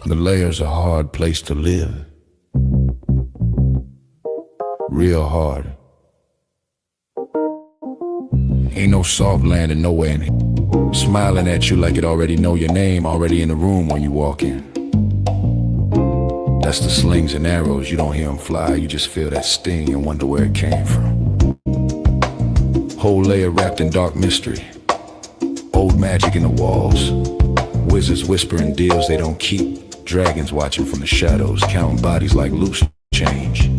The layer's a hard place to live. Real hard. Ain't no soft landing nowhere in here. Smiling at you like it already know your name, already in the room when you walk in. That's the slings and arrows, you don't hear them fly, you just feel that sting and wonder where it came from. Whole layer wrapped in dark mystery. Old magic in the walls. Wizards whispering deals they don't keep. Dragons watching from the shadows, counting bodies like loose change.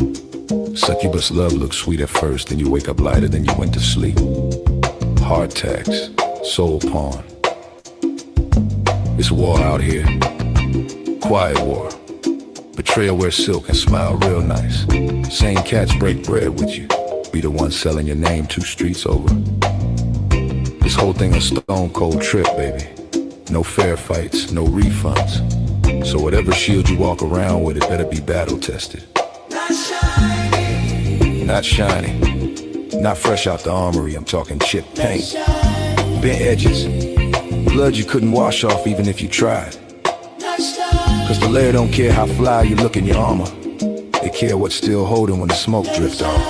Succubus love looks sweet at first, then you wake up lighter than you went to sleep. Heart tax, soul pawn. It's war out here. Quiet war. Betrayal wear silk and smile real nice. Same cats break bread with you. Be the one selling your name 2 streets over. This whole thing a stone cold trip, baby. No fair fights, no refunds. So whatever shield you walk around with, it better be battle tested. Not shiny. Not shiny. Not fresh out the armory, I'm talking chipped paint. Bent edges. Blood you couldn't wash off even if you tried. Cause the layer don't care how fly you look in your armor. They care what's still holding when the smoke drifts off.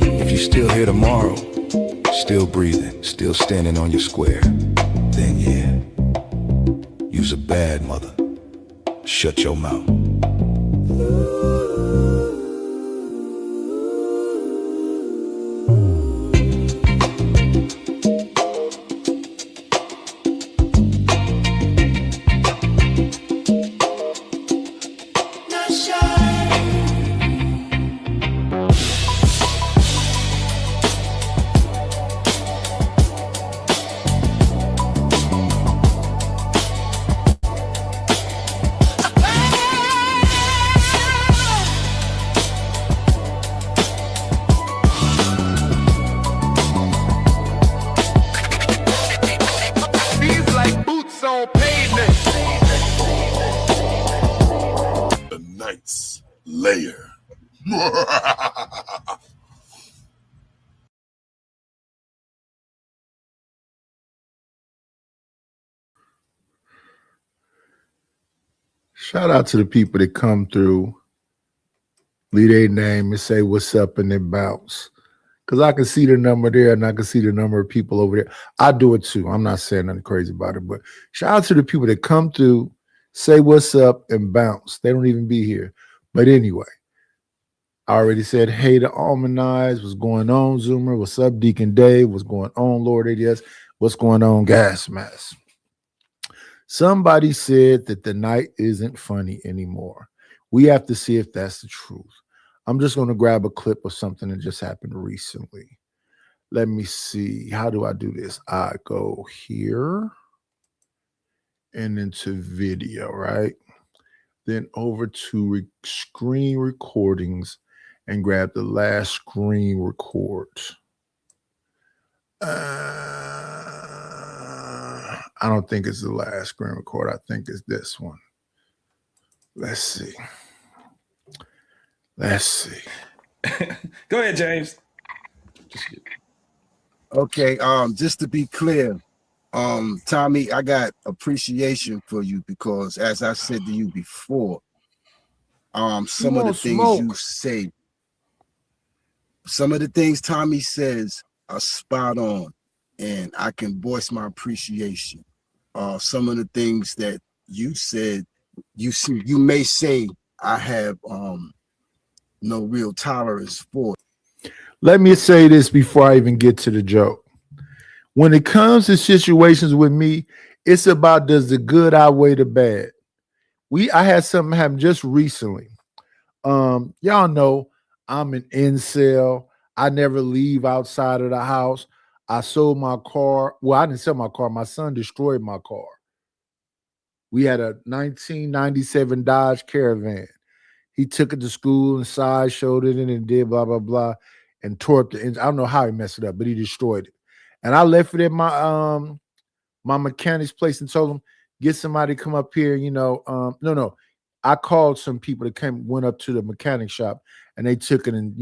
If you're still here tomorrow, still breathing, still standing on your square, then yeah, you's a bad mother. Shut your mouth. Layer. Shout out to the people that come through, leave their name and say what's up and then bounce. Because I can see the number there and I can see the number of people over there. I do it too. I'm not saying nothing crazy about it, but shout out to the people that come through, say what's up and bounce. They don't even be here. But anyway, I already said, hey to Almond Eyes. What's going on, Zoomer? What's up, Deacon Dave? What's going on, Lord ADS? What's going on, Gas Mask? Somebody said that the night isn't funny anymore. We have to see if that's the truth. I'm just going to grab a clip of something that just happened recently. Let me see. How do I do this? I go here and into video, right? Then over to screen recordings and grab the last screen record. I don't think it's the last screen record. I think it's this one. Let's see. Let's see. Go ahead, James. Okay, just to be clear, Tommy, I got appreciation for you because as I said to you before, some of the things you say, some of the things Tommy says are spot on, and I can voice my appreciation. Some of the things that you said, you may say I have no real tolerance for. Let me say this before I even get to the joke. When it comes to situations with me, it's about does the good outweigh the bad. I had something happen just recently. Y'all know I'm an incel. I never leave outside of the house. I sold my car. Well, I didn't sell my car. My son destroyed my car. We had a 1997 Dodge Caravan. He took it to school and sideshowed it and did blah, blah, blah, and tore up the engine. I don't know how he messed it up, but he destroyed it. And I left it at my mechanic's place and told him, get somebody to come up here, no. I called some people that went up to the mechanic shop and they took it and,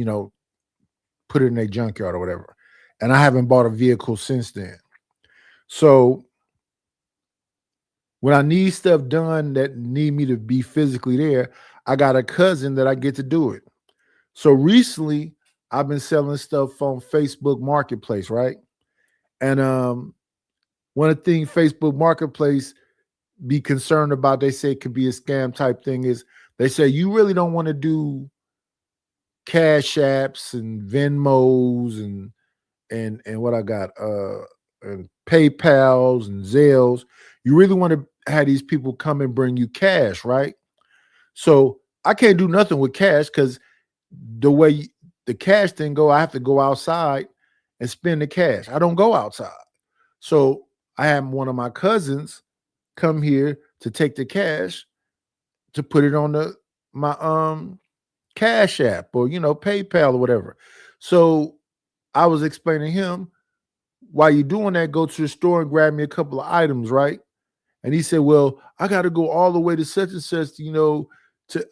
put it in their junkyard or whatever. And I haven't bought a vehicle since then. So when I need stuff done that need me to be physically there, I got a cousin that I get to do it. So recently I've been selling stuff on Facebook Marketplace, right? And one of the things Facebook Marketplace be concerned about, they say it could be a scam type thing, is they say you really don't want to do Cash Apps and Venmos and what I got, and PayPals and Zelles. You really want to have these people come and bring you cash, right? So I can't do nothing with cash because the way the cash thing go, I have to go outside and spend the cash. I don't go outside. So I have one of my cousins come here to take the cash to put it on my Cash App or PayPal or whatever. So I was explaining to him, while you're doing that, go to the store and grab me a couple of items, right? And he said, well, I got to go all the way to such and such,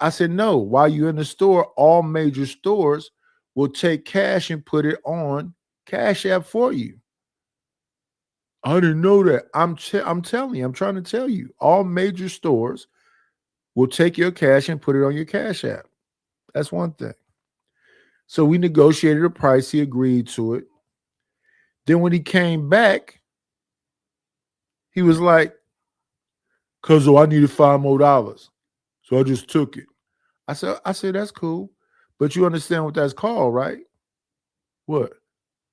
I said, no, while you're in the store, all major stores will take cash and put it on Cash App for you. I didn't know that. I'm telling you, I'm trying to tell you, all major stores will take your cash and put it on your Cash App. That's one thing. So we negotiated a price. He agreed to it. Then when he came back, he was like, "Cuzzo, I needed $5 more. So I just took it." I said, that's cool. But you understand what that's called, right? What?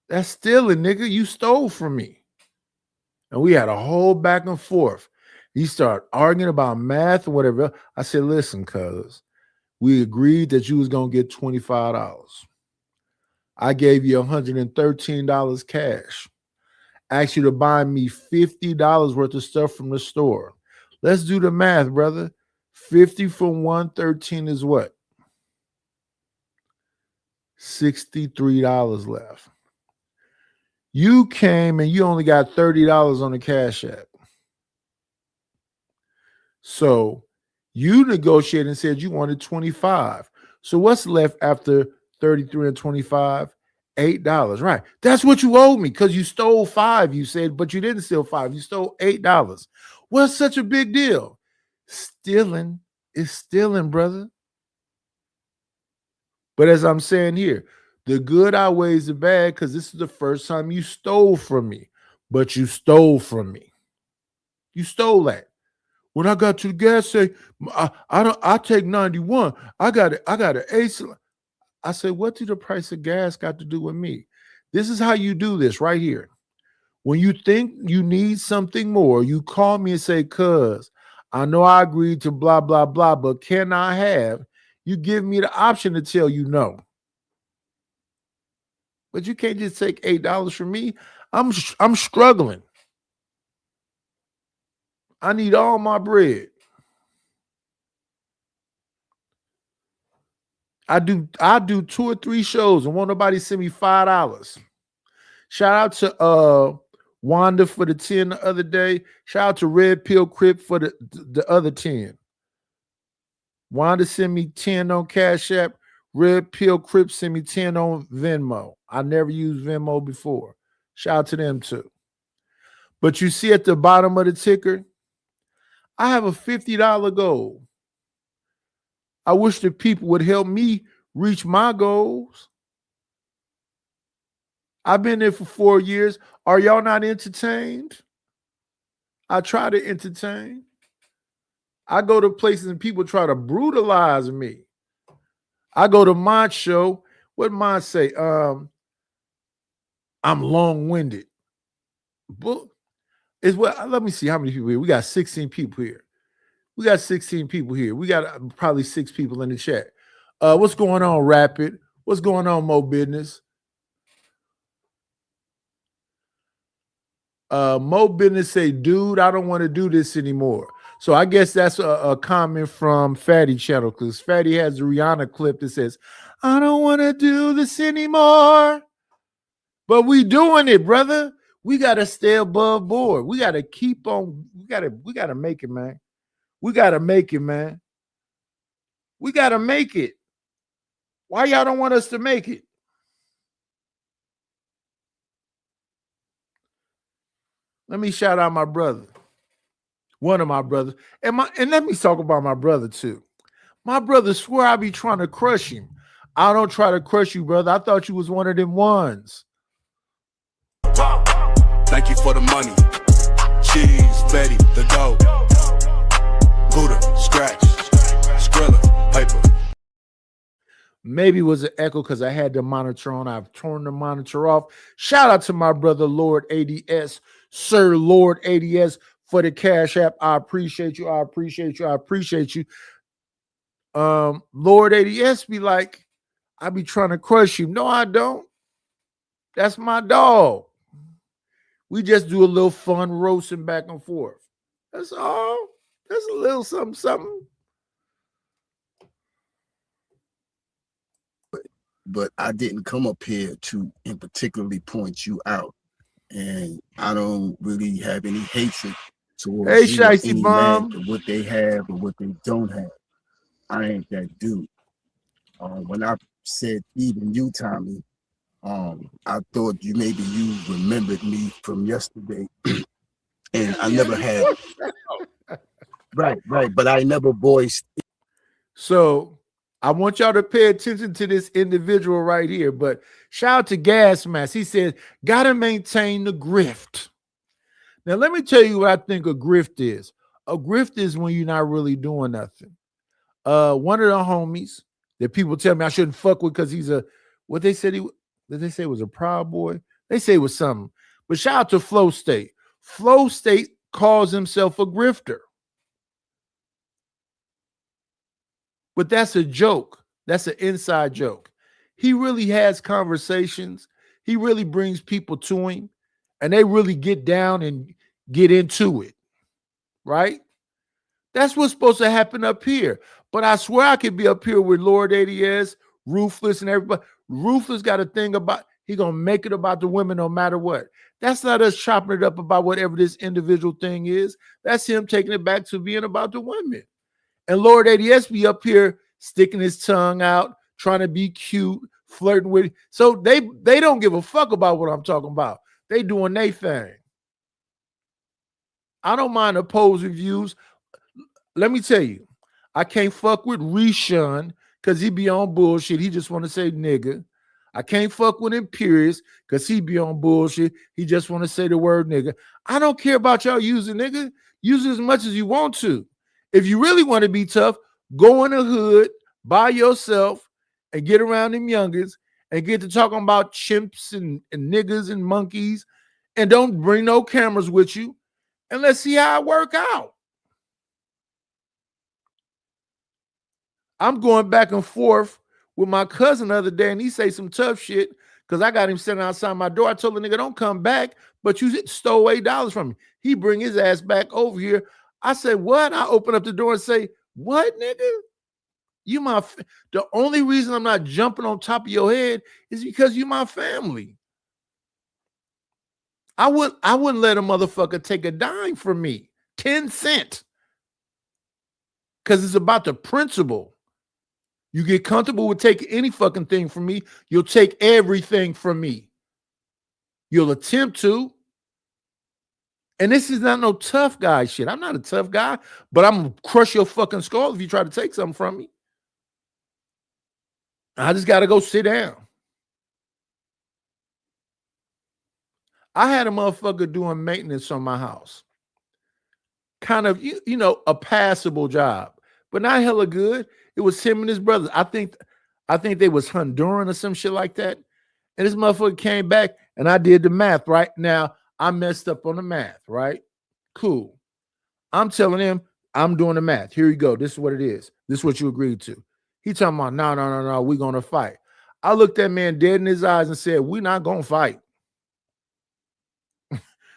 That's stealing, nigga. You stole from me. And we had a whole back and forth. He started arguing about math and whatever. I said, listen, cuz, we agreed that you was going to get $25. I gave you $113 cash. Asked you to buy me $50 worth of stuff from the store. Let's do the math, brother. 50 from 113 is what? $63 left. You came and you only got $30 on the Cash App. So you negotiated and said you wanted 25. So what's left after 33 and 25? $8, right? That's what you owed me because you stole 5, you said, but you didn't steal 5. You stole $8. What's such a big deal? Stealing is stealing, brother. But as I'm saying here, the good outweighs the bad because this is the first time you stole from me. But you stole from me. You stole that. When I got to the gas station, I take 91. I got an ace. I said, what do the price of gas got to do with me? This is how you do this right here. When you think you need something more, you call me and say, cuz, I know I agreed to blah, blah, blah, but can I have? You give me the option to tell you no. But you can't just take $8 from me. I'm struggling. I need all my bread. I do 2 or 3 shows and won't nobody send me $5. Shout out to Wanda for the 10 the other day. Shout out to Red Pill Crip for the other 10. Wanda sent me 10 on Cash App. Red Pill Crip sent me 10 on Venmo. I never used Venmo before. Shout out to them too. But you see at the bottom of the ticker, I have a $50 goal. I wish the people would help me reach my goals. I've been there for 4 years. Are y'all not entertained? I try to entertain. I go to places and people try to brutalize me. I go to my show. What mine say? I'm long-winded. But let me see how many people here. We got 16 people here. We got 16 people here. We got probably 6 people in the chat. What's going on, Rapid? What's going on, Mo Bidnis? Mo Bidnis say, dude, I don't want to do this anymore. So I guess that's a comment from Fatty channel because Fatty has a Rihanna clip that says, I don't want to do this anymore. But we doing it, brother. We gotta stay above board. We gotta keep on. We gotta make it, man. We gotta make it, man. We gotta make it. Why y'all don't want us to make it? Let me shout out my brother. One of my brothers. And let me talk about my brother too. My brother swear I be trying to crush him. I don't try to crush you, brother. I thought you was one of them ones. Thank you for the money. Cheese, Betty, the dough. Buddha, scratch, Skrilla, paper. Maybe it was an echo because I had the monitor on. I've torn the monitor off. Shout out to my brother, Lord ADS, Sir Lord ADS, for the Cash App. I appreciate you. I appreciate you. I appreciate you. Lord ADS be like, I be trying to crush you. No, I don't. That's my dog. We just do a little fun roasting back and forth. That's all. That's a little something, something. But I didn't come up here to in particularly point you out. And I don't really have any hatred towards you or any man for what they have or what they don't have. I ain't that dude. When I said even you, Tommy, I thought maybe you remembered me from yesterday. And I never had right, but I never voiced. So I want y'all to pay attention to this individual right here. But shout out to Gas Mask. He said, gotta maintain the grift. Now, let me tell you what I think a grift is. A grift is when you're not really doing nothing. One of the homies that people tell me I shouldn't fuck with because he's a, what they said did they say was a proud boy? They say it was something. But shout out to Flow State. Flow State calls himself a grifter. But that's a joke. That's an inside joke. He really has conversations. He really brings people to him, and they really get down and get into it, right? That's what's supposed to happen up here. But I swear I could be up here with Lord ADS, Ruthless, and everybody. Ruthless got a thing about, he going to make it about the women no matter what. That's not us chopping it up about whatever this individual thing is. That's him taking it back to being about the women. And Lord ADS be up here sticking his tongue out, trying to be cute, flirting with. So they don't give a fuck about what I'm talking about. They doing their thing. I don't mind opposing views. Let me tell you, I can't fuck with Rishon because he be on bullshit. He just want to say nigga. I can't fuck with Imperious because he be on bullshit. He just want to say the word nigga. I don't care about y'all using nigga. Use it as much as you want to. If you really want to be tough, go in the hood by yourself and get around them youngins and get to talking about chimps and niggas and monkeys, and don't bring no cameras with you, and let's see how it work out. I'm going back and forth with my cousin the other day, and he say some tough shit because I got him sitting outside my door. I told the nigga, don't come back, but you stole $8 from me. He bring his ass back over here. I said, what? I open up the door and say, what, nigga? You the only reason I'm not jumping on top of your head is because you my family. I wouldn't let a motherfucker take a dime from me, 10 cents. Because it's about the principle. You get comfortable with taking any fucking thing from me, you'll take everything from me. You'll attempt to. And this is not no tough guy shit. I'm not a tough guy, but I'm going to crush your fucking skull if you try to take something from me. I just got to go sit down. I had a motherfucker doing maintenance on my house. Kind of, you know, a passable job, but not hella good. It was him and his brothers. I think they was Honduran or some shit like that. And this motherfucker came back and I did the math. Right now, I messed up on the math, right? Cool. I'm telling him, I'm doing the math. Here you go. This is what it is. This is what you agreed to. He talking about, no, we're going to fight. I looked that man dead in his eyes and said, we're not going to fight.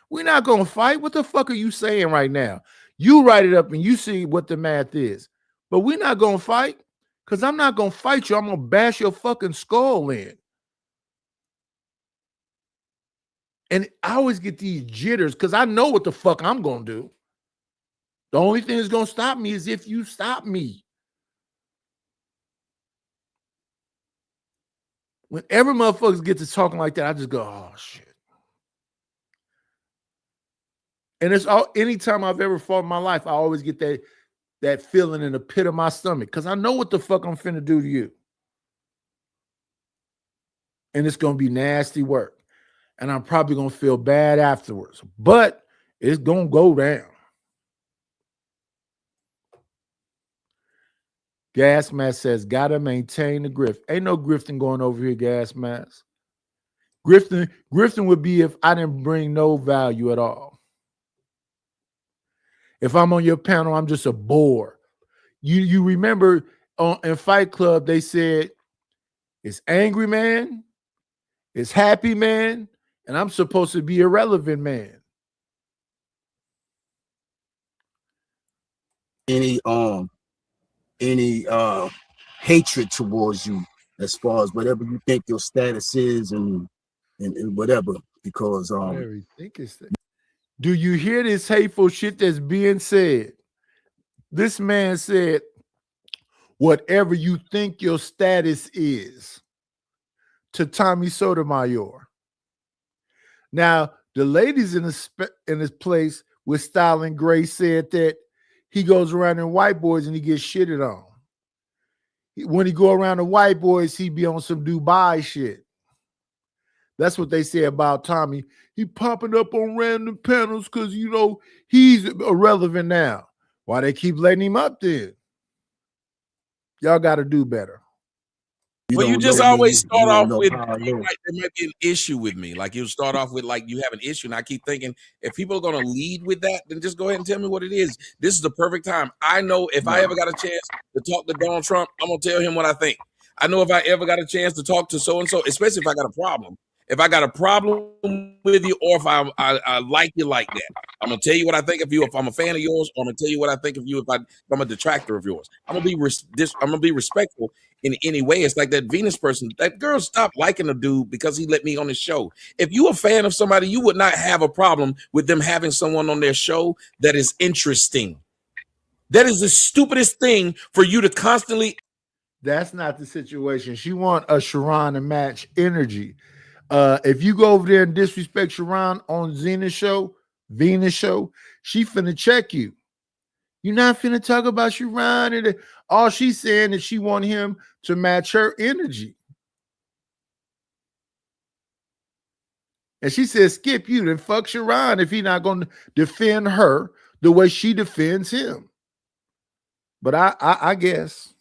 We're not going to fight. What the fuck are you saying right now? You write it up and you see what the math is. But we're not going to fight because I'm not going to fight you. I'm going to bash your fucking skull in. And I always get these jitters because I know what the fuck I'm gonna do. The only thing that's gonna stop me is if you stop me. Whenever motherfuckers get to talking like that, I just go, oh shit. And it's all anytime I've ever fought in my life, I always get that feeling in the pit of my stomach because I know what the fuck I'm finna do to you. And it's gonna be nasty work. And I'm probably gonna feel bad afterwards, but it's gonna go down. Gas Mask says, gotta maintain the grift. Ain't no grifting going over here, Gas Mask. Grifting would be if I didn't bring no value at all. If I'm on your panel, I'm just a bore. You remember in Fight Club, they said, it's angry man, it's happy man, and I'm supposed to be irrelevant man. Any hatred towards you as far as whatever you think your status is and whatever, because do you hear this hateful shit that's being said? This man said, whatever you think your status is, to Tommy Sotomayor. Now, the ladies in this place with Style and Grace said that he goes around in white boys and he gets shitted on. When he go around the white boys, he be on some Dubai shit. That's what they say about Tommy. He popping up on random panels because, you know, he's irrelevant now. Why they keep letting him up then? Y'all got to do better. Well, you just always start off with like there might be an issue with me. Like you start off with like you have an issue, and I keep thinking if people are going to lead with that, then just go ahead and tell me what it is. This is the perfect time. I know if I ever got a chance to talk to Donald Trump, I'm gonna tell him what I think. I know if I ever got a chance to talk to so and so, especially if I got a problem. If I got a problem with you, or if I like you like that, I'm gonna tell you what I think of you. If I'm a fan of yours, or I'm gonna tell you what I think of you. If I'm a detractor of yours, I'm gonna be respectful in any way. It's like that Venus person. That girl stopped liking the dude because he let me on his show. If you a fan of somebody, you would not have a problem with them having someone on their show that is interesting. That is the stupidest thing for you to constantly. That's not the situation. She want a Sharon to match energy. If you go over there and disrespect Sharon on Venus show, she finna check you. You're not finna talk about Sharon, and all she's saying is she want him to match her energy. And she says, skip you, then fuck Sharon if he's not gonna defend her the way she defends him. But I guess.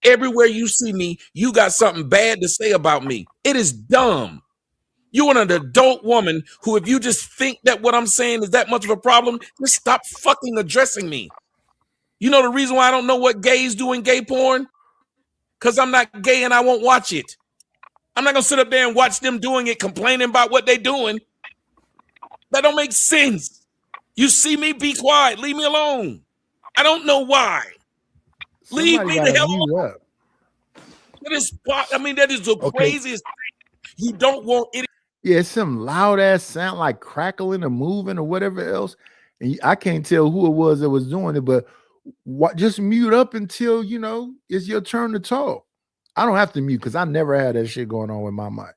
Everywhere you see me, you got something bad to say about me. It is dumb. You're an adult woman who, if you just think that what I'm saying is that much of a problem, just stop fucking addressing me. You know the reason why I don't know what gays do in gay porn? Because I'm not gay and I won't watch it. I'm not going to sit up there and watch them doing it, complaining about what they're doing. That don't make sense. You see me, be quiet. Leave me alone. I don't know why. Leave me the hell alone. That is the craziest thing. You don't want it. Yeah, some loud ass sound like crackling or moving or whatever else. And I can't tell who it was that was doing it, but just mute up until, you know, it's your turn to talk. I don't have to mute because I never had that shit going on with my mic.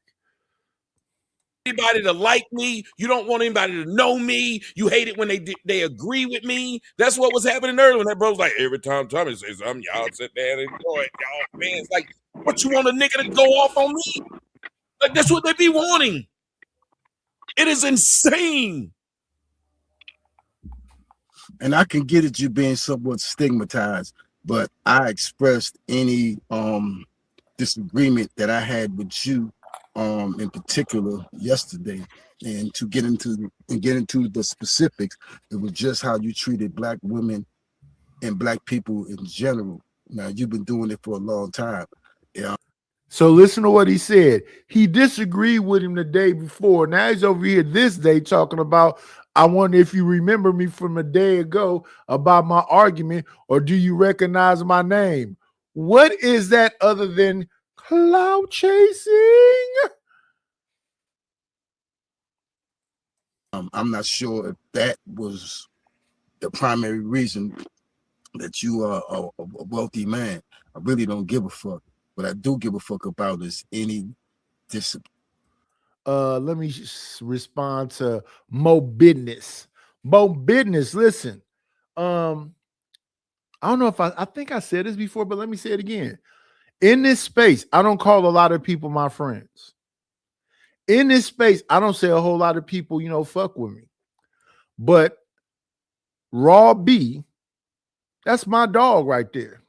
Anybody to like me, you don't want anybody to know me. You hate it when they agree with me. That's what was happening earlier when that bro's like, every time Tommy says something, y'all sit there and enjoy it. Y'all fans like, what you want a nigga to go off on me? Like that's what they be wanting. It is insane. And I can get it, you being somewhat stigmatized, but I expressed any disagreement that I had with you in particular yesterday, and to get into the specifics, it was just how you treated black women and black people in general. Now you've been doing it for a long time. Yeah. So listen to what he said. He disagreed with him the day before. Now he's over here this day talking about, I wonder if you remember me from a day ago about my argument, or do you recognize my name? What is that other than Cloud chasing. I'm not sure if that was the primary reason that you are a wealthy man. I really don't give a fuck. What I do give a fuck about is any discipline. Let me respond to Mo Bidnis. Mo Bidnis, listen. I don't know if I think I said this before, but let me say it again. In this space, I don't call a lot of people my friends. In this space, I don't say a whole lot of people, fuck with me. But Raw B, that's my dog right there.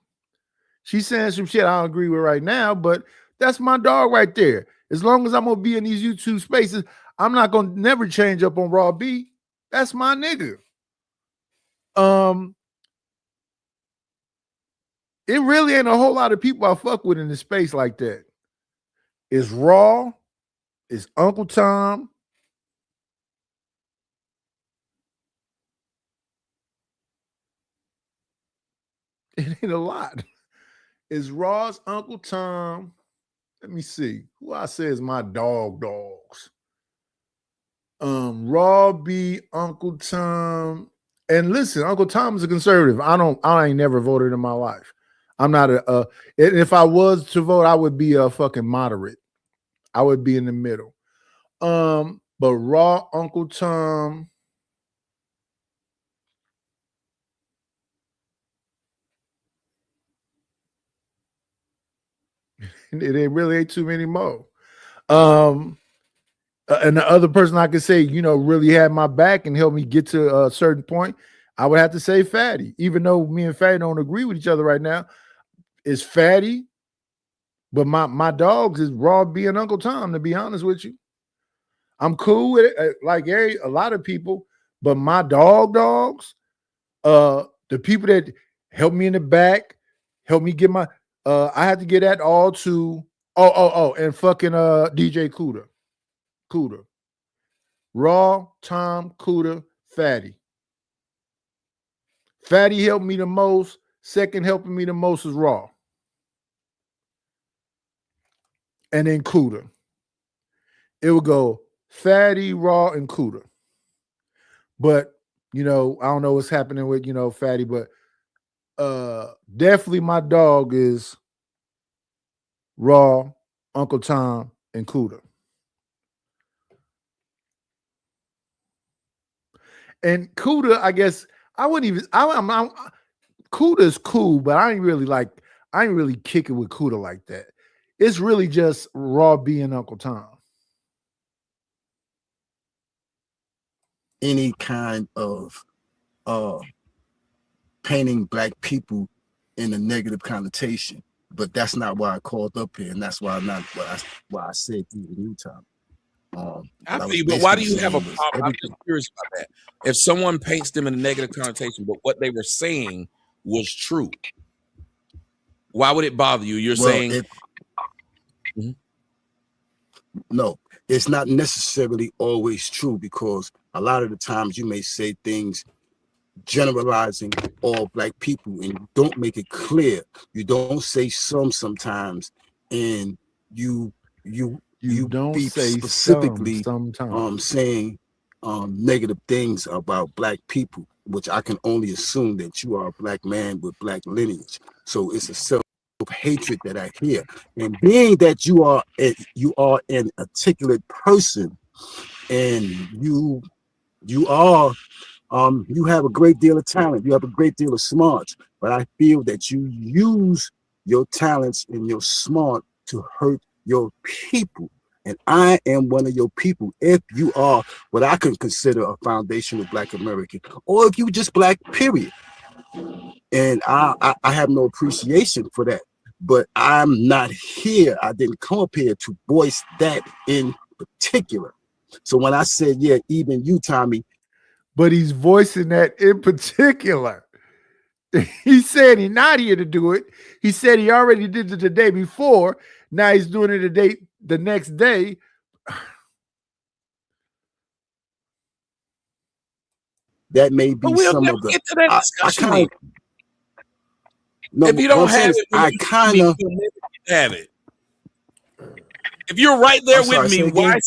She's saying some shit I don't agree with right now, but that's my dog right there. As long as I'm gonna be in these YouTube spaces, I'm not gonna never change up on Raw B. That's my nigga. It really ain't a whole lot of people I fuck with in the space like that. It's Raw, it's Uncle Tom. It ain't a lot. It's Raw's Uncle Tom. Let me see. Who I say is my dogs. Raw B, Uncle Tom. And listen, Uncle Tom is a conservative. I ain't never voted in my life. I'm not if I was to vote, I would be a fucking moderate. I would be in the middle. But Raw Uncle Tom. It really ain't too many more. And the other person I could say, really had my back and helped me get to a certain point, I would have to say Fatty. Even though me and Fatty don't agree with each other right now, it's Fatty. But my dogs is Raw B and Uncle Tom, to be honest with you. I'm cool with it, like a lot of people, but my dogs, the people that help me in the back, help me get my, I had to get that all to, and fucking DJ Cuda. Raw, Tom, Cuda, Fatty. Fatty helped me the most. Second helping me the most is Raw. And then Cuda. It would go Fatty, Raw, and Cuda. But, I don't know what's happening with, Fatty, but definitely my dog is Raw, Uncle Tom, and Cuda. And Cuda, I guess I wouldn't even. Cuda's cool, but I ain't really kicking with Cuda like that. It's really just Raw B and Uncle Tom. Any kind of painting black people in a negative connotation, but that's not why I called up here, and that's why why I said even you, Tom. I feel you, but why do you have a problem? I'm just curious about that. If someone paints them in a negative connotation, but what they were saying was true, why would it bother you? You're saying no, it's not necessarily always true, because a lot of the times you may say things generalizing all black people and you don't make it clear. You don't say sometimes, and you don't be say specifically sometimes saying negative things about black people, which I can only assume that you are a black man with black lineage. So it's a self-hatred that I hear. And being that you are an articulate person, and you have a great deal of talent, you have a great deal of smarts, but I feel that you use your talents and your smart to hurt your people. And I am one of your people. If you are what I can consider a foundational black American, or if you just black, period. And I have no appreciation for that. But I'm not here. I didn't come up here to voice that in particular. So when I said, yeah, even you, Tommy. But he's voicing that in particular. He said he's not here to do it. He said he already did it the day before. Now he's doing it the next day. That may be some of the. Get to that discussion. No, if you don't have it, I kind of have it. If you're right there I'm sorry, with me, say why again?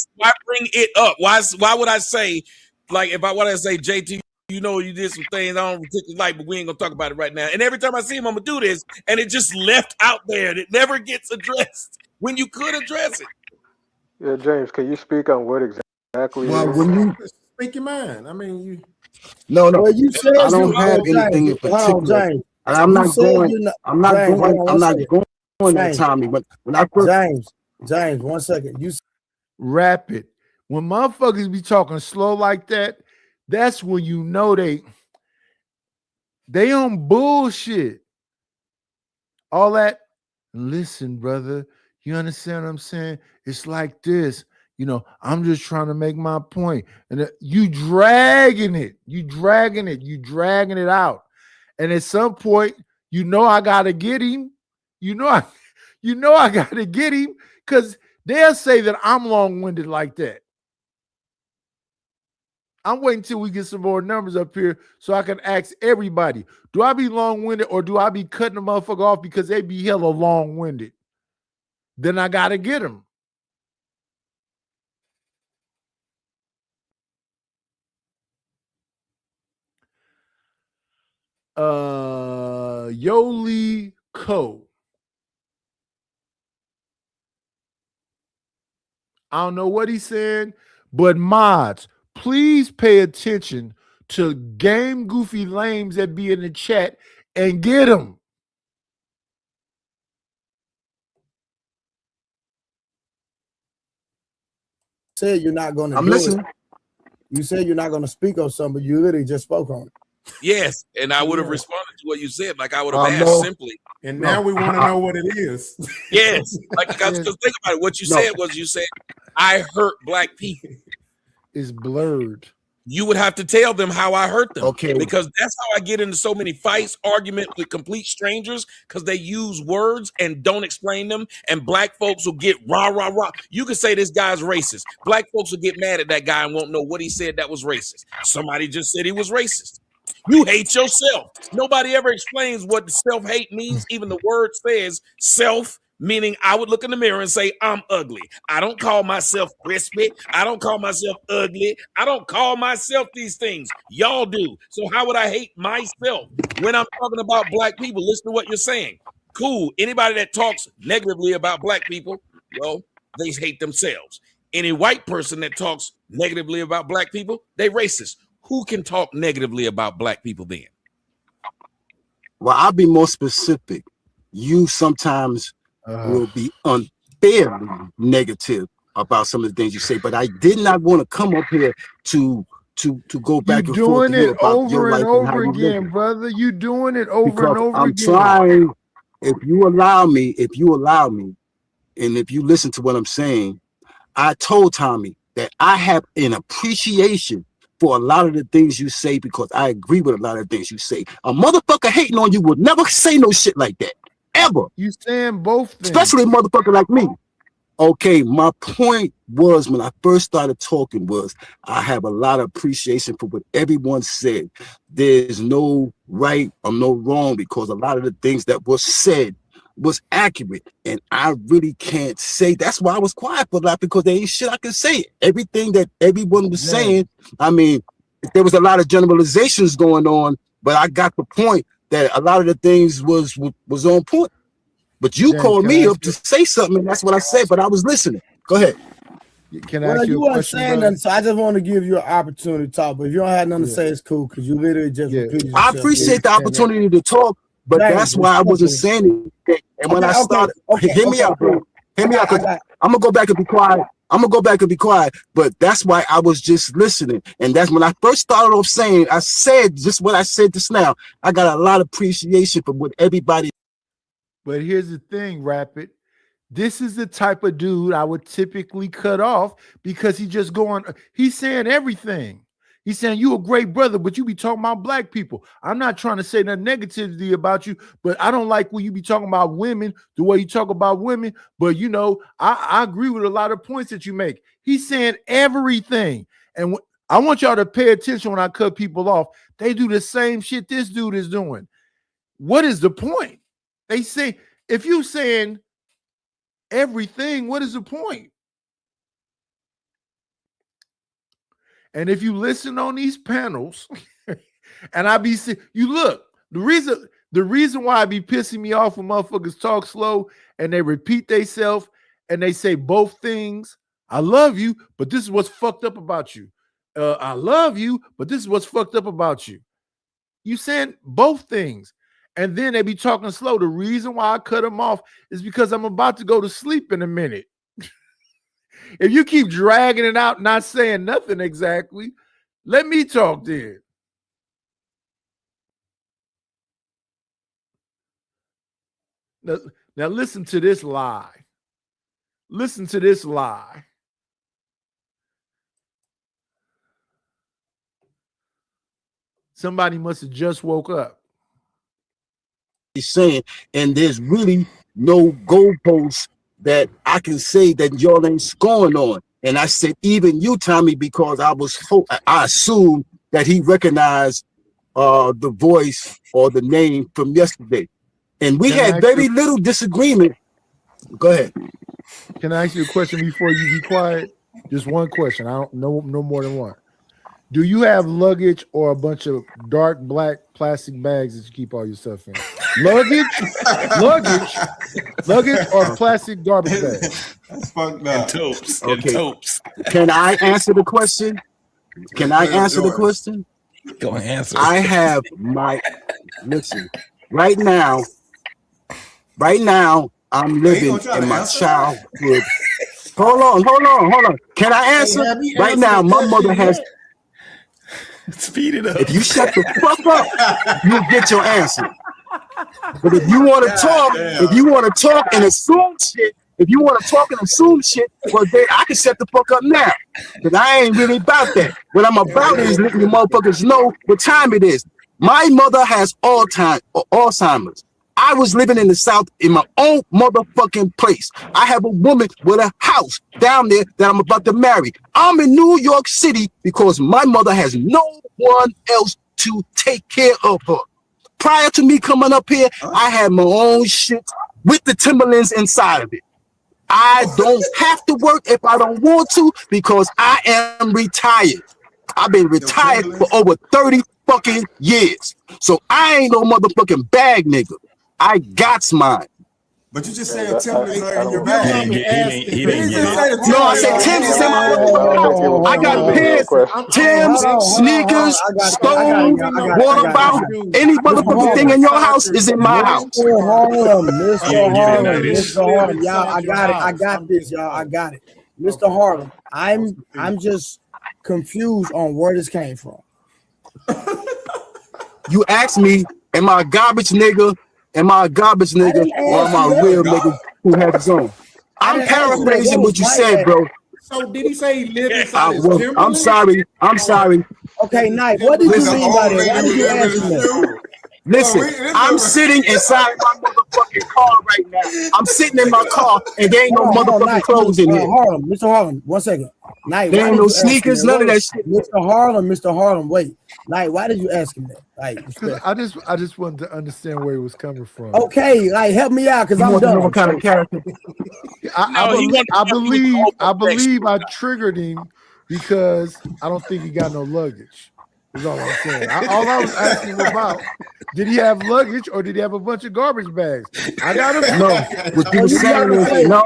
bring it up? Why would I say, like, if I want to say, JT, you know, you did some things I don't particularly like, but we ain't gonna talk about it right now. And every time I see him, I'm gonna do this, and it just left out there, and it never gets addressed when you could address it. Yeah, James, can you speak on what exactly it Well, is? when you Speak your mind. I mean, you. no, Well, you said I don't you, have anything James. in Hold on, particular. James. I'm You not said going. you know, I'm not James. Hold going. on I'm one not second. going that James, Tommy. But when I first James, 1 second. You Rapid. When motherfuckers be talking slow like that, that's when you know they on bullshit. All that. Listen, brother, you understand what I'm saying? It's like this. You know, I'm just trying to make my point. And you dragging it. You dragging it out. And at some point, you know I gotta get him. You know I gotta get him because they'll say that I'm long-winded like that. I'm waiting till we get some more numbers up here so I can ask everybody, do I be long-winded or do I be cutting the motherfucker off because they be hella long-winded? Then I gotta get them. Yoli Co. I don't know what he's saying, but mods, please pay attention to Game Goofy Lames that be in the chat and get them. said you're not going to I'm do listening. it. You said you're not going to speak on something, but you literally just spoke on it. Yes, and I would have responded to what you said, like I would have asked No. simply. And now we want to know what it is. Yes, like because think about it. What you said was I hurt black people. It's blurred. You would have to tell them how I hurt them. Okay. Because that's how I get into so many fights, arguments with complete strangers, because they use words and don't explain them. And black folks will get rah, rah, rah. You could say this guy's racist. Black folks will get mad at that guy and won't know what he said that was racist. Somebody just said he was racist. You hate yourself. Nobody ever explains what self-hate means. Even the word says self, meaning I would look in the mirror and say, I'm ugly. I don't call myself crispy. I don't call myself ugly. I don't call myself these things. Y'all do. So how would I hate myself? When I'm talking about black people, listen to what you're saying. Cool. Anybody that talks negatively about black people, well, they hate themselves. Any white person that talks negatively about black people, they racist. Who can talk negatively about black people then? Well, I'll be more specific. You sometimes will be unfairly negative about some of the things you say, but I did not want to come up here to go back and forth doing it about over your and life over and how you again, brother. You doing it over because and over I'm again. trying. If you allow me, and if you listen to what I'm saying, I told Tommy that I have an appreciation for a lot of the things you say because I agree with a lot of things you say. A motherfucker hating on you would never say no shit like that, ever. You saying both things. Especially a motherfucker like me. Okay, my point was when I first started talking was I have a lot of appreciation for what everyone said. There's no right or no wrong because a lot of the things that was said was accurate. And I really can't say that's why I was quiet for a lot because there ain't shit I can say. Everything that everyone was saying, I mean, there was a lot of generalizations going on, but I got the point that a lot of the things was on point. But you called me up to say something, and that's what I said, but I was listening. Go ahead. Can I ask you a question, saying nothing, so I just want to give you an opportunity to talk. But if you don't have nothing to say, it's cool, because you literally just repeated yourself. I appreciate the opportunity to talk, but that's why I wasn't saying it. And when I started, hear me out, bro. Hear me out, because I'm going to go back and be quiet. But that's why I was just listening. And that's when I first started off saying, I said just what I said just now. I got a lot of appreciation for what everybody. But here's the thing, Rapid. This is the type of dude I would typically cut off because he's saying everything. He's saying you a great brother, but you be talking about black people. I'm not trying to say nothing negativity about you, but I don't like when you be talking about women, the way you talk about women. But you know, I agree with a lot of points that you make. He's saying everything. And I want y'all to pay attention when I cut people off. They do the same shit this dude is doing. What is the point? They say, if you saying everything, what is the point? And if you listen on these panels, and I be you look, the reason why I be pissing me off when motherfuckers talk slow and they repeat themselves and they say both things. I love you, but this is what's fucked up about you. I love you, but this is what's fucked up about you. You saying both things. And then they be talking slow. The reason why I cut them off is because I'm about to go to sleep in a minute. If you keep dragging it out, not saying nothing exactly, let me talk then. Now listen to this lie. Listen to this lie. Somebody must have just woke up. He's saying, and there's really no goalposts that I can say that y'all ain't scoring on. And I said, even you, Tommy, because I assumed that he recognized the voice or the name from yesterday. And we had very little disagreement. Go ahead. Can I ask you a question before you be quiet? Just one question. I don't know, no more than one. Do you have luggage or a bunch of dark black plastic bags that you keep all your stuff in? Luggage or plastic garbage bags? That's fucked up. And totes. Okay. And totes. Can I answer the question? Can I answer the question? Go and answer. I have my listen. Right now, I'm living in my childhood. Hold on. Can I answer? Right now, my mother has. Speed it up. If you shut the fuck up, you'll get your answer. But if you want to talk, and assume shit, well, then I can shut the fuck up now. Because I ain't really about that. What I'm about is letting you motherfuckers know what time it is. My mother has Alzheimer's. I was living in the South in my own motherfucking place. I have a woman with a house down there that I'm about to marry. I'm in New York City because my mother has no one else to take care of her. Prior to me coming up here, I had my own shit with the Timberlands inside of it. I don't have to work if I don't want to because I am retired. I've been retired for over 30 fucking years. So I ain't no motherfucking bag nigga. I got mine. But you just said Timberlands are in your bag. No, I said Tim's is in my house. I got pants, Tim's, sneakers, stove, water bottle. Any motherfucking thing in your house is in my house. Mr. Harlem, y'all, I got this, y'all. I got it. Mr. Harlem, I'm just confused on where this came from. You asked me, am I a garbage nigga? Am I a garbage nigga or am I a real nigga who has his own? I'm paraphrasing what you said, bro. So did he say he lived inside his Timberlands? I'm sorry. Okay, Knight, what did you mean by that? Why did you ask me that? Listen, I'm sitting inside my motherfucking car right now. I'm sitting in my car and there ain't no motherfucking clothes in here. Mr. Harlem, 1 second. Knight, there ain't no sneakers, none of that shit. Mr. Harlem, wait. Knight, why did you ask him that? Like, I just wanted to understand where he was coming from. Okay, like help me out because I'm done. What kind of character? I believe I triggered him because I don't think he got no luggage. Is all I'm saying. All I was asking about, did he have luggage or did he have a bunch of garbage bags? I got him. No, what you were saying is no,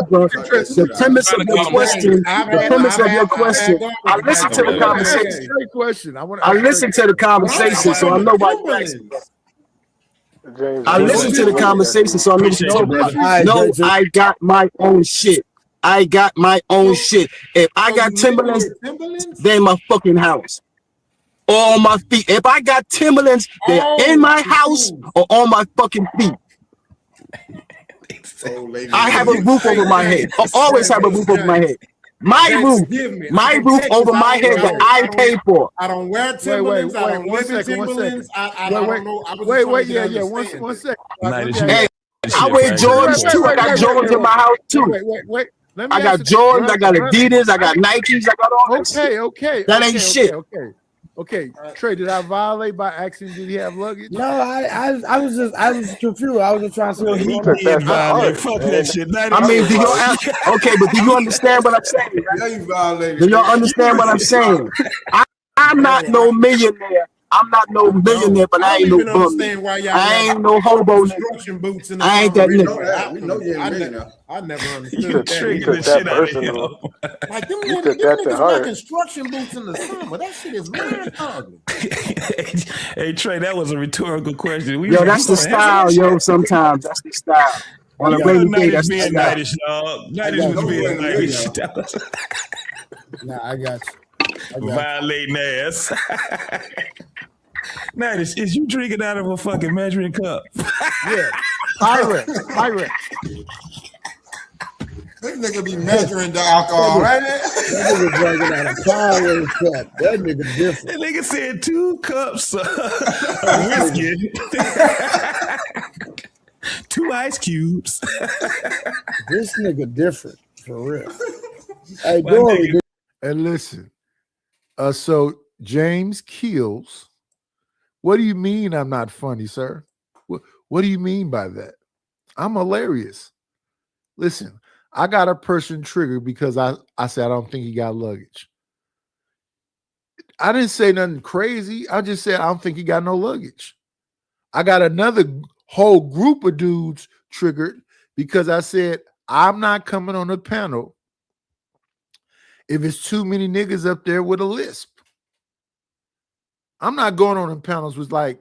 bro. The premise of your question. I listened to the conversation. Great question. I listened to the conversation, so I know why you asked me. I listened to the conversation, so I know what you're talking about. No, I got my own shit. If I got Timberlands, they're in my fucking house. Or on my feet. If I got Timberlands, they're in my house or on my fucking feet. I have a roof over my head. I always have a roof over my head. My roof over my head that I pay for. I don't wear Timberlands. I don't live in Timberlands. I don't know. One second. Hey, I wear Jordans too. I got Jordans in my house too. Wait. I got Jordans. I got Adidas. I got Nikes. I got all that shit. Okay. That ain't shit. Okay. Okay, Trey, did I violate by asking did he have luggage? No, I was confused. I was just trying to see what He he took that to violate. heart, Fuck man. that shit. I mean, do y'all okay? But do you understand what I'm saying? Right? Yeah, you violated. Do y'all understand what I'm saying? I'm not no millionaire. I'm not no millionaire, but I ain't no bum. I ain't no hobo. Construction boots in the I ain't summer. that nigga. We know you ain't millionaire. I never understood He that. took that personal. Like them He niggas, took that to wear heart. construction boots in the summer. That shit is mad ugly. Hey Trey, that was a rhetorical question. Yo, that's the style, yo. Sometimes that's the style. On a rainy day, that's the being style. nice, dog. Nightish was being nice. Nah, I got you. Violating ass. Nightish, is you drinking out of a fucking measuring cup? Yeah. Pirate. This nigga be measuring the alcohol, right? That nigga drinking out of Pirate cup. That nigga different. That nigga said 2 cups of whiskey. 2 ice cubes. This nigga different for real. Hey, Dory. And listen, so James Keels, what do you mean I'm not funny, sir? What do you mean by that? I'm hilarious. Listen, I got a person triggered because I said I don't think he got luggage. I didn't say nothing crazy. I just said I don't think he got no luggage. I got another whole group of dudes triggered because I said I'm not coming on the panel if it's too many niggas up there with a lisp. I'm not going on the panels with like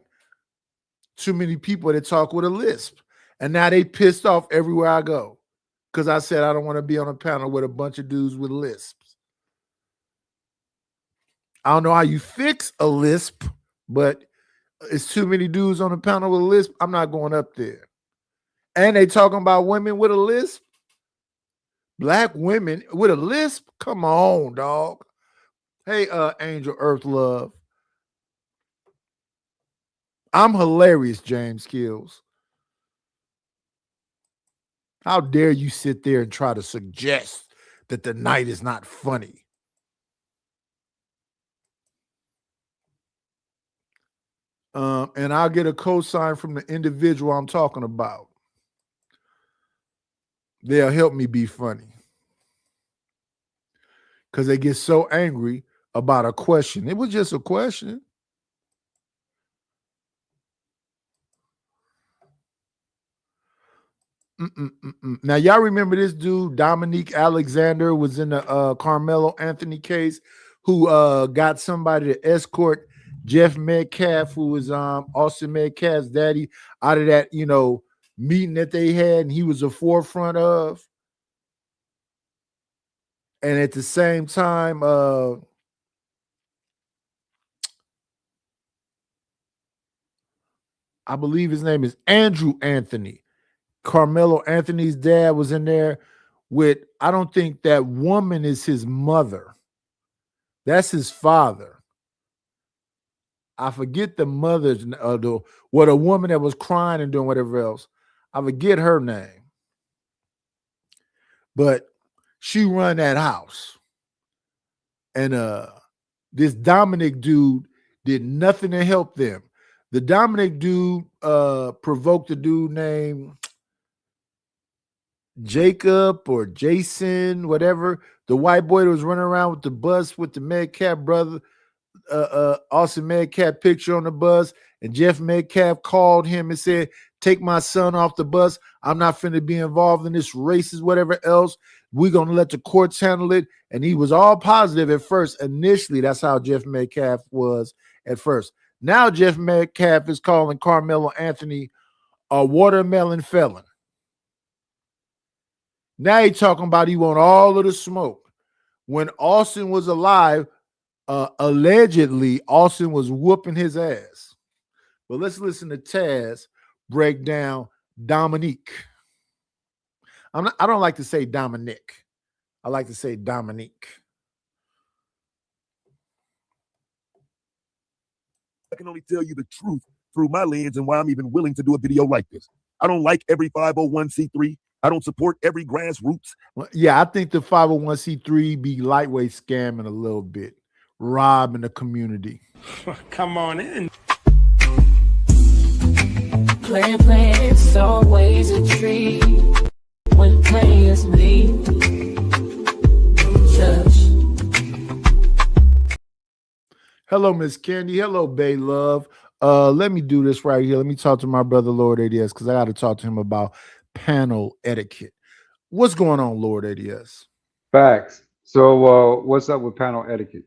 too many people that talk with a lisp. And now they pissed off everywhere I go because I said I don't want to be on a panel with a bunch of dudes with lisps. I don't know how you fix a lisp, but it's too many dudes on the panel with a lisp. I'm not going up there. And they talking about women with a lisp. Black women with a lisp? Come on, dog. Hey, Angel Earth Love. I'm hilarious, James Kills. How dare you sit there and try to suggest that the night is not funny? And I'll get a cosign from the individual I'm talking about. They'll help me be funny. Because they get so angry about a question. It was just a question. Now, y'all remember this dude, Dominique Alexander, was in the Carmelo Anthony case, who got somebody to escort Jeff Metcalf, who was Austin Metcalf's daddy, out of that, meeting that they had, and he was the forefront of. And at the same time, I believe his name is Andrew Anthony. Carmelo Anthony's dad was in there with, I don't think that woman is his mother. That's his father. I forget the mother's, a woman that was crying and doing whatever else. I forget her name. But she run that house. And this Dominic dude did nothing to help them. The Dominic dude provoked a dude named Jacob or Jason, whatever, the white boy that was running around with the bus with the Metcalf brother, Austin Metcalf picture on the bus, and Jeff Metcalf called him and said, take my son off the bus. I'm not finna be involved in this racist, whatever else. We're going to let the courts handle it. And he was all positive at first. Initially, that's how Jeff Metcalf was at first. Now Jeff Metcalf is calling Carmelo Anthony a watermelon felon. Now he's talking about he want all of the smoke. When Austin was alive, allegedly, Austin was whooping his ass. But let's listen to Taz break down Dominique. I don't like to say Dominic. I like to say Dominique. I can only tell you the truth through my lens and why I'm even willing to do a video like this. I don't like every 501c3. I don't support every grassroots. Well, yeah, I think the 501c3 be lightweight scamming a little bit. robbing the community. Come on in. Plan, it's always a treat when players meet. Hello, Miss Candy. Hello, Bay Love. Let me do this right here. Let me talk to my brother, Lord ADS, because I got to talk to him about panel etiquette. What's going on, Lord ADS? Facts. So what's up with panel etiquette?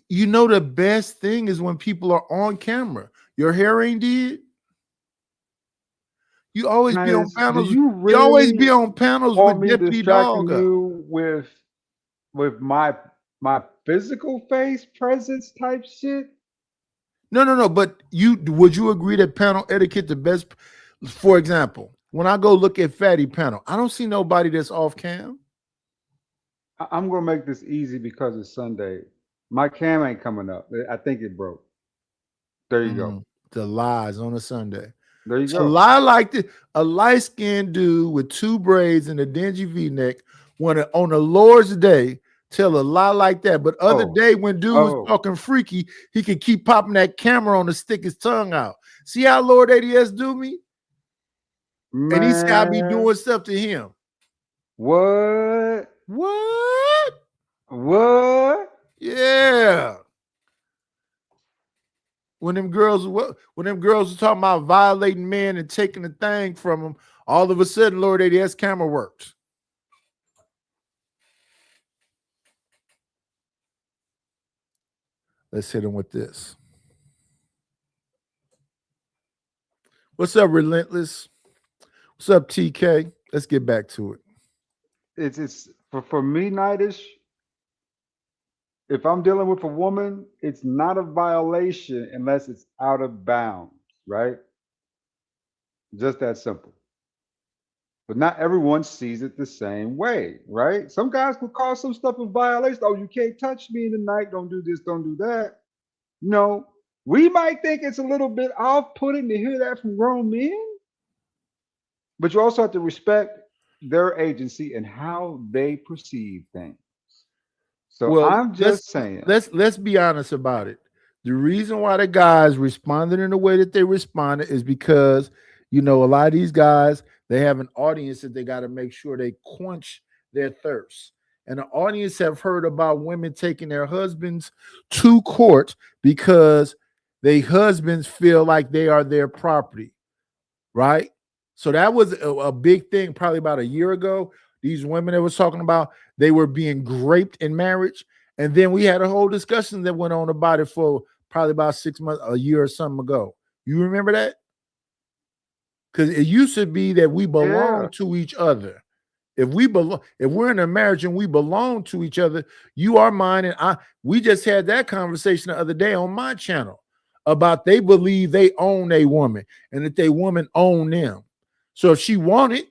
You know, the best thing is when people are on camera. Your hair ain't did. You always be on panels. You always be on panels with Deputy Dog. You with my physical face presence type shit? No. But would you agree that panel etiquette the best? For example, when I go look at Fatty panel, I don't see nobody that's off cam. I'm gonna make this easy because it's Sunday. My cam ain't coming up. I think it broke. There you go. The lies on a Sunday. There you go. A lie like this, a light-skinned dude with 2 braids and a dingy V-neck on the Lord's Day tell a lie like that. But other day when dude was talking freaky, he could keep popping that camera on to stick his tongue out. See how Lord ADS do me? Man. And he said I be doing stuff to him. What? Yeah. When them girls were talking about violating men and taking the thing from them, all of a sudden, Lord ADS camera works. Let's hit him with this. What's up, Relentless? What's up, TK? Let's get back to it. It's for me, Nightish. If I'm dealing with a woman, it's not a violation unless it's out of bounds, right? Just that simple. But not everyone sees it the same way, right? Some guys will call some stuff a violation. Oh, you can't touch me in the night. Don't do this, don't do that. No, we might think it's a little bit off-putting to hear that from grown men. But you also have to respect their agency and how they perceive things. So I'm just saying. Let's be honest about it. The reason why the guys responded in the way that they responded is because, you know, a lot of these guys, they have an audience that they got to make sure they quench their thirst. And the audience have heard about women taking their husbands to court because their husbands feel like they are their property, right? So that was a big thing probably about a year ago. These women that was talking about, they were being raped in marriage. And then we had a whole discussion that went on about it for probably about 6 months, a year or something ago. You remember that? Because it used to be that we belong to each other. If we're in a marriage and we belong to each other, you are mine. And we just had that conversation the other day on my channel about they believe they own a woman and that they woman own them. So if she want it,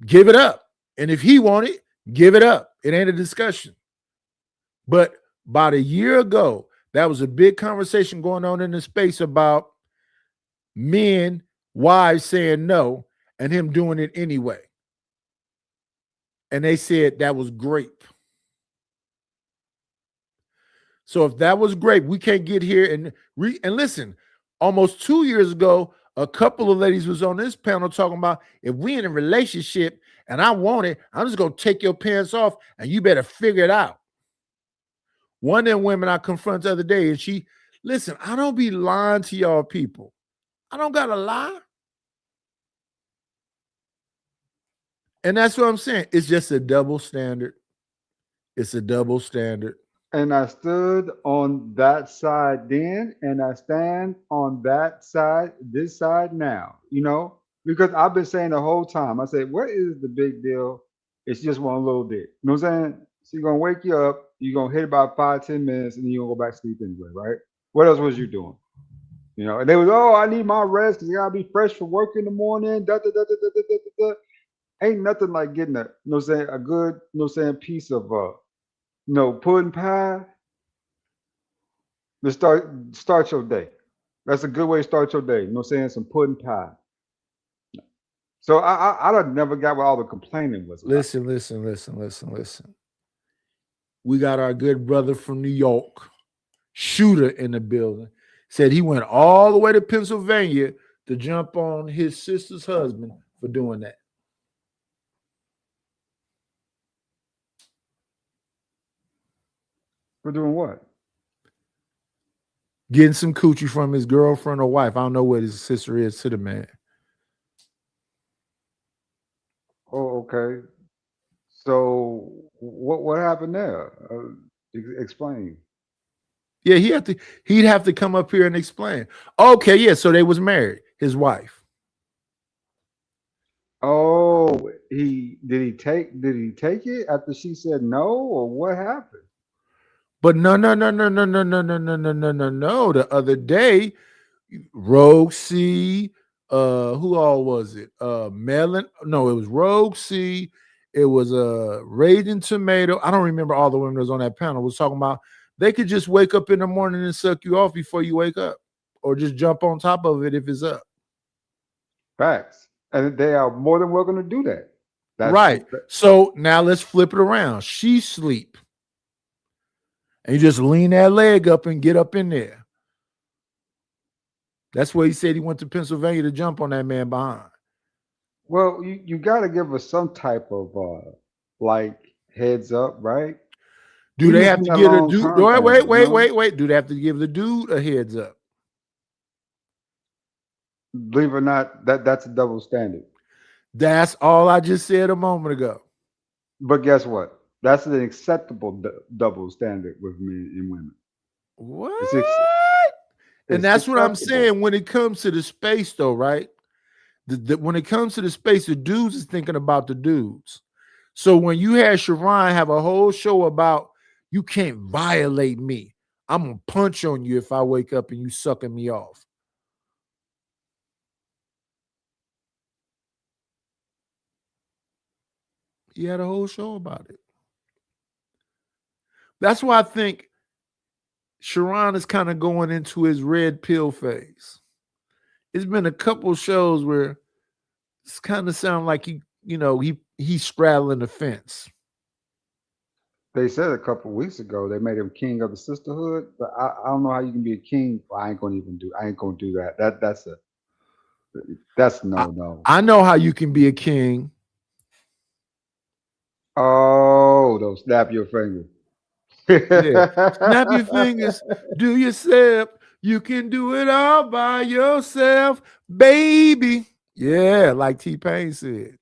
give it up. And if he want it, give it up. It ain't a discussion. But about a year ago, that was a big conversation going on in the space about men, wives saying no, and him doing it anyway. And they said that was grape. So if that was grape, we can't get here and listen. Almost 2 years ago, a couple of ladies was on this panel talking about if we in a relationship and I want it, I'm just going to take your pants off and you better figure it out. One of them women I confronted the other day, and listen, I don't be lying to y'all people. I don't got to lie. And that's what I'm saying. It's just a double standard. It's a double standard. And I stood on that side then, and I stand on that side, this side now, you know, because I've been saying the whole time, I said, what is the big deal? It's just one little dick. You know what I'm saying? So you're going to wake you up, you're going to hit about 5-10 minutes, and then you're going to go back to sleep anyway, right? What else was you doing? You know, and they was, oh, I need my rest because I got to be fresh for work in the morning. Ain't nothing like getting a, you know what I'm saying, a good, you know what I'm saying, piece of, pudding pie to start your day. That's a good way to start your day. You know what I'm saying? Some pudding pie. So I never got what all the complaining was about. Listen. We got our good brother from New York, Shooter, in the building. Said he went all the way to Pennsylvania to jump on his sister's husband for doing that. For doing what? Getting some coochie from his girlfriend or wife. I don't know what his sister is to the man. Oh, okay. So what happened there? Explain. Yeah, he'd have to come up here and explain. Okay, yeah, so they was married, his wife. Oh, did he take it after she said no, or what happened? But no. The other day, Rogue C, who all was it? Melon. No, it was Rogue C. It was Raging Tomato. I don't remember all the women that was on that panel. Was talking about they could just wake up in the morning and suck you off before you wake up, or just jump on top of it if it's up. Facts, and they are more than welcome to do that. Right. So now let's flip it around. She sleep, and you just lean that leg up and get up in there. That's where he said he went to Pennsylvania to jump on that man behind. Well, you got to give us some type of like heads up, right? Do they have to give a dude? Wait. Do they have to give the dude a heads up? Believe it or not, that's a double standard. That's all I just said a moment ago. But guess what? That's an acceptable double standard with men and women. What? And that's what I'm saying when it comes to the space, though, right? When it comes to the space, the dudes is thinking about the dudes. So when you had Sharon have a whole show about you can't violate me, I'm gonna punch on you if I wake up and you sucking me off. He had a whole show about it. That's why I think Sharon is kind of going into his red pill phase. It's been a couple shows where it's kind of sound like he's straddling the fence. They said a couple weeks ago they made him king of the sisterhood, but I don't know how you can be a king. I ain't gonna do that. That's no. I know how you can be a king. Oh, don't snap your finger. Yeah. Snap your fingers. Do yourself. You can do it all by yourself, baby. Yeah, like T-Pain said.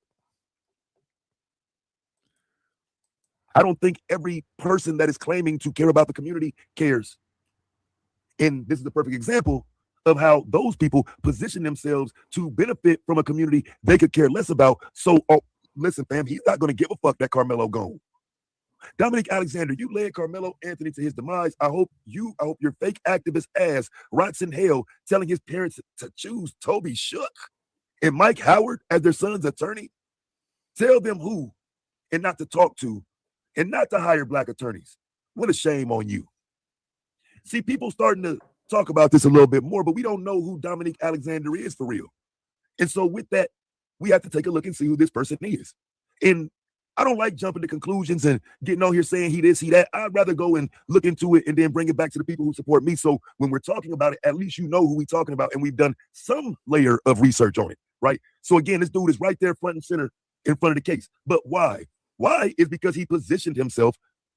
I don't think every person that is claiming to care about the community cares. And this is the perfect example of how those people position themselves to benefit from a community they could care less about. So, listen, fam, he's not going to give a fuck that Carmelo gone. Dominic Alexander, you led Carmelo Anthony to his demise. I hope your fake activist ass rots in hell telling his parents to choose Toby Shook and Mike Howard as their son's attorney. Tell them who and not to talk to and not to hire black attorneys. What a shame on you. See, people starting to talk about this a little bit more, but we don't know who Dominic Alexander is for real. And so with that, we have to take a look and see who this person is. And I don't like jumping to conclusions and getting on here saying he this, he that. I'd rather go and look into it and then bring it back to the people who support me. So when we're talking about it, at least you know who we're talking about and we've done some layer of research on it, right? So again, this dude is right there front and center in front of the case. But why? Why is because he positioned himself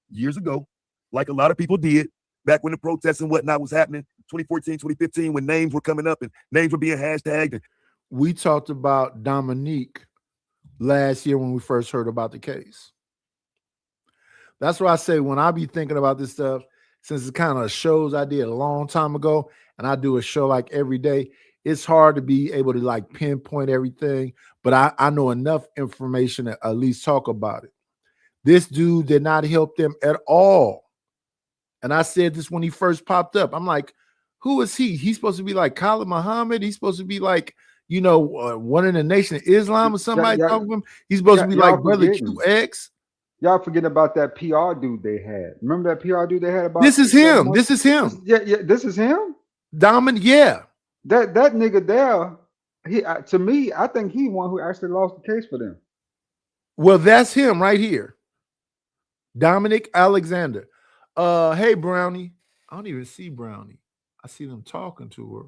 years ago, like a lot of people did, back when the protests and whatnot was happening, 2014, 2015, when names were coming up and names were being hashtagged. We talked about Dominique last year when we first heard about the case. That's why I say when I be thinking about this stuff, since it's kind of shows I did a long time ago, and I do a show like every day, it's hard to be able to like pinpoint everything, but I know enough information to at least talk about it. This dude did not help them at all. And I said this when he first popped up. I'm like, who is he? He's supposed to be like Khalid Muhammad. He's supposed to be like, one in the Nation of Islam or somebody talking to him. He's supposed to be like Brother QX. Y'all forgetting about that PR dude they had. Remember that PR dude they had about this is him. This is him. This is him. Dominic, yeah. That nigga there, to me, I think he one who actually lost the case for them. Well, that's him right here. Dominic Alexander. Hey Brownie. I don't even see Brownie. I see them talking to her.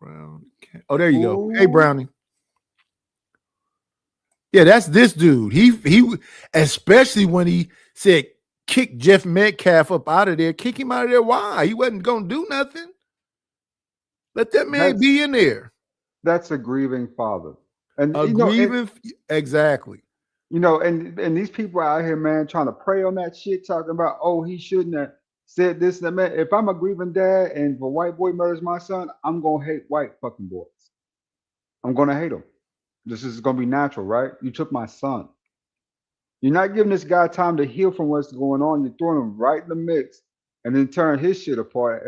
Brownie. Oh, there you go. Hey Brownie. Yeah, that's this dude. He especially when he said kick Jeff Metcalf up out of there. Kick him out of there. Why? He wasn't gonna do nothing. Let that man be in there. That's a grieving father. And exactly. You know, and these people out here, man, trying to prey on that shit, talking about, oh, he shouldn't have said this and that. Man, if I'm a grieving dad and if a white boy murders my son, I'm gonna hate white fucking boys. I'm gonna hate them. This is gonna be natural, right? You took my son. You're not giving this guy time to heal from what's going on. You're throwing him right in the mix and then tearing his shit apart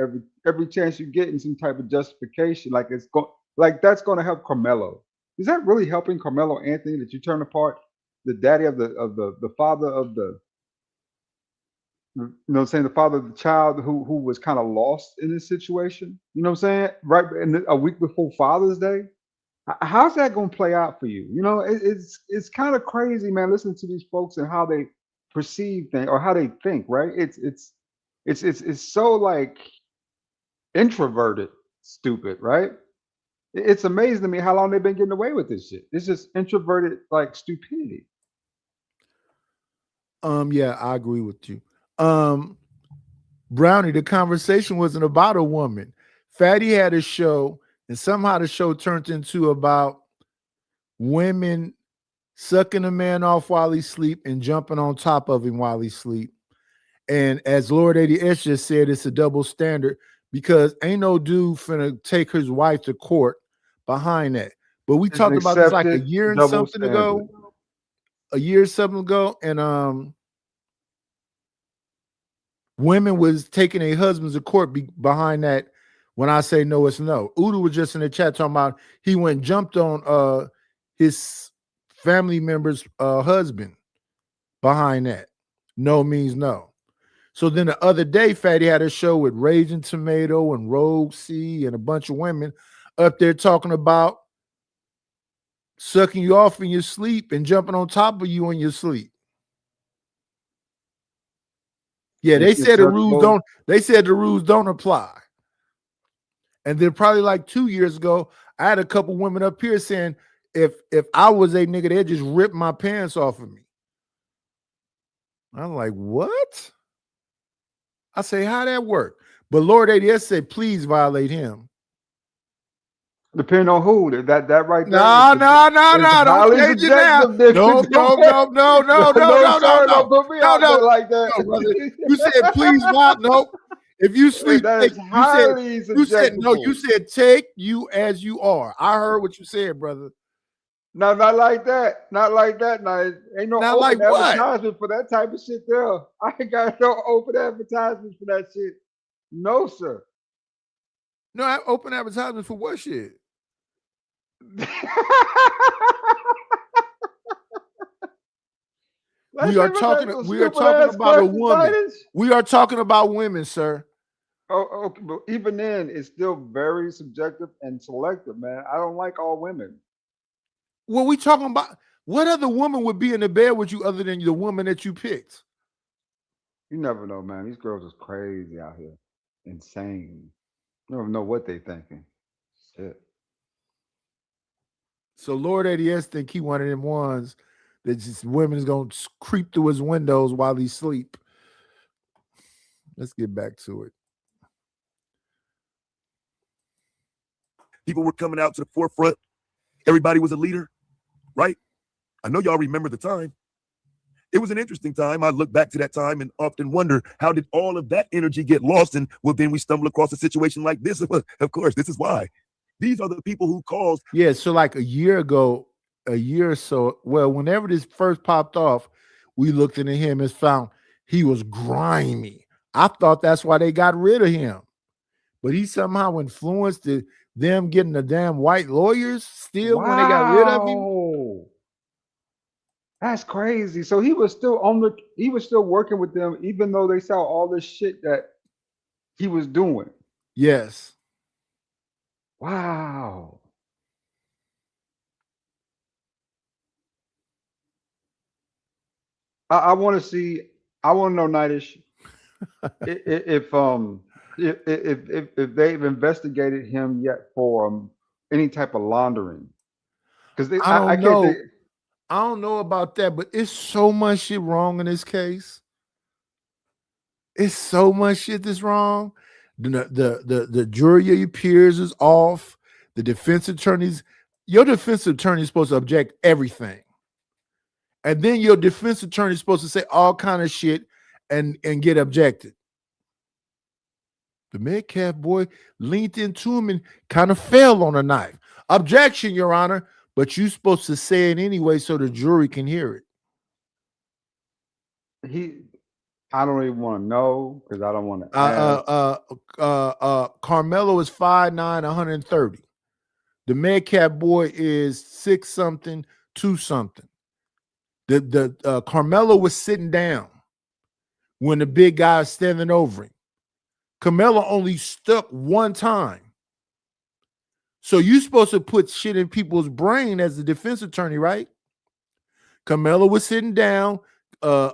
every chance you get in some type of justification. Like that's gonna help Carmelo. Is that really helping Carmelo Anthony that you turn apart the daddy of the father of the saying the father of the child who was kind of lost in this situation? You know what I'm saying? Right a week before Father's Day. How's that going to play out for you? You know, it's kind of crazy, man. Listening to these folks and how they perceive things or how they think, right? It's so like introverted, stupid, right? It's amazing to me how long they've been getting away with this shit. It's just introverted like stupidity. Yeah, I agree with you. Brownie, the conversation wasn't about a woman. Fatty had a show, and somehow the show turned into about women sucking a man off while he sleep and jumping on top of him while he sleep. And as Lord ADS just said, it's a double standard because ain't no dude finna take his wife to court behind that. But we talked about this like a year and something ago. A year or something ago, and women was taking their husbands to court behind that. When I say no, it's no. Udo was just in the chat talking about he went and jumped on his family member's husband behind that. No means no. So then the other day, Fatty had a show with Raging Tomato and Rogue C and a bunch of women up there talking about sucking you off in your sleep and jumping on top of you in your sleep. Yeah, they said the rules don't. They said the rules don't apply. And then probably like 2 years ago, I had a couple women up here saying, if I was a nigga, they'd just rip my pants off of me. I'm like, what? I say, how that work? But Lord ADS said, please violate him. Depending on who that right there. No. Don't change it now. No. Don't put me out there like that. No, brother. You said please violate. Nope. If you sleep, you said no. You said take you as you are. I heard what you said, brother. No, not like that. Not like that. No, ain't no not open like advertisement for that type of shit there. I ain't got no open advertisements for that shit. No, sir. No, I open advertisements for what shit? We are talking about a woman. We are talking about women, sir. Oh, okay, but even then, it's still very subjective and selective, man. I don't like all women. Well, we talking about what other woman would be in the bed with you other than the woman that you picked? You never know, man. These girls is crazy out here, insane. You don't know what they thinking. Shit. So Lord ADS think he one of them ones that just women is gonna creep through his windows while he sleep. Let's get back to it. People were coming out to the forefront. Everybody was a leader, right? I know y'all remember the time. It was an interesting time. I look back to that time and often wonder, how did all of that energy get lost? And well, then we stumble across a situation like this. Of course, this is why. These are the people who caused. Yeah, so like a year ago, a year or so, well, whenever this first popped off, we looked into him and found he was grimy. I thought that's why they got rid of him. But he somehow influenced them getting the damn white lawyers still when they got rid of him. That's crazy. So he was still working with them, even though they saw all this shit that he was doing. Yes. Wow. I want to see I want to know, Nightish, if they've investigated him yet for any type of laundering, because I can't think. I don't know about that, but it's so much shit wrong in this case. It's so much shit that's wrong. The jury of your peers is off. The defense attorneys, your defense attorney is supposed to object everything. And then your defense attorney is supposed to say all kind of shit and get objected. The Metcalf boy leaned into him and kind of fell on a knife. Objection, Your Honor, but you're supposed to say it anyway so the jury can hear it. I don't even want to know because I don't want to. Carmelo is 5'9", 130. The Metcalf boy is 6 something, 2 something. The Carmelo was sitting down when the big guy is standing over him. Carmelo only stuck one time. So you're supposed to put shit in people's brain as the defense attorney, right? Carmelo was sitting down. I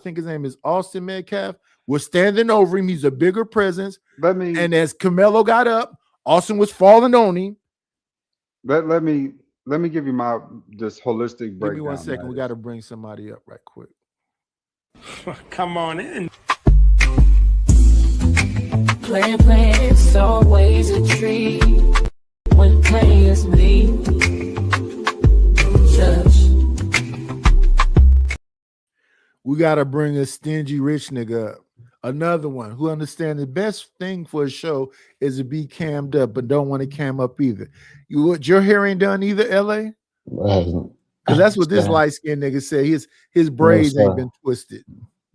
think his name is Austin Metcalf, was standing over him. He's a bigger presence. And as Carmelo got up, Austin was falling on him. Let me give you my just holistic breakdown. Give me 1 second. We got to bring somebody up right quick. Come on in. Playing, it's always a treat when players leave. We got to bring a stingy rich nigga up. Another one who understands the best thing for a show is to be cammed up, but don't want to cam up either. Your hair ain't done either, LA? Because that's what this light-skinned nigga said. His braids ain't been twisted.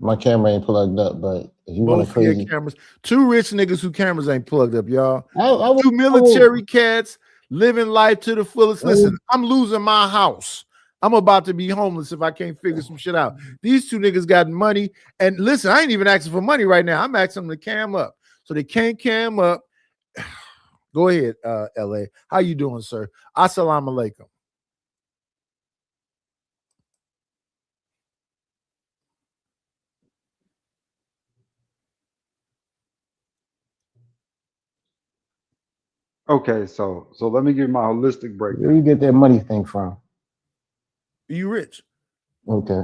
My camera ain't plugged up, but if you want to crazy cameras, 2 rich niggas who cameras ain't plugged up, y'all. 2 military cats living life to the fullest. Listen, I'm losing my house. I'm about to be homeless if I can't figure some shit out. These 2 niggas got money. And listen, I ain't even asking for money right now. I'm asking them to cam up. So they can't cam up. Go ahead, LA. How you doing, sir? Assalamu alaikum. Okay, so let me give you my holistic breakdown. Where you get that money thing from? You rich? Okay.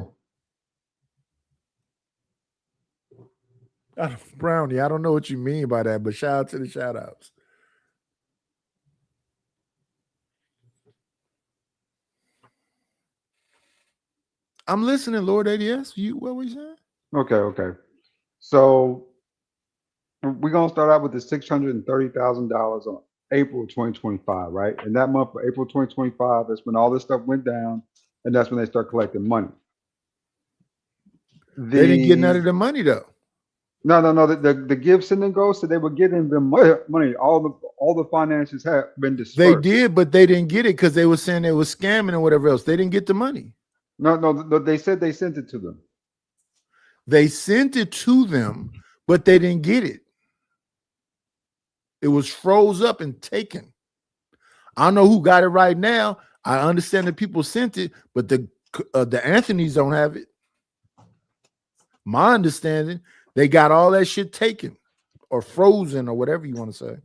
Brownie, I don't know what you mean by that, but shout out to the shout outs. I'm listening, Lord ADS. What were you saying? Okay. So we're gonna start out with the $630,000 on April 2025, right? And that month for April 2025, that's when all this stuff went down, and that's when they start collecting money. They didn't get none of the money though. No. The give, send, and go. So they were getting the money. All the finances have been dispersed. They did, but they didn't get it because they were saying they were scamming and whatever else. They didn't get the money. No. They said they sent it to them. They sent it to them, but they didn't get it. It was froze up and taken. I don't know who got it right now. I understand that people sent it, but the Anthonys don't have it. My understanding, they got all that shit taken or frozen or whatever you want to say.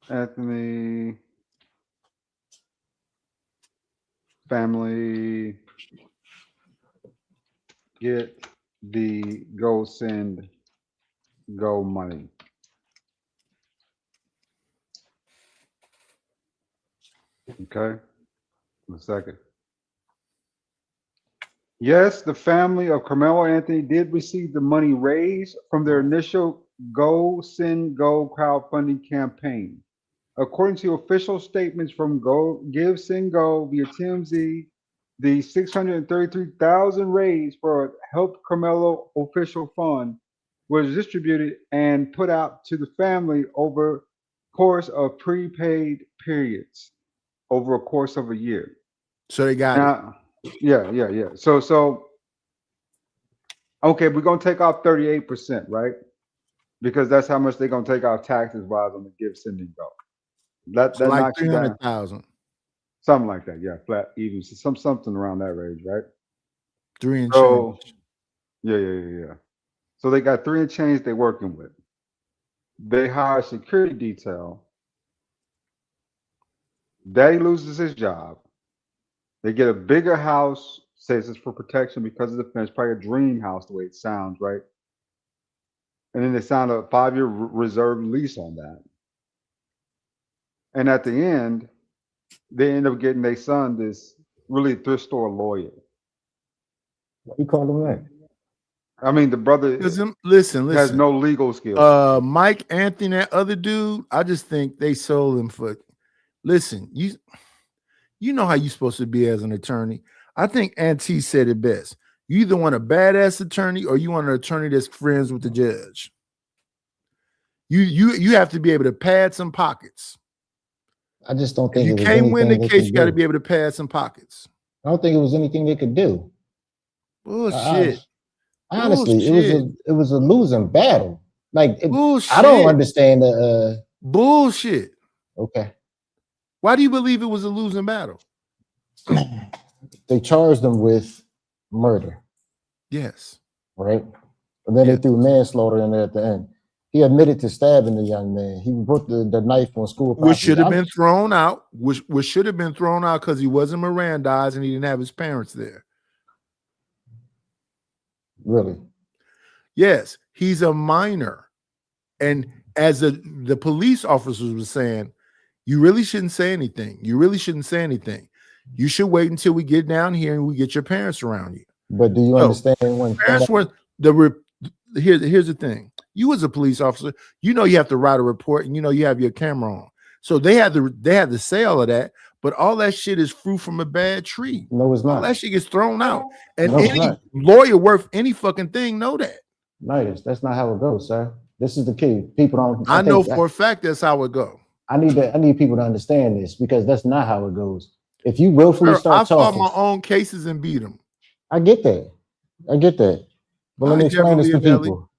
Anthony family get the go send go money. Okay, 1 second. Yes, the family of Carmelo Anthony did receive the money raised from their initial Go Send Go crowdfunding campaign. According to official statements from Give Send Go via TMZ, the $633,000 raised for Help Carmelo official fund was distributed and put out to the family over course of prepaid periods over a course of a year. So they got it. Yeah. So okay, we're gonna take off 38%, right? Because that's how much they're gonna take off taxes wise on the Give, Send, and Go. That like knocks you down 300,000. Something like that, yeah, flat even, something around that range, right? 3 and So change. yeah. So they got 3 and change they're working with. They hire a security detail. Daddy loses his job. They get a bigger house, says it's for protection because of the fence, probably a dream house the way it sounds, right? And then they sign a 5-year reserve lease on that. And at the end, they end up getting their son this really thrift store lawyer. What you call him that? I mean, the brother listen. has no legal skills. Mike Anthony, that other dude, I just think they sold him for. Listen, you know how you supposed to be as an attorney. I think Auntie said it best. You either want a badass attorney or you want an attorney that's friends with the judge. You have to be able to pad some pockets. I just don't think you can't win the case. You got to be able to pad some pockets. I don't think it was anything they could do. Bullshit. Honestly, it was a losing battle. Like bullshit. I don't understand the bullshit. Okay. Why do you believe it was a losing battle? They charged them with murder. Yes. Right? And then they threw manslaughter in there at the end. He admitted to stabbing the young man. He put the knife on school property. Which should have been thrown out. Which should have been thrown out because he wasn't Mirandized and he didn't have his parents there. Really? Yes, he's a minor. And as the police officers were saying, you really shouldn't say anything. You really shouldn't say anything. You should wait until we get down here and we get your parents around you. But do you understand when parents were here's the thing. You as a police officer, you know you have to write a report and you know you have your camera on. So they had to say all of that, but all that shit is fruit from a bad tree. No, it's not. All that shit gets thrown out. And No, any lawyer worth any fucking thing know that. No, that's not how it goes, sir. This is the key. People don't. I know for a fact that's how it goes. I need people to understand this because that's not how it goes. If you willfully start talking, I fought my own cases and beat them. I get that. But let me explain this to people.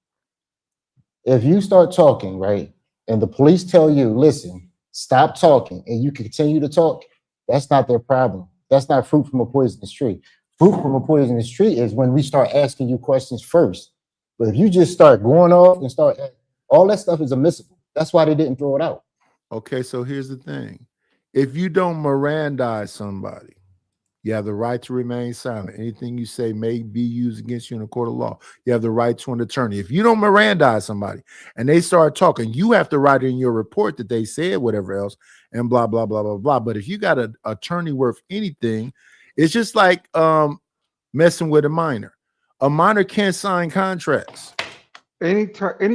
If you start talking, right, and the police tell you, listen, stop talking, and you continue to talk, that's not their problem. That's not fruit from a poisonous tree. Fruit from a poisonous tree is when we start asking you questions first. But if you just start going off and all that stuff is admissible. That's why they didn't throw it out. Okay, so here's the thing. If you don't Mirandize somebody, you have the right to remain silent. Anything you say may be used against you in a court of law. You have the right to an attorney. If you don't Mirandize somebody and they start talking, you have to write in your report that they said whatever else and blah, blah, blah, blah, blah. But if you got an attorney worth anything, it's just like messing with a minor. A minor can't sign contracts. Any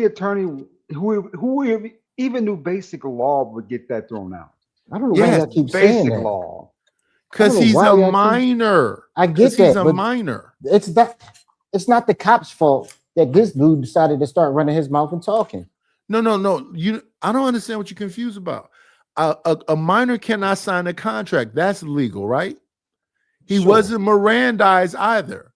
attorney who even knew basic law would get that thrown out. I don't know why I keep saying basic that. law. Because he's a minor. I get that. He's a minor. It's not the cop's fault that this dude decided to start running his mouth and talking. No. I don't understand what you're confused about. A minor cannot sign a contract. That's illegal, right? He wasn't Mirandized either.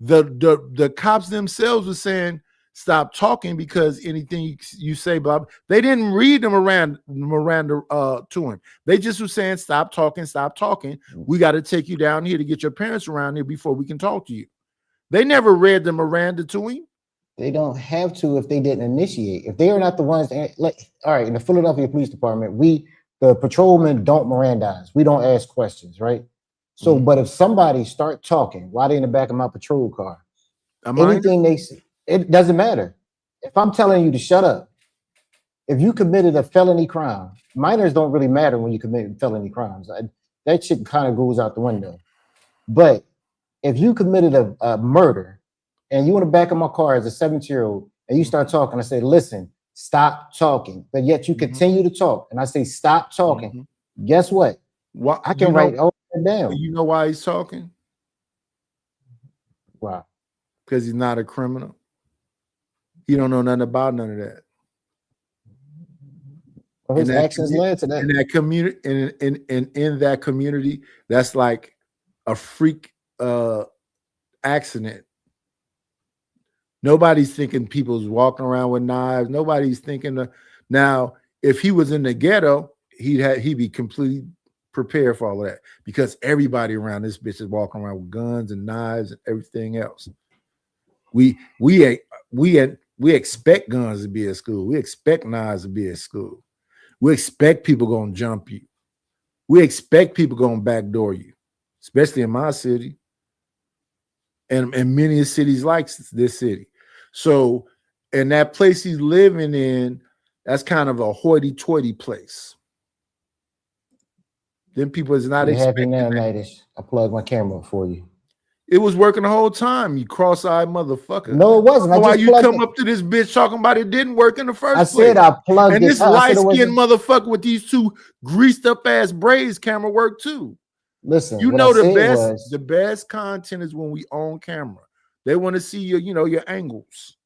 The cops themselves were saying, stop talking because anything you say, blah. They didn't read the Miranda to him. They just were saying, stop talking. We got to take you down here to get your parents around here before we can talk to you. They never read the Miranda to him. They don't have to if they didn't initiate. If they are not the ones, all right, in the Philadelphia Police Department, the patrolmen don't Mirandize. We don't ask questions, right? So, but if somebody start talking while they're in the back of my patrol car, anything they say, it doesn't matter. If I'm telling you to shut up, if you committed a felony crime, minors don't really matter when you commit felony crimes. That shit kind of goes out the window. But if you committed a murder and you in the back of my car as a 17-year-old and you start talking, I say, listen, stop talking. But yet you continue to talk. And I say, stop talking. Guess what? I can write all that down. You know why he's talking? Why? Because he's not a criminal. He don't know nothing about none of that. Well, his actions led to that. In that community, in that community, that's like a freak accident. Nobody's thinking people's walking around with knives. Nobody's thinking now, if he was in the ghetto, he'd be completely prepared for all of that because everybody around this bitch is walking around with guns and knives and everything else. We expect guns to be at school. We expect knives to be at school. We expect people gonna jump you. We expect people gonna backdoor you, especially in my city and many cities like this city. So, in that place he's living in, that's kind of a hoity-toity place. Then people is not happy now, Nightish. I plugged my camera for you. It was working the whole time, you cross-eyed motherfucker. No, it wasn't. Why you come up to this bitch talking about it didn't work in the first place? I said I plugged and it. this light-skinned motherfucker with these two greased up ass braids camera work too. Listen, you know the best content is when we own camera. They want to see your, your angles.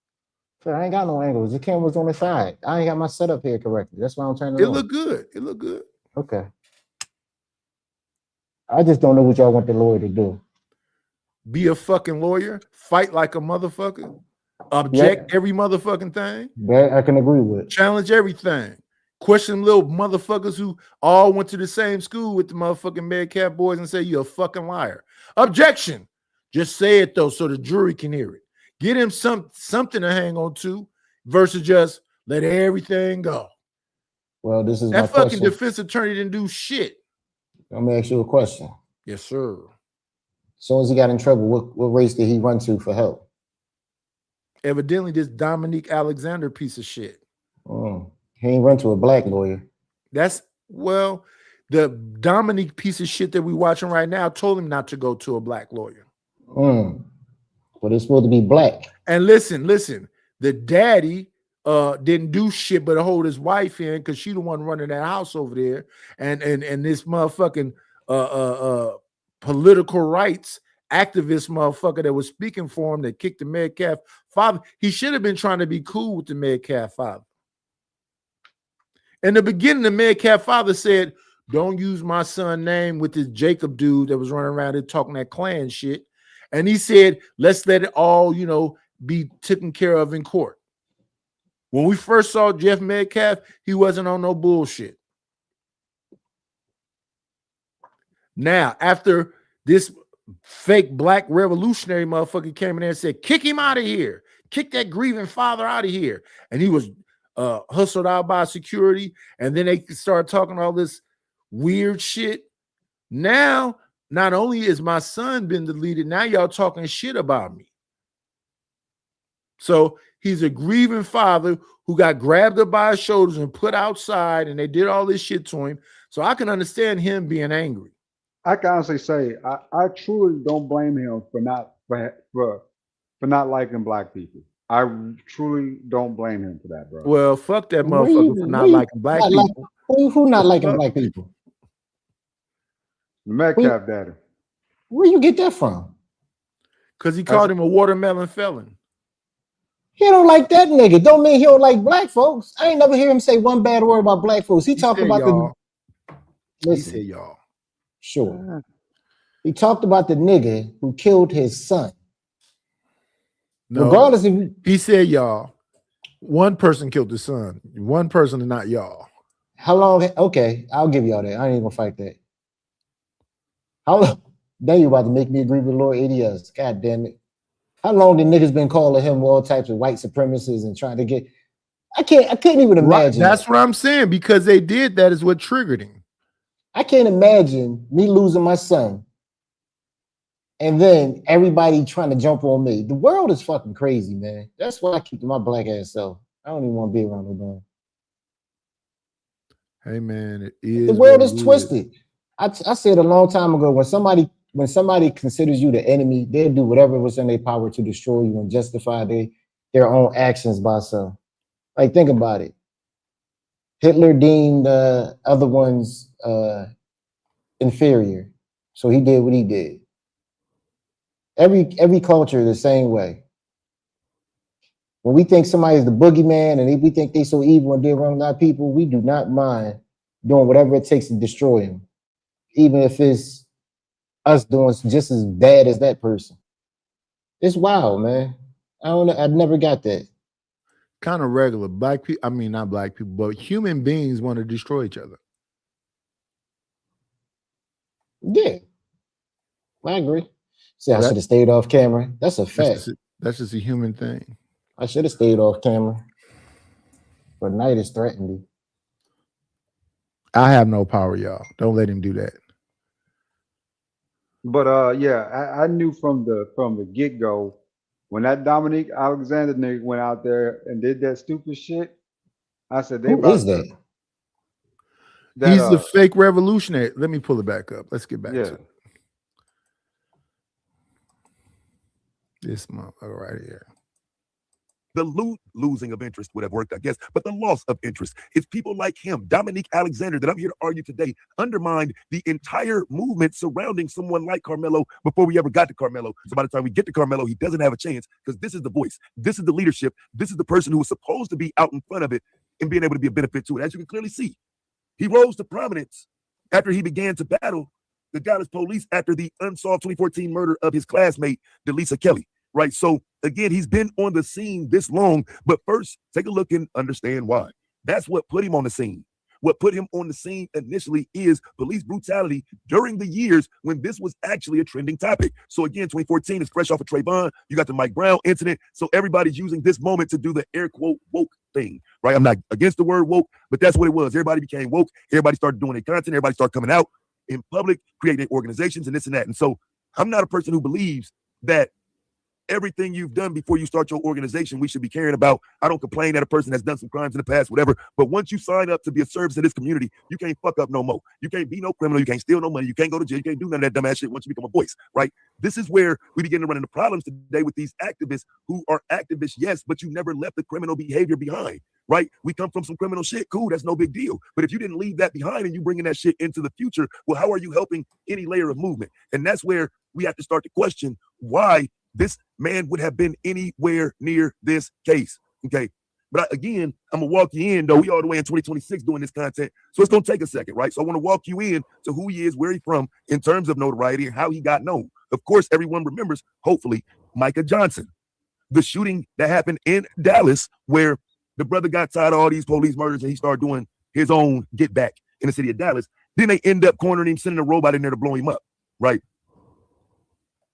So I ain't got no angles. The camera's on the side. I ain't got my setup here correctly. That's why I'm turning it on. Look good. It look good. Okay. I just don't know what y'all want the lawyer to do. Be a fucking lawyer, fight like a motherfucker, object every motherfucking thing. That I can agree with. Challenge everything. Question little motherfuckers who all went to the same school with the motherfucking Medcap boys and say you're a fucking liar. Objection. Just say it though so the jury can hear it. Get him something to hang on to versus just let everything go. Well, this is that my fucking question. Defense attorney didn't do shit. Let me ask you a question. Yes, sir. As soon as he got in trouble, what race did he run to for help? Evidently, this Dominique Alexander piece of shit. He ain't run to a black lawyer. The Dominique piece of shit that we watching right now told him not to go to a black lawyer. But it's supposed to be black. And listen, the daddy didn't do shit but hold his wife in because she the one running that house over there. And this motherfucking political rights activist motherfucker that was speaking for him that kicked the Medcalf father. He should have been trying to be cool with the Medcalf father. In the beginning, the Medcalf father said, don't use my son's name with this Jacob dude that was running around there talking that Klan shit. And he said, let's let it all, be taken care of in court. When we first saw Jeff Medcalf, he wasn't on no bullshit. Now, after this fake black revolutionary motherfucker came in there and said, kick him out of here. Kick that grieving father out of here. And he was hustled out by security. And then they started talking all this weird shit. Now, not only is my son been deleted, now y'all talking shit about me. So he's a grieving father who got grabbed up by his shoulders and put outside, and they did all this shit to him. So I can understand him being angry. I can honestly say I truly don't blame him for not liking black people. I truly don't blame him for that, bro. Well, fuck that motherfucker for not liking black people. Who not liking black people? Metcalf daddy. Where you get that from? Because he called him a watermelon felon. He don't like that nigga. Don't mean he don't like black folks. I ain't never hear him say one bad word about black folks. He talked about y'all. Listen, he said y'all. Sure. He talked about the nigga who killed his son. No, regardless if he said y'all. One person killed his son. One person and not y'all. How long? Okay, I'll give y'all that. I ain't even gonna fight that. How long? Now you about to make me agree with Lord ADS. God damn it. How long the niggas been calling him all types of white supremacists and trying to get? I couldn't even imagine. Right. That's what I'm saying, because they did that is what triggered him. I can't imagine me losing my son and then everybody trying to jump on me. The world is fucking crazy, man. That's why I keep to my black ass self. I don't even want to be around no man. Hey man, it is. The world is twisted. I said a long time ago, when somebody considers you the enemy, they'll do whatever was in their power to destroy you and justify their own actions by some. Like, think about it. Hitler deemed other ones inferior, so he did what he did. Every culture the same way. When we think somebody's the boogeyman and we think they so evil and they're wrong our people, we do not mind doing whatever it takes to destroy them, even if it's us doing just as bad as that person. It's wild, man. I've never got that. Kind of regular. Black people, I mean, not black people, but human beings want to destroy each other. Yeah, I agree. See, I should have stayed off camera. That's a fact. That's just a human thing. I should have stayed off camera. But Knight is threatened. I have no power, y'all. Don't let him do that. But yeah, I knew from the get-go when that Dominique Alexander nigga went out there and did that stupid shit. I said they Who is about that? to. He's the fake revolutionary. Let me pull it back up. Let's get back to it. This motherfucker right here. The losing of interest would have worked, I guess, but the loss of interest is people like him, Dominique Alexander, that I'm here to argue today, undermined the entire movement surrounding someone like Carmelo before we ever got to Carmelo. So by the time we get to Carmelo, he doesn't have a chance because this is the voice. This is the leadership. This is the person who was supposed to be out in front of it and being able to be a benefit to it. As you can clearly see, he rose to prominence after he began to battle the Dallas police after the unsolved 2014 murder of his classmate, Delisa Kelly. Right. So again, he's been on the scene this long, but first take a look and understand why. That's what put him on the scene. What put him on the scene initially is police brutality during the years when this was actually a trending topic. So again, 2014 is fresh off of Trayvon. You got the Mike Brown incident. So everybody's using this moment to do the air quote woke thing, right? I'm not against the word woke, but that's what it was. Everybody became woke. Everybody started doing their content. Everybody started coming out in public, creating organizations and this and that. And so I'm not a person who believes that everything you've done before you start your organization, we should be caring about. I don't complain that a person has done some crimes in the past, whatever. But once you sign up to be a service in this community, you can't fuck up no more. You can't be no criminal. You can't steal no money. You can't go to jail. You can't do none of that dumbass shit once you become a voice, right? This is where we begin to run into problems today with these activists who are activists, yes, but you never left the criminal behavior behind, right? We come from some criminal shit. Cool, that's no big deal. But if you didn't leave that behind and you bringing that shit into the future, well, how are you helping any layer of movement? And that's where we have to start to question why this man would have been anywhere near this case. Okay. But again, I'm going to walk you in, though. We all the way in 2026 doing this content. So it's going to take a second, right? So I want to walk you in to who he is, where he's from in terms of notoriety and how he got known. Of course, everyone remembers, hopefully, Micah Johnson, the shooting that happened in Dallas where the brother got tired of all these police murders and he started doing his own get back in the city of Dallas. Then they end up cornering him, sending a robot in there to blow him up, right?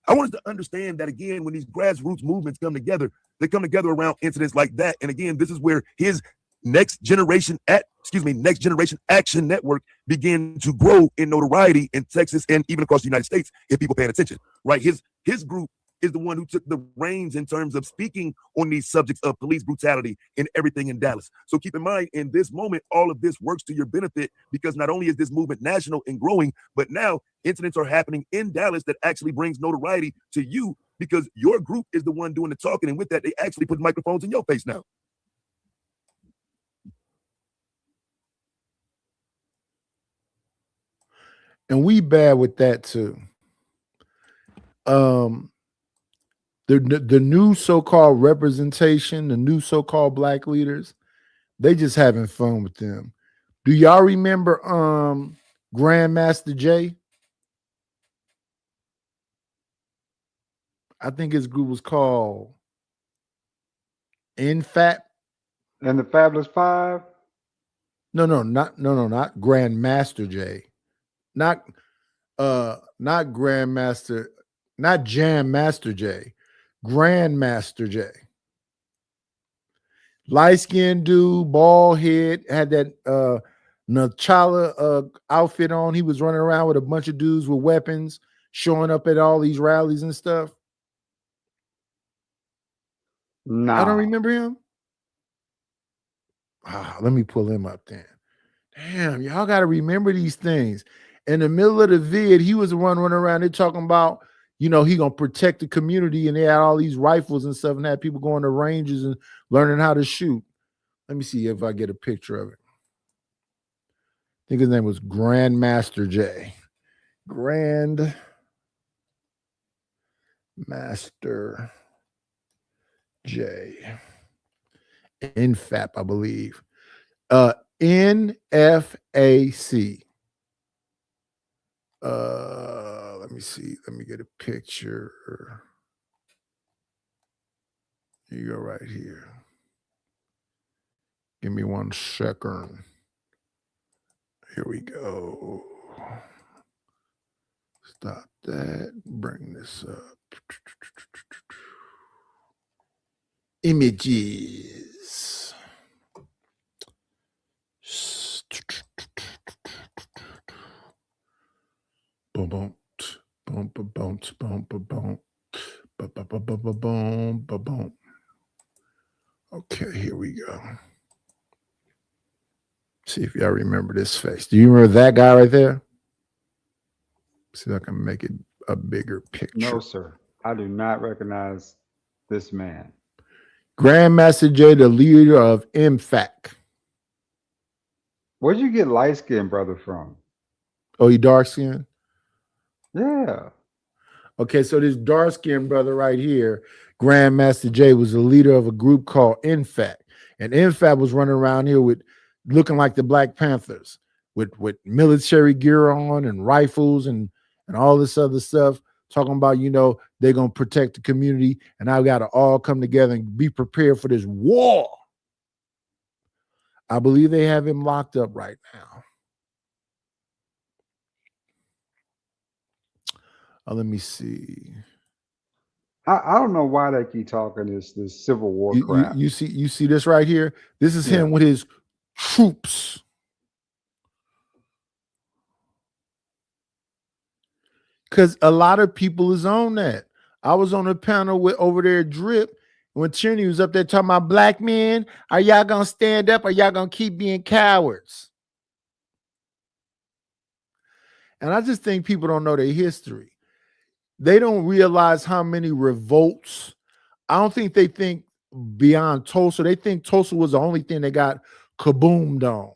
I want us to understand that, again, when these grassroots movements come together, they come together around incidents like that. And again, this is where his Next Generation Action Network began to grow in notoriety in Texas and even across the United States if people paying attention, right? His group is the one who took the reins in terms of speaking on these subjects of police brutality and everything in Dallas. So keep in mind, in this moment, all of this works to your benefit because not only is this movement national and growing, but now incidents are happening in Dallas that actually brings notoriety to you because your group is the one doing the talking. And with that, they actually put microphones in your face now. And we bad with that too. The new so-called representation, the new so-called black leaders, they just having fun with them. Do y'all remember Grandmaster Jay? I think his group was called NFAP. And the Fabulous Five? No, not Grandmaster Jay. Not Grandmaster, not Jam Master Jay. Grandmaster Jay. Light-skinned dude, bald head, had that N'Challa outfit on. He was running around with a bunch of dudes with weapons, showing up at all these rallies and stuff. No. I don't remember him. Let me pull him up then. Damn, y'all got to remember these things. In the middle of the vid, he was the one running around there talking about, he gonna protect the community, and they had all these rifles and stuff, and had people going to ranges and learning how to shoot. Let me see if I get a picture of it. I think his name was Grandmaster Jay. Grandmaster Jay. NFAP, I believe. NFAC. Let me see. Let me get a picture. Here you go right here. Give me 1 second. Here we go. Stop that. Bring this up. Images. Boom, boom, boom, boom, boom, boom, boom, boom, boom, boom, boom. Okay, here we go. See if y'all remember this face. Do you remember that guy right there? See if I can make it a bigger picture. No, sir. I do not recognize this man. Grandmaster Jay, the leader of MFAC. Where'd you get light skinned brother from? Oh, he dark skinned? Yeah. Okay, so this dark skinned brother right here, Grandmaster Jay, was the leader of a group called MFAC. And MFAC was running around here with looking like the Black Panthers with military gear on and rifles and all this other stuff, talking about, you know, they're going to protect the community and I got to all come together and be prepared for this war. I believe they have him locked up right now. Let me see. I don't know why they keep talking this Civil War crap. You see this right here? This is him with his troops. Because a lot of people is on that. I was on a panel with over there at Drip when Tierney was up there talking about black men. Are y'all gonna stand up or y'all gonna keep being cowards? And I just think people don't know their history. They don't realize how many revolts. I don't think they think beyond Tulsa. They think Tulsa was the only thing that got kaboomed on.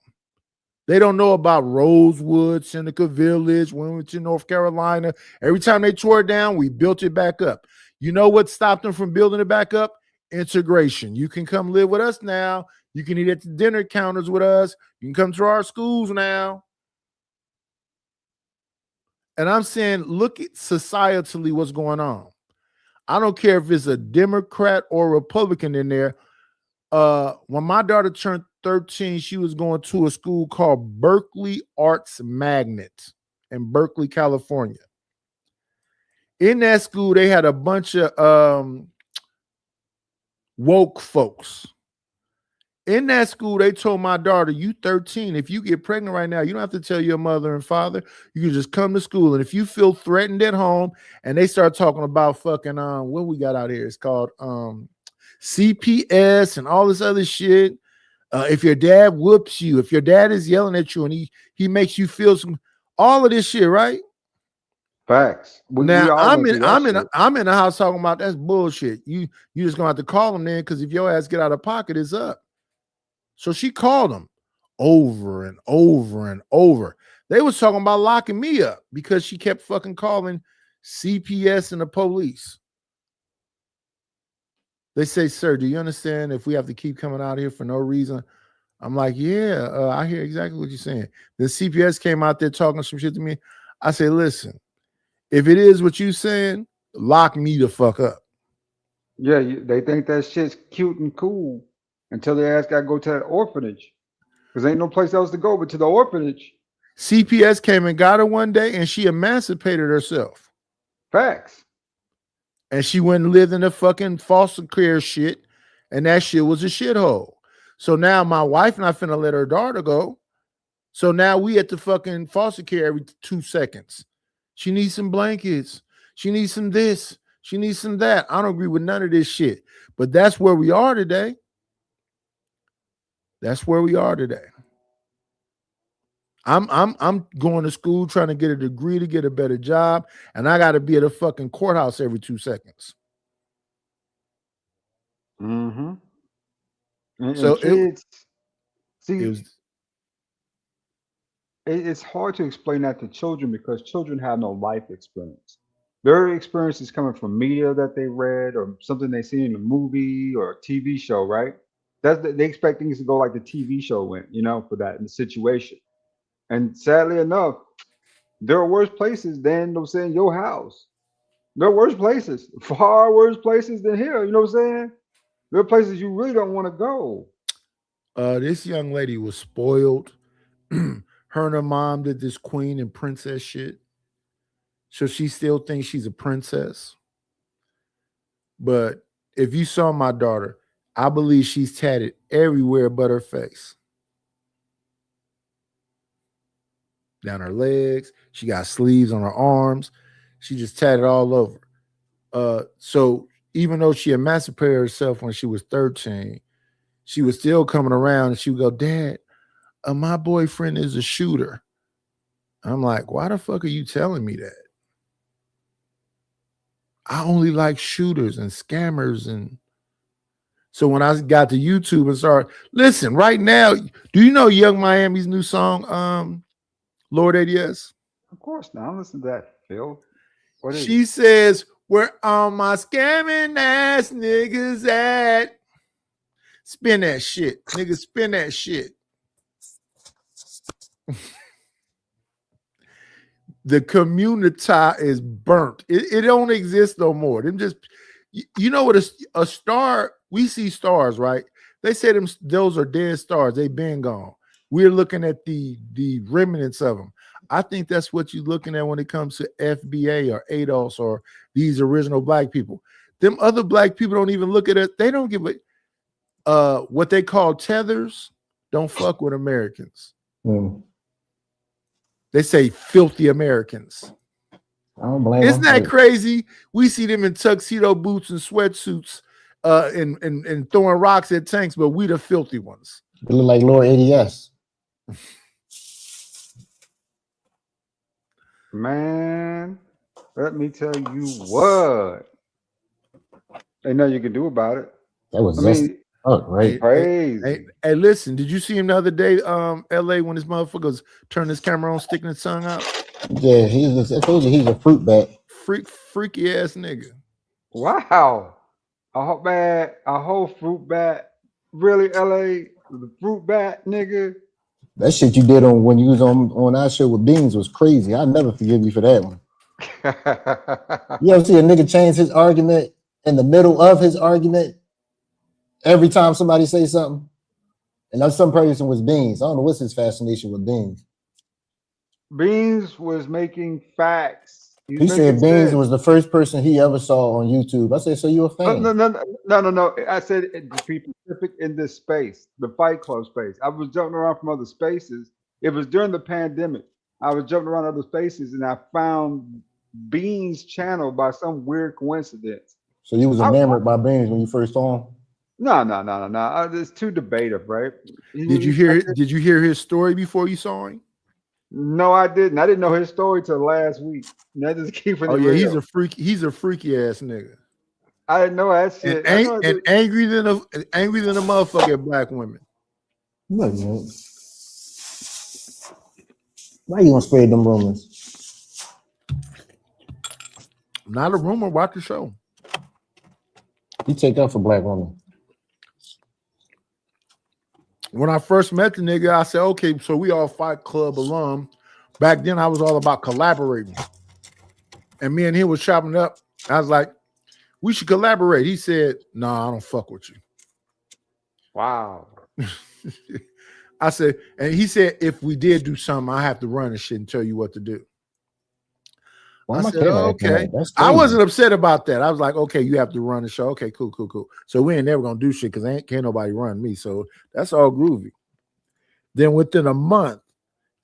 They don't know about Rosewood, Seneca Village, Wilmington, North Carolina. Every time they tore it down, we built it back up. You know what stopped them from building it back up? Integration. You can come live with us now. You can eat at the dinner counters with us. You can come to our schools now. And I'm saying, look at societally what's going on. I don't care if it's a Democrat or Republican in there. When my daughter turned 13, she was going to a school called Berkeley Arts Magnet in Berkeley, California. In that school, they had a bunch of woke folks. In that school, they told my daughter, you 13, if you get pregnant right now, you don't have to tell your mother and father. You can just come to school. And if you feel threatened at home, and they start talking about fucking, what we got out here, it's called CPS and all this other shit. If your dad whoops you, if your dad is yelling at you and he makes you feel all of this shit, right? Facts. I'm in the house talking about that's bullshit. You just gonna have to call them then, because if your ass get out of pocket, it's up. So she called them over and over and over. They was talking about locking me up because she kept fucking calling CPS and the police. They say, sir, do you understand if we have to keep coming out here for no reason? I'm like, yeah, I hear exactly what you're saying. The CPS came out there talking some shit to me. I say, listen, if it is what you saying, lock me the fuck up. Yeah, they think that shit's cute and cool until their ass got to go to that orphanage, because ain't no place else to go but to the orphanage. CPS came and got her one day, and she emancipated herself. Facts. And she went and lived in the fucking foster care shit, and that shit was a shithole. So now my wife not finna let her daughter go. So now we at the fucking foster care every 2 seconds. She needs some blankets. She needs some this. She needs some that. I don't agree with none of this shit. But that's where we are today. That's where we are today. I'm going to school trying to get a degree to get a better job, and I got to be at a fucking courthouse every 2 seconds. Mm-hmm. So kids, it's hard to explain that to children because children have no life experience. Their experience is coming from media that they read or something they see in a movie or a TV show, right? They expect things to go like the TV show went, for that in the situation. And sadly enough, there are worse places than your house. There are worse places, far worse places than here. You know what I'm saying? There are places you really don't want to go. This young lady was spoiled. Her and her mom did this queen and princess shit. So she still thinks she's a princess. But if you saw my daughter, I believe she's tatted everywhere but her face. Down her legs. She got sleeves on her arms. She just tatted all over. So even though she emancipated herself when she was 13, she was still coming around and she would go, Dad, my boyfriend is a shooter. I'm like, why the fuck are you telling me that? I only like shooters and scammers. And so when I got to YouTube and started, listen, right now, do you know Young Miami's new song, Lord ADS? Of course not. Listen to that, Phil. What is She it? says, where all my scamming ass niggas at? Spin that shit. Nigga, spin that shit. The community is burnt. It don't exist no more. Them just, you know what a star, we see stars, right? They say those are dead stars. They been gone. We're looking at the remnants of them. I think that's what you're looking at when it comes to FBA or ADOS or these original black people. Them other black people don't even look at it. They don't give a what they call tethers. Don't fuck with Americans. They say filthy Americans. I don't blame Isn't them. that crazy? We see them in tuxedo boots and sweatsuits and throwing rocks at tanks, but we the filthy ones. They look like Lord ADS. Man, let me tell you what. Ain't nothing you can do about it. That was right. Crazy. Hey, listen, did you see him the other day, LA, when his motherfuckers turned his camera on, sticking his tongue out? Yeah, I told you he's a fruit bat. Freaky ass nigga. Wow. A whole fruit bat. Really, LA? The fruit bat, nigga? That shit you did on when you was on our show with Beans was crazy. I'll never forgive you for that one. You ever see a nigga change his argument in the middle of his argument every time somebody say something? And that some person was Beans. I don't know what's his fascination with Beans. Beans was making facts. He said Beans was the first person he ever saw on YouTube. I said, so you a fan? No. I said to be specific in this space, the Fight Club space. I was jumping around from other spaces. It was during the pandemic. I was jumping around other spaces and I found Beans' channel by some weird coincidence. So you was enamored by Beans when you first saw him? No. It's too debative, right? Did you hear his story before you saw him? No, I didn't. I didn't know his story till last week. That just keeping it real. He's a freak. He's a freaky ass nigga. I didn't know that shit. And angry than a motherfucker at black women. Look, man. Why you gonna spread them rumors? Not a rumor. Watch the show. You take up for black women. When I first met the nigga, I said, okay, so we all Fight Club alum. Back then, I was all about collaborating. And me and him was chopping up. I was like, we should collaborate. He said, nah, I don't fuck with you. Wow. I said, and he said, if we did do something, I have to run and shit and tell you what to do. I said, okay. I wasn't upset about that. I was like, okay, you have to run the show. Okay, cool. So we ain't never gonna do shit because can't nobody run me. So that's all groovy. Then within a month,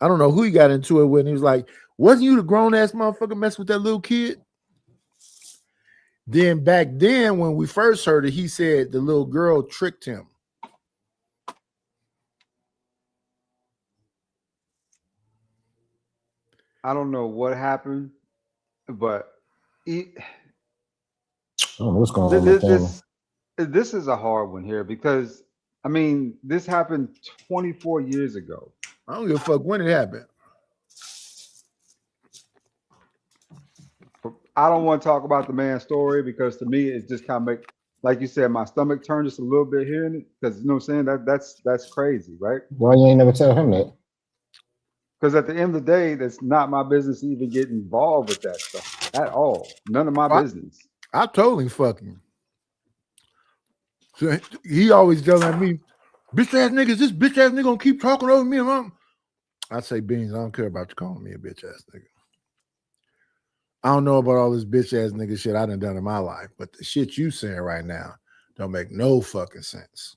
I don't know who he got into it with. And he was like, wasn't you the grown ass motherfucker messing with that little kid? Then back then, when we first heard it, he said the little girl tricked him. I don't know what happened, but I don't know what's going on. This is a hard one here because I mean this happened 24 years ago. I don't give a fuck when it happened. I don't want to talk about the man's story because to me it just kind of make, like you said, my stomach turned just a little bit hearing it because you know what I'm saying, that's crazy, right? Why you ain't never tell him that? Because at the end of the day, that's not my business to even get involved with that stuff at all. None of my business. I told him fucking. So he always yelling at me, bitch ass niggas, this bitch ass nigga gonna keep talking over me, mom. I say, Beans, I don't care about you calling me a bitch ass nigga. I don't know about all this bitch ass nigga shit I done in my life, but the shit you saying right now don't make no fucking sense.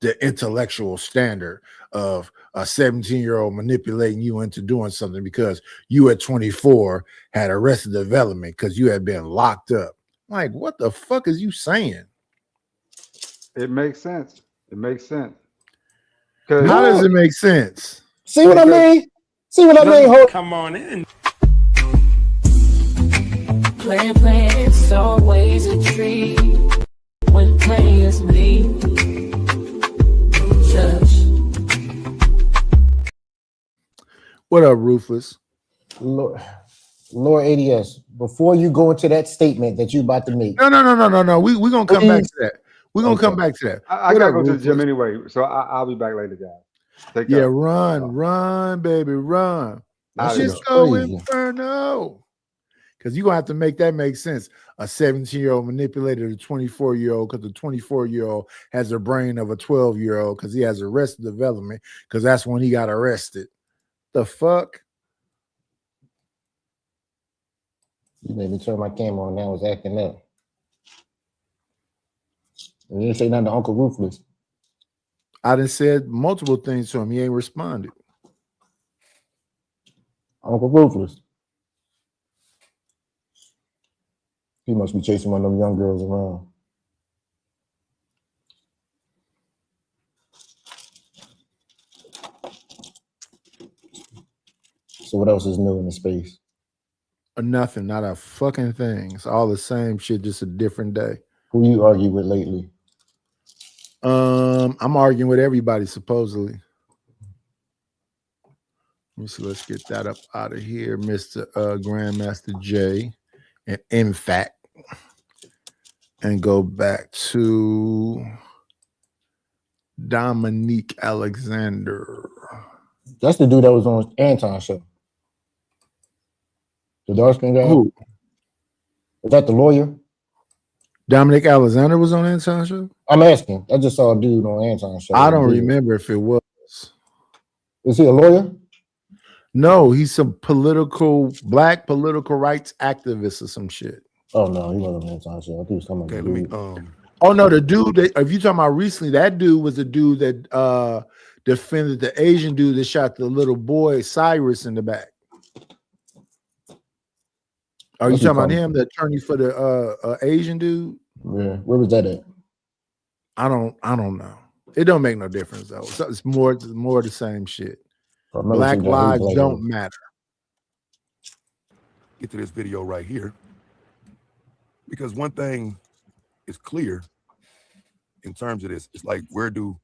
The intellectual standard of a 17-year-old manipulating you into doing something because you at 24 had arrested development because you had been locked up. Like, what the fuck is you saying? It makes sense. It makes sense. How does it make sense? See what I mean? See what I mean? Come on in. Playing, it's always a treat when players meet. What up, Rufus? Lord ADS, before you go into that statement that you about to make. No. We're going to come back to that. We're going to come back to that. I got to go to the gym anyway, so I'll be back later, guys. Take care. Run, baby, run. Let's just go Inferno. Because you're going to have to make that make sense. A 17-year-old manipulated a 24-year-old because the 24-year-old has the brain of a 12-year-old because he has arrested development because that's when he got arrested. The fuck? You made me turn my camera on now. I was acting up. You didn't say nothing to Uncle Ruthless. I done said multiple things to him. He ain't responded. Uncle Ruthless. He must be chasing one of them young girls around. So what else is new in the space? Nothing, not a fucking thing. It's all the same shit, just a different day. Who you argue with lately? I'm arguing with everybody, supposedly. Let me see, let's get that up out of here, Mr. Grandmaster J. And in fact, and go back to Dominique Alexander. That's the dude that was on Anton's show. The dark skin guy. Who? Is that the lawyer? Dominic Alexander was on Anton's show? I'm asking. I just saw a dude on Anton's show. I don't remember if it was. Is he a lawyer? No, he's some black political rights activist or some shit. Oh no, he wasn't on Anton's show. I think he was talking about the dude. Oh no, the dude that, if you talking about recently, that dude was the dude that defended the Asian dude that shot the little boy Cyrus in the back. Are you talking about him, the attorney for the Asian dude? Yeah, where was that at? I don't know. It don't make no difference though. It's more the same shit. Black lives don't matter. Get to this video right here, because one thing is clear in terms of this. It's like, where do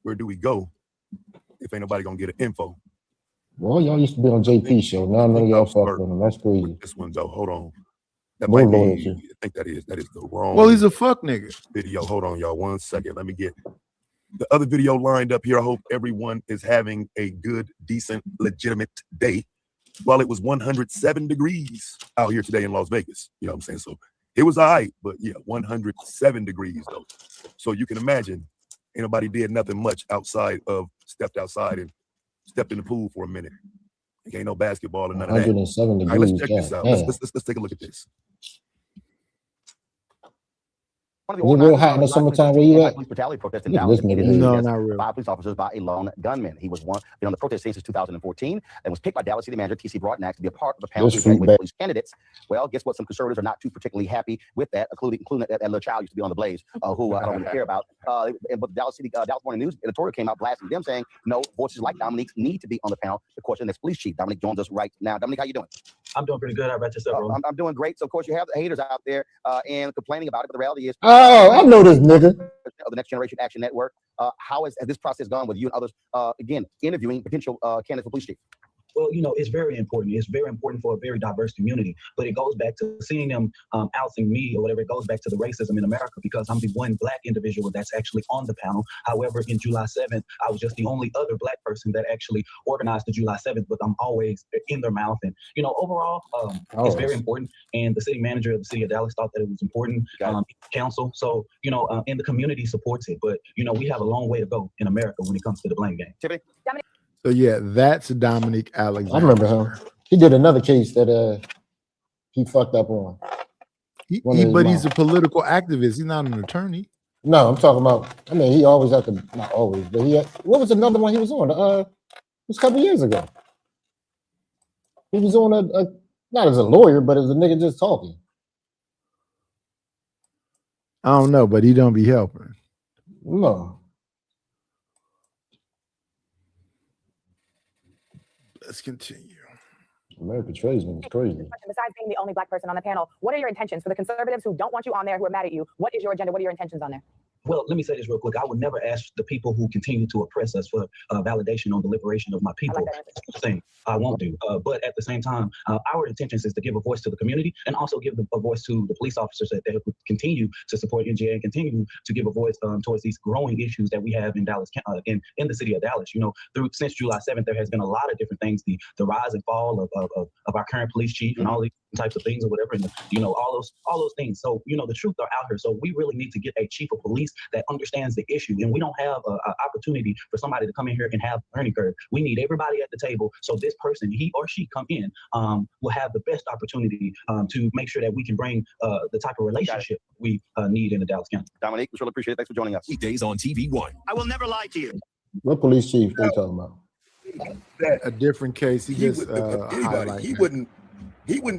we go if ain't nobody gonna get an info? Well, y'all used to be on JP show. Now none of y'all fuck with him. That's crazy. This one though, hold on. That might be. I think that is the wrong. Well, he's a fuck nigga. Video. Hold on, y'all. 1 second. Let me get the other video lined up here. I hope everyone is having a good, decent, legitimate day. While it was 107 degrees out here today in Las Vegas, you know what I'm saying? So it was all right, but yeah, 107 degrees though. So you can imagine, ain't nobody did nothing much outside of stepped outside and stepped in the pool for a minute. Like, ain't no basketball and none of that. 107 degrees. All right, let's check this out. Let's take a look at this. Is it real hot in the summertime where you at? Police brutality protest in Dallas. No, not really. 5 police officers by a lone gunman. He was been on the protest scene since 2014 and was picked by Dallas City Manager T.C. Broadnax to be a part of a panel to evaluate police candidates. Well, guess what? Some conservatives are not too particularly happy with that, including that little child used to be on the Blaze, who I don't really care about. But the Dallas Morning News editorial came out blasting them, saying, no, voices like Dominique's need to be on the panel to question this police chief. Dominique joins us right now. Dominique, how you doing? I'm doing pretty good. How about yourself, bro? I'm doing great. So, of course, you have the haters out there and complaining about it, but the reality is, oh, I know this nigga. Of the Next Generation Action Network. How has this process gone with you and others, again, interviewing potential candidates for police chief? Well, you know, it's very important. It's very important for a very diverse community. But it goes back to seeing them outing me or whatever. It goes back to the racism in America because I'm the one black individual that's actually on the panel. However, in July 7th, I was just the only other black person that actually organized the July 7th, but I'm always in their mouth. And, you know, overall, it's very important. And the city manager of the city of Dallas thought that it was important. Council. So, you know, and the community supports it. But, you know, we have a long way to go in America when it comes to the blame game. Tiffany? So yeah, that's Dominic Alexander. I remember him. He did another case that he fucked up on. But he's a political activist. He's not an attorney. No, I'm talking about. I mean, he always had to. Not always, but he. What was another one he was on? It was a couple years ago. He was on a not as a lawyer, but as a nigga just talking. I don't know, but he don't be helping. No. Let's continue. American tradesman is crazy. Besides being the only black person on the panel, what are your intentions for the conservatives who don't want you on there, who are mad at you? What is your agenda? What are your intentions on there? Well, let me say this real quick. I would never ask the people who continue to oppress us for validation on the liberation of my people. Thing I won't do. But at the same time, our intentions is to give a voice to the community and also give a voice to the police officers that continue to support NGA and continue to give a voice towards these growing issues that we have in Dallas, in the city of Dallas. You know, since July 7th, there has been a lot of different things, the rise and fall of our current police chief and all these types of things or whatever, and all those things. So the truth are out here. So we really need to get a chief of police that understands the issue, and we don't have an opportunity for somebody to come in here and have a learning curve. We need everybody at the table, so this person, he or she come in, will have the best opportunity to make sure that we can bring the type of relationship we need in the Dallas County. Dominique, we really appreciate it. Thanks for joining us. Weekdays on TV1. I will never lie to you. What police chief they talking about? A different case. He wouldn't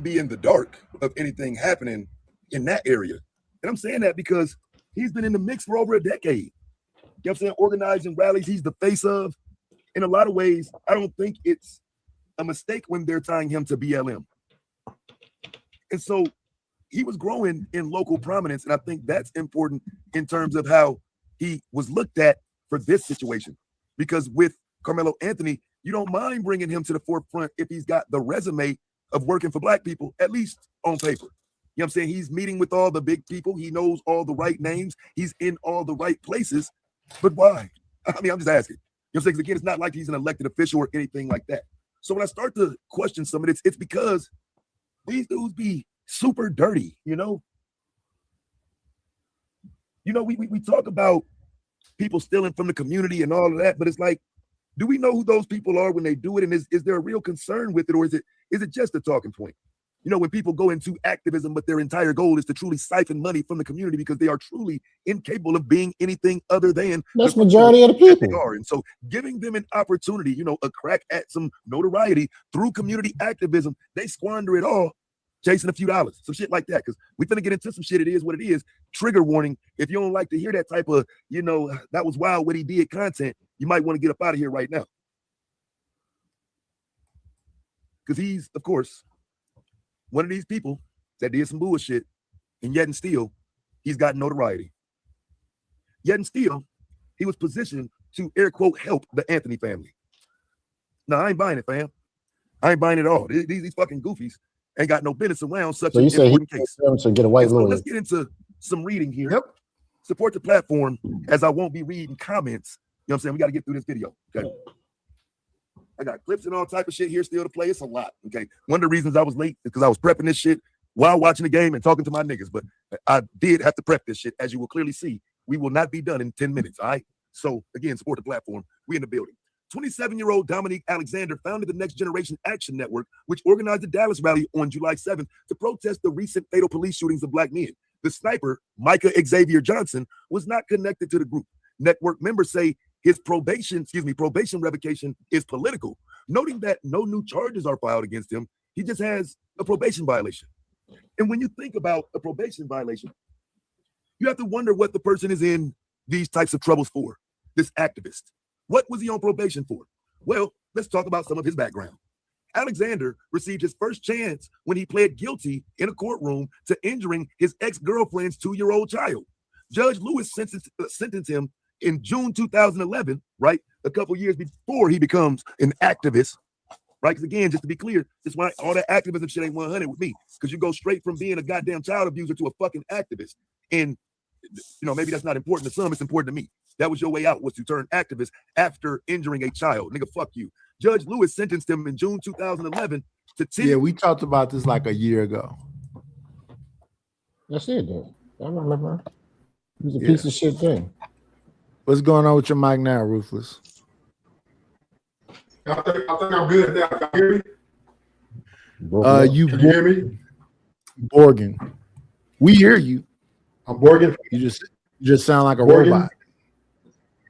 be in the dark of anything happening in that area. And I'm saying that because he's been in the mix for over a decade. You know what I'm saying? Organizing rallies, he's the face of. In a lot of ways, I don't think it's a mistake when they're tying him to BLM. And so he was growing in local prominence, and I think that's important in terms of how he was looked at for this situation. Because with Carmelo Anthony, you don't mind bringing him to the forefront if he's got the resume of working for black people, at least on paper. You know what I'm saying? He's meeting with all the big people. He knows all the right names. He's in all the right places. But why? I mean, I'm just asking. You know what I'm saying? 'Cause again, it's not like he's an elected official or anything like that. So when I start to question some of it, it's because these dudes be super dirty, you know? We talk about people stealing from the community and all of that, but it's like, do we know who those people are when they do it? And is there a real concern with it, or is it just a talking point? When people go into activism, but their entire goal is to truly siphon money from the community because they are truly incapable of being anything other than that's the majority of the people. They are. And so giving them an opportunity, a crack at some notoriety through community activism, they squander it all chasing a few dollars, some shit like that. Because we're finna get into some shit. It is what it is. Trigger warning. If you don't like to hear that type of, that was wild what he did content, you might want to get up out of here right now. Because he's, of course, one of these people that did some bullshit, and yet and still, he's got notoriety. Yet and still, he was positioned to, air quote, help the Anthony family. Now, I ain't buying it, fam. I ain't buying it at all. These fucking goofies ain't got no business around such an important case. So get a white lawyer. Let's get into some reading here. Yep. Support the platform, as I won't be reading comments. You know what I'm saying? We got to get through this video. Okay. I got clips and all type of shit here still to play. It's a lot. Okay. One of the reasons I was late is because I was prepping this shit while watching the game and talking to my niggas. But I did have to prep this shit. As you will clearly see, we will not be done in 10 minutes. All right. So again, support the platform. We in the building. 27-year-old Dominique Alexander founded the Next Generation Action Network, which organized the Dallas rally on July 7th to protest the recent fatal police shootings of black men. The sniper, Micah Xavier Johnson, was not connected to the group. Network members say his probation revocation is political, noting that no new charges are filed against him. He just has a probation violation. And when you think about a probation violation, you have to wonder what the person is in these types of troubles for, this activist. What was he on probation for? Well, let's talk about some of his background. Alexander received his first chance when he pled guilty in a courtroom to injuring his ex-girlfriend's 2-year-old child. Judge Lewis sentenced him in June 2011, right? A couple years before he becomes an activist, right? Because again, just to be clear, that's why all that activism shit ain't 100 with me, because you go straight from being a goddamn child abuser to a fucking activist. And, maybe that's not important to some, it's important to me. That was your way out, was to turn activist after injuring a child. Nigga, fuck you. Judge Lewis sentenced him in June 2011 to 10. Yeah, we talked about this like a year ago. That's it, though. I remember. It was a piece of shit thing. What's going on with your mic now, Ruthless? I think I'm good now. Can you hear me? Can you hear me? Borgin. We hear you. I'm Borgin. You just sound like a Borgin? robot.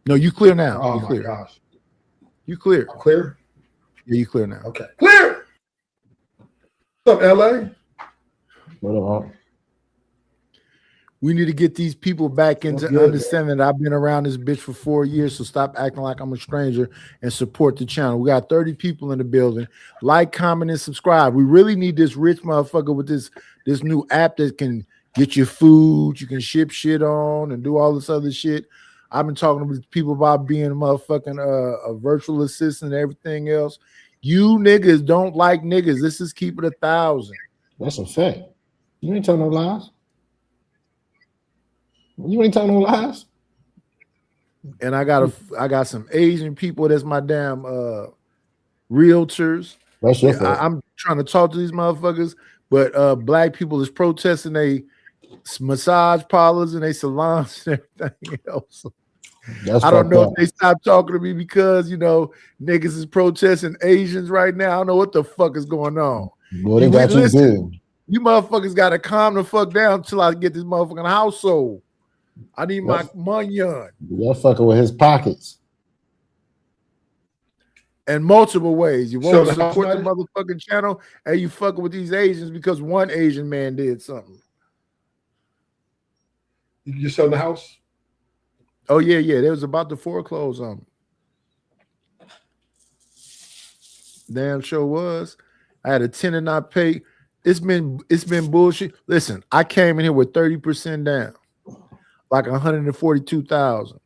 No, you clear now. Oh you my clear. gosh. You clear. I'm clear? Yeah, you clear now. Okay. Clear. What's up, LA? What up? We need to get these people back into understanding that I've been around this bitch for 4 years, so stop acting like I'm a stranger and support the channel. We got 30 people in the building. Like, comment, and subscribe. We really need this rich motherfucker with this new app that can get you food, you can ship shit on and do all this other shit. I've been talking to people about being a motherfucking a virtual assistant and everything else. You niggas don't like niggas. This is keep it 1,000. That's a fact. You ain't telling no lies. You ain't telling no lies. And I got some Asian people that's my damn realtors. That's your fault. I'm trying to talk to these motherfuckers, but black people is protesting they massage parlors and they salons and everything else. I don't know if they stopped talking to me because niggas is protesting Asians right now. I don't know what the fuck is going on. Well, they got you good. You motherfuckers gotta calm the fuck down until I get this motherfucking household. I need my money on. Y'all fucking with his pockets. In multiple ways. You won't support the motherfucking channel and you fucking with these Asians because one Asian man did something. You sell the house? Oh, yeah. They was about to foreclose on me. Damn sure was. I had a tenant not pay. It's been bullshit. Listen, I came in here with 30% down. Like 142,000.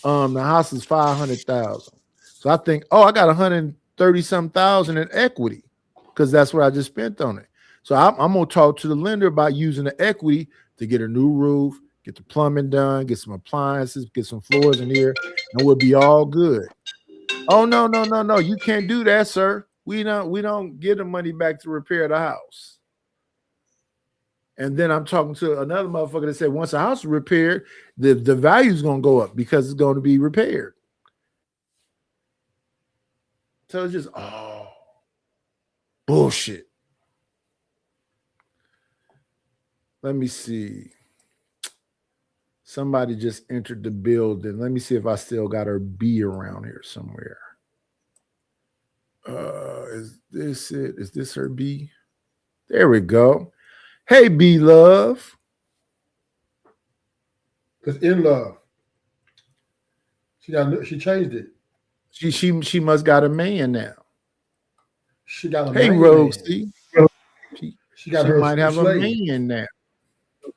The house is 500,000. So I think, I got 130-some thousand in equity because that's what I just spent on it. So I'm gonna talk to the lender about using the equity to get a new roof, get the plumbing done, get some appliances, get some floors in here, and we'll be all good. Oh no, you can't do that, sir. We don't get the money back to repair the house. And then I'm talking to another motherfucker that said once the house is repaired, the value is going to go up because it's going to be repaired. So it's just, bullshit. Let me see. Somebody just entered the building. Let me see if I still got her B around here somewhere. Is this it? Is this her B? There we go. Hey, B Love. Because in love. She changed it. She must got a man now. She got a man. Hey, Rosie. She might have slave. A man now.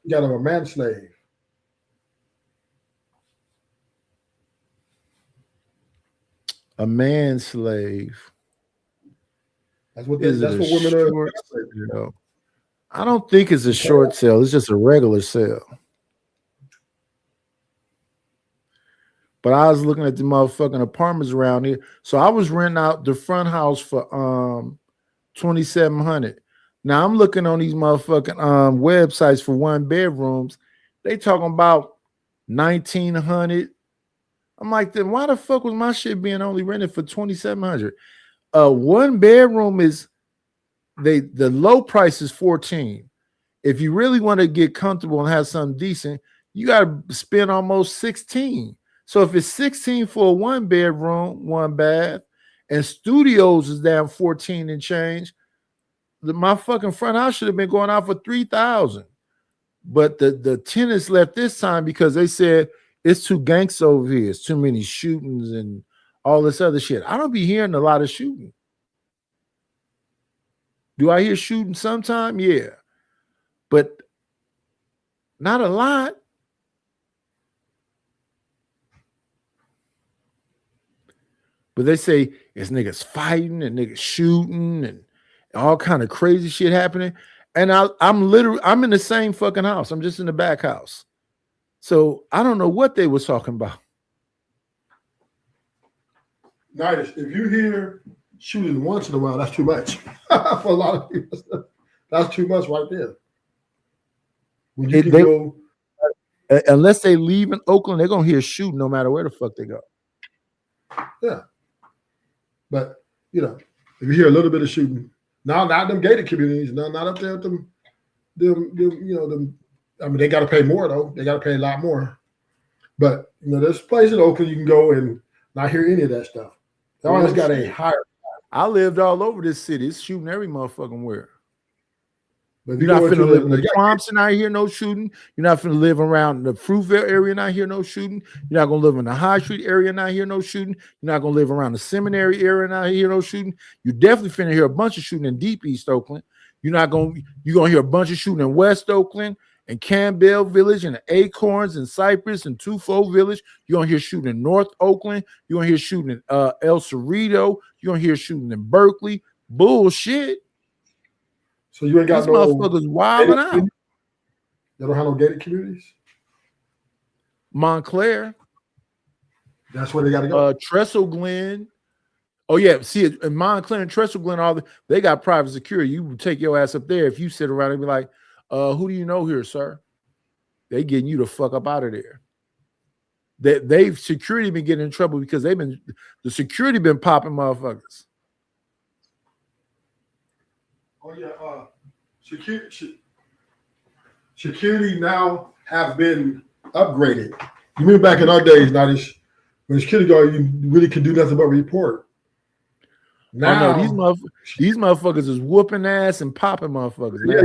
She got a man slave. A man slave. That's what women are. I don't think it's a short sale. It's just a regular sale. But I was looking at the motherfucking apartments around here. So I was renting out the front house for $2,700. Now I'm looking on these motherfucking websites for 1 bedrooms. They talking about $1,900. I'm like, then why the fuck was my shit being only rented for $2,700? 1 bedroom is the low price is $14,000. If you really want to get comfortable and have something decent, you got to spend almost $16,000. So if it's $16,000 for a 1 bedroom, 1 bath, and studios is down $14,000 and change, my fucking front house should have been going out for $3,000. But the tenants left this time because they said it's too gangsta over here. It's too many shootings and all this other shit. I don't be hearing a lot of shooting. Do I hear shooting sometime? Yeah. But not a lot. But they say it's niggas fighting and niggas shooting and all kind of crazy shit happening. And I'm in the same fucking house. I'm just in the back house. So I don't know what they was talking about. Nice. If you hear shooting once in a while, that's too much. For a lot of people, that's too much right there. When you unless they leave in Oakland, they're gonna hear shooting no matter where the fuck they go. Yeah. But if you hear a little bit of shooting, No, not them gated communities. No, not up there with them. I mean, they got to pay more though. They got to pay a lot more. But there's places in Oakland you can go and not hear any of that stuff. They always got a higher. I lived all over this city. It's shooting every motherfucking where. But You're not finna live in the Thompson, not hear no shooting. You're not finna live around the Fruitvale area, not hear no shooting. You're not gonna live in the High Street area, not hear no shooting. You're not gonna live around the Seminary area, not hear no shooting. You definitely finna hear a bunch of shooting in Deep East Oakland. You're gonna hear a bunch of shooting in West Oakland and Campbell Village and Acorns and Cypress and Tufo Village. You're gonna hear shooting in North Oakland. You're gonna hear shooting in El Cerrito. You're gonna hear shooting in Berkeley. Bullshit. So you ain't got These motherfuckers wilding out. You don't have no gated communities? Montclair. That's where they got to go. Trestle Glen. Oh, yeah. See, in Montclair and Trestle Glen, they got private security. You would take your ass up there if you sit around and be like, who do you know here, sir? They getting you the fuck up out of there. They've security been getting in trouble because the security been popping motherfuckers. Oh yeah, security now have been upgraded. You remember back in our days, when security guard, you really could do nothing but report. Now these motherfuckers is whooping ass and popping motherfuckers. Yeah.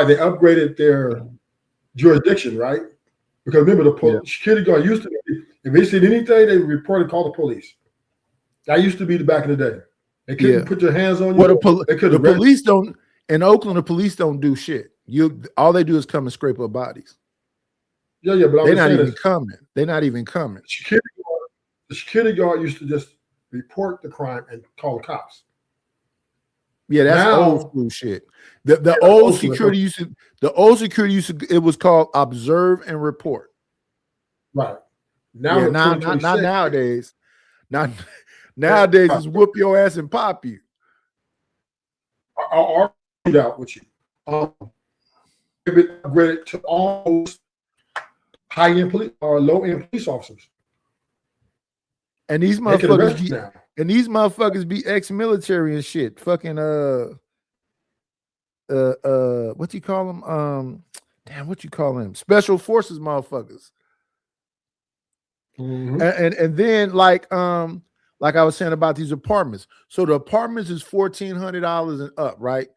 They upgraded their jurisdiction, right? Because remember, the security guard used to be, if they said anything, they report and call the police. That used to be the back in the day. They couldn't put your hands on you. Well, the police don't in Oakland. The police don't do shit. All they do is come and scrape up bodies. But they're not even coming. They're not even coming. The security guard used to just report the crime and call the cops. Yeah, that's old school shit. The old security used to. It was called observe and report. Right. Now, not nowadays. Nowadays, it's whoop your ass and pop you. I'll read out with you. Upgraded to almost high-end police or low-end police officers. And these motherfuckers be ex-military and shit. Fucking what you call them? What you call them? Special forces motherfuckers. Mm-hmm. And then like I was saying about these apartments. So the apartments is $1,400 and up, right?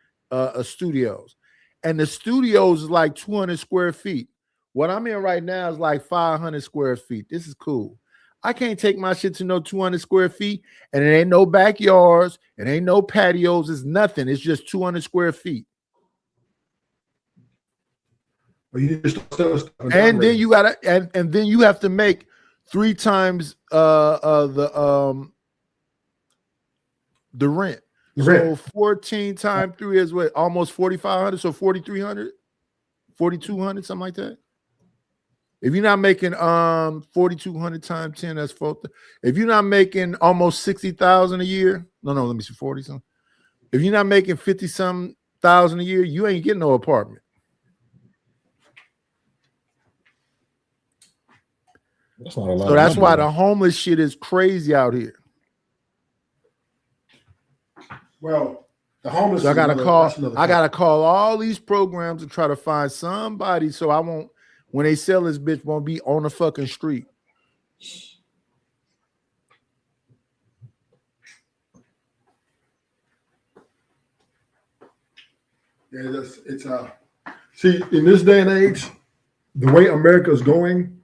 Studios. And the studios is like 200 square feet. What I'm in right now is like 500 square feet. This is cool. I can't take my shit to no 200 square feet, and it ain't no backyards, it ain't no patios, it's nothing. It's just 200 square feet. And then you gotta, and then you have to make 3 times the rent. So 14 times 3 is what? Almost 4,500, so 4,300, 4,200, something like that. If you're not making 4,200 times 10, that's 4. If you're not making almost 60,000 a year, let me see, 40 something. If you're not making 50-some thousand a year, you ain't getting no apartment. That's not a lot. So that's why the homeless shit is crazy out here. Well, the homeless. So I gotta call all these programs to try to find somebody so I won't. When they sell this bitch, won't be on the fucking street. Yeah, see, in this day and age, the way America is going,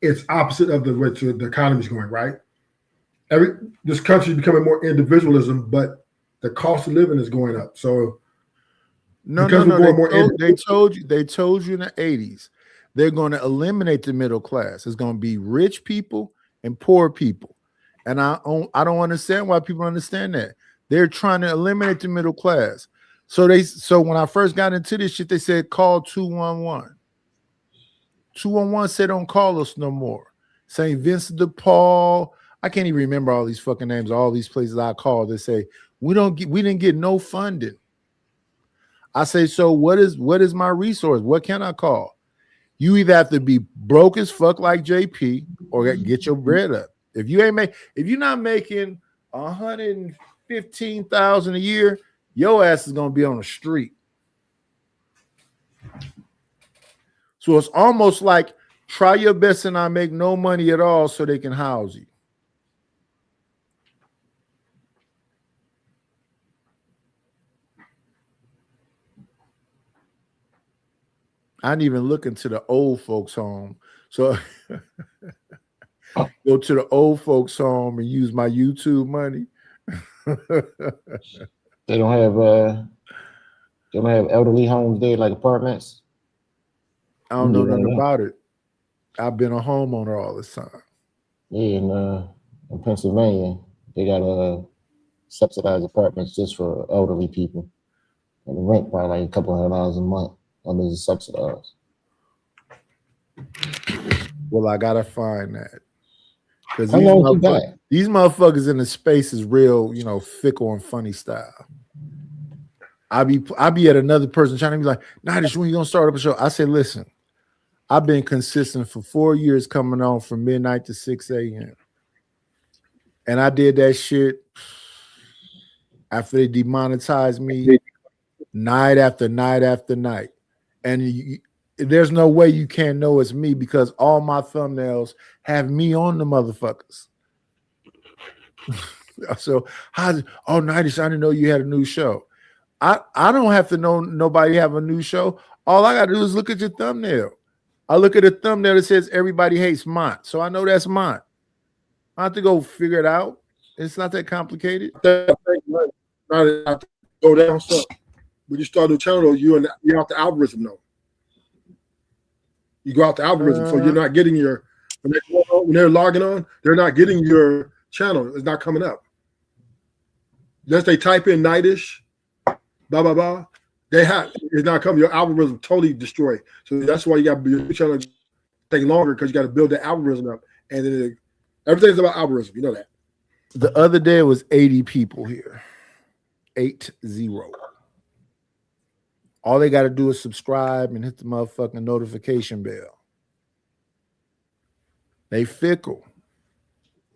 it's opposite of the way the economy is going, right? This country is becoming more individualism, but the cost of living is going up. So they told you in the 80s they're going to eliminate the middle class. It's going to be rich people and poor people. And I don't understand why people understand that. They're trying to eliminate the middle class. So when I first got into this shit, they said call 211. 211 said don't call us no more. St. Vincent de Paul. I can't even remember all these fucking names, all these places I called. They say we didn't get no funding. I say, so what is my resource? What can I call? You either have to be broke as fuck like JP or get your bread up. If you're not making $150 $15,000 a year, your ass is gonna be on the street. So it's almost like try your best and not make no money at all so they can house you. I didn't even look into the old folks' home. So go to the old folks' home and use my YouTube money. They don't have elderly homes there, like apartments. I don't know nothing about it. I've been a homeowner all this time. Yeah, in Pennsylvania, they got subsidized apartments just for elderly people, and the rent probably like a couple $100 a month under the subsidized. Well, I gotta find that because these these motherfuckers in the space is real, fickle and funny style. I be at another person trying to be like, Nidish, when you gonna start up a show? I say, listen, I've been consistent for 4 years, coming on from midnight to 6 a.m. And I did that shit after they demonetized me night after night after night. And there's no way you can't know it's me because all my thumbnails have me on the motherfuckers. So, Nidish, I didn't know you had a new show. I don't have to know nobody have a new show. All I got to do is look at your thumbnail. I look at a thumbnail that says everybody hates Mont. So I know that's Mont. I have to go figure it out. It's not that complicated. Go down stuff. When you start a new channel, you're out the algorithm though. You go out the algorithm, so you're not getting when they're logging on, they're not getting your channel. It's not coming up. Unless they type in Nidish, blah blah blah. It's not coming. Your algorithm totally destroyed. So that's why you got your channel take longer because you got to build the algorithm up, and then everything's about algorithm. You know that. The other day it was 80 people here. 80. All they got to do is subscribe and hit the motherfucking notification bell. They fickle.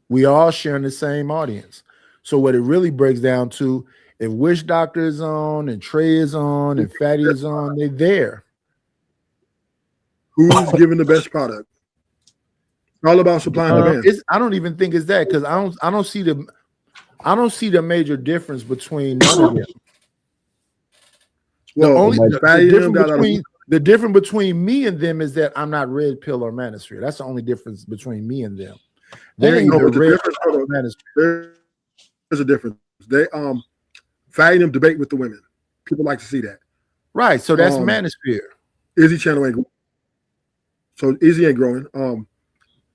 We all sharing the same audience. So what it really breaks down to, if Wish Doctor is on and Trey is on and Fatty is on, they're there. Who's giving the best product? All about supply and demand. I don't even think it's that because I don't see the major difference between none of them. Well, the difference between me and them is that I'm not red pill or manosphere. That's the only difference between me and them. They're either red pill or manosphere. There's a difference. They Fatty them debate with the women. People like to see that. Right. So that's manosphere. Izzy channel ain't growing. So Izzy ain't growing.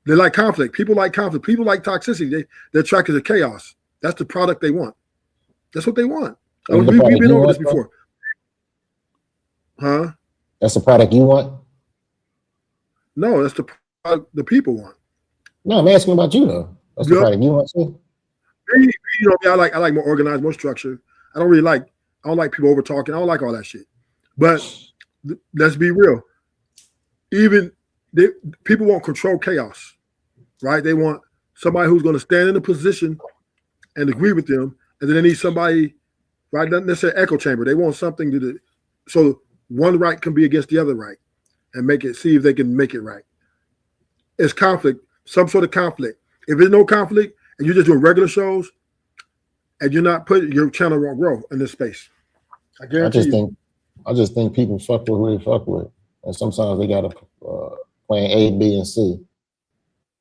They like conflict. People like conflict. People like toxicity. They're attracted to chaos. That's the product they want. That's what they want. We've been over this before. Huh? That's the product you want? No, that's the product the people want. No, I'm asking about you though. That's the product you want too. I like more organized, more structure. I don't like people over talking. I don't like all that shit. But let's be real. People want control chaos, right? They want somebody who's going to stand in a position and agree with them, and then they need somebody, right? Not necessarily echo chamber. They want something to do. So one right can be against the other right, and see if they can make it right. It's conflict, some sort of conflict. If there's no conflict and you're just doing regular shows, and you're not putting, your channel won't grow in this space. I guarantee I just think people fuck with who they fuck with, and sometimes they gotta plan A, B, and C.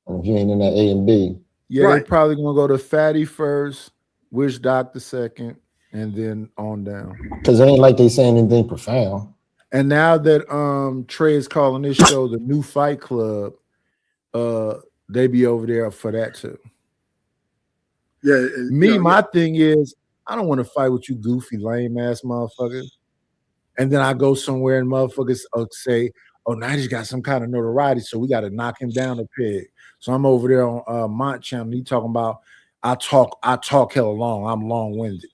And if you ain't in that A and B, they're probably gonna go to Fatty first, Wish Doctor second, and then on down. Because it ain't like they saying anything profound. And now that Trey is calling this show the New Fight Club, they be over there for that too. Yeah. My thing is, I don't want to fight with you goofy, lame ass motherfuckers. And then I go somewhere and motherfuckers say, oh, now he's got some kind of notoriety, so we got to knock him down a peg. So I'm over there on Mont channel. He talking about I talk hella long. I'm long-winded.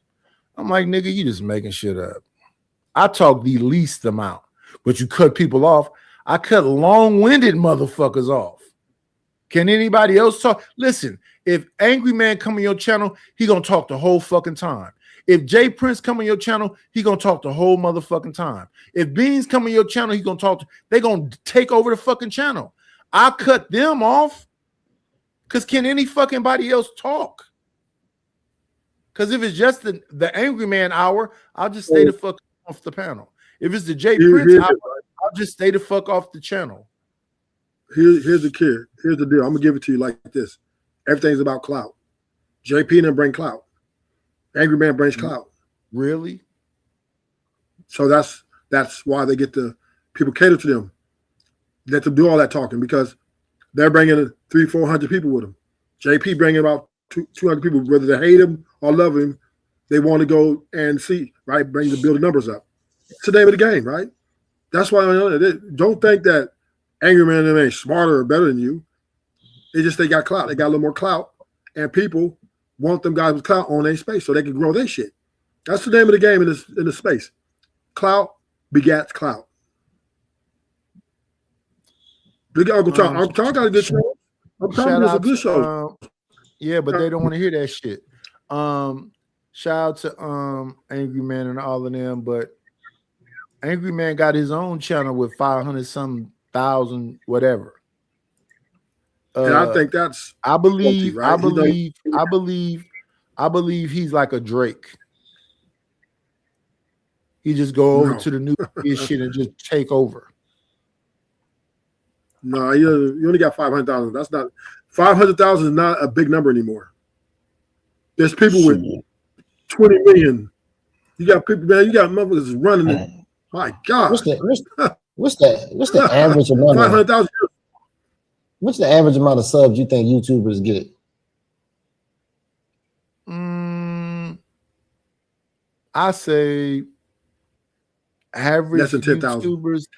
I'm like, nigga, you just making shit up. I talk the least amount, but you cut people off. I cut long-winded motherfuckers off. Can anybody else talk? Listen, if Angry Man come on your channel, he gonna talk the whole fucking time. If Jay Prince come on your channel, he gonna talk the whole motherfucking time. If Beans come on your channel, he gonna talk. They gonna take over the fucking channel. I cut them off. Cause can any fucking body else talk? Cause if it's just the Angry Man hour, I'll just stay the fuck off the panel. If it's the Jay Prince hour, I'll just stay the fuck off the channel. Here's the kid. Here's the deal. I'm gonna give it to you like this. Everything's about clout. JP didn't bring clout. Angry Man brings clout. Really? So that's why they get the people cater to them. Let them do all that talking because they're bringing 300-400 people with them. JP bringing about 200 people, whether they hate him or love him, they want to go and see, right? Bring the build the numbers up. It's the name of the game, right? That's why don't think that Angry Man ain't smarter or better than you. It's just they got clout. They got a little more clout, and people want them guys with clout on their space so they can grow their shit. That's the name of the game in the space. Clout begats clout. Look at Uncle Tom. Uncle Tom got a good show. Uncle Tom does a good show. Yeah, but they don't want to hear that shit. Shout out to Angry Man and all of them, but Angry Man got his own channel with 500-some thousand, whatever. And I think that's I believe faulty, right? I believe he's like a Drake. He just go over to the new shit and just take over. No, you only got 500,000. That's not 500,000 is not a big number anymore. There's people with 20 million. You got people, man. You got motherfuckers running it. My God, what's the average amount? 500,000. What's the average amount of subs you think YouTubers get? I say average less than 10,000. YouTubers.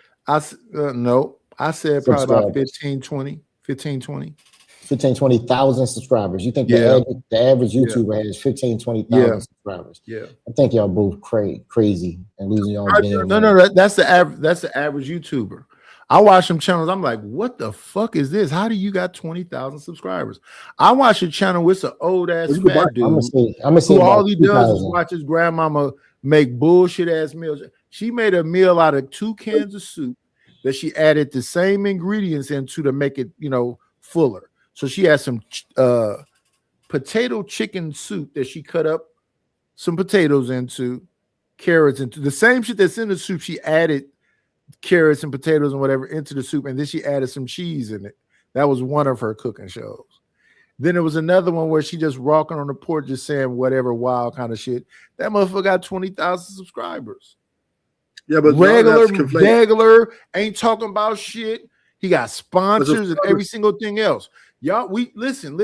I said probably about 15, 20. 20,000 subscribers. You think the average YouTuber has 20,000 subscribers? Yeah. I think y'all both crazy and losing your own damn. No, that's the average. That's the average YouTuber. I watch some channels. I'm like, what the fuck is this? How do you got 20,000 subscribers? I watch a channel with an old ass fat dude. I'm gonna say who all he does is watch his grandmama make bullshit ass meals. She made a meal out of 2 cans of soup that she added the same ingredients into to make it, fuller. So she had some potato chicken soup that she cut up some potatoes into, carrots into the same shit that's in the soup. She added carrots and potatoes and whatever into the soup, and then she added some cheese in it. That was one of her cooking shows. Then there was another one where she just walking on the porch just saying whatever wild kind of shit. That motherfucker got 20,000 subscribers. Yeah, but regular ain't talking about shit. He got sponsors and every single thing else. Y'all, we listen.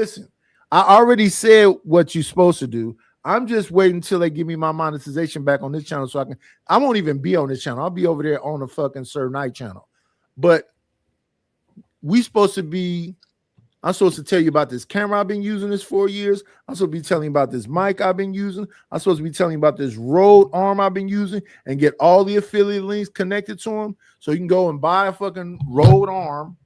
I already said what you're supposed to do. I'm just waiting until they give me my monetization back on this channel so I won't even be on this channel. I'll be over there on the fucking Sir Knight channel. But I'm supposed to tell you about this camera I've been using this 4 years. I'm supposed to be telling you about this mic I've been using. I'm supposed to be telling you about this Rode arm I've been using and get all the affiliate links connected to them so you can go and buy a fucking Rode arm.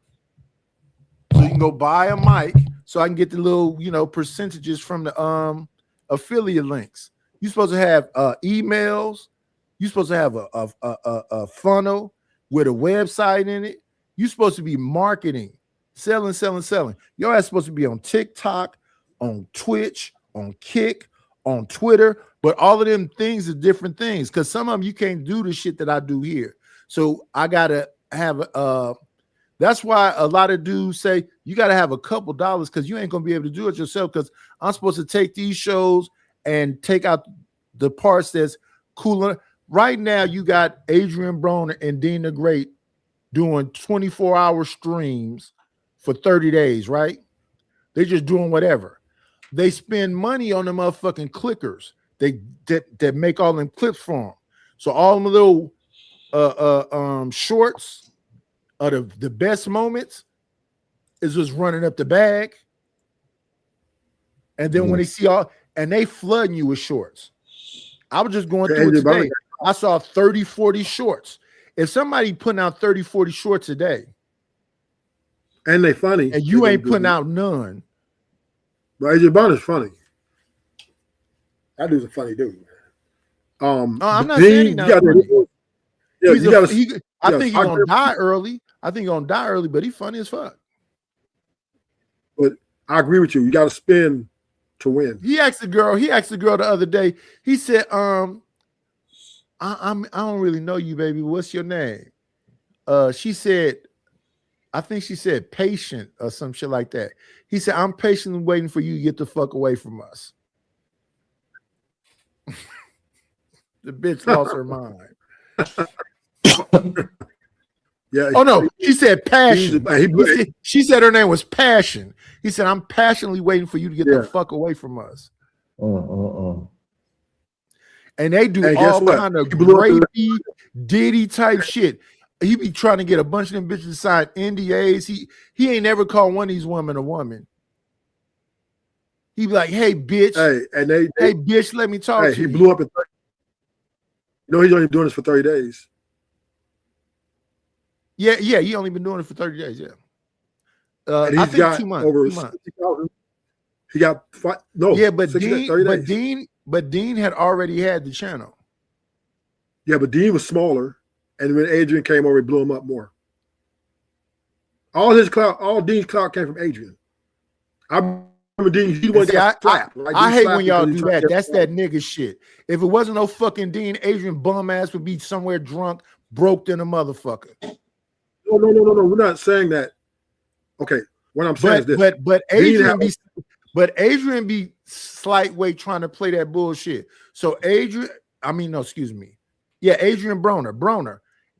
So you can go buy a mic so I can get the little, percentages from the affiliate links. You're supposed to have emails. You're supposed to have a funnel with a website in it. You're supposed to be marketing. Selling. Your ass supposed to be on TikTok, on Twitch, on Kick, on Twitter, but all of them things are different things because some of them you can't do the shit that I do here. So I gotta have that's why a lot of dudes say you gotta have a couple dollars because you ain't gonna be able to do it yourself because I'm supposed to take these shows and take out the parts that's cooler. Right now, you got Adrian Broner and Dean the Great doing 24-hour streams for 30 days, right? They're just doing whatever. They spend money on the motherfucking clickers. That make all them clips for them. So all them little shorts are the best moments is just running up the bag. And then when they see and they flooding you with shorts. I was just going through it today. I saw 30, 40 shorts. If somebody putting out 30, 40 shorts a day, And they funny. And you ain't putting out none. But AJ Brown is funny. That dude's a funny dude. I'm not saying he's not funny. Yeah, I think he's gonna die early. I think he's gonna die early, but he's funny as fuck. But I agree with you. You got to spin to win. He asked the girl the other day. He said, I don't really know you, baby. What's your name? She said, I think she said patient or some shit like that. He said, I'm patiently waiting for you to get the fuck away from us. The bitch lost her mind. Yeah. Oh no, she said passion. She said her name was Passion. He said, I'm passionately waiting for you to get the fuck away from us. And they do all kind of rapey, Diddy type shit. He be trying to get a bunch of them bitches to sign NDAs. He ain't never called one of these women a woman. He be like, hey, bitch. Hey, bitch, let me talk to you. He blew up in 30. You know, he's only doing this for 30 days. Yeah, he only been doing it for 30 days, yeah. And I he's think got 2 months. over 60,000. He got but Dean had already had the channel. Yeah, but Dean was smaller, and when Adrian came over, he blew him up more. All Dean's clout came from Adrian. I remember Dean. He was I hate when y'all do that. That's that nigga shit. If it wasn't no fucking Dean, Adrian bum ass would be somewhere drunk, broke than a motherfucker. No. We're not saying that. Okay, what I'm saying is this. But Adrian be slight way trying to play that bullshit. So Adrian Broner.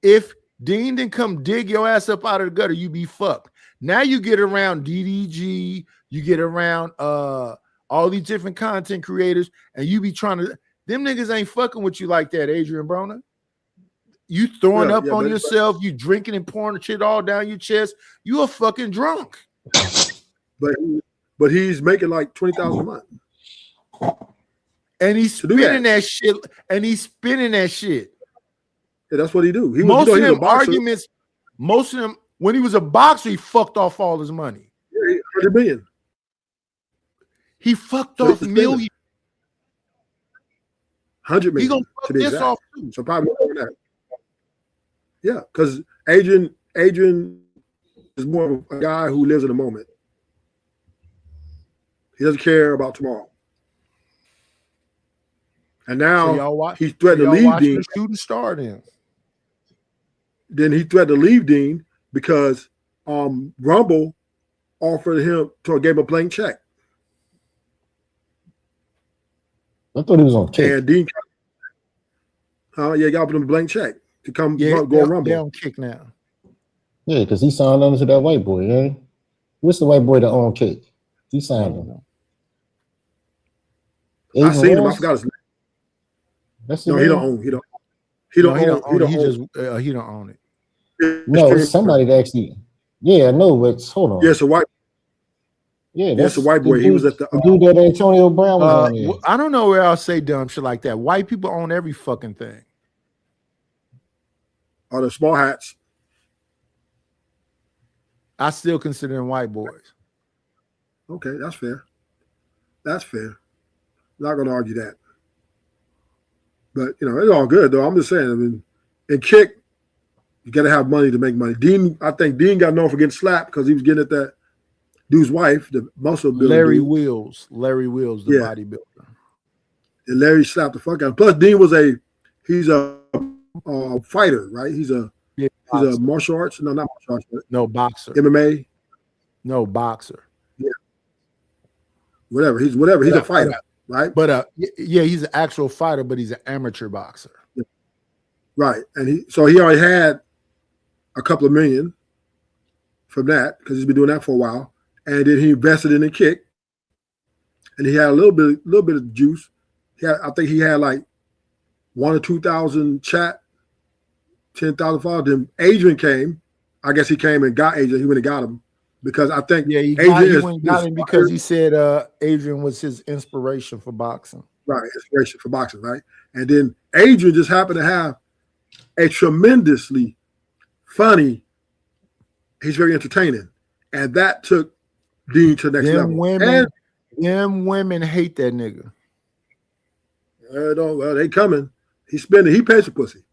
If Dean didn't come dig your ass up out of the gutter, you be fucked. Now you get around DDG, you get around all these different content creators, and you be trying to. Them niggas ain't fucking with you like that, Adrian Broner. You throwing up on yourself, you drinking and pouring shit all down your chest. You a fucking drunk. But he's making like $20,000 a month. And he's spinning that shit. And he's spinning that shit. Yeah, that's what he do. Most of them arguments, when he was a boxer, he fucked off all his money. Yeah, $100 million. He fucked off millions. $100 million. He gonna fuck this off too. So probably more than that. Yeah, because Adrian is more of a guy who lives in the moment. He doesn't care about tomorrow. And now he's threatened to leave Dean. Shooting star then. Then he threatened to leave Dean because Rumble offered him to give him a blank check. I thought he was on Kick. And Dean, y'all put him a blank check to go Rumble. They're on Kick now. Yeah, because he signed on to that white boy, yeah. What's the white boy that own Kick? He signed him. I seen him. I forgot his name. That's no, he don't own. He don't own it. No, it's somebody that actually. Yeah, I know, but hold on. Yeah, it's a white. Yeah, that's a white boy. He was at the dude that Antonio Brown was on there. I don't know where I'll say dumb shit like that. White people own every fucking thing. Oh, the small hats. I still consider them white boys. Okay, that's fair. That's fair. Not going to argue that. But, it's all good, though. I'm just saying, I mean, in Kick, you got to have money to make money. I think Dean got known for getting slapped because he was getting at that dude's wife, the muscle builder. Larry Wills, the bodybuilder. And Larry slapped the fuck out. Plus, Dean he's a fighter, right? He's a martial arts. No, not martial arts. No, boxer. MMA. No, boxer. Yeah. Whatever. He's a fighter. Right, but he's an actual fighter, but he's an amateur boxer. Right, and he already had a couple of million from that because he's been doing that for a while, and then he invested in a Kick, and he had a little bit of juice. I think he had like 1,000 or 2,000 chat, 10,000 followers. Then Adrian came. I guess he came and got Adrian. He went and got him. Because I think he got him because he said Adrian was his inspiration for boxing. Right, inspiration for boxing, right? And then Adrian just happened to have a tremendously funny, he's very entertaining. And that took Dean to the next level. Them women hate that nigga. Well, they coming. He spending. He pays for pussy.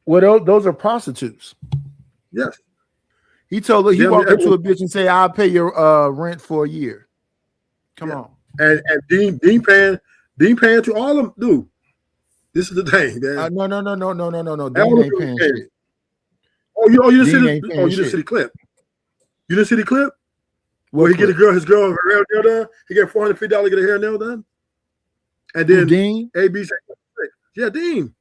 Well, those are prostitutes. Yes. He told her, he walked up to a bitch and say, "I'll pay your rent for a year." Come on. And Dean paying to all of them. Dude, this is the thing, man. No. Dean ain't paying shit. You didn't see the clip. You didn't see the clip? Where he get his girl her hair nail done. He get $450 to get her hair nail done. And then Dean? AB said, yeah, Dean.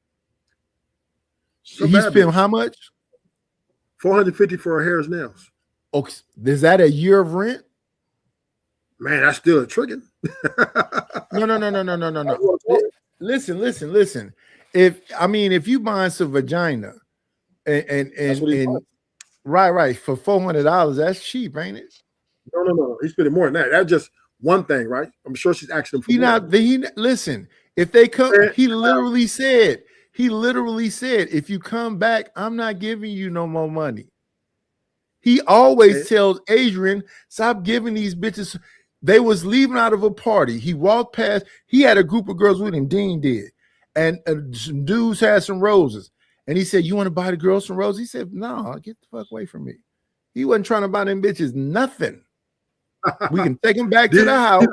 He spent how much? $450 for her hair and nails. Okay, is that a year of rent? Man, that's still a trigger. No. Listen. If you buying some vagina and right for $400, that's cheap, ain't it? No. He's spending more than that. That's just one thing, right? I'm sure she's asking him for more. Listen, if they come, he literally said, if you come back, I'm not giving you no more money. He always tells Adrian, stop giving these bitches. They was leaving out of a party. He walked past, he had a group of girls with him, Dean did. And some dudes had some roses. And he said, you want to buy the girls some roses? He said, no, get the fuck away from me. He wasn't trying to buy them bitches nothing. We can take him back to the house.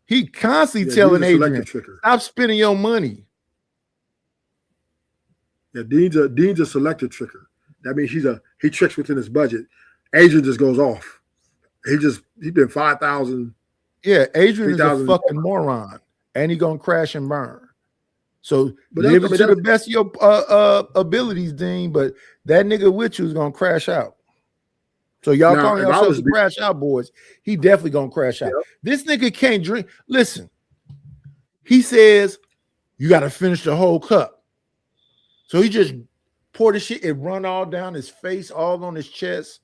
He constantly telling Adrian, stop spending your money. Yeah, Dean's a selective tricker. That means he tricks within his budget. Adrian just goes off. He been 5,000. Yeah, Adrian is a fucking moron, and he gonna crash and burn. So live it to the best of your abilities, Dean. But that nigga with you is gonna crash out. So y'all calling yourselves the crash out boys. He definitely gonna crash out. This nigga can't drink. Listen, he says you got to finish the whole cup. So he just poured the shit. It run all down his face, all on his chest.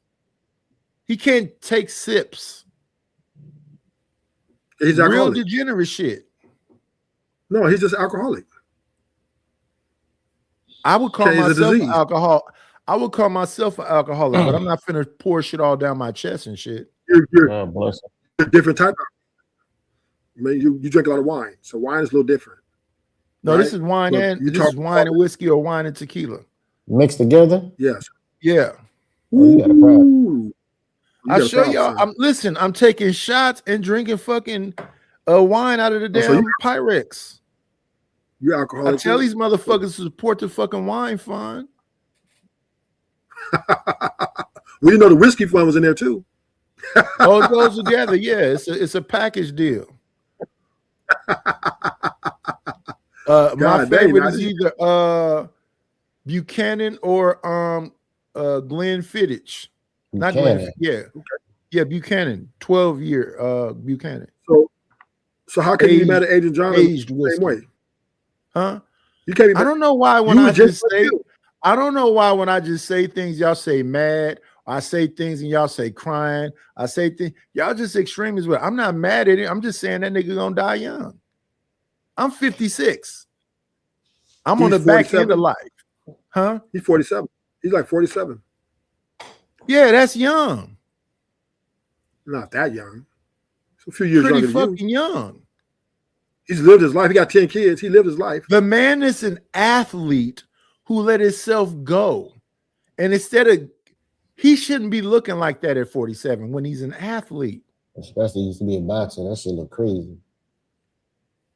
He can't take sips. He's real alcoholic. Degenerate shit. No, he's just alcoholic. I would call myself an alcoholic. I would call myself an alcoholic, but I'm not finna pour shit all down my chest and shit. You're a different type of. I mean, you drink a lot of wine, so wine is a little different. No, right? This is wine and whiskey or wine and tequila mixed together. Yes. Yeah. Oh, you got a problem. I show y'all. I'm taking shots and drinking fucking wine out of the damn Pyrex. You're alcoholic. I tell these motherfuckers to support the fucking wine fund. We didn't know the whiskey fund was in there too. Oh, it goes together. Yeah, it's a package deal. My favorite is either Buchanan or Glenfiddich. Not Glenfiddich. Yeah. Okay. Yeah, Buchanan. 12-year Buchanan. So how can you be mad at Agent John aged the same way? Huh? You can't be mad. I don't know why when I just say I don't know why when I just say things, y'all say mad. I say things and y'all say crying. I say things, y'all just extreme as well. I'm not mad at it. I'm just saying that nigga gonna die young. I'm 56. I'm on the back end of life. Huh? He's 47. He's like 47. Yeah, that's young. Not that young. It's a few years pretty younger than fucking young. He's lived his life. He got 10 kids. He lived his life. The man is an athlete who let himself go. And instead of, he shouldn't be looking like that at 47 when he's an athlete. Especially used to be a boxer. That shit look crazy.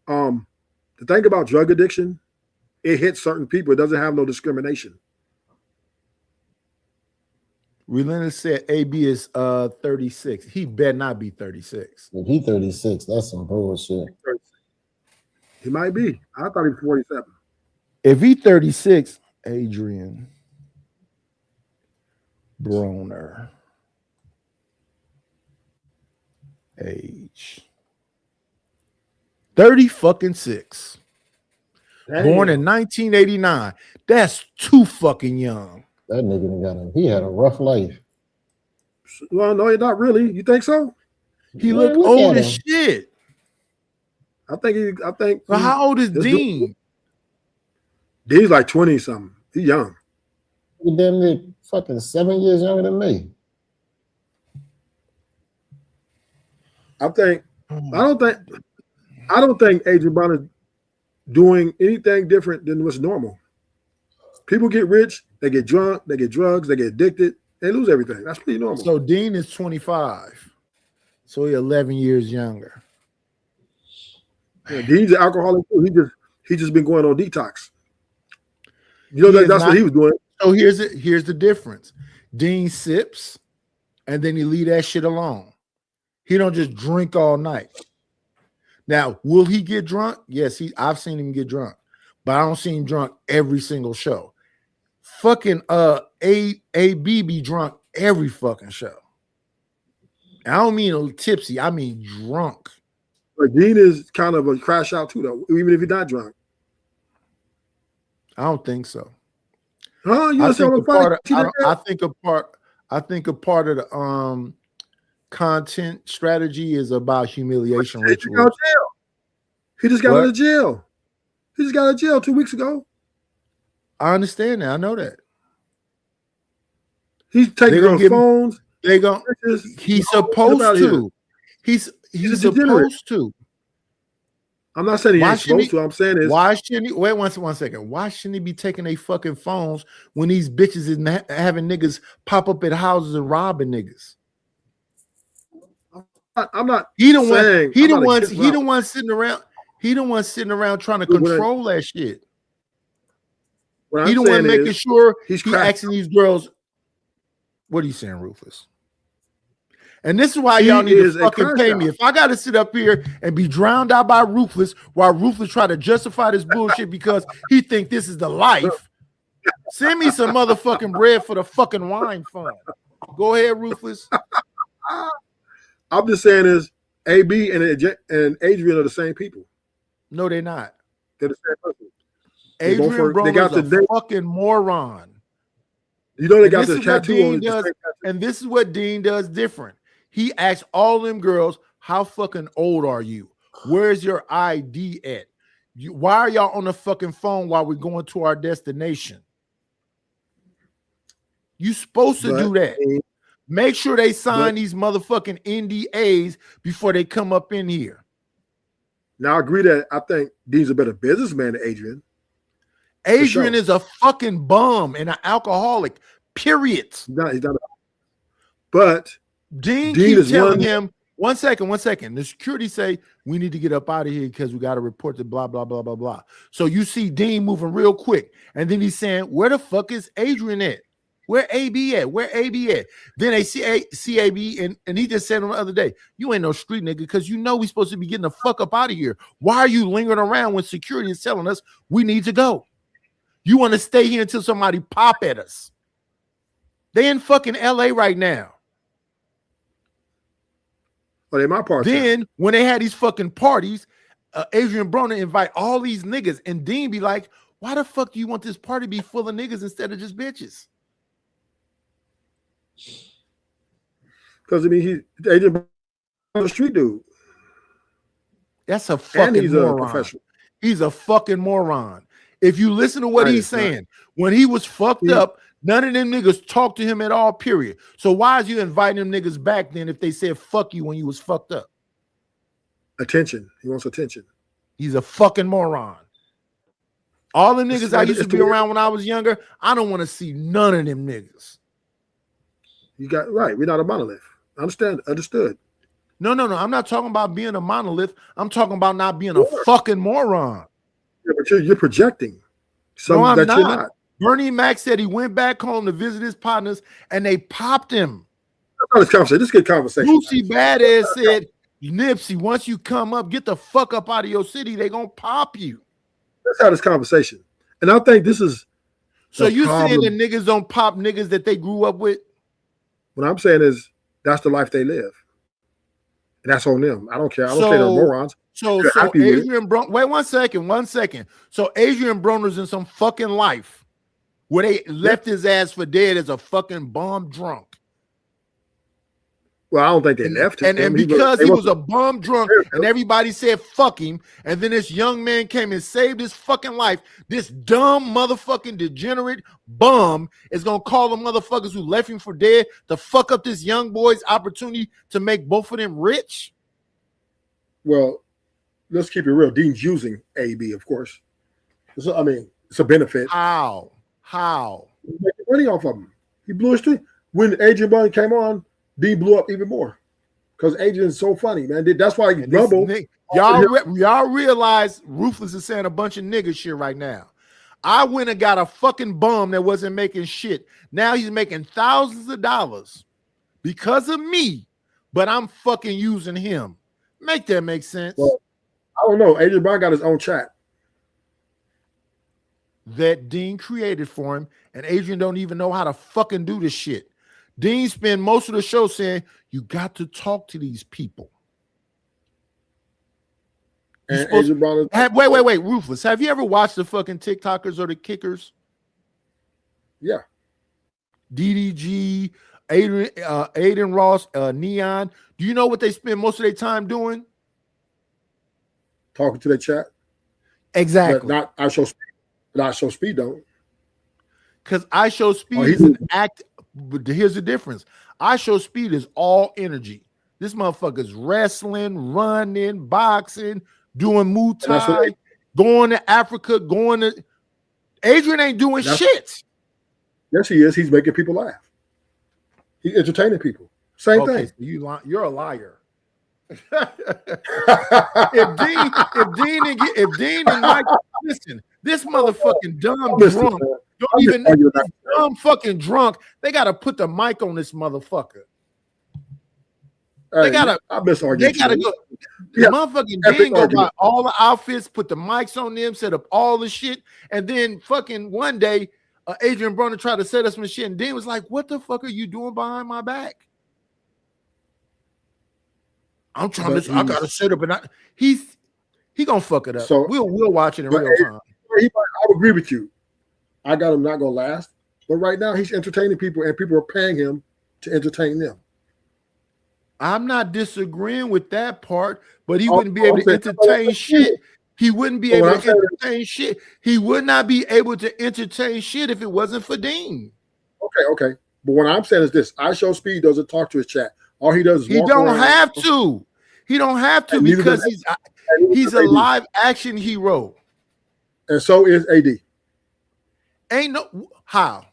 The thing about drug addiction, it hits certain people. It doesn't have no discrimination. Relentless said AB is 36. He better not be 36. If he 36, that's some bullshit. He might be. I thought he was 47. If he 36, Adrian Broner, age 30 fucking 6. Damn. Born in 1989. That's too fucking young. That nigga he had a rough life. Well, no, not really. You think so? He looked old as shit. I think. Well, how old is Dean? Dean's like 20 something. He's young. You're damn near fucking 7 years younger than me. I don't think Adrian Brown is doing anything different than what's normal. People get rich, they get drunk, they get drugs, they get addicted, they lose everything. That's pretty normal. So Dean is 25. So he's 11 years younger. Yeah, Dean's an alcoholic too. He just been going on detox. You know that's what he was doing. So here's the difference. Dean sips and then he leave that shit alone. He don't just drink all night. Now, will he get drunk? Yes, I've seen him get drunk, but I don't see him drunk every single show. Fucking AB be drunk every fucking show. I don't mean tipsy, I mean drunk. But Dean is kind of a crash out too, though, even if he's not drunk. I don't think so. Huh? I think a part of the content strategy is about humiliation rituals. He just got out of jail. He just got out of jail 2 weeks ago. I understand that. I know that. He's taking her phones. He's supposed to. He's supposed to. I'm not saying he ain't supposed to. I'm saying is why shouldn't he wait one second? Why shouldn't he be taking their fucking phones when these bitches is having niggas pop up at houses and robbing niggas? I'm not. He the one sitting around. He the one sitting around trying to control that shit. He the one making sure he's asking these girls. What are you saying, Rufus? And this is why y'all need to fucking pay me. If I got to sit up here and be drowned out by Ruthless while Ruthless try to justify this bullshit because he think this is the life, send me some motherfucking bread for the fucking wine fund. Go ahead, Ruthless. I'm just saying is AB and Adrian are the same people. No, they're not. They're the same person. Adrian Broner's a fucking moron. You know they got the tattoo on. And this is what Dean does different. He asks all them girls, how fucking old are you? Where's your ID at? Why are y'all on the fucking phone while we're going to our destination? You supposed to do that. Make sure they sign these motherfucking NDAs before they come up in here. Now I agree that I think Dean's a better businessman than Adrian. Adrian is a fucking bum and an alcoholic, period. He's not but Dean keeps telling him, one second. The security say, we need to get up out of here because we got to report to blah, blah, blah, blah, blah. So you see Dean moving real quick. And then he's saying, where the fuck is Adrian at? Where AB at? Where AB at? Then they see AB and he just said on the other day, you ain't no street nigga because you know we supposed to be getting the fuck up out of here. Why are you lingering around when security is telling us we need to go? You want to stay here until somebody pop at us. They in fucking LA right now. Well, they my party. Then when they had these fucking parties, Adrian Broner invite all these niggas, and Dean be like, "Why the fuck do you want this party to be full of niggas instead of just bitches?" Because I mean, Adrian Broner, a street dude. That's a fucking moron. He's a fucking moron. If you listen to what he's saying, when he was fucked up, none of them niggas talked to him at all, period. So why is you inviting them niggas back then if they said fuck you when you was fucked up? Attention. He wants attention. He's a fucking moron. All the niggas I used to be around when I was younger, I don't want to see none of them niggas. You got right. We're not a monolith. Understood. No. I'm not talking about being a monolith. I'm talking about not being a fucking moron. Yeah, but you're projecting. No, I'm not. You're not. Bernie Mac said he went back home to visit his partners and they popped him. That's not this is good conversation. Lucy Badass said, Nipsey, once you come up, get the fuck up out of your city, they gonna pop you. Let's have this conversation. And I think this is so you saying that niggas don't pop niggas that they grew up with? What I'm saying is that's the life they live. And that's on them. I don't care. I don't say they're morons. So Adrian Broner, wait one second. So Adrian Broner's in some fucking life where they left his ass for dead as a fucking bomb drunk. Well, I don't think they left him. And because he was a bum drunk and everybody said fuck him, and then this young man came and saved his fucking life, this dumb motherfucking degenerate bum is gonna call the motherfuckers who left him for dead to fuck up this young boy's opportunity to make both of them rich? Well, let's keep it real. Dean's using AB, of course. So, I mean, it's a benefit. How? He's making money off of him. He blew his streak. When Adrian Brown came on, Dean blew up even more because Adrian's so funny, man. That's why he rumbled. Y'all realize Ruthless is saying a bunch of nigga shit right now. I went and got a fucking bum that wasn't making shit. Now he's making thousands of dollars because of me, but I'm fucking using him. Make that make sense? Well, I don't know. Adrian Brown got his own chat that Dean created for him, and Adrian don't even know how to fucking do this shit. Dean spent most of the show saying, you got to talk to these people. And Adrian Brown wait, Ruthless. Have you ever watched the fucking TikTokers or the Kickers? Yeah. DDG, Aiden Ross, Neon. Do you know what they spend most of their time doing? Talking to their chat. Exactly. But not I Show Speed. Not Show Speed don't. Because I Show Speed is an act. But here's the difference. I Show Speed is all energy. This motherfucker's wrestling, running, boxing, doing Muay Thai, going to Africa, going to. Adrian ain't doing shit. Yes, he is. He's making people laugh. He's entertaining people. Same thing. So you're a liar. if Dean and Mike, listen, this motherfucking dumb drunk. Don't even know dumb fucking drunk. They gotta put the mic on this motherfucker. They gotta go. Motherfucking Dean go buy all the outfits, put the mics on them, set up all the shit, and then fucking one day, Adrian Broner tried to set us some shit, and Dean was like, "What the fuck are you doing behind my back?" I'm trying to. I gotta set up, and he gonna fuck it up. So we'll watch it in real time. I agree with you. I got him not gonna last, but right now he's entertaining people, and people are paying him to entertain them. I'm not disagreeing with that part, but he wouldn't be able to entertain shit. He wouldn't be able to entertain shit. He would not be able to entertain shit if it wasn't for Dean. Okay. But what I'm saying is this: I Show Speed doesn't talk to his chat. All he does is He don't have to. He don't have to because he's a live action hero. And so is AD. Ain't no how.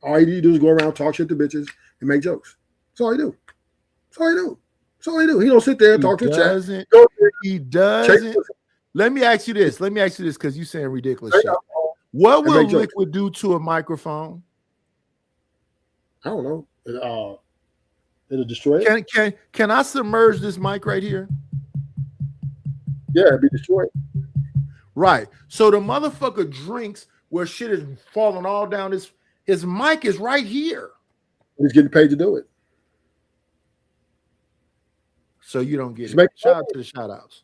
All he do is go around, talk shit to bitches, and make jokes. That's all he do. That's all he do. That's all he do. He don't sit there and talk to the chat. He doesn't. Let me ask you this because you're saying ridiculous shit. What will Liquid do to a microphone? I don't know. It'll destroy it. Can I submerge this mic right here? Yeah, it'd be destroyed. Right. So the motherfucker drinks where shit is falling all down. His mic is right here. He's getting paid to do it. So you don't get it. Shout out to the shout outs.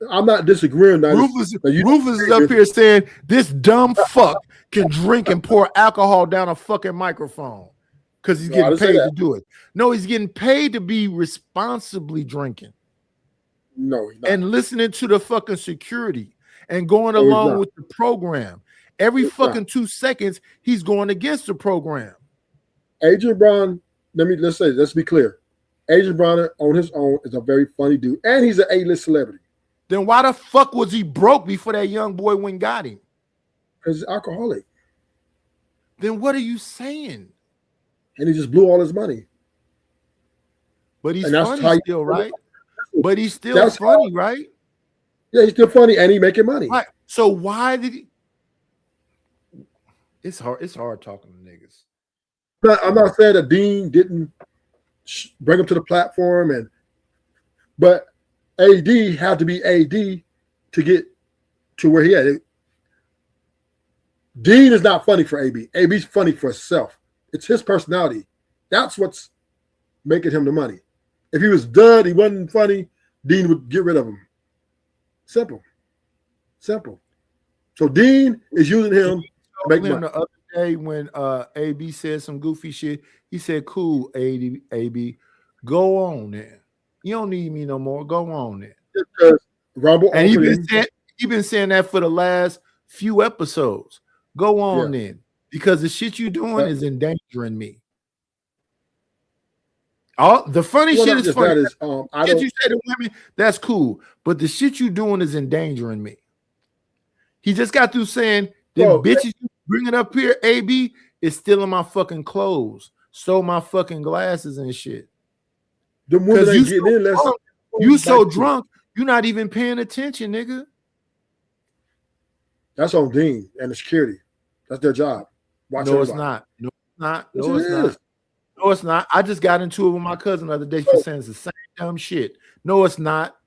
I'm not disagreeing. Rufus is up here saying this dumb fuck can drink and pour alcohol down a fucking microphone because he's getting paid to do it. No, he's getting paid to be responsibly drinking. No, he's not. And listening to the fucking security and going along with the program. Every fucking 2 seconds, he's going against the program. Adrian Brown, let's be clear. Adrian Brown on his own is a very funny dude, and he's an A-list celebrity. Then why the fuck was he broke before that young boy went and got him? Because he's alcoholic. Then what are you saying? And he just blew all his money. But he's funny still, right? But he's still funny, right? Yeah, he's still funny, and he's making money. Right. So why did he? It's hard talking to niggas. I'm not saying that Dean didn't bring him to the platform, but AD had to be AD to get to where he had. Dean is not funny for AB. AB's funny for himself. It's his personality. That's what's making him the money. If he was done, he wasn't funny, Dean would get rid of him. Simple. So Dean is using him to make money. day when AB said some goofy shit. He said, "Cool, AB, go on there. You don't need me no more. Go on there." Because Rumble And opening. he been saying that for the last few episodes. Go on then, because the shit you doing is endangering me. All the funny shit is funny. That is, I don't. You say to women, that's cool, but the shit you doing is endangering me. He just got through saying, "Them bitches you bringing up here, AB, is stealing my fucking clothes, stole my fucking glasses and shit." The women ain't getting in. You so drunk, you're not even paying attention, nigga. That's on Dean and the security. That's their job. Watch no, everybody. It's not. No, it's not. Yes, No, it's not. No, it's not. I just got into it with my cousin the other day for saying it's the same dumb shit. No, it's not.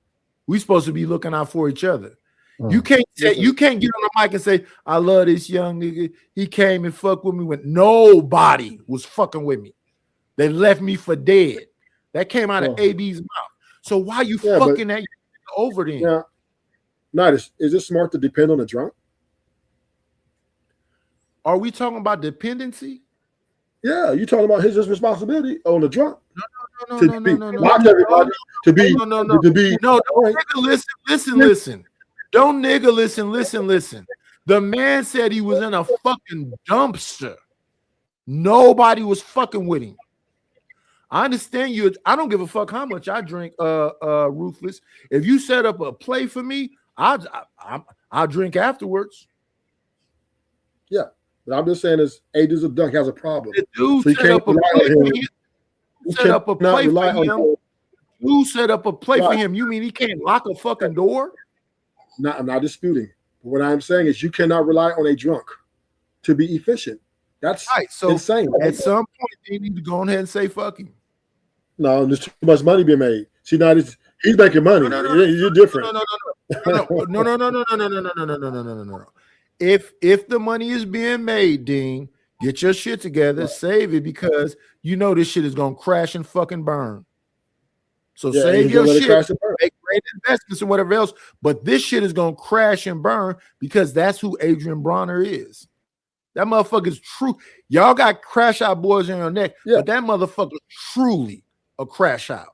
We supposed to be looking out for each other. You can't say, you can't get on the mic and say, "I love this young nigga. He came and fucked with me when nobody was fucking with me. They left me for dead." That came out of AB's mouth. So why you fucking that over then? Yeah. Not is it smart to depend on the drunk? Are we talking about dependency? Yeah, you talking about his responsibility on the drunk. No. Watch everybody to be no. Don't nigga listen. Don't nigga listen. The man said he was in a fucking dumpster. Nobody was fucking with him. I understand you. I don't give a fuck how much I drink, Ruthless. If you set up a play for me, I'll drink afterwards. Yeah, but I'm just saying is Ages of Dunk has a problem. The dude set up a play for him. Set up a play for him. You set up a play for him. You mean he can't lock a fucking door? No, I'm not disputing. What I'm saying is you cannot rely on a drunk to be efficient. That's right. So insane. At some point, they need to go ahead and say fuck him. No, there's too much money being made. See, now he's making money. You're different. No. If the money is being made, Dean, get your shit together, save it, because you know this shit is gonna crash and fucking burn. So save your shit, make great investments and whatever else. But this shit is gonna crash and burn because that's who Adrian Bronner is. That motherfucker's true. Y'all got crash out boys on your neck, but that motherfucker truly a crash out.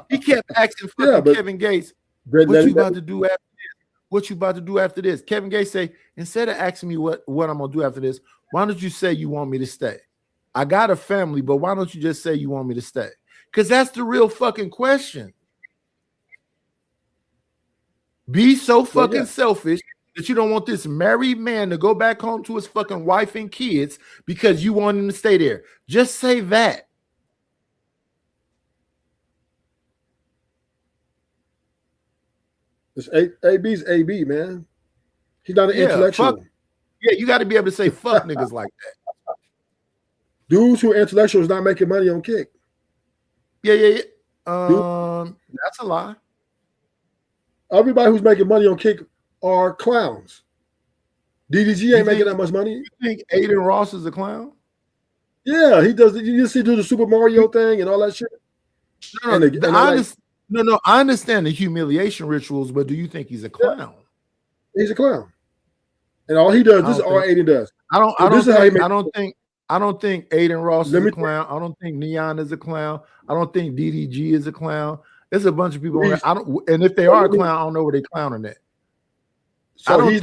He kept asking fucking Kevin Gates, "What you about to do after this? What you about to do after this?" Kevin Gates say, "Instead of asking me what I'm gonna do after this, why don't you say you want me to stay? I got a family, but why don't you just say you want me to stay?" Because that's the real fucking question. Be so fucking selfish that you don't want this married man to go back home to his fucking wife and kids because you want him to stay there. Just say that. This AB's AB, man. He's not an intellectual. You got to be able to say fuck niggas like that. Dudes who are intellectuals not making money on Kick. Yeah. That's a lie. Everybody who's making money on Kick are clowns. DDG ain't making that much money. You think Aiden Ross is a clown? Yeah, he does. You see, do the Super Mario thing and all that shit. No, I understand the humiliation rituals, but do you think he's a clown? Yeah. He's a clown, and all he does. This is all Aiden does. I don't think Aiden Ross is a clown. I don't think Neon is a clown. I don't think DDG is a clown. There's a bunch of people. And if they are a clown, I don't know where they clowning at. So I don't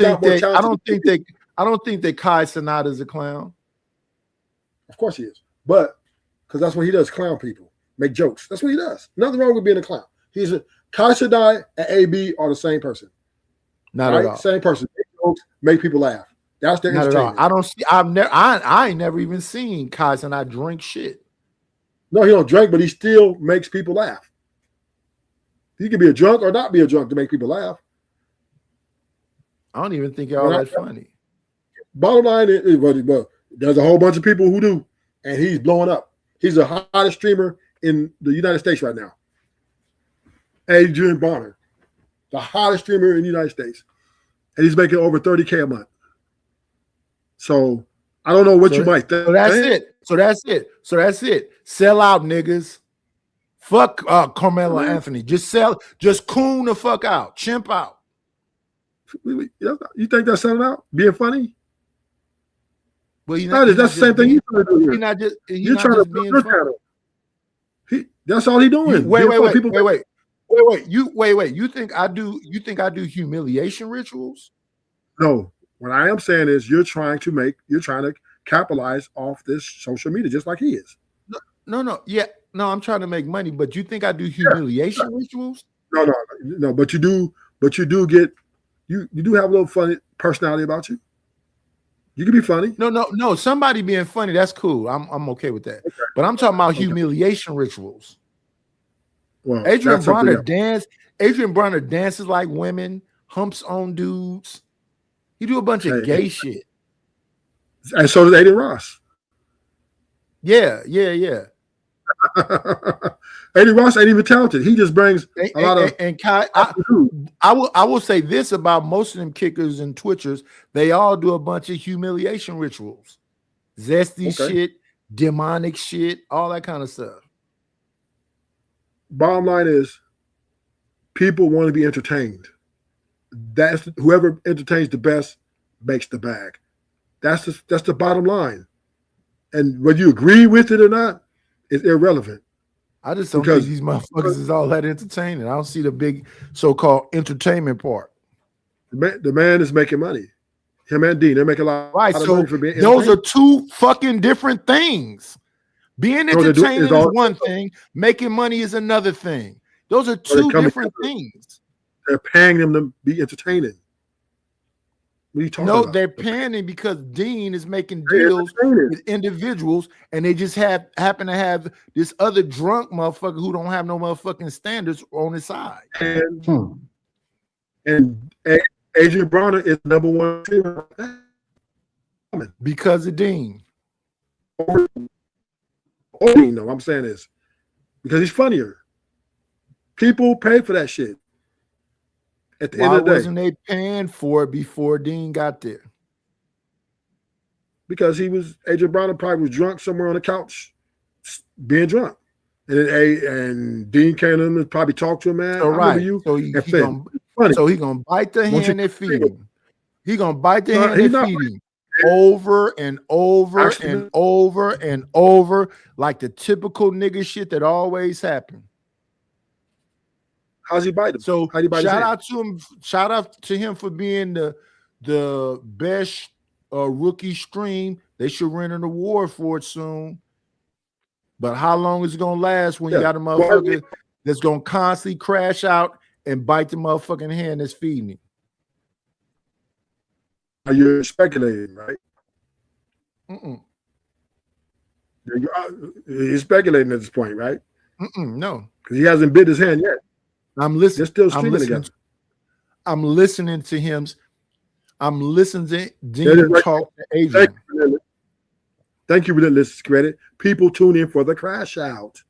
think that Kai Cenat is a clown. Of course he is, but because that's what he does, clown people, make jokes. That's what he does. Nothing wrong with being a clown. He's a Kai Cenat and AB are the same person. Not at all. Same person. Make jokes, make people laugh. That's their entertainment. I don't see. I ain't never even seen Kai Cenat drink shit. No, he don't drink, but he still makes people laugh. He can be a drunk or not be a drunk to make people laugh. I don't even think y'all that funny. Bottom line is, well, there's a whole bunch of people who do, and he's blowing up. He's the hottest streamer in the United States right now. Adrian Bonner, the hottest streamer in the United States, and he's making over 30K a month. So I don't know what you might think. So that's it. Sell out, niggas. Fuck Carmelo Anthony. Just coon the fuck out. Chimp out. You think that's selling out? Being funny? Well, that's the same thing you're trying to do here. He's not just. You're trying to build your channel. That's all he's doing. Wait. You think I do? You think I do humiliation rituals? No. What I am saying is you're trying to capitalize off this social media just like he is. No. Yeah. No, I'm trying to make money, but you think I do humiliation rituals? No. But you do get you do have a little funny personality about you. You can be funny. No. Somebody being funny, that's cool. I'm okay with that. Okay. But I'm talking about humiliation rituals. Well, Adrian Bronner dances like women, humps on dudes. He do a bunch of gay shit. And so does Aiden Ross. Yeah. Aiden Ross ain't even talented. He just brings a lot of. And Kai, I will say this about most of them kickers and twitchers: they all do a bunch of humiliation rituals, zesty shit, demonic shit, all that kind of stuff. Bottom line is, people want to be entertained. That's whoever entertains the best makes the bag. That's the bottom line. And whether you agree with it or not, it's irrelevant. I just don't think these motherfuckers is all that entertaining. I don't see the big so-called entertainment part. The man is making money. Him and Dean, they make a lot of money for being those are two fucking different things. Being entertaining is one thing. Making money is another thing. Those are two different things. They're paying them to be entertaining. What are you talking about? They're paying because Dean is making deals with individuals, and they just happen to have this other drunk motherfucker who don't have no motherfucking standards on his side. And Adrian Bronner is #1 because of Dean. No, I'm saying this because he's funnier. People pay for that shit. At the end of the day, wasn't they paying for it before Dean got there? Because Adrian Bronner probably was drunk somewhere on the couch, being drunk, and Dean came in and probably talked to him, man. So right, so he gonna bite the hand that feed him. He gonna bite the hand that feed him over and over and over and over, like the typical nigga shit that always happen. How's he bite him? So shout out to him. Shout out to him for being the best rookie stream. They should run an award for it soon. But how long is it gonna last when you got a motherfucker that's gonna constantly crash out and bite the motherfucking hand that's feeding him? You're speculating, right? You're speculating at this point, right? No, because he hasn't bit his hand yet. I'm listening. They're still streaming together. I'm listening to him. I'm listening to Dean talk to Adrian. Thank you, Relentless Credit. People tune in for the crash out.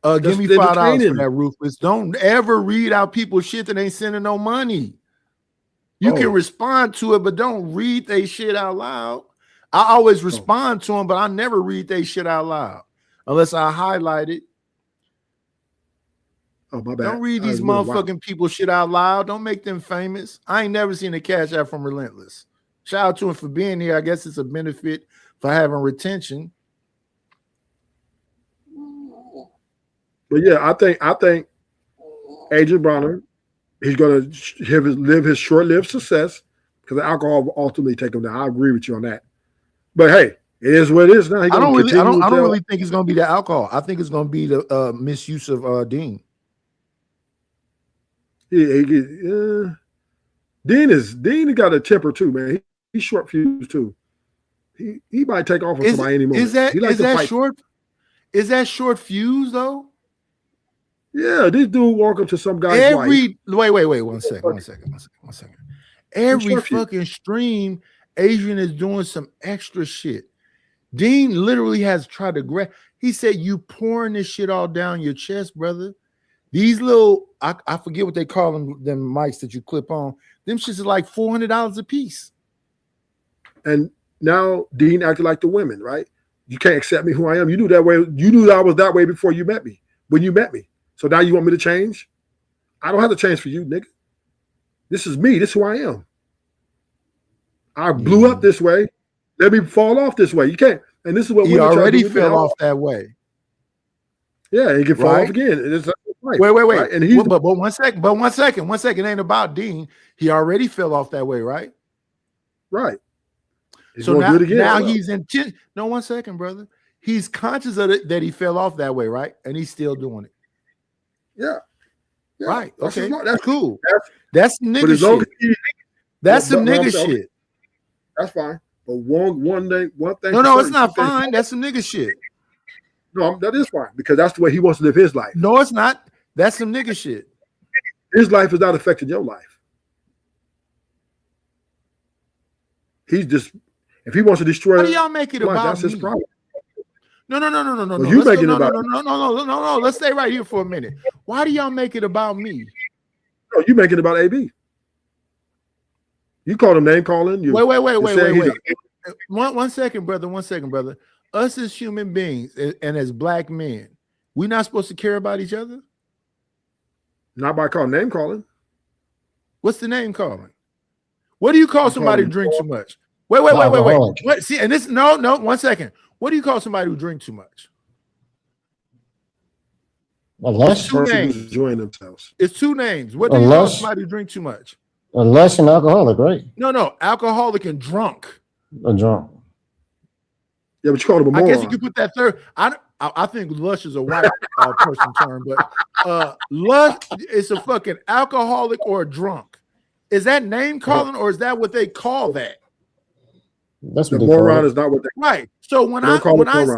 Give me $5 for that, Ruthless. Don't ever read out people's shit that ain't sending no money. You can respond to it, but don't read they shit out loud. I always respond to them, but I never read they shit out loud unless I highlight it. Oh, my bad. Don't read these motherfucking people shit out loud. Don't make them famous. I ain't never seen a cash out from Relentless. Shout out to him for being here. I guess it's a benefit for having retention. But yeah, I think Adrian Bronner, he's gonna live his short-lived success because the alcohol will ultimately take him down. I agree with you on that. But hey, it is what it is now. I don't really think it's gonna be the alcohol. I think it's gonna be the misuse of Dean. Dean got a temper too, man. He's short fused too. He might take off on somebody anymore. Is that short? Is that short fuse though? Yeah, this dude walk up to some guy's wife. Wait, one second. Every fucking stream, Adrian is doing some extra shit. Dean literally has tried to grab. He said, "You pouring this shit all down your chest, brother." These little, I forget what they call them mics that you clip on. Them shits are like $400 a piece. And now Dean acted like the women, right? You can't accept me who I am. You knew that way. You knew that I was that way before you met me. When you met me. So now you want me to change? I don't have to change for you, nigga. This is me. This is who I am. I blew up this way. Let me fall off this way. You can't. And this is what he already fell off that way. Yeah, he can fall off again. It's wait. Right? And he's but 1 second. But 1 second. 1 second. It ain't about Dean. He already fell off that way, right? Right. So now he's in. No, 1 second, brother. He's conscious of it that he fell off that way, right? And he's still doing it. Yeah. Right. That's Okay. smart. That's cool. That's some nigga shit. That's some nigga shit. That's fine. But one thing. No, it's not fine. That's some nigga shit. No, that is fine because that's the way he wants to live his life. No, it's not. That's some nigga shit. His life is not affecting your life. He's just, if he wants to destroy. How do y'all make it about that's his me? problem. No. You make it about no. Let's stay right here for a minute. Why do y'all make it about me? No, you make it about AB. You call him name calling. Wait. 1 second, brother. 1 second, brother. Us as human beings and as black men, we're not supposed to care about each other. Not by name calling. What's the name calling? What do you call somebody who drinks too much? Wait. What? See, and this no. 1 second. What do you call somebody who drinks too much? A lush. Two names. Enjoying themselves. It's two names. What do you call somebody who drinks too much? A lush and alcoholic, right? No. Alcoholic and drunk. A drunk. Yeah, but you called him a moron. I guess you could put that third. I think lush is a white person term, but lush is a fucking alcoholic or a drunk. Is that name calling or is that what they call that? That's what the moron is not what they right. So when I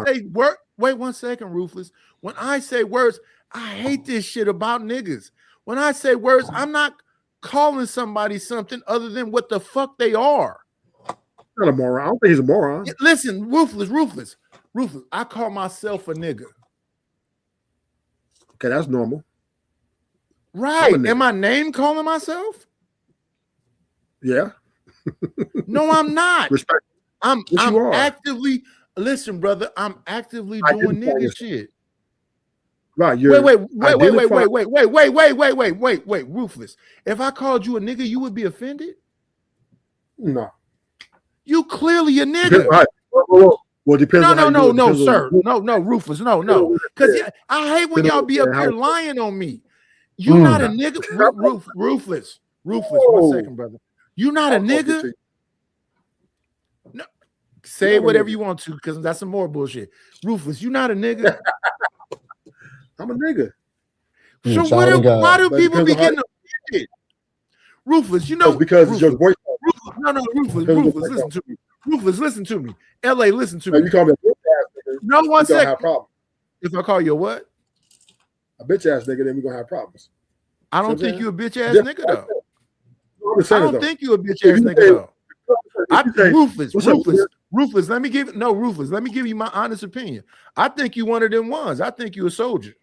say word, wait 1 second, Ruthless. When I say words, I hate this shit about niggas. When I say words, I'm not calling somebody something other than what the fuck they are. Not a moron. I don't think he's a moron. Listen, Ruthless. I call myself a nigga. Okay, that's normal. Right. Am I name calling myself? Yeah. No, I'm not. Respect. I'm actively listen, brother. I'm actively doing nigga shit. Right. Wait, Ruthless. If I called you a nigga, you would be offended? No. You clearly a nigga. Right. Well, it depends on no, sir. No, Ruthless. No. Because I hate when y'all be up here lying on me. You not a nigga. Ruthless. 1 second, brother. You not a nigga. No. Say whatever you want to, because that's some more bullshit. Ruthless, you not a nigga. I'm a nigga. So why do people be getting offended? Ruthless, you know, because it's your voice. Ruthless, listen to me. Ruthless, listen to me. LA, listen to me. You call me a bitch ass nigga. No, 1 second. Have problems. If I call you a what? A bitch ass nigga, then we're gonna have problems. I don't think you a bitch ass nigga though. I don't think you a bitch ass nigga though. Ruthless. Let me give you my honest opinion. I think you one of them ones. I think you a soldier.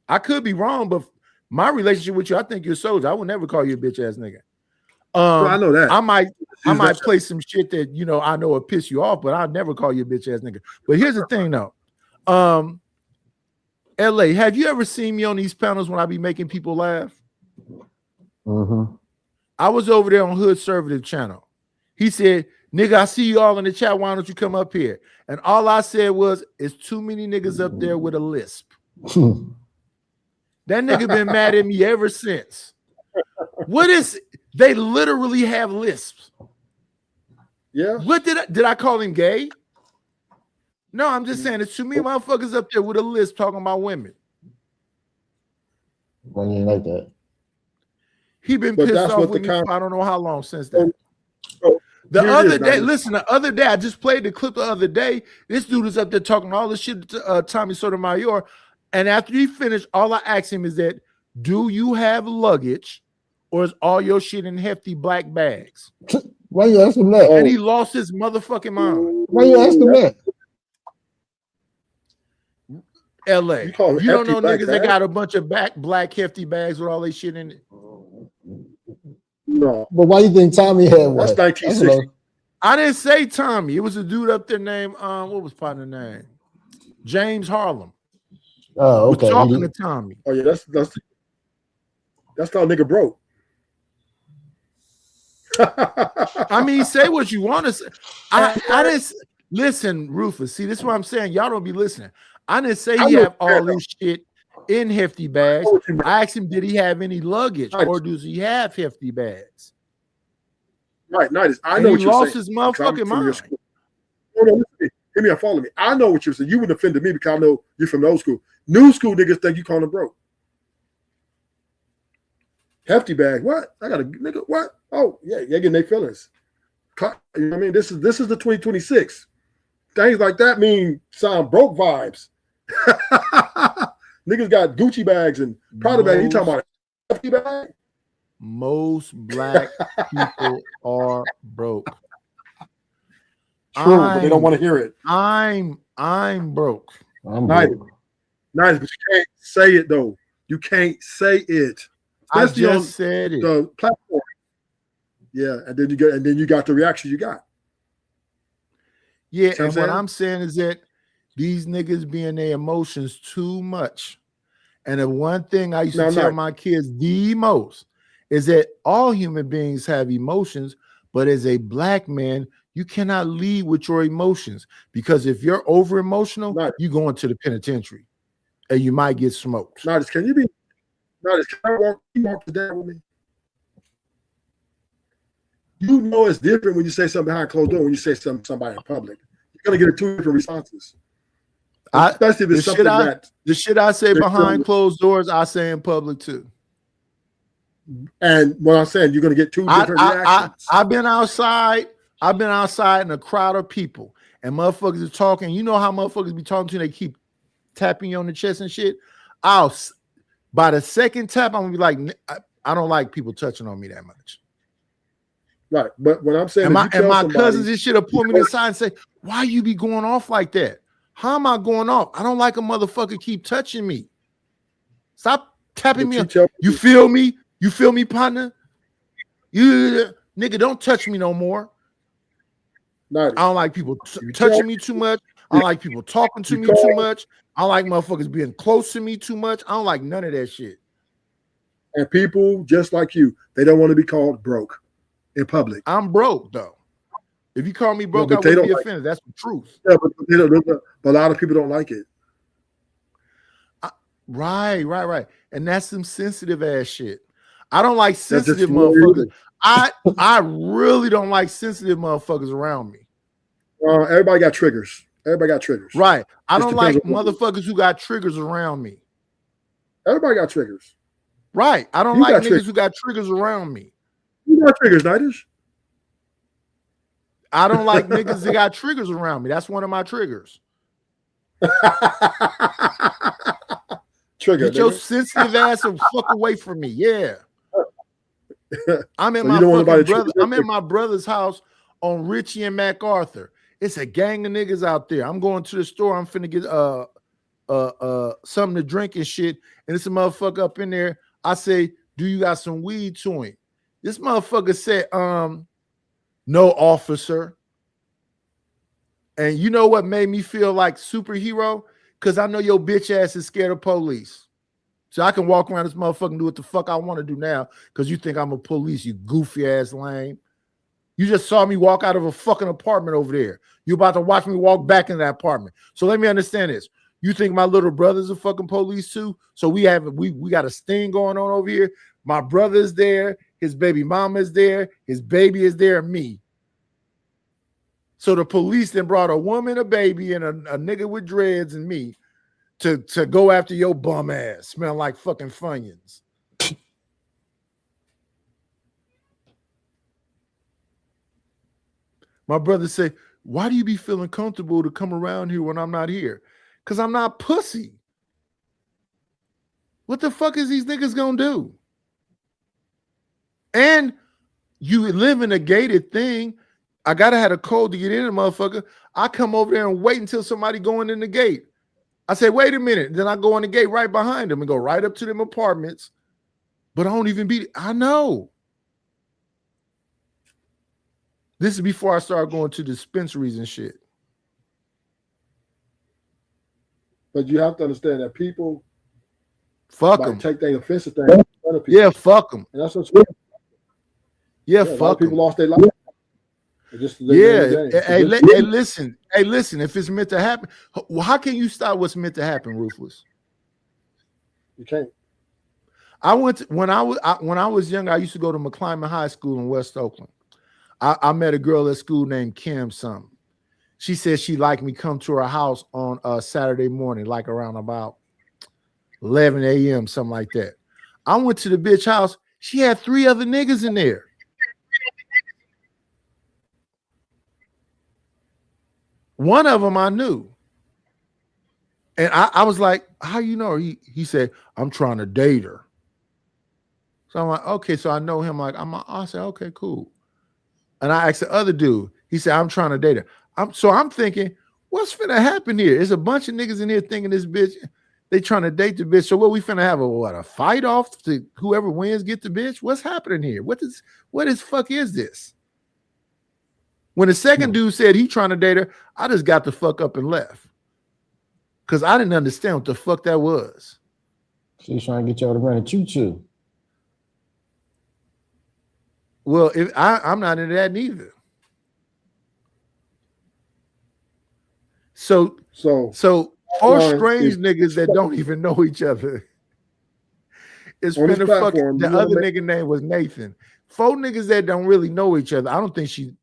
I could be wrong, but my relationship with you, I think you're a soldier. I would never call you a bitch ass nigga. I know that. I might play some shit that I know will piss you off, but I'll never call you a bitch ass nigga. But here's the thing though. LA, have you ever seen me on these panels when I be making people laugh? Mm-hmm. I was over there on Hood Conservative channel. He said, nigga, I see you all in the chat. Why don't you come up here? And all I said was, it's too many niggas up there with a lisp. That nigga been mad at me ever since. What is, they literally have lisps. Yeah. What did I call him gay? No, I'm just saying it's too many motherfuckers up there with a lisp talking about women. When you like that. He been pissed off with me for I don't know how long since then. The other day, I just played the clip the other day. This dude is up there talking all this shit to Tommy Sotomayor. And after he finished, all I asked him is that, do you have luggage or is all your shit in hefty black bags? Why you asking that? And he lost his motherfucking mind. Why you asking that? LA. You don't know niggas that got a bunch of black hefty bags with all their shit in it? No. But why you think Tommy had one? That's 1960. I didn't say Tommy. It was a dude up there named, what was partner name? James Harlem. Oh, okay. We're talking to Tommy. Oh, yeah, that's called nigga broke. I mean, say what you want to say. I didn't listen, Rufus. See, this is what I'm saying. Y'all don't be listening. I didn't say he have all this shit in hefty bags. I asked him, did he have any luggage, or does he have hefty bags? Right, Nice. I know what you're saying. He lost his motherfucking mind. No, hear me and follow me. I know what you're saying. You wouldn't offend me because I know you're from the old school. New school niggas think you call them broke. Hefty bag. What? I got a nigga. What? Oh, yeah, getting their feelings. You know what I mean? This is the 2026. Things like that sound broke vibes. Niggas got Gucci bags and Prada bags. You talking about a hefty bag? Most black people are broke. True, but they don't want to hear it. I'm broke. Nice, but you can't say it though. You can't say it. Especially I just said it. The platform. Yeah, and then you got the reaction you got. Yeah, and what I'm saying is that these niggas be in their emotions too much. And the one thing I used to tell my kids the most is that all human beings have emotions, but as a black man, you cannot lead with your emotions, because if you're over emotional, you go into the penitentiary and you might get smoked. Can you walk the down with me? You know it's different when you say something behind closed door when you say something to somebody in public. You're gonna get two different responses. Especially if it's something the shit I say behind closed doors, I say in public too. And what I'm saying, you're gonna get two different reactions. I've been outside in a crowd of people, and motherfuckers are talking. You know how motherfuckers be talking to you, they keep tapping you on the chest and shit. By the second tap, I'm gonna be like, I don't like people touching on me that much. Right, but what I'm saying, and my cousins and shit have pulled me to the side and say, "Why you be going off like that? How am I going off? I don't like a motherfucker keep touching me. Stop tapping me. You feel me? You feel me, partner? You nigga, don't touch me no more. I don't like people touching me too much. I don't like people talking to me too much. I don't like motherfuckers being close to me too much. I don't like none of that shit. And people just like you, they don't want to be called broke in public. I'm broke though. If you call me broke, I wouldn't be offended. That's the truth. Yeah, but a lot of people don't like it. Right. And that's some sensitive ass shit. I don't like sensitive motherfuckers. I really don't like sensitive motherfuckers around me. Everybody got triggers. Right. I don't like motherfuckers who got triggers around me. Everybody got triggers. Right. I don't like niggas who got triggers around me. You got triggers, Nightish. I don't like niggas that got triggers around me. That's one of my triggers. Get your sensitive ass and fuck away from me. Yeah. I'm in my brother's house on Richie and MacArthur. It's a gang of niggas out there. I'm going to the store. I'm finna get something to drink and shit. And it's a motherfucker up in there. I say, do you got some weed to him? This motherfucker said, no, officer. And you know what made me feel like superhero? Because I know your bitch ass is scared of police. So I can walk around this motherfucker and do what the fuck I want to do now because you think I'm a police, you goofy ass lame. You just saw me walk out of a fucking apartment over there. You about to watch me walk back in that apartment. So let me understand this. You think my little brother's a fucking police too? So we got a sting going on over here. My brother's there. His baby mama is there. His baby is there. Me. So the police then brought a woman, a baby, and a nigga with dreads and me to go after your bum ass. Smell like fucking Funyuns. My brother said, why do you be feeling comfortable to come around here when I'm not here? Because I'm not pussy. What the fuck is these niggas gonna do? And you live in a gated thing. I gotta have a code to get in, motherfucker. I come over there and wait until somebody going in the gate. I say, wait a minute. Then I go on the gate right behind them and go right up to them apartments. But I don't even I know. This is before I start going to dispensaries and shit. But you have to understand that people fuck them. Take their offensive thing. Yeah, fuck them. And that's what's Yeah, a lot of people lost their life. Hey, listen. If it's meant to happen, how can you stop what's meant to happen, Ruthless? You can't. When I was young, I used to go to McClyman High School in West Oakland. I met a girl at school named Kim something. She said she liked me come to her house on a Saturday morning, like around about 11 a.m., something like that. I went to the bitch house. She had 3 other niggas in there. One of them I knew. And I was like, how you know her? He said, I'm trying to date her. So I'm like, okay, so I know him. I said, okay, cool. And I asked the other dude. He said, I'm trying to date her. I'm thinking, what's finna happen here? There's a bunch of niggas in here thinking this bitch, they trying to date the bitch. So what, we finna have a fight off to whoever wins get the bitch? What's happening here? What is fuck is this? When the second dude said he trying to date her, I just got the fuck up and left. Because I didn't understand what the fuck that was. She's trying to get y'all to run a choo-choo. Well, I'm not into that neither. So 4 strange niggas that don't even know each other. It's been a fucking, the other nigga name was Nathan. 4 niggas that don't really know each other. I don't think she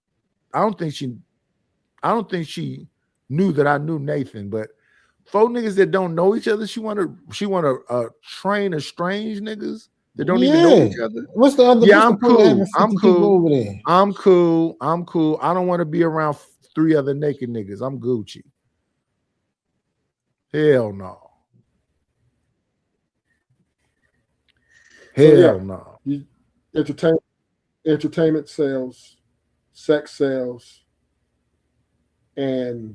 knew that I knew Nathan, but 4 niggas that don't know each other, she wanna train a strange niggas that don't even know each other. What's the other? Yeah, I'm cool. cool. Over there. I'm cool. I don't want to be around 3 other naked niggas. I'm Gucci. Hell no. Hell no. Entertainment sales, sex sales, and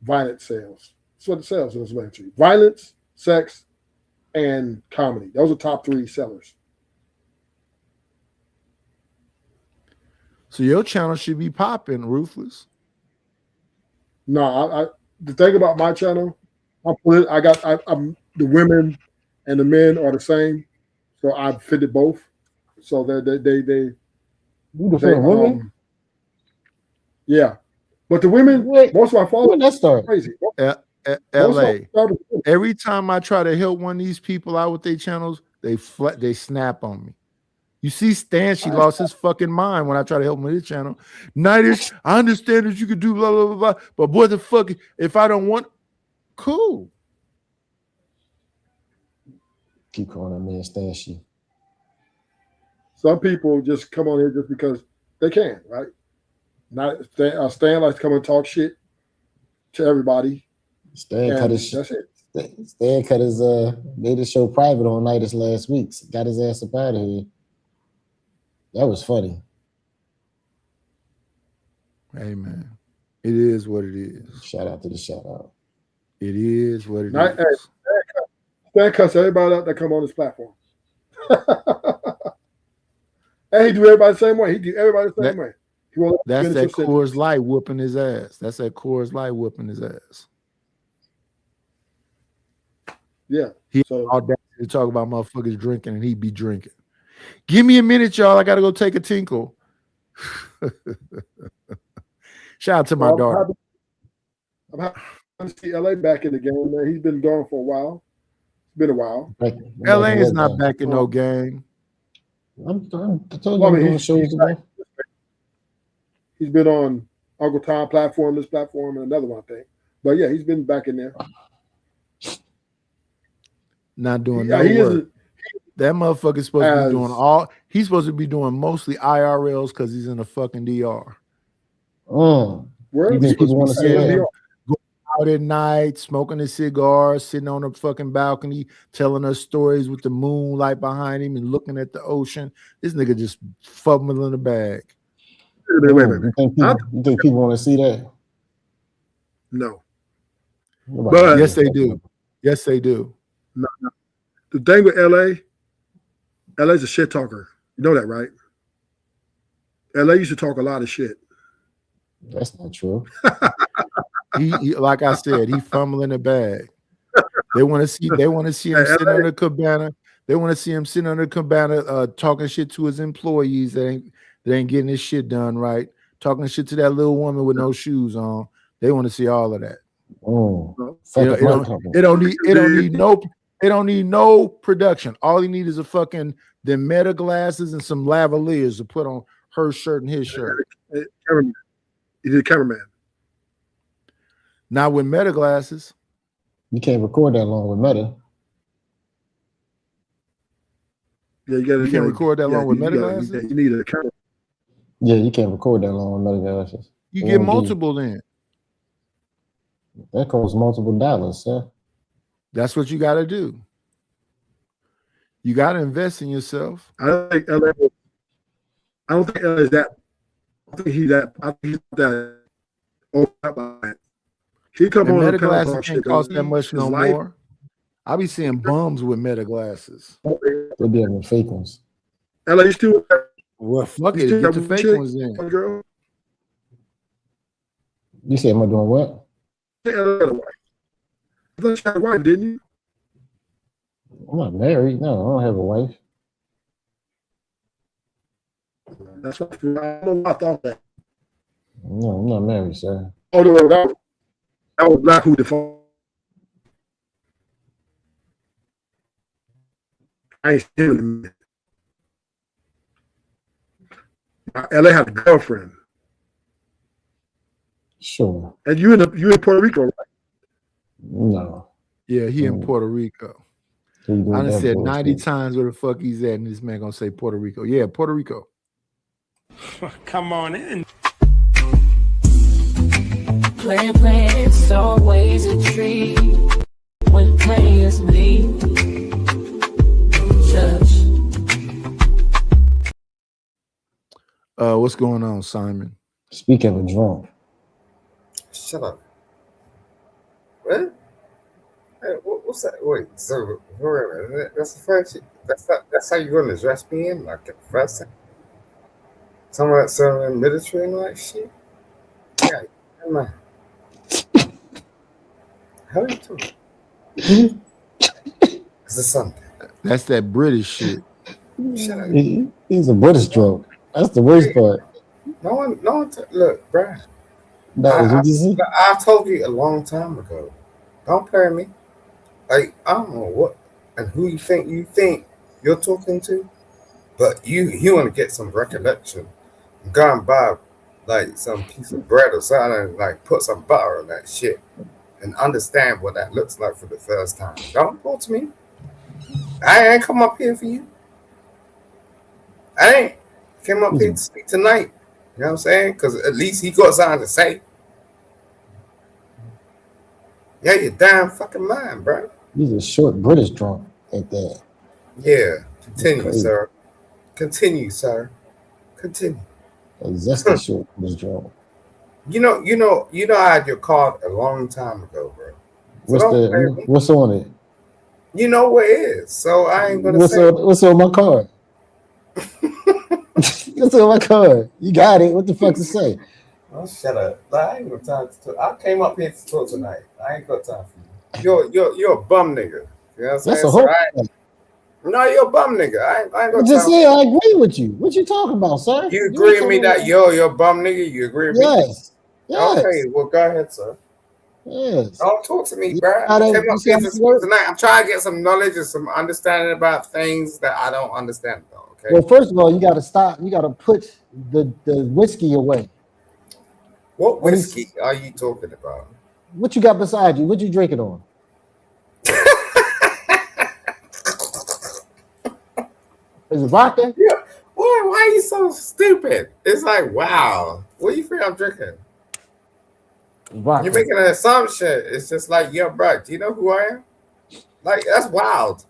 violence sales. That's what it sells in this military. Violence, sex, and comedy. Those are top 3 sellers. So your channel should be popping, Ruthless. No, the thing about my channel, I'm the women and the men are the same, so I fitted both. So they women. Yeah, but the women, most of my followers are crazy. LA. Every time I try to help one of these people out with their channels, they snap on me. You see, Stan, she lost his fucking mind when I try to help him with his channel. Nightish, I understand that you could do blah, blah, blah, blah, but what the fuck, if I don't want, cool. Keep calling that man Stan. Some people just come on here just because they can, right? Not Stan likes to come and talk shit to everybody. Stan cut his made his show private on Nightish last week. Got his ass up out of here. That was funny. Hey man, it is what it is. Shout out to the shout out. It is what it is. Stan cuts everybody out that come on this platform. And he do everybody the same way. He do everybody the same way. That's that Coors Light whooping his ass. That's that Coors Light whooping his ass. Yeah. He audacity to talk about motherfuckers drinking and he be drinking. Give me a minute, y'all. I gotta go take a tinkle. Shout out to my daughter. I'm happy to see LA back in the game, man. He's been gone for a while. It's been a while. LA is not back in no game. I told you he's been on Uncle Tom platform, this platform, and another one, I think. But yeah, he's been back in there. Not doing no work. That motherfucker's supposed to be doing he's supposed to be doing mostly IRLs because he's in the fucking DR. You think people want to see that? Going out at night, smoking a cigar, sitting on a fucking balcony, telling us stories with the moonlight behind him and looking at the ocean. This nigga just fumbling the bag. Wait. You think people want to see that? No. But yes, they do. Yes, they do. No. The thing with LA's a shit talker. You know that, right? LA used to talk a lot of shit. That's not true. he like I said, he fumbling the bag. They want to see him sitting on the cabana. They want to see him sitting on the cabana talking shit to his employees that that ain't getting this shit done right, talking shit to that little woman with no shoes on. They want to see all of that. It don't need no production. All he needs is a fucking them Meta glasses and some lavaliers to put on her shirt and his shirt. Cameraman. He's a cameraman. Not with Meta glasses. You can't record that long with Meta. Yeah, you can't record that long with Meta glasses. You need a camera. Yeah, you can't record that long with Meta glasses. You get multiple then. That costs multiple dollars, sir. That's what you got to do. You got to invest in yourself. I don't think LA is that. I think he's that. I think he's that. He come on. Meta glasses can't cost that much no more. I be seeing bums with Meta glasses. They be having fake ones. LA, you still. Well, fuck it. Get the fake ones in. Girl. You said, am I doing what? I thought you had a wife, didn't you? I'm not married. No, I don't have a wife. That's what I thought that. No, I'm not married, sir. Oh no, that was Black who default. I ain't seen him. LA had a girlfriend. Sure. And you in Puerto Rico, right? No. Yeah, he in Puerto Rico. I done said 90 times where the fuck he's at, and this man gonna say Puerto Rico. Yeah, Puerto Rico. Come on in. Playing, it's always a treat when players meet. What's going on, Simon? Speaking of drunk. Shut up. What? Hey, what's that? Wait, so that's the first. That's how you're gonna dress me in, like the first time. Some of that serving in military and all that shit. Yeah, come on. How are you doing? It's a something. That's that British shit. Shut up. He's a British drunk. That's the worst part. No one. Look, Brian. I told you a long time ago. Don't play me. Like, I don't know what and who you think you're talking to, but you want to get some recollection. Go and buy like some piece of bread or something and like put some butter on that shit and understand what that looks like for the first time. Don't talk to me. I ain't come up here for you. I ain't came up here to speak tonight. You know what I'm saying? Because at least he got something to say. Yeah, you're damn fucking mind, bro. He's a short British drunk at that. Yeah, continue, sir. Continue, sir. Continue. That's the short British drunk. You know, I had your card a long time ago, bro. So what's on it? You know what it is, so I ain't gonna say. What's on my card? What's on my card? You got it. What the fuck to say? Oh, shut up! I ain't got time to talk. I came up here to talk tonight. I ain't got time for you. You're a bum nigga. You know what I'm saying? That's a whole. No, you're a bum nigga. I ain't got time. Just say I agree with you. What you talking about, sir? You agree with me that you're a bum nigga? You agree with me? Yes. Yes. Okay, well go ahead, sir. Yes. Don't talk to me, bro. I came up here to speak tonight. I'm trying to get some knowledge and some understanding about things that I don't understand, though. Okay. Well, first of all, you got to stop. You got to put the whiskey away. What whiskey are you talking about? What you got beside you? What you drinking on? Is it vodka? Yeah. Why are you so stupid? It's like, wow. What do you think I'm drinking? Vodka. You're making an assumption. It's just like, yo, bro, do you know who I am? Like, that's wild.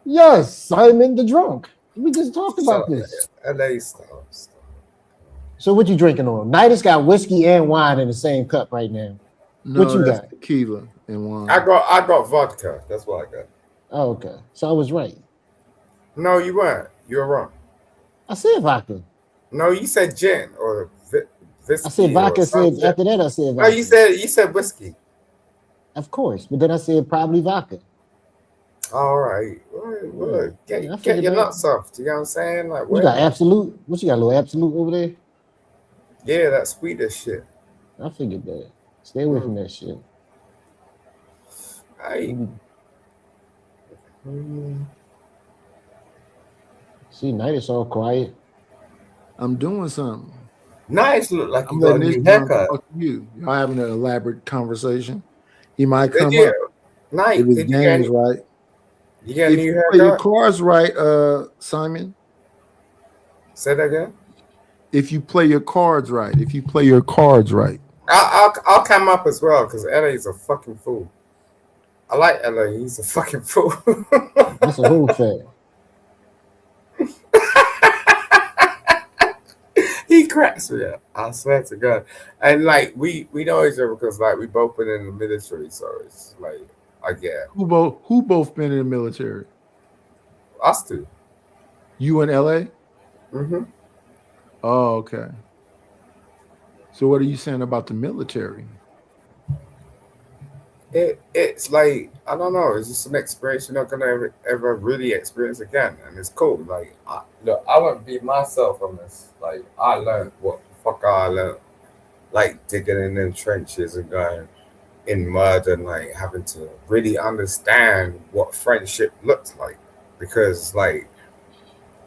Yes, Simon the drunk. We just talked about this. LA stuff. So what you drinking on? Nidus got whiskey and wine in the same cup right now. No, what you got? Tequila and wine. I got vodka. That's what I got. Oh, okay. So I was right. No, you weren't. You're wrong. I said vodka. No, you said gin or whiskey. I said vodka. After that, I said vodka. No, you said whiskey. Of course, but then I said probably vodka. All right. Well, get your nuts off. You know what I'm saying? Like, you got absolute? What you got, a little absolute over there? Yeah, that Swedish shit. I figured that. Stay away from that shit. See, Night is all quiet. I'm doing something. Nice, look like I'm you got a letting this new man haircut. talk to you. Y'all having an elaborate conversation. He might come you? up. Night, if his did you get game's any- right. You got a If new you play your haircut? cards right, Simon. Say that again. If you play your cards right. If you play your cards right. I'll come up as well because LA is a fucking fool. I like LA. He's a fucking fool. That's a whole fact. He cracks me up. I swear to God. And like we know each other because like we both been in the military, so it's like I get Who both been in the military? us two. You in LA? Mm-hmm. Oh, okay. So what are you saying about the military? It's like I don't know. It's just an experience you're not gonna ever really experience again, and it's cool. Like look, I wouldn't be myself on this. Like I learned what the fuck I learned, like digging in them trenches and going in mud and like having to really understand what friendship looks like, because like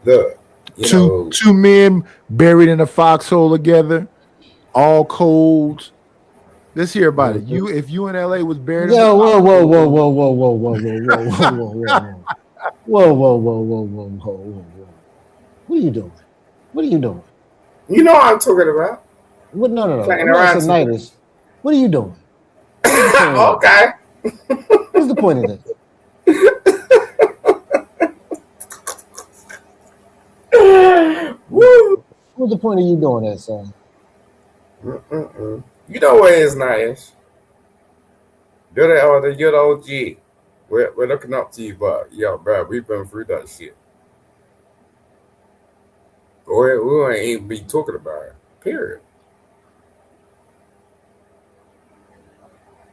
look, Two men buried in a foxhole together, all cold. Let's hear about it. If you in LA was buried in a Whoa, foxhole. Whoa. What are you doing? What are you doing? You know what I'm talking about. What? No. Playing I'm around asking Nightis. What are you doing? Okay. What's the point of this? Woo! What's the point of you doing that, son? You know what is nice. You're the OG. We're looking up to you, but yo, bro, we've been through that shit. We ain't even be talking about it. Period.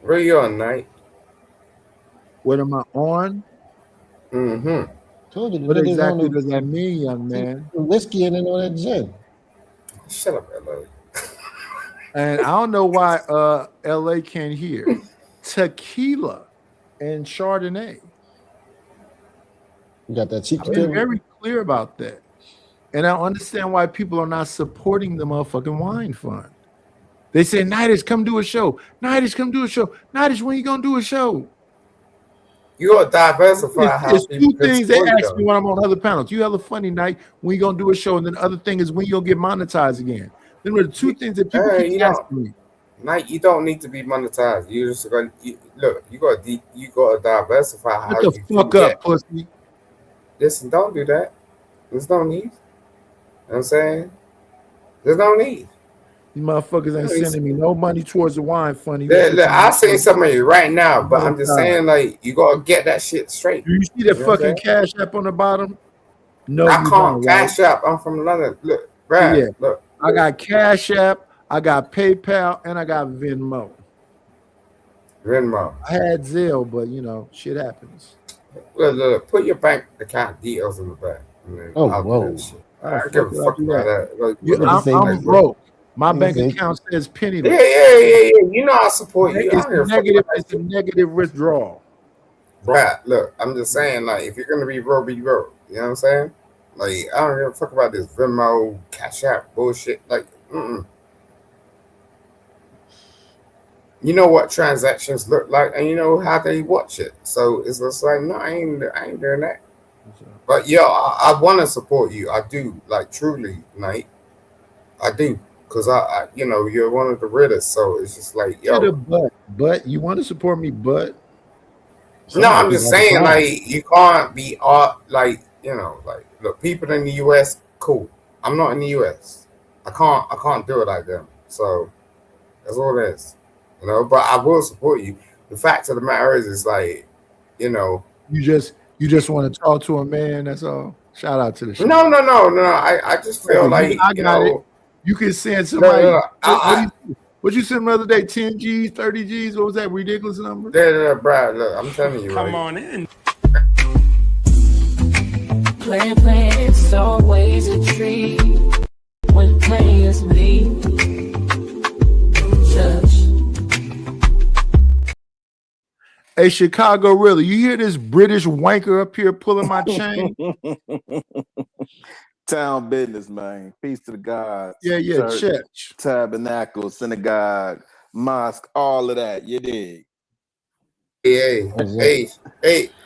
Where you on, Night? What am I on? Mm-hmm. Told you. What exactly does that mean, young man? Whiskey and then all that gin. Shut up, LA. And I don't know why LA can't hear. Tequila and Chardonnay. You got that cheap. I've been very clear about that. And I understand why people are not supporting the motherfucking wine fund. They say, Nightis, come do a show. Nightis, come do a show. Nightis, when you gonna do a show? You gotta diversify how It's people two things they support ask me when I'm on other panels. You have a funny night when you gonna do a show, and then the other thing is when you gonna get monetized again. Then there are two things that people keep asking me. Night, you don't need to be monetized. You just look. You gotta diversify how Shut the fuck up, pussy. Listen, don't do that. There's no need. You know what I'm saying? There's no need. You motherfuckers ain't sending me no money towards the wine fund. Look, I'll send somebody right now, but I'm just saying, like, you gotta get that shit straight. Do you see that fucking Cash App on the bottom? No, I you can't don't, Cash App. I'm from London. Look, Brad, yeah. look. I got Cash App, I got PayPal, and I got Venmo. Venmo. I had Zelle, but you know, shit happens. Look, put your bank account details in the back. Oh, whoa. I don't give a fuck about that. Like, I'm broke. My bank account says penniless. Yeah. You know I support you. It's a negative withdrawal. Brad, look, I'm just saying, like, if you're gonna be real, be real. You know what I'm saying? Like, I don't give a fuck about this Venmo, Cash App bullshit. Like, You know what transactions look like, and you know how they watch it. So it's just like, no, I ain't doing that. But yo, I want to support you. I do, like, truly, Nate. I do, because I you know, you're one of the realest. So it's just like, yo. But you want to support me, but no, I'm just saying, like, you can't be like, you know, like, look, people in the US, cool. I'm not in the US. I can't do it like them. So that's all it is. You know, but I will support you. The fact of the matter is like, you know, you just want to talk to a man. That's all. Shout out to the show. No. I just feel like, I got it. You can send somebody. No, what you send the other day? 10 G's, 30 G's. What was that ridiculous number? Yeah, Brad. Look, I'm telling you. Come on in. Playing, it's always a treat when players meet. Hey, Chicago, really? You hear this British wanker up here pulling my chain? Town business, man. Peace to the gods. Yeah, church. Tabernacle, synagogue, mosque, all of that. You dig? Hey,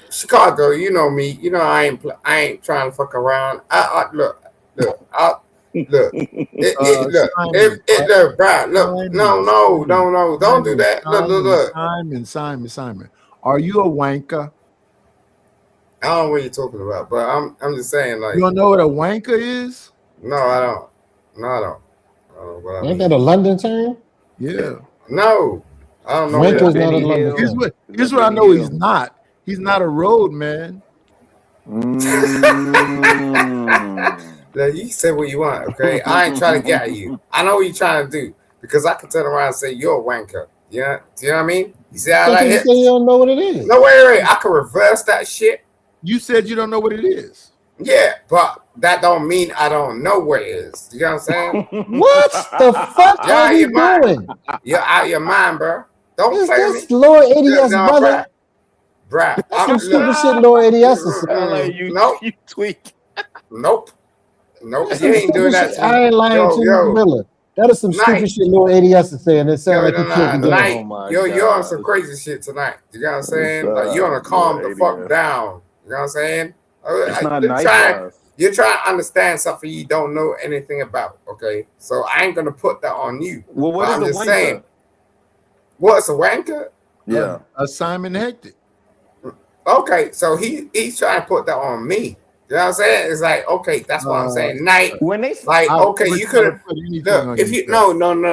Chicago, you know me. You know I ain't trying to fuck around. Look, Brad, look, no, don't do that. Look. Simon, are you a wanker? I don't know what you're talking about, but I'm just saying, like, you don't know what a wanker is? No, I don't. No, I don't. Ain't that a London term? Yeah. No, I don't know. Wanker's not a London term. Here's what I know he's not. He's not a road man. Look, you say what you want, okay? I ain't trying to get at you. I know what you're trying to do because I can turn around and say you're a wanker. Yeah, do you know what I mean? You see how you say you don't know what it is. No, wait. I can reverse that shit. You said you don't know what it is. Yeah, but that don't mean I don't know what it is. You know what I'm saying? What the fuck are you doing? You're out your mind, bro. Don't play this me. Lord ADS brother. Bruh. That's some stupid shit Lord ADS is saying. Nope. You tweak. Nope. You ain't doing that. I ain't lying to you, Miller. That is some stupid shit Lord ADS is saying. It sounds like you're on some crazy shit tonight. You know what I'm saying? Like you're gonna calm the fuck down. You know what I'm saying? It's not nice. You're trying to understand something you don't know anything about. Okay, so I ain't gonna put that on you. Well, what is a wanker? Saying, what's a wanker? Yeah, a Simon Hector. Okay, so he's trying to put that on me. You know what I'm saying? It's like, okay, that's what I'm saying. When they like, okay, you could have look if you no,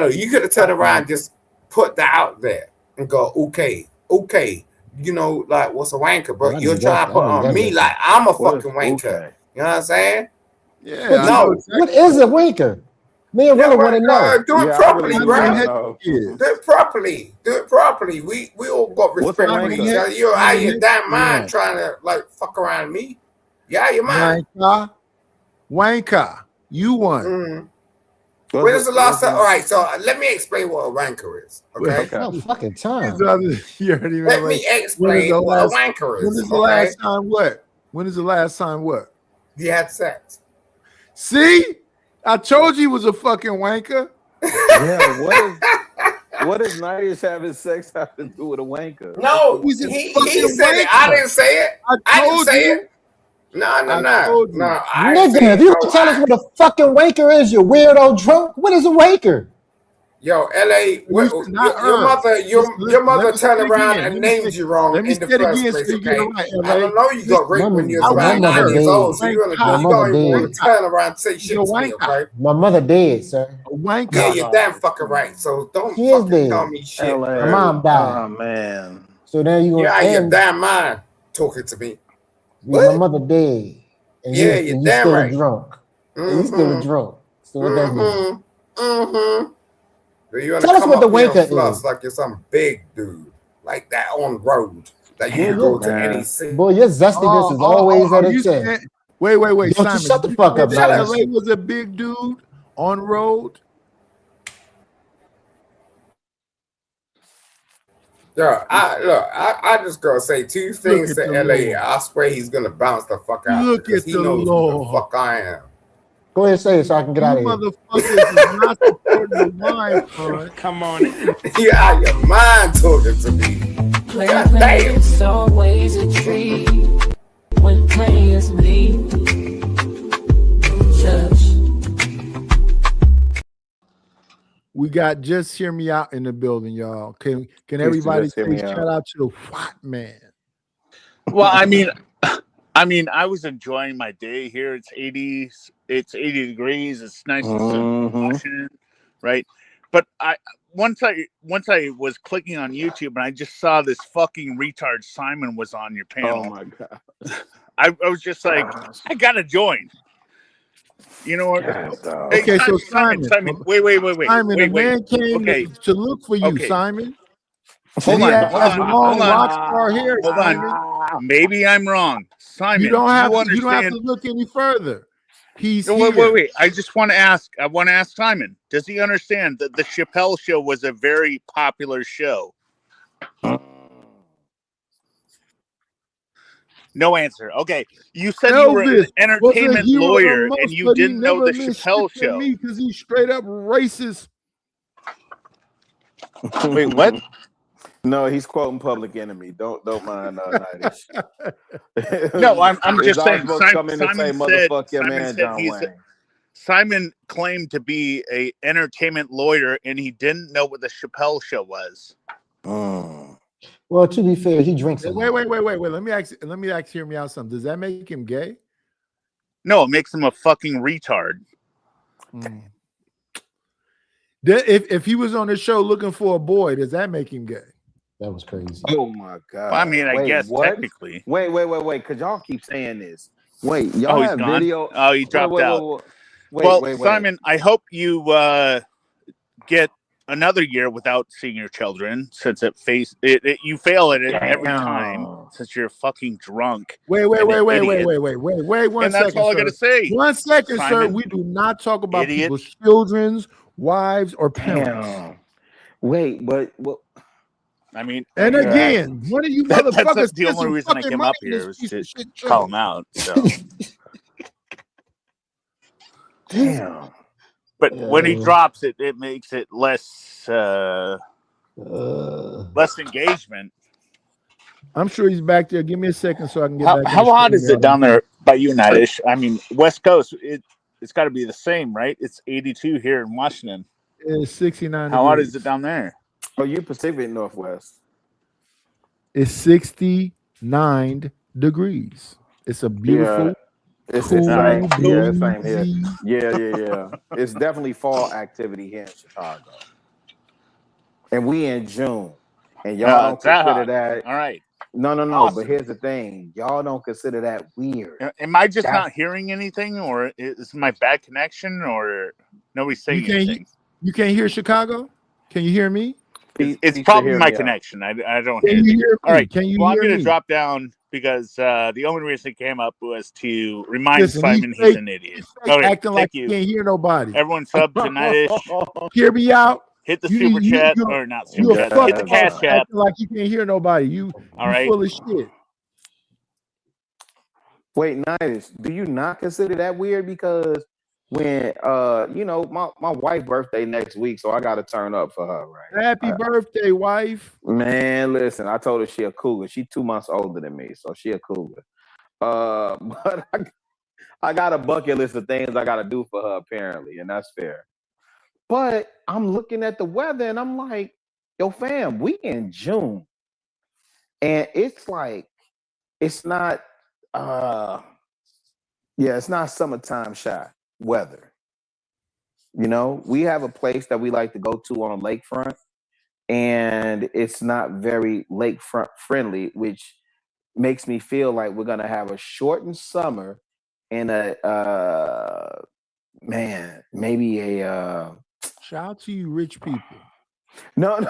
you could have turned around and just put that out there and go, okay, you know, like what's a wanker, but you're trying to put on me like I'm a fucking wanker. You know what I'm saying? Yeah. What is a wanker? Me and Rilla want to know. Do it properly, bro. Do it properly. We all got respect for each other. You're out your damn mind trying to like fuck around me. Yeah, your mind. Wanker. You won. When is the last time? All right, so let me explain what a wanker is. Okay. No fucking time. Let me explain what a wanker is. When is the last time what? When is the last time what? You had sex. See? I told you he was a fucking wanker. Yeah, what does Nidish having sex have to do with a wanker? No, he said it. I didn't say it. I didn't say it. No. Nigga, if you don't tell us what a fucking wanker is, you weirdo drunk. What is a wanker? Yo, LA, your mother turned around and named you wrong in the first place. Okay? I don't know you got raped when you was about 9 years old, so you're gonna turn around and say shit to me, okay? My mother dead, sir. Wanker. Yeah, you're damn fucking right. So don't fucking tell me shit. My mom died. Oh man. So now you gonna out your damn mind talking to me. My mother dead. And you're damn still right. Drunk. You still drunk. So what that mean? Tell us what the wanker is. Like you're some big dude, like that on road that you can go to any city. Boy, your zestiness is always at its end. Wait, Don't Simon. you shut the fuck up, man. LA was a big dude on road. Yeah, I just gonna say two things to LA. I swear he's gonna bounce the fuck out. Look at he the knows Lord. who the fuck I am. Go ahead and say it so I can get out of here. Motherfuckers is not supporting the mind, son. Come on. You out your mind talking to me. Playing, it's always a treat when players meet. We got Just Hear Me Out in the building, y'all. Can everybody please shout out to the White Man? Well, I mean, I was enjoying my day here. It's 80 degrees. It's nice and sunny, Washington, right? But once I was clicking on YouTube and I just saw this fucking retard Simon was on your panel. Oh my god! I was just like, I gotta join. You know what? Okay, so Simon, wait. Simon, wait, the man came to look for you, Okay. Simon. Hold on. Rockstar hair. Hold on. Maybe I'm wrong. Simon, you don't have understand? to look any further. He's no, here. Wait. I want to ask Simon, does he understand that the Chappelle Show was a very popular show? No answer. Okay. You said you were an Elvis was a entertainment hero to lawyer most, and you but he didn't know never the meant Chappelle shit to Show. me because he's straight up racist. Wait, what? No, he's quoting Public Enemy. Don't mind Nightish. No, I'm just I was saying. supposed to come in and say, "Motherfuck your man, John Wayne." Simon claimed to be a entertainment lawyer, and he didn't know what the Chappelle Show was. Well, to be fair, he drinks a lot. Wait. Let me hear me out something. Does that make him gay? No, it makes him a fucking retard. If he was on the show looking for a boy, does that make him gay? That was crazy. Oh my god! Well, I mean, I guess technically. Wait, because y'all keep saying this. Wait, y'all he's have gone? video? Oh, he dropped out. Wait, Simon, I hope you get another year without seeing your children, since you fail at it every time, since you're fucking drunk. Wait. One and that's second, all I sir. gotta say. 1 second, Simon, sir. We do not talk about people's children's, wives, or parents. Wait, but I mean, and again, one of you motherfuckers. That's the only reason I came up here was to call him out. So. Damn. But when he drops it, it makes it less engagement. I'm sure he's back there. Give me a second so I can get back. How hot is it down there by you, Nightish? I mean, West Coast, it's got to be the same, right? It's 82 here in Washington. It's 69. How hot is it down there? Oh, you Pacific Northwest. It's 69 degrees. It's a beautiful. It's same here. Yeah. It's definitely fall activity here in Chicago. And we in June. And y'all don't consider that. All right. No. Awesome. But here's the thing. Y'all don't consider that weird. Am I just not hearing anything, or is my bad connection, or nobody's saying anything? You can't hear Chicago? Can you hear me? It's probably my connection. I don't hear anything. All right. I'm going to drop down because the only reason it came up was to remind Simon he's an idiot. Okay, acting like you can't hear nobody. Everyone sub to Nightish. Hear me out. Hit the super chat or not super chat. Hit the cash app. Acting like you can't hear nobody. You full of shit. Wait, Nightish, do you not consider that weird? Because when my wife's birthday next week, so I gotta turn up for her, right? Happy birthday, wife. Man, listen, I told her she a cougar. She's 2 months older than me, so she a cougar. But I got a bucket list of things I gotta do for her, apparently, and that's fair. But I'm looking at the weather and I'm like, yo, fam, we in June. And it's like, it's not it's not summertime shy weather. You know, we have a place that we like to go to on a lakefront, and it's not very lakefront friendly, which makes me feel like we're gonna have a shortened summer and maybe a shout out to you, rich people. No.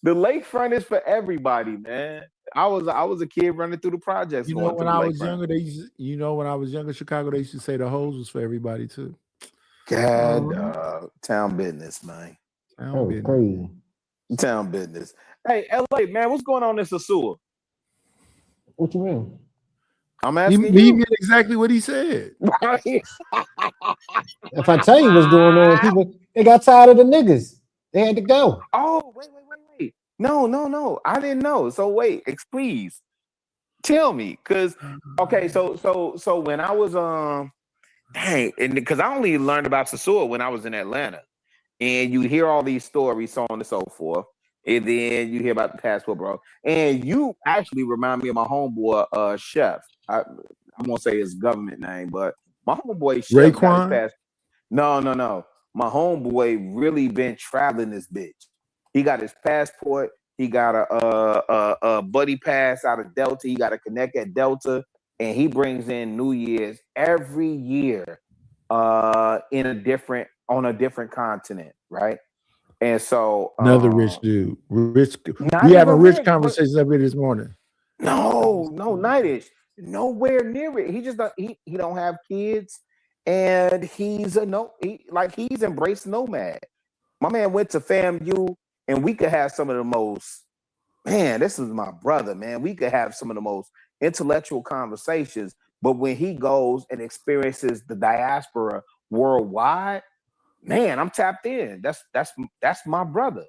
The lakefront is for everybody, man. I was a kid running through the projects. When I was younger, when I was younger, Chicago, they used to say the hose was for everybody too. God, town business, man. Crazy. Town business. Hey, LA, man, what's going on in Sasua? What you mean? I'm asking you. He meant exactly what he said. If I tell you what's going on, people they got tired of the niggas. They had to go. Oh, wait. No. I didn't know. So wait, please tell me. Cause okay, so when I was and because I only learned about Sasua when I was in Atlanta. And you hear all these stories, so on and so forth. And then you hear about the passport, bro. And you actually remind me of my homeboy, Chef. I won't say his government name, but my homeboy Chef got his No. My homeboy really been traveling this bitch. He got his passport. He got a buddy pass out of Delta. He got a connect at Delta, and he brings in New Year's every year, on a different continent, right? And so another rich dude, we having rich conversations up here this morning. No, Nightish, nowhere near it. He just he don't have kids, and he's he's embraced nomad. My man went to FAMU, and we could have some of the most. Man, this is my brother, man. We could have some of the most intellectual conversations. But when he goes and experiences the diaspora worldwide, man, I'm tapped in. That's my brother.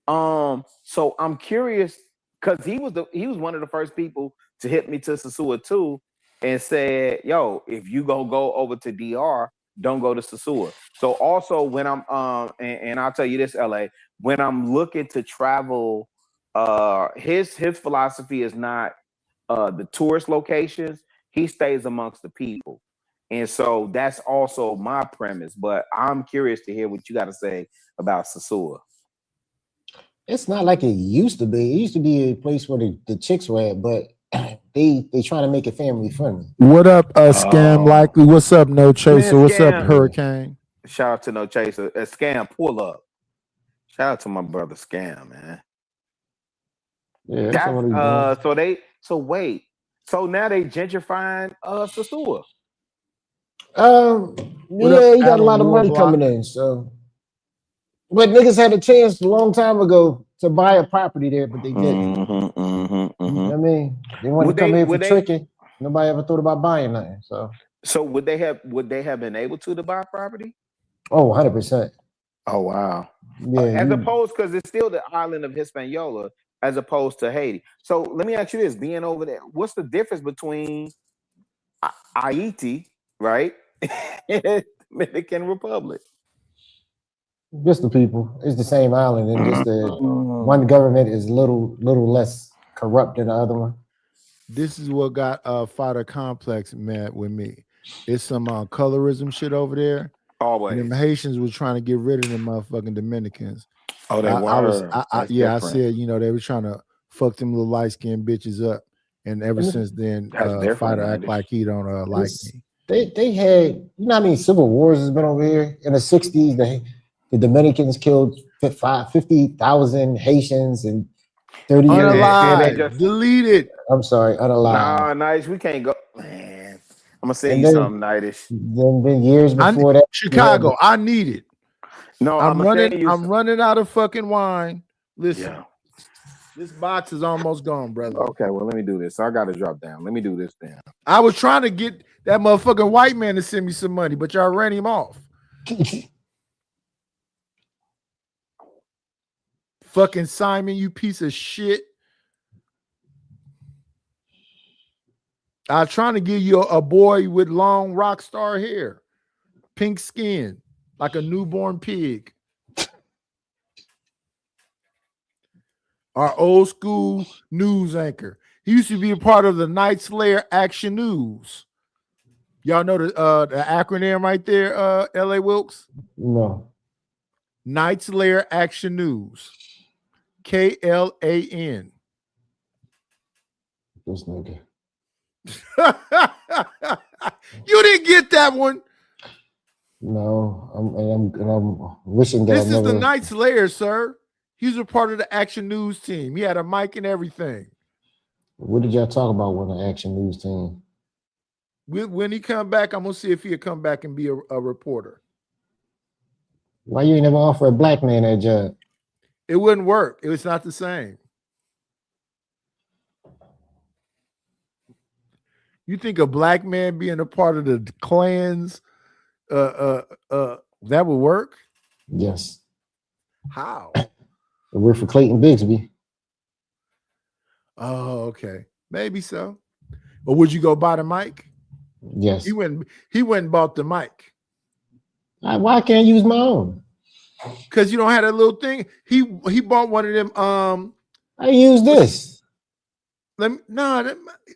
So I'm curious because he was one of the first people to hit me to Sasua too, and said, "Yo, if you go over to DR, don't go to Sasua." So also when I'm and I'll tell you this, LA, when I'm looking to travel, his philosophy is not the tourist locations. He stays amongst the people. And so that's also my premise. But I'm curious to hear what you got to say about Sasua. It's not like it used to be. It used to be a place where the chicks were at, but they trying to make it family friendly. What up, Scam Likely? What's up, No Chaser? What's up, Hurricane? Shout out to No Chaser. Scam, pull up. Shout out to my brother Scam, man. Yeah, that's wait. So now they gentrifying Sasua. Yeah, he got a lot of money coming in, so. But niggas had a chance a long time ago to buy a property there, but they didn't. You know what I mean, they wanted to come here for tricking. Nobody ever thought about buying nothing. So would they have been able to buy property? Oh, 100%. Oh wow. Yeah. As opposed, because it's still the island of Hispaniola, as opposed to Haiti. So let me ask you this: being over there, what's the difference between Haiti, right, and Dominican Republic? Just the people. It's the same island, and just the one government is little less corrupt than the other one. This is what got Fighter Complex mad with me. It's some colorism shit over there. Always. And the Haitians was trying to get rid of them motherfucking Dominicans. Oh, they were. I said, they were trying to fuck them little light skinned bitches up, and ever since then, Fighter act like he don't like me. They had, you know how many civil wars has been over here in the 60s. The Dominicans killed 50,000 Haitians in 30 years. Unalive. Deleted. I'm sorry, unalive. Nah, Nice. We can't go. Man, I'm gonna say you something, Nightish. Then been years before that. Chicago, I need it. No, I'm running out of fucking wine. Listen, yeah. This box is almost gone, brother. Okay, well, let me do this. I gotta drop down. Let me do this then. I was trying to get that motherfucking white man to send me some money, but y'all ran him off. Fucking Simon, you piece of shit. I'm trying to give you a boy with long rock star hair, pink skin, like a newborn pig. Our old school news anchor. He used to be a part of the Night Slayer Action News. Y'all know the acronym right there, LA Wilkes? No. Night Slayer Action News. KLAN. This nigga. You didn't get that one. No, I'm wishing that this is the Night Slayer, sir. He's a part of the Action News team. He had a mic and everything. What did y'all talk about with the Action News team? When he come back, I'm gonna see if he'll come back and be a reporter. Why you ain't never offer a black man that job? It wouldn't work. It was not the same. You think a black man being a part of the clans, that would work? Yes. How? We're for Clayton Bigsby. Oh, okay. Maybe so. But would you go buy the mic? Yes. He went and bought the mic. Why can't I use my own? Because you don't have that little thing. He bought one of them. I use this.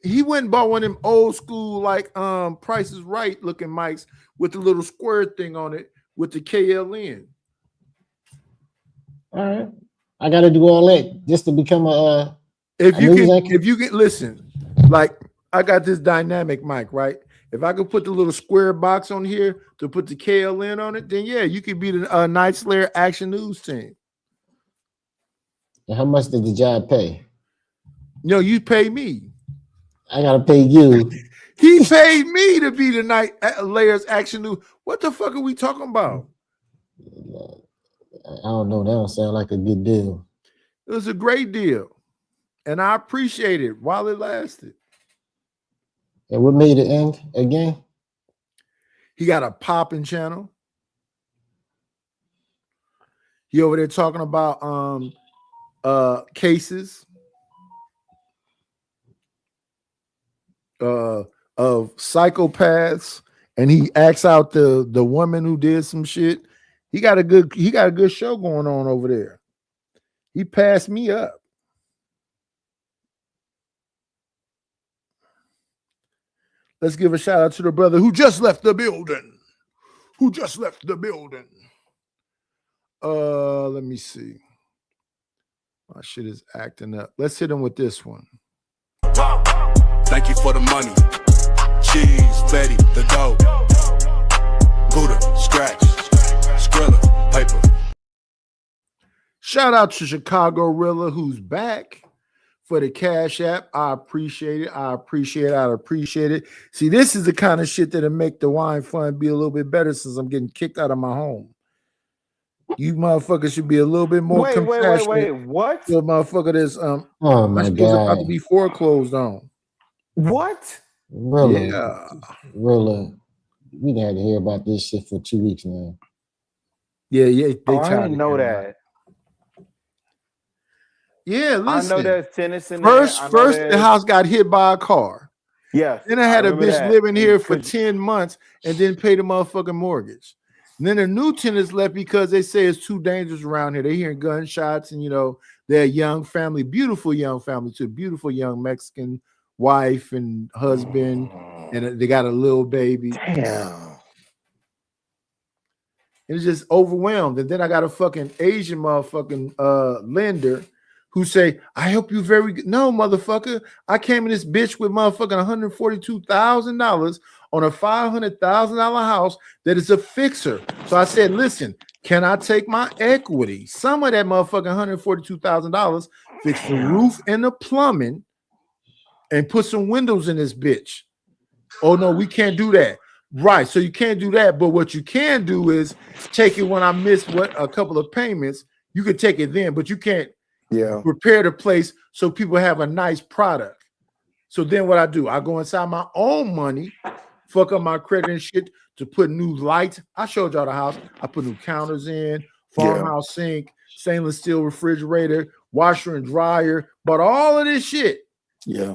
He went and bought one of them old school, like Price is Right looking mics with the little square thing on it with the KLN. All right. I gotta do all that just to become a if you can listen, like I got this dynamic mic, right? If I could put the little square box on here to put the KLN on it, then yeah, you could be the Night Slayer Action News team. And how much did the job pay? No, you pay me. I gotta pay you. He paid me to be the night Layers Action News. What the fuck are we talking about? I don't know. That don't sound like a good deal. It was a great deal, and I appreciate it while it lasted. And what made it end again? He got a popping channel. He over there talking about cases of psychopaths, and he acts out the woman who did some shit. He got a good show going on over there. He passed me up. Let's give a shout out to the brother who just left the building. Let me see. My shit is acting up. Let's hit him with this one. Thank you for the money. Cheese, Betty, the dough. Buddha, scratch, Skrilla, paper. Shout out to Chicago Rilla, who's back for the Cash App. I appreciate it. See, this is the kind of shit that'll make the wine fund be a little bit better since I'm getting kicked out of my home. You motherfuckers should be a little bit more compassionate. Wait. What? So motherfucker that's oh my God, about to be foreclosed on. What? Really? Yeah. Really? We had to hear about this shit for 2 weeks now. Yeah. I didn't know that. Yeah, listen. I know there's tennis in first, there. First, the house got hit by a car. Yes. Then I had a bitch living here for 10 months and didn't pay the motherfucking mortgage. And then the new tenants left because they say it's too dangerous around here. They're hearing gunshots, and they're a young family, beautiful young family too, beautiful young Mexican wife and husband, and they got a little baby. Damn. It's just overwhelmed. And then I got a fucking Asian motherfucking lender who say, I help you very good. No, motherfucker. I came in this bitch with motherfucking $142,000 on a $500,000 house that is a fixer. So I said, listen, can I take my equity? Some of that motherfucking $142,000, fix the roof and the plumbing and put some windows in this bitch. Oh, no, we can't do that. Right. So you can't do that. But what you can do is take it when I miss a couple of payments. You could take it then, but you can't prepare the place so people have a nice product. So then what I do, I go inside my own money, fuck up my credit and shit to put new lights. I showed y'all the house. I put new counters in, farmhouse sink, stainless steel refrigerator, washer and dryer, bought all of this shit. Yeah.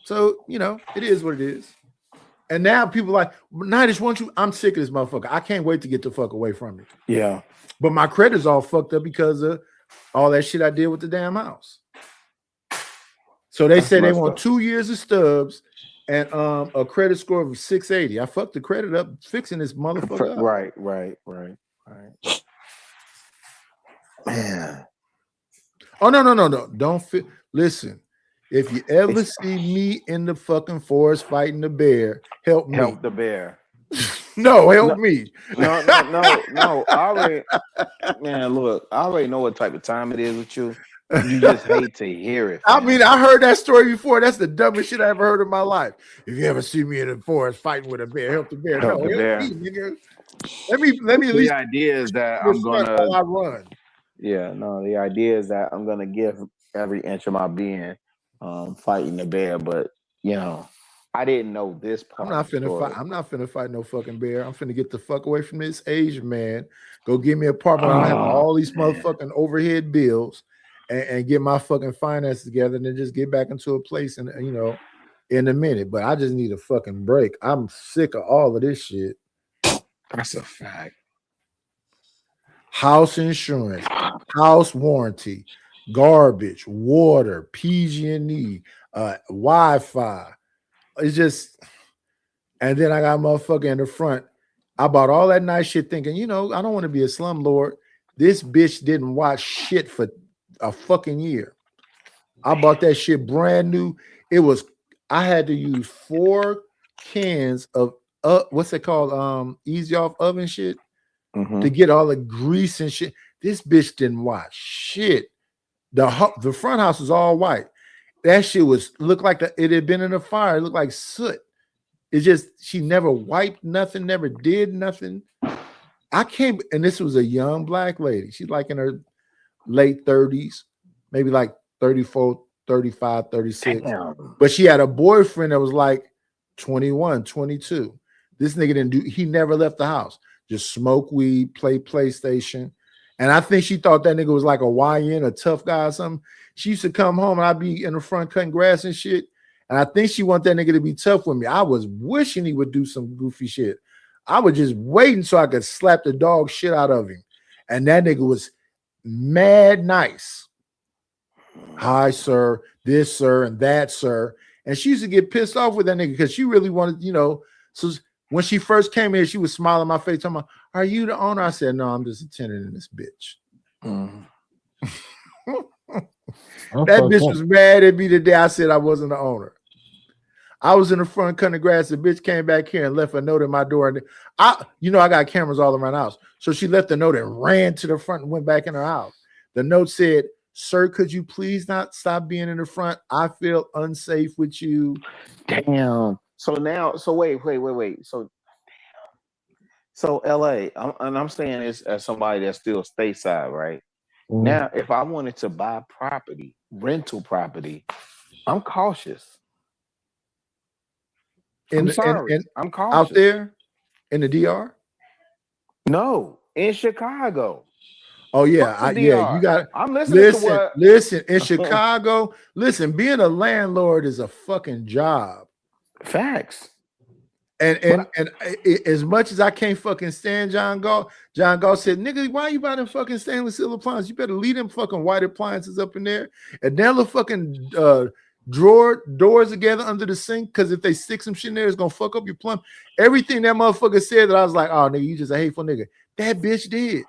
So, it is what it is. And now people like, Nidish, I'm sick of this motherfucker. I can't wait to get the fuck away from it. Yeah. But my credit's all fucked up because of all that shit I did with the damn house. So they say they want 2 years of stubs and a credit score of 680. I fucked the credit up fixing this motherfucker up. Right. Man. Oh, no. Don't listen. If you ever see me in the fucking forest fighting the bear, help me. Help the bear. No, help me. No. I already know what type of time it is with you. You just hate to hear it. I mean, I heard that story before. That's the dumbest shit I ever heard in my life. If you ever see me in the forest fighting with a bear, help the bear. Help no, the bear. Me, nigga. Let me at least. The idea is that I'm gonna. I run. Yeah, no. The idea is that I'm gonna give every inch of my being fighting the bear, but I didn't know this part. I'm not finna fight. I'm not finna fight no fucking bear. I'm finna get the fuck away from this Asian man. Go give me an apartment. I have all these motherfucking overhead bills, and get my fucking finances together, and then just get back into a place in a minute. But I just need a fucking break. I'm sick of all of this shit. That's a fact. House insurance, house warranty, garbage, water, PG&E, Wi-Fi. It's just, and then I got motherfucker in the front. I bought all that nice shit thinking, I don't want to be a slumlord. This bitch didn't watch shit for a fucking year. I bought that shit brand new. I had to use 4 cans of what's it called? Easy off oven shit to get all the grease and shit. This bitch didn't watch shit. The front house was all white. that shit looked like it had been in a fire. It looked like soot. It's just she never wiped nothing, never did nothing. I came, and this was a young black lady. She's like in her late 30s, maybe like 34, 35, 36. Damn. But she had a boyfriend that was like 21, 22. This nigga didn't do, he never left the house. Just smoke weed, play PlayStation. And I think she thought that nigga was like a YN, a tough guy or something. She used to come home and I'd be in the front cutting grass and shit. And I think she wanted that nigga to be tough with me. I was wishing he would do some goofy shit. I was just waiting so I could slap the dog shit out of him. And that nigga was mad nice. Hi, sir, this, sir, and that, sir. And she used to get pissed off with that nigga because she really wanted, you know. So when she first came here, she was smiling in my face, talking about, are you the owner? I said, no, I'm just a tenant in this bitch. That bitch was mad at me the day I said I wasn't the owner. I was in the front cutting grass. The bitch came back here and left a note at my door. And I got cameras all around the house. So she left the note and ran to the front and went back in her house. The note said, sir, could you please not stop being in the front? I feel unsafe with you. Damn. So now, so wait. So LA, I'm saying this as somebody that's still stateside, right? Mm-hmm. Now, if I wanted to buy property, rental property, I'm cautious. I'm cautious. Out there in the DR? No, in Chicago. Oh yeah, you got. I'm listening to what. Listen, in Chicago, listen, being a landlord is a fucking job. Facts. And as much as I can't fucking stand John Gall said, nigga, why you buy them fucking stainless steel appliances? You better leave them fucking white appliances up in there and then the fucking doors together under the sink, because if they stick some shit in there, it's gonna fuck up your plumbing. Everything that motherfucker said that I was like, oh nigga, you just a hateful nigga. That bitch did.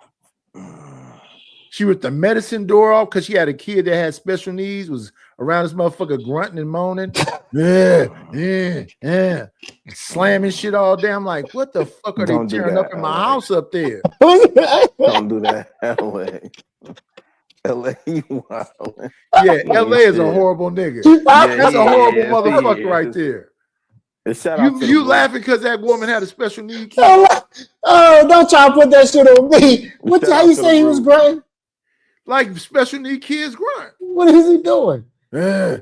She ripped the medicine door off because she had a kid that had special needs, was around this motherfucker grunting and moaning. Yeah. Slamming shit all day. I'm like, what the fuck are they tearing up in my house up there? Don't do that, LA, you wild. Yeah, LA is a horrible nigga. That's a horrible motherfucker right there. You laughing because that woman had a special need kid? Oh, don't try to put that shit on me. How you say he was grunting? Like special need kids grunt. What is he doing? Yeah.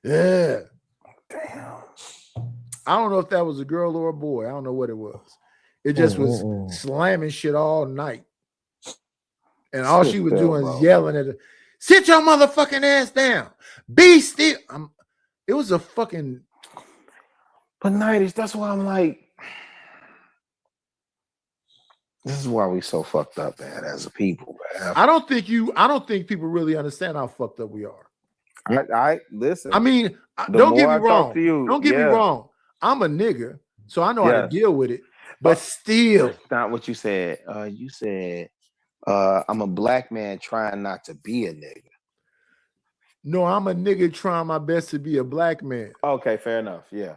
Damn. I don't know if that was a girl or a boy. I don't know what it was. It just was slamming shit all night. And all she was doing is yelling at her, sit your motherfucking ass down. Be still. It was a fucking. But Nightish, that's why I'm like, this is why we so fucked up, man, as a people, man. I don't think people really understand how fucked up we are. I listen. I mean, don't get me wrong. Don't get me wrong. I'm a nigga, so I know how to deal with it. But still, that's not what you said. You said I'm a black man trying not to be a nigga. No, I'm a nigga trying my best to be a black man. Okay, fair enough. Yeah,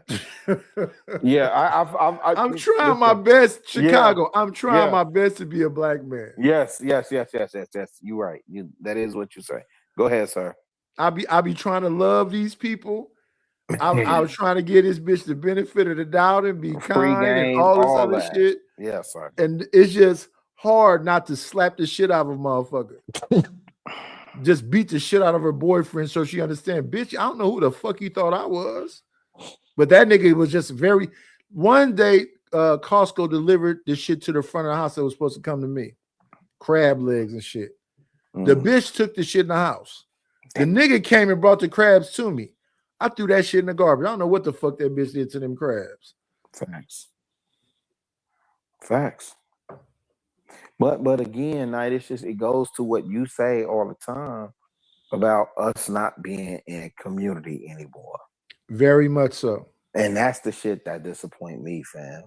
yeah. I'm trying my best, Chicago. Yeah. I'm trying my best to be a black man. Yes. You're right. That is what you say. Go ahead, sir. I be trying to love these people. I was trying to get this bitch the benefit of the doubt and be kind and all this other shit. Yeah, sir. And it's just hard not to slap the shit out of a motherfucker. Just beat the shit out of her boyfriend so she understand, bitch, I don't know who the fuck you thought I was. But that nigga was just very. One day, Costco delivered this shit to the front of the house that was supposed to come to me. Crab legs and shit. The bitch took the shit in the house. The nigga came and brought the crabs to me. I threw that shit in the garbage. I don't know what the fuck that bitch did to them crabs. Facts. But again, Night, it goes to what you say all the time about us not being in community anymore. Very much so. And that's the shit that disappoint me, fam.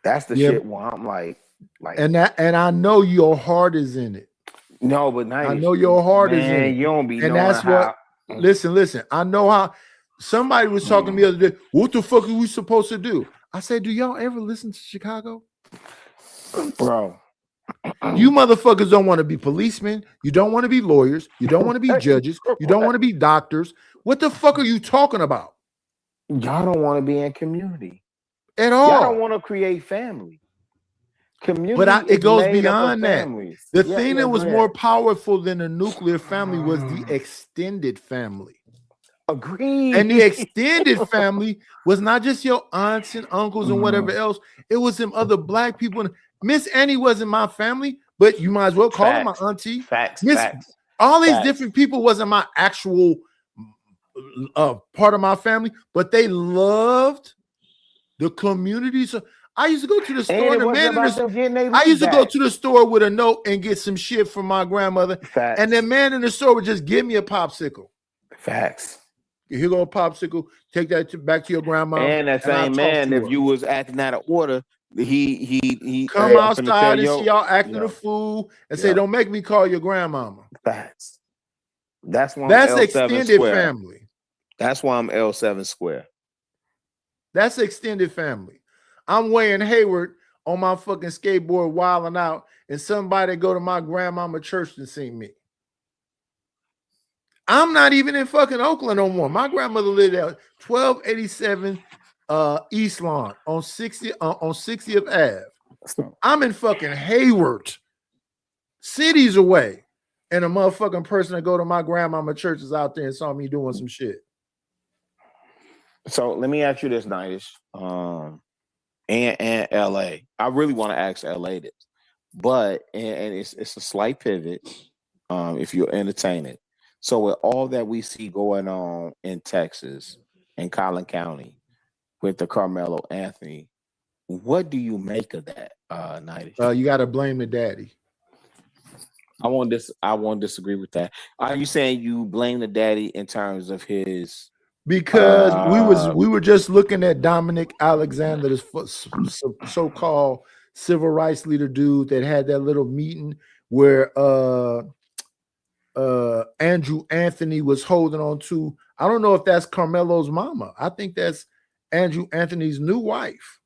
That's the shit where I'm like, and I know your heart is in it. No, but Night, I know your heart is in it. You don't be, and that's what. Listen. I know how. Somebody was talking to me the other day. What the fuck are we supposed to do? I said, do y'all ever listen to Chicago? Bro, You motherfuckers don't want to be policemen. You don't want to be lawyers. You don't want to be judges. You don't want to be doctors. What the fuck are you talking about? Y'all don't want to be in community at all. Y'all don't want to create family. Community, but it goes beyond that. Families. The thing that was more powerful than the nuclear family was the extended family. Agreed. And the extended family was not just your aunts and uncles and whatever else. It was some other black people. Miss Annie wasn't my family, but you might as well call her my auntie. Facts. All these different people wasn't my actual part of my family, but they loved the community. So I used to go to the store. I used to go to the store with a note and get some shit from my grandmother. Facts. And the man in the store would just give me a popsicle. Facts. Here go a popsicle. Take that back to your grandma. And that same man, if you was acting out of order, he come outside and see y'all acting a fool and say, "Don't make me call your grandmama." Facts. That's why that's extended family. That's why I'm L7 square. That's extended family. I'm weighing Hayward on my fucking skateboard, wilding out, and somebody go to my grandmama church to see me. I'm not even in fucking Oakland no more. My grandmother lived at 1287 East Lawn on 60th Ave. I'm in fucking Hayward, cities away, and a motherfucking person that go to my grandmama church is out there and saw me doing some shit. So let me ask you this, Nightish, and LA. I really want to ask LA this, but and it's a slight pivot. If you'll entertain it. So with all that we see going on in Texas and Collin County with the Carmelo Anthony, what do you make of that, Nightish? You got to blame the daddy. I won't disagree with that. Are you saying you blame the daddy in terms of his? Because we were just looking at Dominic Alexander, this so-called civil rights leader dude that had that little meeting where Andrew Anthony was holding on to. I don't know if that's Carmelo's mama. I think that's Andrew Anthony's new wife.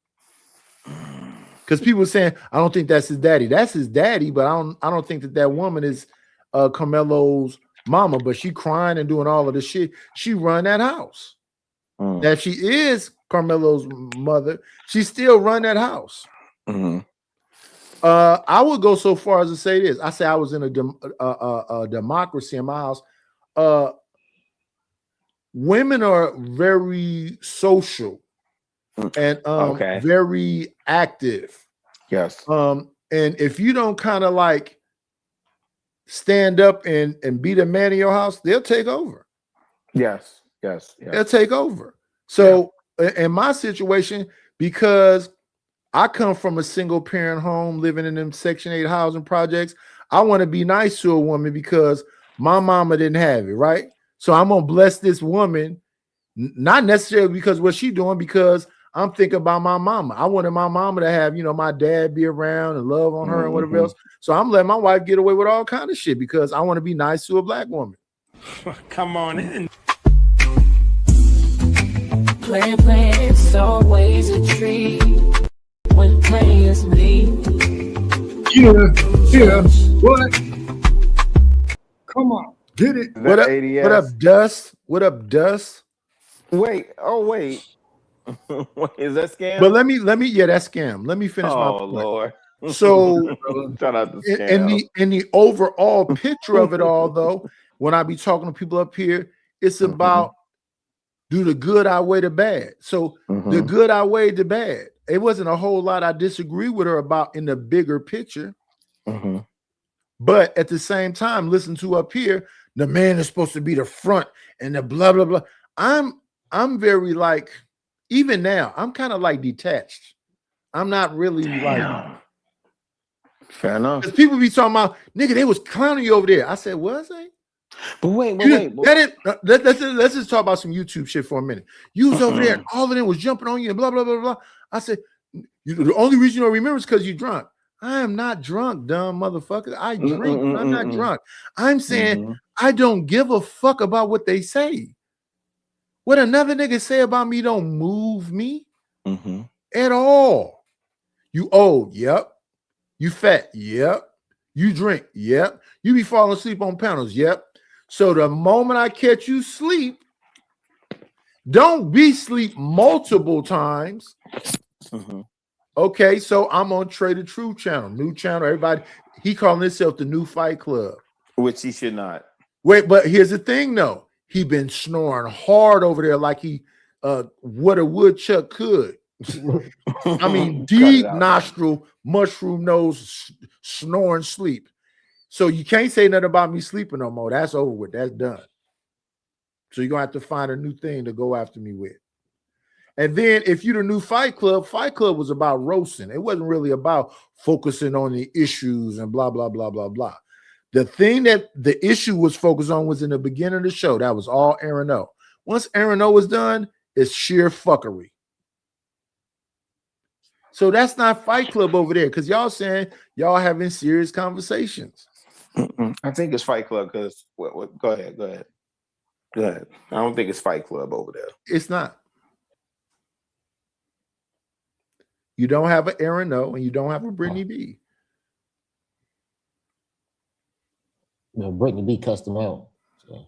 Because people were saying, I don't think that's his daddy. That's his daddy, but I don't think that woman is Carmelo's mama. But she crying and doing all of this shit. She run that house. That she is Carmelo's mother. She still run that house. I would go so far as to say this. I say I was in a democracy in my house. Women are very social and very active. Yes. And if you don't kind of like stand up and be the man in your house, they'll take over. Yes. They'll take over. So in my situation, because I come from a single parent home living in them Section 8 housing projects, I want to be nice to a woman because my mama didn't have it, right? So I'm going to bless this woman, not necessarily because what she's doing, because I'm thinking about my mama. I wanted my mama to have, my dad be around and love on her and whatever else. So I'm letting my wife get away with all kind of shit because I want to be nice to a black woman. Come on in. Playing, it's always a treat when players leave. Yeah, what? Come on, get it. What up, Dust? What up, Dust? Wait. Is that scam? But let me, that's scam. Let me finish my point. Lord. So shout out to scam. In the overall picture of it all, though, when I be talking to people up here, it's about do the good outweigh the bad. So the good outweighed the bad. It wasn't a whole lot I disagree with her about in the bigger picture. But at the same time, listen to up here, the man is supposed to be the front and the blah, blah, blah. I'm very like, even now, I'm kind of like detached. I'm not really like. Fair enough. Because people be talking about, nigga, they was clowning you over there. I said, was they? But wait. Let's just talk about some YouTube shit for a minute. You was over there, and all of them was jumping on you and blah, blah, blah, blah. I said, the only reason you don't remember is because you're drunk. I am not drunk, dumb motherfucker. I drink, but I'm not drunk. I'm saying I don't give a fuck about what they say. What another nigga say about me don't move me at all. You old, yep. You fat? Yep. You drink? Yep. You be falling asleep on panels? Yep. So the moment I catch you sleep, don't be sleep multiple times. Okay, so I'm on Trey the Truth channel, new channel. Everybody, he calling himself the New Fight Club, which he should not. Wait, but here's the thing, though. He been snoring hard over there, like he what a woodchuck could. I mean, deep nostril, mushroom nose, snoring sleep. So you can't say nothing about me sleeping no more. That's over with. That's done. So you're gonna have to find a new thing to go after me with. And then if you're the New Fight Club was about roasting. It wasn't really about focusing on the issues and blah, blah, blah, blah, blah. The thing that the issue was focused on was in the beginning of the show. That was all Aaron O. Once Aaron O was done, it's sheer fuckery. So that's not Fight Club over there, because y'all saying y'all having serious conversations. I think it's Fight Club because go ahead. I don't think it's Fight Club over there. It's not. You don't have an Aaron O and you don't have a Brittany B. No, Brittany B cussed him out. So.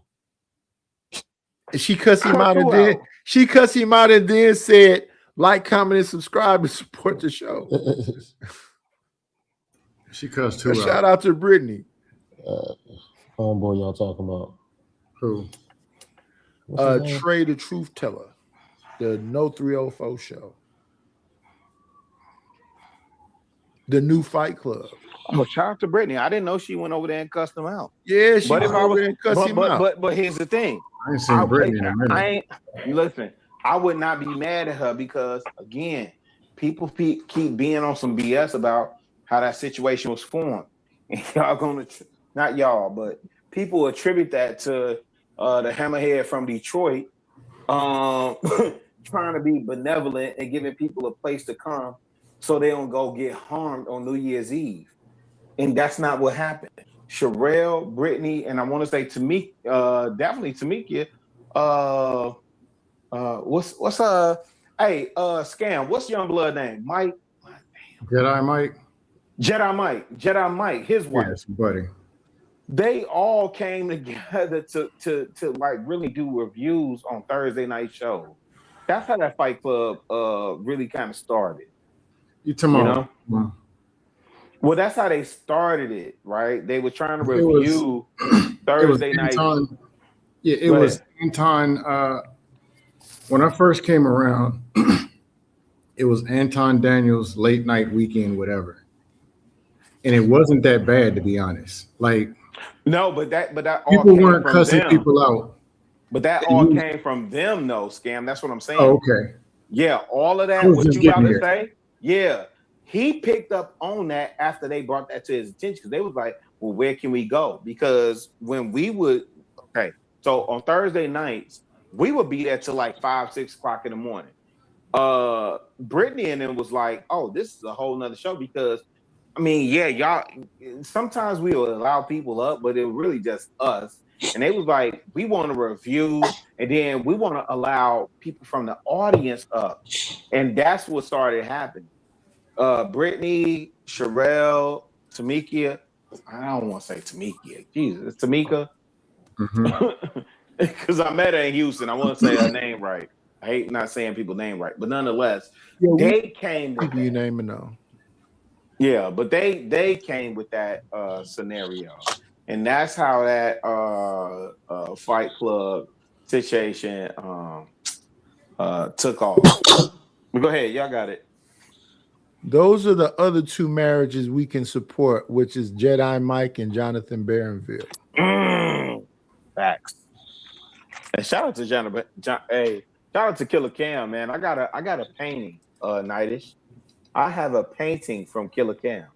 She cussed him out and then she cussed him out and then said, like, comment, and subscribe and support the show. She cussed who out? Shout out to Brittany. Homeboy, y'all talking about who? Trey the Truth Teller, the No 304 show. The New Fight Club. Oh, shout out to Brittany. I didn't know she went over there and cussed him out. Yeah, she went over there and cussed him out. But here's the thing. I ain't seen Brittany in a minute. Listen, I would not be mad at her because, again, people keep being on some BS about how that situation was formed. And y'all gonna, not y'all, but people attribute that to the hammerhead from Detroit trying to be benevolent and giving people a place to come so they don't go get harmed on New Year's Eve. And that's not what happened. Sherelle, Brittany, and I want to say Tamika, definitely Tamika. What's Scam, what's Youngblood name? Mike? Jedi Mike, his wife. Yes, buddy. They all came together to like really do reviews on Thursday night show. That's how that Fight Club really kind of started. You know? Well, that's how they started it, right? They were trying to review Thursday night. Yeah, it was Anton. When I first came around, it was Anton Daniels' late night weekend, whatever. And it wasn't that bad, to be honest. Like, no, but that all people came weren't from cussing them. people out. But that all came from them, though, Scam. That's what I'm saying. Oh, okay. Yeah, all of that. I was What just you about getting to there. say? Yeah, he picked up on that after they brought that to his attention because they was like, "Well, where can we go?" Because when we would, so on Thursday nights we would be there till like 5, 6 o'clock in the morning. Brittany and them was like, "Oh, this is a whole nother show," because I mean, yeah, y'all. Sometimes we will allow people up, but it was really just us. And they was like, we want to review, and then we want to allow people from the audience up. And that's what started happening. Brittany, Sherelle, Tamika. I don't want to say Tamika. Jesus, it's Tamika. Because I met her in Houston. I want to say her name right. I hate not saying people's name right. But nonetheless, they came with you name it now. Yeah, but they came with that scenario. And that's how that Fight Club situation took off. Go ahead, y'all got it. Those are the other two marriages we can support, which is Jedi Mike and Jonathan Barronville. Facts. And shout out to shout out to Killer Cam, man. I got a painting, Nightish. I have a painting from Killer Cam.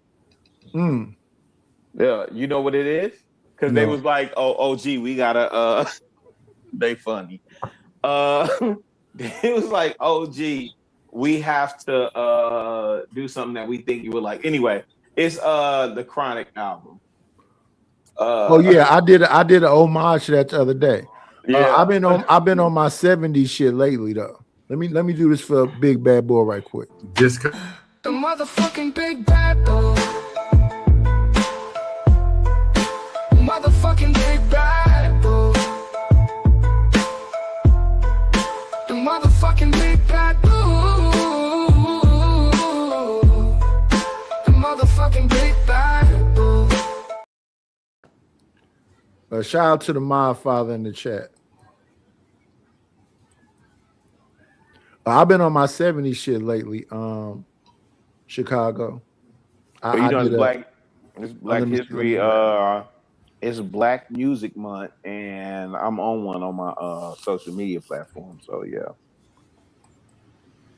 Yeah, you know what it is? Because they was like, oh, gee, we gotta they funny. It was like, oh, gee, we have to do something that we think you would like. Anyway, it's the Chronic album. I did an homage to that the other day. Yeah. I've been on my 70s shit lately though. Let me do this for Big Bad Boy right quick. The motherfucking big bad boy. Shout out to the Mod Father in the chat. I've been on my 70s shit lately. Chicago. Are you I know did it's Black let me History. see. It's Black Music Month, and I'm on one on my social media platform. So yeah.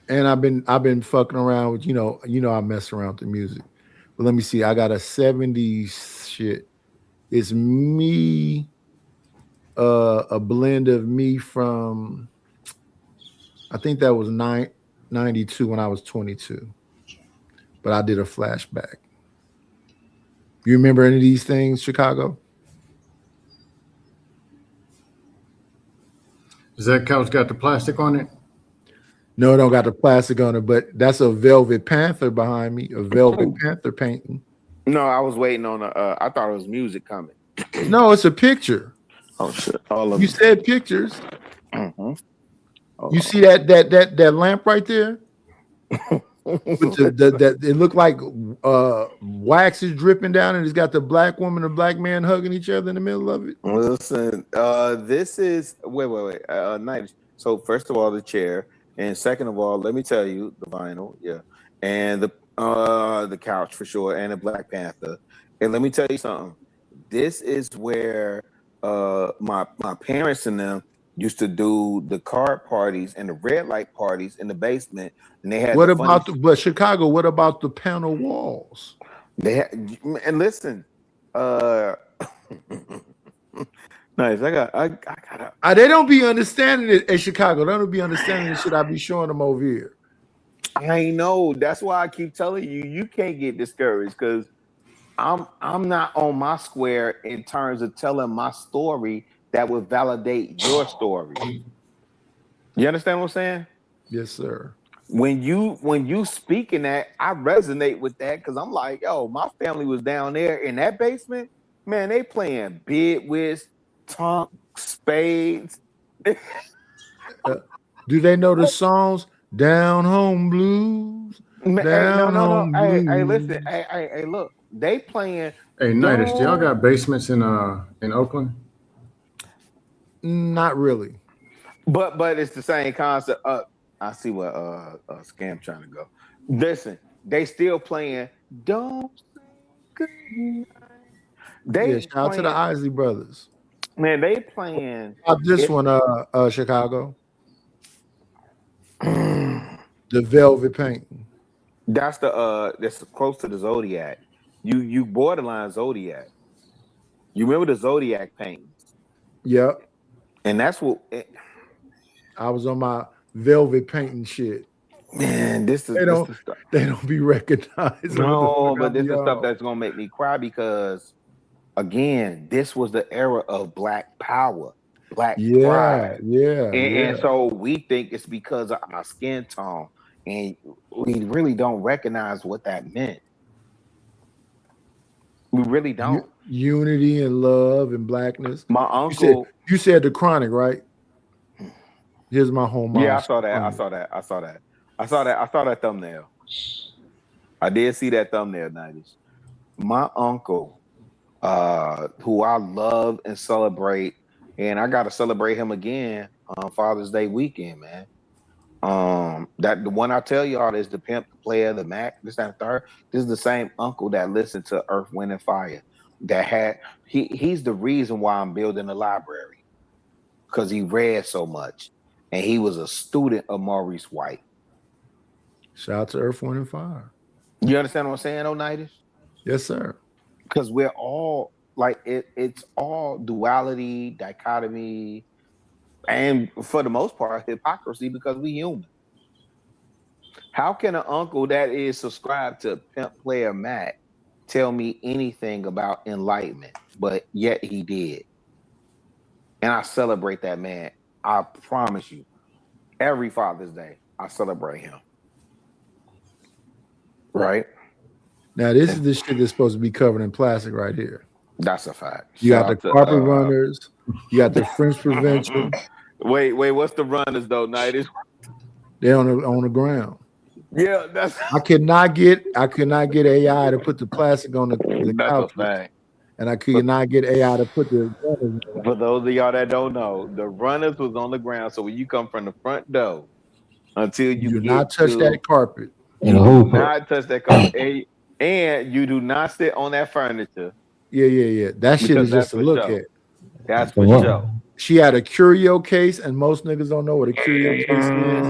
And I've been fucking around with, you know, I mess around with the music. But let me see. I got a 70s shit. It's me, a blend of me from, I think that was 92 when I was 22. But I did a flashback. You remember any of these things, Chicago? Is that couch got the plastic on it? No, it don't got the plastic on it, but that's a Velvet Panther behind me, a Velvet Panther painting. No, I was waiting on I thought it was music coming. No, it's a picture. Oh shit! All of You them. said pictures. Mm-hmm. You see that lamp right there? With that it looked like wax is dripping down, and it's got the black woman and black man hugging each other in the middle of it. Listen, this is wait. Night. So first of all, the chair, and second of all, let me tell you the vinyl, yeah, and the couch for sure, and the Black Panther. And let me tell you something. This is where my parents and them used to do the card parties and the red light parties in the basement, and they had. What about but Chicago? What about the panel walls? They had, and listen, nice. I got. They don't be understanding it in Chicago. They don't be understanding the shit I be showing them over here. I know. That's why I keep telling you, you can't get discouraged because I'm not on my square in terms of telling my story that would validate your story. You understand what I'm saying? Yes, sir. When you speaking that, I resonate with that because I'm like, yo, my family was down there in that basement. Man, they playing bidwits, tonk, spades. Do they know the songs? Down Home Blues. Down Home Blues. Hey, listen. Hey, look. They playing. Hey, Nightish, do y'all got basements in Oakland? Not really. But it's the same concept. I see what Scam trying to go. Listen, they still playing. Don't say goodnight. They shout out to the Isley Brothers. Man, they playing. This one, Chicago. The Velvet painting. That's that's close to the Zodiac. You borderline Zodiac. You remember the Zodiac paintings? Yep. And that's what I was on my velvet painting shit. Man, they don't be recognized. No, but this is stuff that's gonna make me cry because again, this was the era of Black power, Black pride. And so we think it's because of our skin tone, and we really don't recognize what that meant. We really don't. Unity and love and blackness. My uncle. You said the Chronic, right? Here's my home. Yeah, I saw that. I saw that thumbnail. I did see that thumbnail, 90s. My uncle, who I love and celebrate, and I got to celebrate him again on Father's Day weekend, man. That the one I tell y'all is the pimp, the player, the Mac, this and third. This is the same uncle that listened to Earth, Wind, and Fire. That had he's the reason why I'm building a library because he read so much, and he was a student of Maurice White. Shout out to Earth, Wind, and Fire. You understand what I'm saying, Onitis? Yes, sir. Because we're all like it's all duality, dichotomy, and for the most part, hypocrisy because we human. How can an uncle that is subscribed to Pimp Player Mac tell me anything about enlightenment? But yet he did. And I celebrate that man. I promise you, every Father's Day, I celebrate him. Right? Now, this is the shit that's supposed to be covered in plastic right here. That's a fact. You got the carpet runners. You got the French prevention. Wait, what's the runners though, Nightish? They're on the ground. Yeah, that's. I could not get AI to put the plastic on the couch. That's a fact. and I could not get AI to put the runners. For those of y'all that don't know, the runners was on the ground. So when you come from the front door until you do get not touch that carpet. You do not touch that carpet, and you do not sit on that furniture. Yeah. That shit Because is just that's to for look show. at. That's for show. She had a curio case, and most niggas don't know what a curio case is.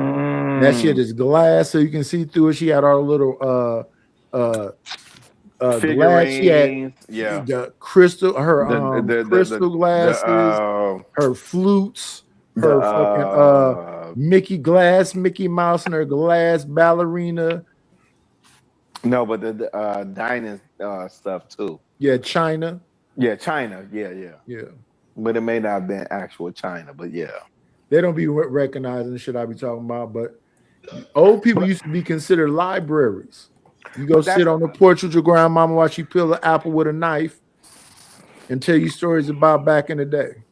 That shit is glass, so you can see through it. She had our little glass. She had the crystal, her crystal glasses, her flutes, her fucking Mickey Mouse, and her glass ballerina. No, but the dining stuff too. Yeah, China. Yeah, China. Yeah. But it may not have been actual China, but yeah. They don't be recognizing the shit I be talking about, but old people used to be considered libraries. You go sit on the porch with your grandmama while she peel an apple with a knife and tell you stories about back in the day.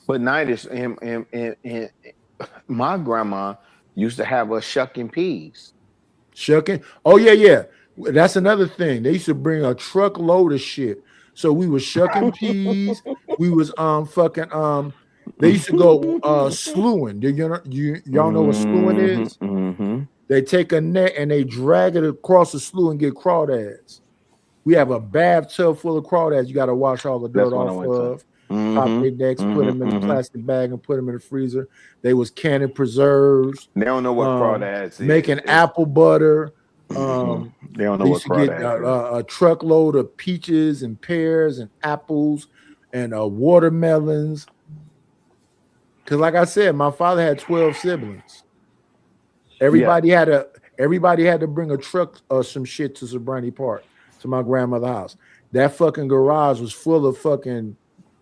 But 90s, and my grandma used to have us shucking peas. Shucking? Oh, yeah. That's another thing. They used to bring a truckload of shit. So we was shucking peas. We was they used to go slewing. Y'all know what slewing is? Mm-hmm. They take a net and they drag it across the slough and get crawdads. We have a bathtub full of crawdads. You got to wash all the dirt off of. Pop their necks, put them in a plastic bag, and put them in the freezer. They was canning preserves. They don't know what crawdads is. Making apple butter. They don't know they used what to get a truckload of peaches and pears and apples and watermelons. Because, like I said, my father had 12 siblings. Everybody had to bring a truck or some shit to Sobrani Park, to my grandmother's house. That fucking garage was full of fucking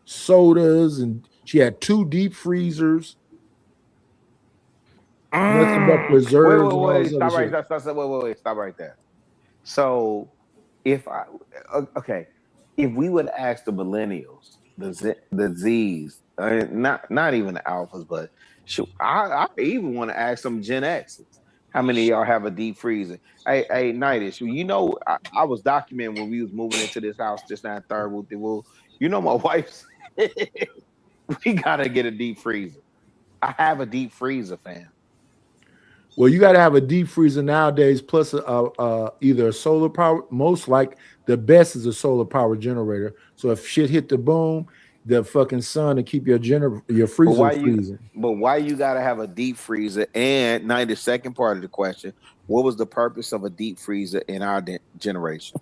sodas, and she had 2 deep freezers. Nothing but preserves. Wait, stop right there. So, if we would ask the millennials, the Z's, not even the alphas, but I even want to ask some Gen X's. How many of y'all have a deep freezer? Hey, Nightish, you know, I was documenting when we was moving into this house just now, third Woo. You know, my wife said, we gotta get a deep freezer. I have a deep freezer, fam. Well, you got to have a deep freezer nowadays, plus either a solar power. Most like the best is a solar power generator. So if shit hit the boom, the fucking sun to keep your freezer freezing. But why you got to have a deep freezer? And now the second part of the question: what was the purpose of a deep freezer in our generation?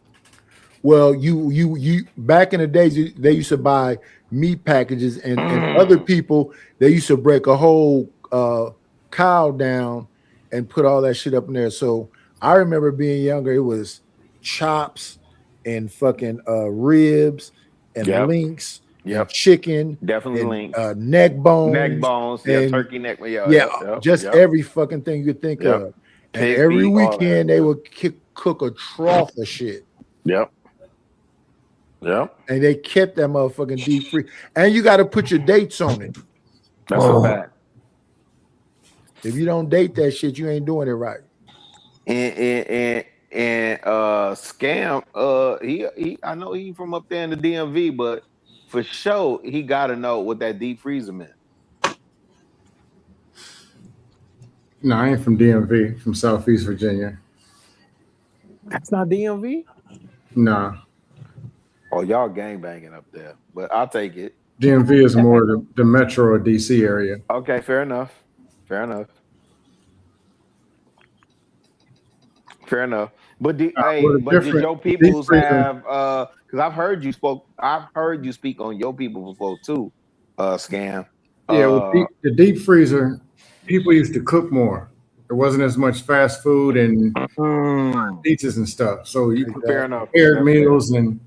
Well, you back in the days they used to buy meat packages, and other people they used to break a whole cow down and put all that shit up in there. So I remember being younger, it was chops and fucking ribs and links, and chicken, definitely and, links, neck bones, turkey neck, every fucking thing you could think of. And Pig every feet, weekend they would cook a trough of shit. Yep. And they kept that motherfucking deep free. And you got to put your dates on it. That's a fact. If you don't date that shit, you ain't doing it right. And Scam, he I know he from up there in the DMV, but for sure he gotta know what that deep freezer meant. No, I ain't from DMV, from Southeast Virginia. That's not DMV? Nah. Oh, y'all gangbanging up there, but I'll take it. DMV is more the metro or DC area. Okay, fair enough. But did your peoples have because I've heard you speak on your people before too, Scam. Yeah, the deep freezer, people used to cook more. There wasn't as much fast food and pizzas and stuff. So you prepared meals and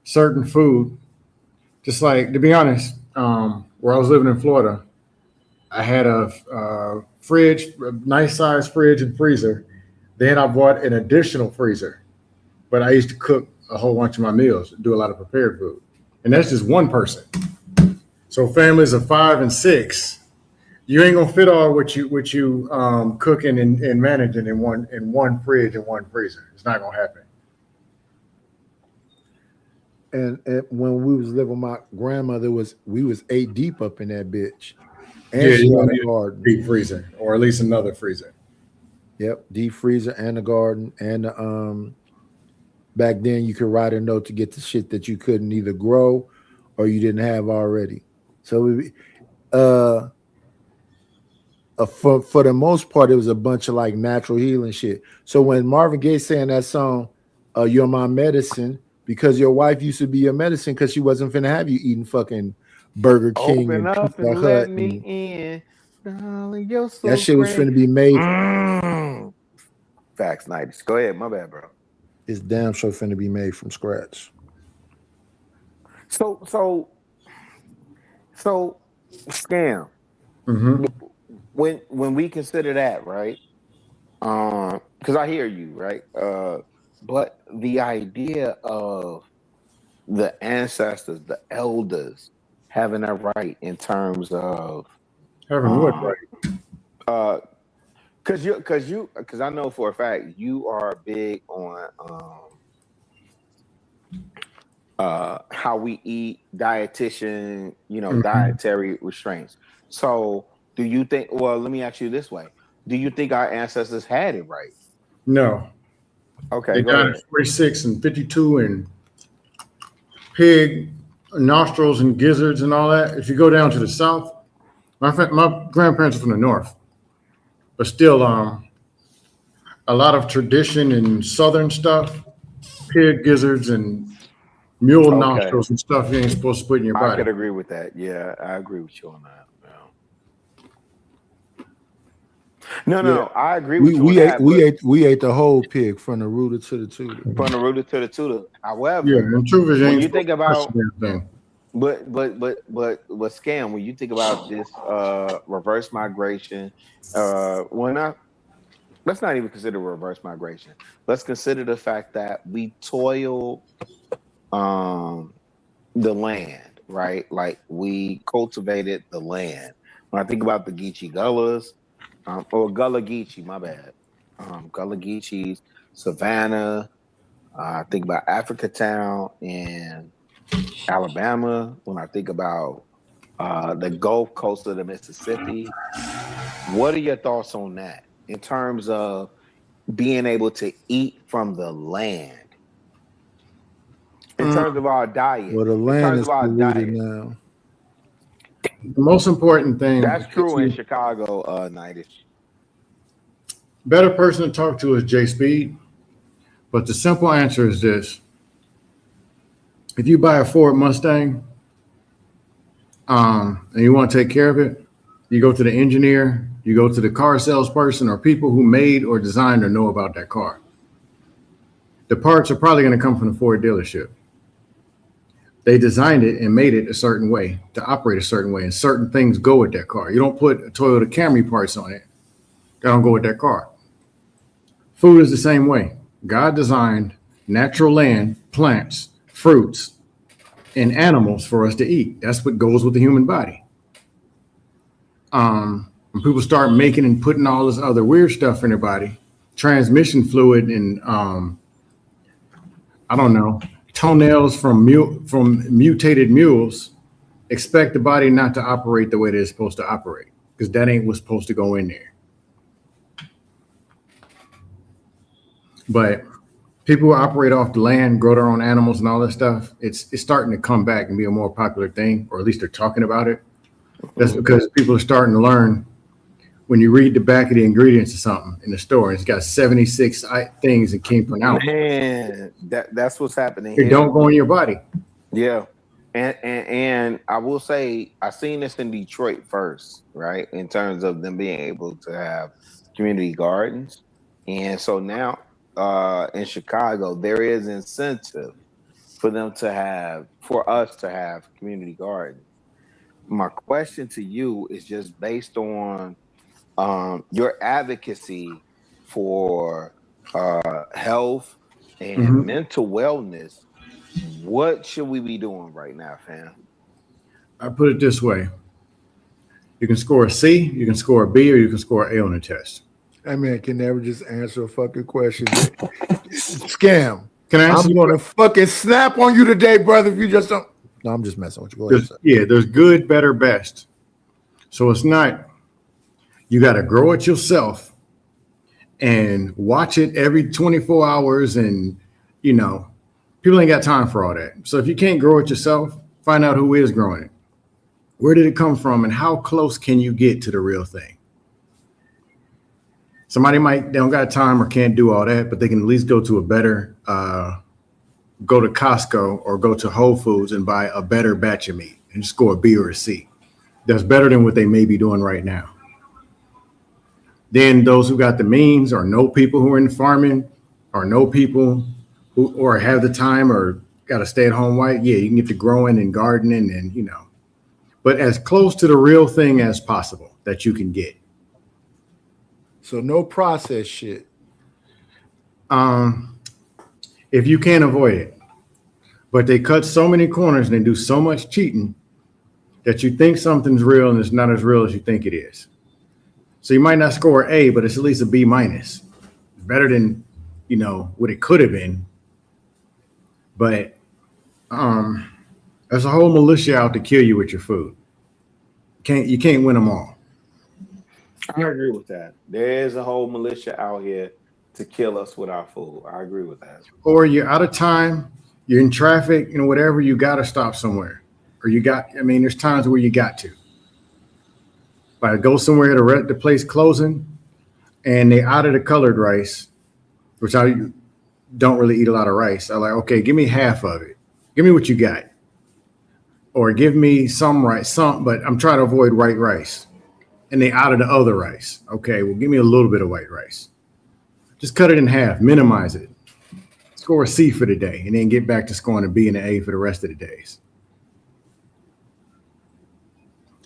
certain food. Just like, to be honest, where I was living in Florida, I had a fridge, a nice size fridge and freezer. Then I bought an additional freezer, but I used to cook a whole bunch of my meals, do a lot of prepared food. And that's just one person. So families of 5 and 6, you ain't gonna fit all what you cooking and managing in one fridge and one freezer. It's not gonna happen. and when we was living with my grandmother, we was 8 deep up in that bitch. And Yeah, she you had need a garden. deep freezer, or at least another freezer. Yep, deep freezer and a garden. And back then you could write a note to get the shit that you couldn't either grow or you didn't have already. So for the most part, it was a bunch of like natural healing shit. So when Marvin Gaye sang that song, "You're My Medicine," because your wife used to be your medicine because she wasn't finna have you eating fucking Burger King Open and up Pizza and let Hut. me And in. Darling, you're that so shit was great. finna be made. Facts 90s. Go ahead, my bad, bro. It's damn sure finna be made from scratch. So scam. Mm-hmm. When we consider that, right? Because I hear you, right? But the idea of the ancestors, the elders, having a right in terms of Having what right? Because I know for a fact you are big on how we eat, dietitian, dietary restraints. So do you think, well, let me ask you this way. Do you think our ancestors had it right? No. Okay, They go died ahead. at 46 and 52 and pig nostrils and gizzards and all that. If you go down to the south, my grandparents are from the north, but still a lot of tradition and southern stuff, pig gizzards and mule Okay. nostrils and stuff you ain't supposed to put in your I body. could agree with that. Yeah, I agree with you on that. No, I agree with you on that. We ate the whole pig from the rooter to the tutor. From the rooter to the tutor. However, Yeah, and truth is, you when ain't you think supposed to touch about the damn thing. but scam, when you think about this reverse migration, let's not even consider reverse migration. Let's consider the fact that we toil the land, right? Like we cultivated the land. When I think about the Geechee Gullas, or Gullah Geechee, my bad. Gullah Geechees, Savannah, I think about Africatown in Alabama. When I think about the Gulf Coast of the Mississippi, what are your thoughts on that in terms of being able to eat from the land? In terms of our diet. Well, the In land terms is of our polluted diet. now. The most important thing. That's true in Chicago, Nightish. Better person to talk to is Jay Speed, but the simple answer is this: if you buy a Ford Mustang, and you want to take care of it, you go to the engineer, you go to the car salesperson, or people who made or designed or know about that car. The parts are probably going to come from the Ford dealership. They designed it and made it a certain way to operate a certain way, and certain things go with that car. You don't put a Toyota Camry parts on it. They don't go with that car. Food is the same way. God designed natural land, plants, fruits, and animals for us to eat. That's what goes with the human body. When people start making and putting all this other weird stuff in their body, transmission fluid and I don't know, toenails from mutated mules, expect the body not to operate the way that it's supposed to operate, because that ain't what's supposed to go in there. But people who operate off the land, grow their own animals and all that stuff, it's starting to come back and be a more popular thing, or at least they're talking about it. That's because people are starting to learn. When you read the back of the ingredients of something in the store, it's got 76 things it can't pronounce. Man, that's what's happening It here. don't go in your body. Yeah. And I will say I seen this in Detroit first, right? In terms of them being able to have community gardens. And so now in Chicago, there is incentive for us to have community gardens. My question to you is just based on your advocacy for health and mental wellness. What should we be doing right now, fam? I put it this way. You can score a C, you can score a B, or you can score an A on the test. That man can never just answer a fucking question. Scam. Can I answer? I'm going to fucking snap on you today, brother, if you just don't. No, I'm just messing with you. Go ahead, sir. Yeah, there's good, better, best. So it's not, you got to grow it yourself and watch it every 24 hours. And, you know, people ain't got time for all that. So if you can't grow it yourself, find out who is growing it. Where did it come from? And how close can you get to the real thing? Somebody they don't got time or can't do all that, but they can at least go to a better, go to Costco or go to Whole Foods and buy a better batch of meat and score a B or a C. That's better than what they may be doing right now. Then those who got the means or know people who are in farming or know people who or have the time or got a stay-at-home wife, yeah, you can get to growing and gardening and, you know, but as close to the real thing as possible that you can get. So no processed shit. If you can't avoid it. But they cut so many corners and they do so much cheating that you think something's real and it's not as real as you think it is. So you might not score an A, but it's at least a B minus. Better than, you know, what it could have been. But there's a whole militia out to kill you with your food. You can't win them all. I agree with that. There's a whole militia out here to kill us with our food. I agree with that. Or you're out of time, you're in traffic, you know, whatever, you got to stop somewhere. Or there's times where you got to. Like go somewhere to the place closing and they out of the colored rice, which I don't really eat a lot of rice. I'm like, okay, give me half of it. Give me what you got. Or give me some rice, but I'm trying to avoid white rice. And they out of the other rice. Okay, well, give me a little bit of white rice. Just cut it in half, minimize it. Score a C for the day, and then get back to scoring a B and an A for the rest of the days.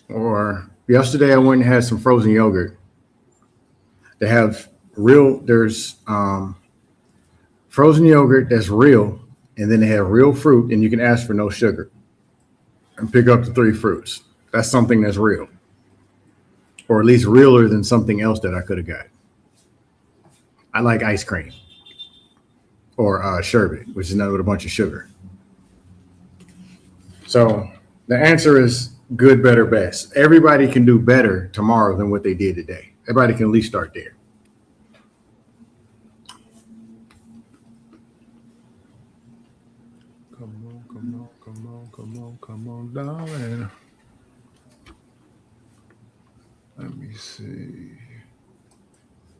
Or yesterday I went and had some frozen yogurt. They have there's frozen yogurt that's real, and then they have real fruit, and you can ask for no sugar and pick up the 3 fruits. That's something that's real. Or at least realer than something else that I could have got. I like ice cream or sherbet, which is not with a bunch of sugar. So the answer is good, better, best. Everybody can do better tomorrow than what they did today. Everybody can at least start there. Come on, darling. Let me see.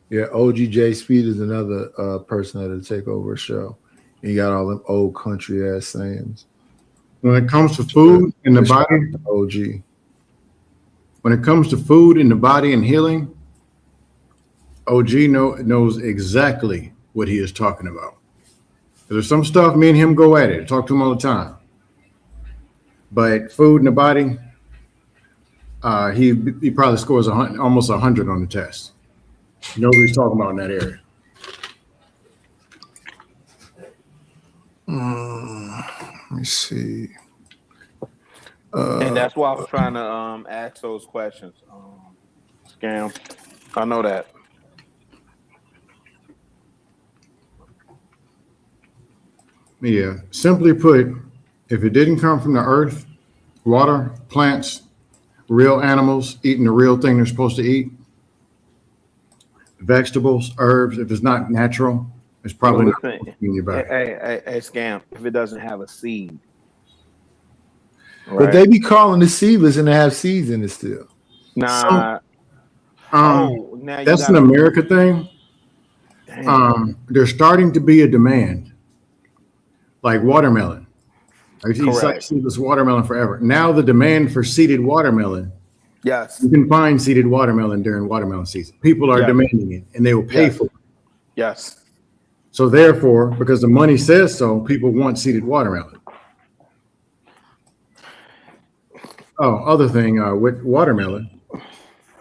Yeah, OGJ Speed is another person that'll take over a show. And you got all them old country ass sayings. When it comes to food in the body, OG. When it comes to food in the body and healing, OG knows exactly what he is talking about. There's some stuff me and him go at it. I talk to him all the time. But food in the body, he probably scores almost 100 on the test. He knows what he's talking about in that area. Let me see. And that's why I was trying to ask those questions. Scam. I know that. Yeah. Simply put, if it didn't come from the earth, water, plants, real animals eating the real thing they're supposed to eat, vegetables, herbs, if it's not natural, it's probably not in your body. Hey, Scam, if it doesn't have a seed. Right? But they be calling it seedless and they have seeds in it still. Nah. That's an America thing. There's starting to be a demand, like watermelon. I eat seedless watermelon forever. Now the demand for seeded watermelon. Yes. You can find seeded watermelon during watermelon season. People are demanding it, and they will pay for it. Yes. So therefore, because the money says so, people want seeded watermelon. Oh, other thing with watermelon,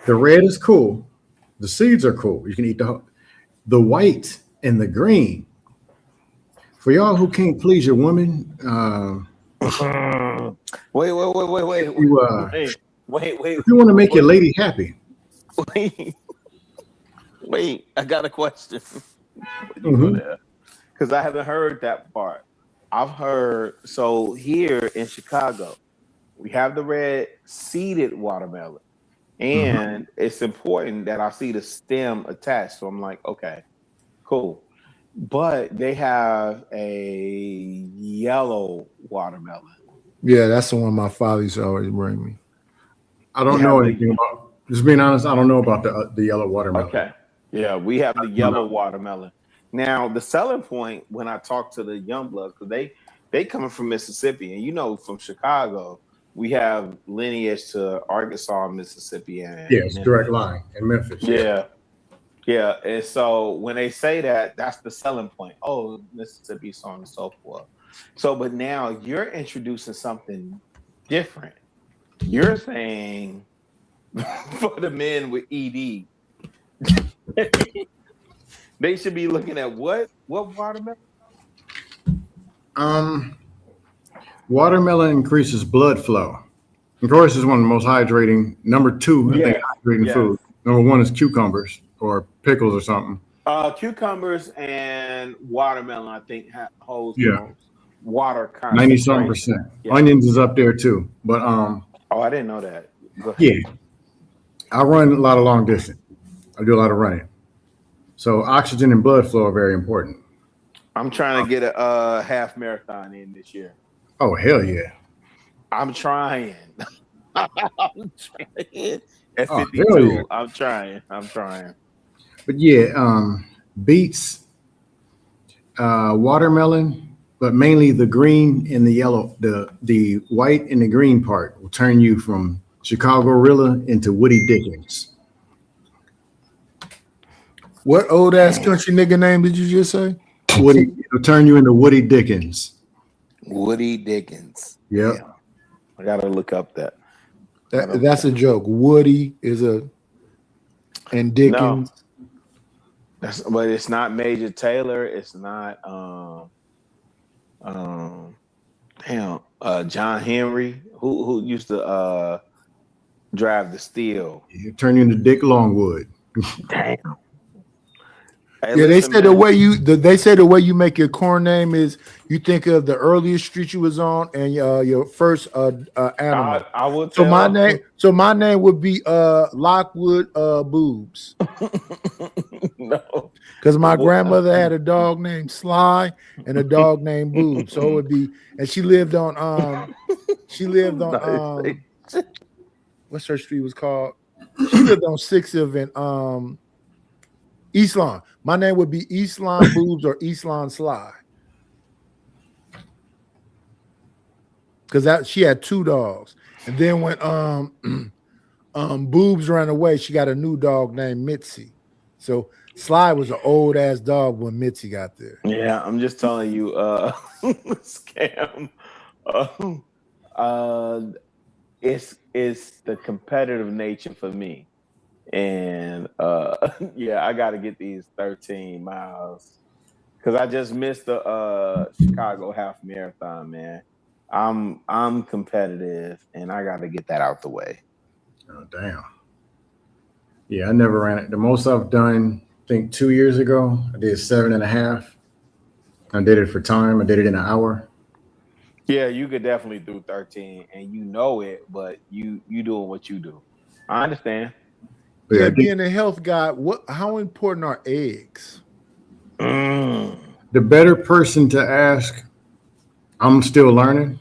the red is cool. The seeds are cool. You can eat the white and the green. For y'all who can't please your woman, wait. If you want to make your lady happy. Wait, I got a question. because I haven't heard that part. I've heard, so here in Chicago, we have the red seeded watermelon. And it's important that I see the stem attached. So I'm like, okay, cool. But they have a yellow watermelon. Yeah, that's the one my father used to always bring me. I don't know anything about. Just being honest, I don't know about the yellow watermelon. Okay. Yeah, we have the yellow watermelon. Now, the selling point when I talk to the young bloods, because they coming from Mississippi, and you know, from Chicago, we have lineage to Arkansas, Mississippi, and Yeah, it's direct line in Memphis. Yeah. Yeah. And so when they say that, that's the selling point. Oh, Mississippi, so on and so forth. So, but now you're introducing something different. You're saying for the men with ED, they should be looking at what watermelon? Watermelon increases blood flow. Of course, it's one of the most hydrating. Number 2, I think, hydrating food. Number 1 is cucumbers or pickles or something. Cucumbers and watermelon, I think, holds water content. 90-something%. Onions is up there too. But oh, I didn't know that. Go ahead. Yeah, I run a lot of long distance. I do a lot of running. So oxygen and blood flow are very important. I'm trying to get a half marathon in this year. Oh, hell yeah. I'm trying. I'm trying. At 52, yeah. I'm trying. But yeah, beets, watermelon, but mainly the green and the yellow, the white and the green part will turn you from Chicago-rilla into Woody Dickens. What old ass country nigga name did you just say? Woody. It'll turn you into Woody Dickens. Woody Dickens. Yep. Yeah. I gotta look up that. That's a joke. Woody is and Dickens. No. But it's not Major Taylor. It's not John Henry, who used to drive the steel. It'll turn you into Dick Longwood. Damn. Hey, yeah, listen, they say the way you make your corn name is you think of the earliest street you was on and your first animal. I would so my name would be Lockwood Boobs. No, because my grandmother had a dog named Sly and a dog named Boobs. So it would be, and she lived on what's her street was called? She lived on 6th and East Lawn. My name would be East Lawn Boobs or East Lawn Sly. Because she had 2 dogs. And then when Boobs ran away, she got a new dog named Mitzi. So Sly was an old ass dog when Mitzi got there. Yeah, I'm just telling you, scam. It's the competitive nature for me. And yeah, I got to get these 13 miles because I just missed the Chicago half marathon, man. I'm competitive and I got to get that out the way. Oh, damn. Yeah, I never ran it. The most I've done, I think 2 years ago, I did 7.5. I did it for time. I did it in an hour. Yeah, you could definitely do 13 and you know it, but you doing what you do. I understand. Yeah, being a health guy, how important are eggs? The better person to ask, I'm still learning.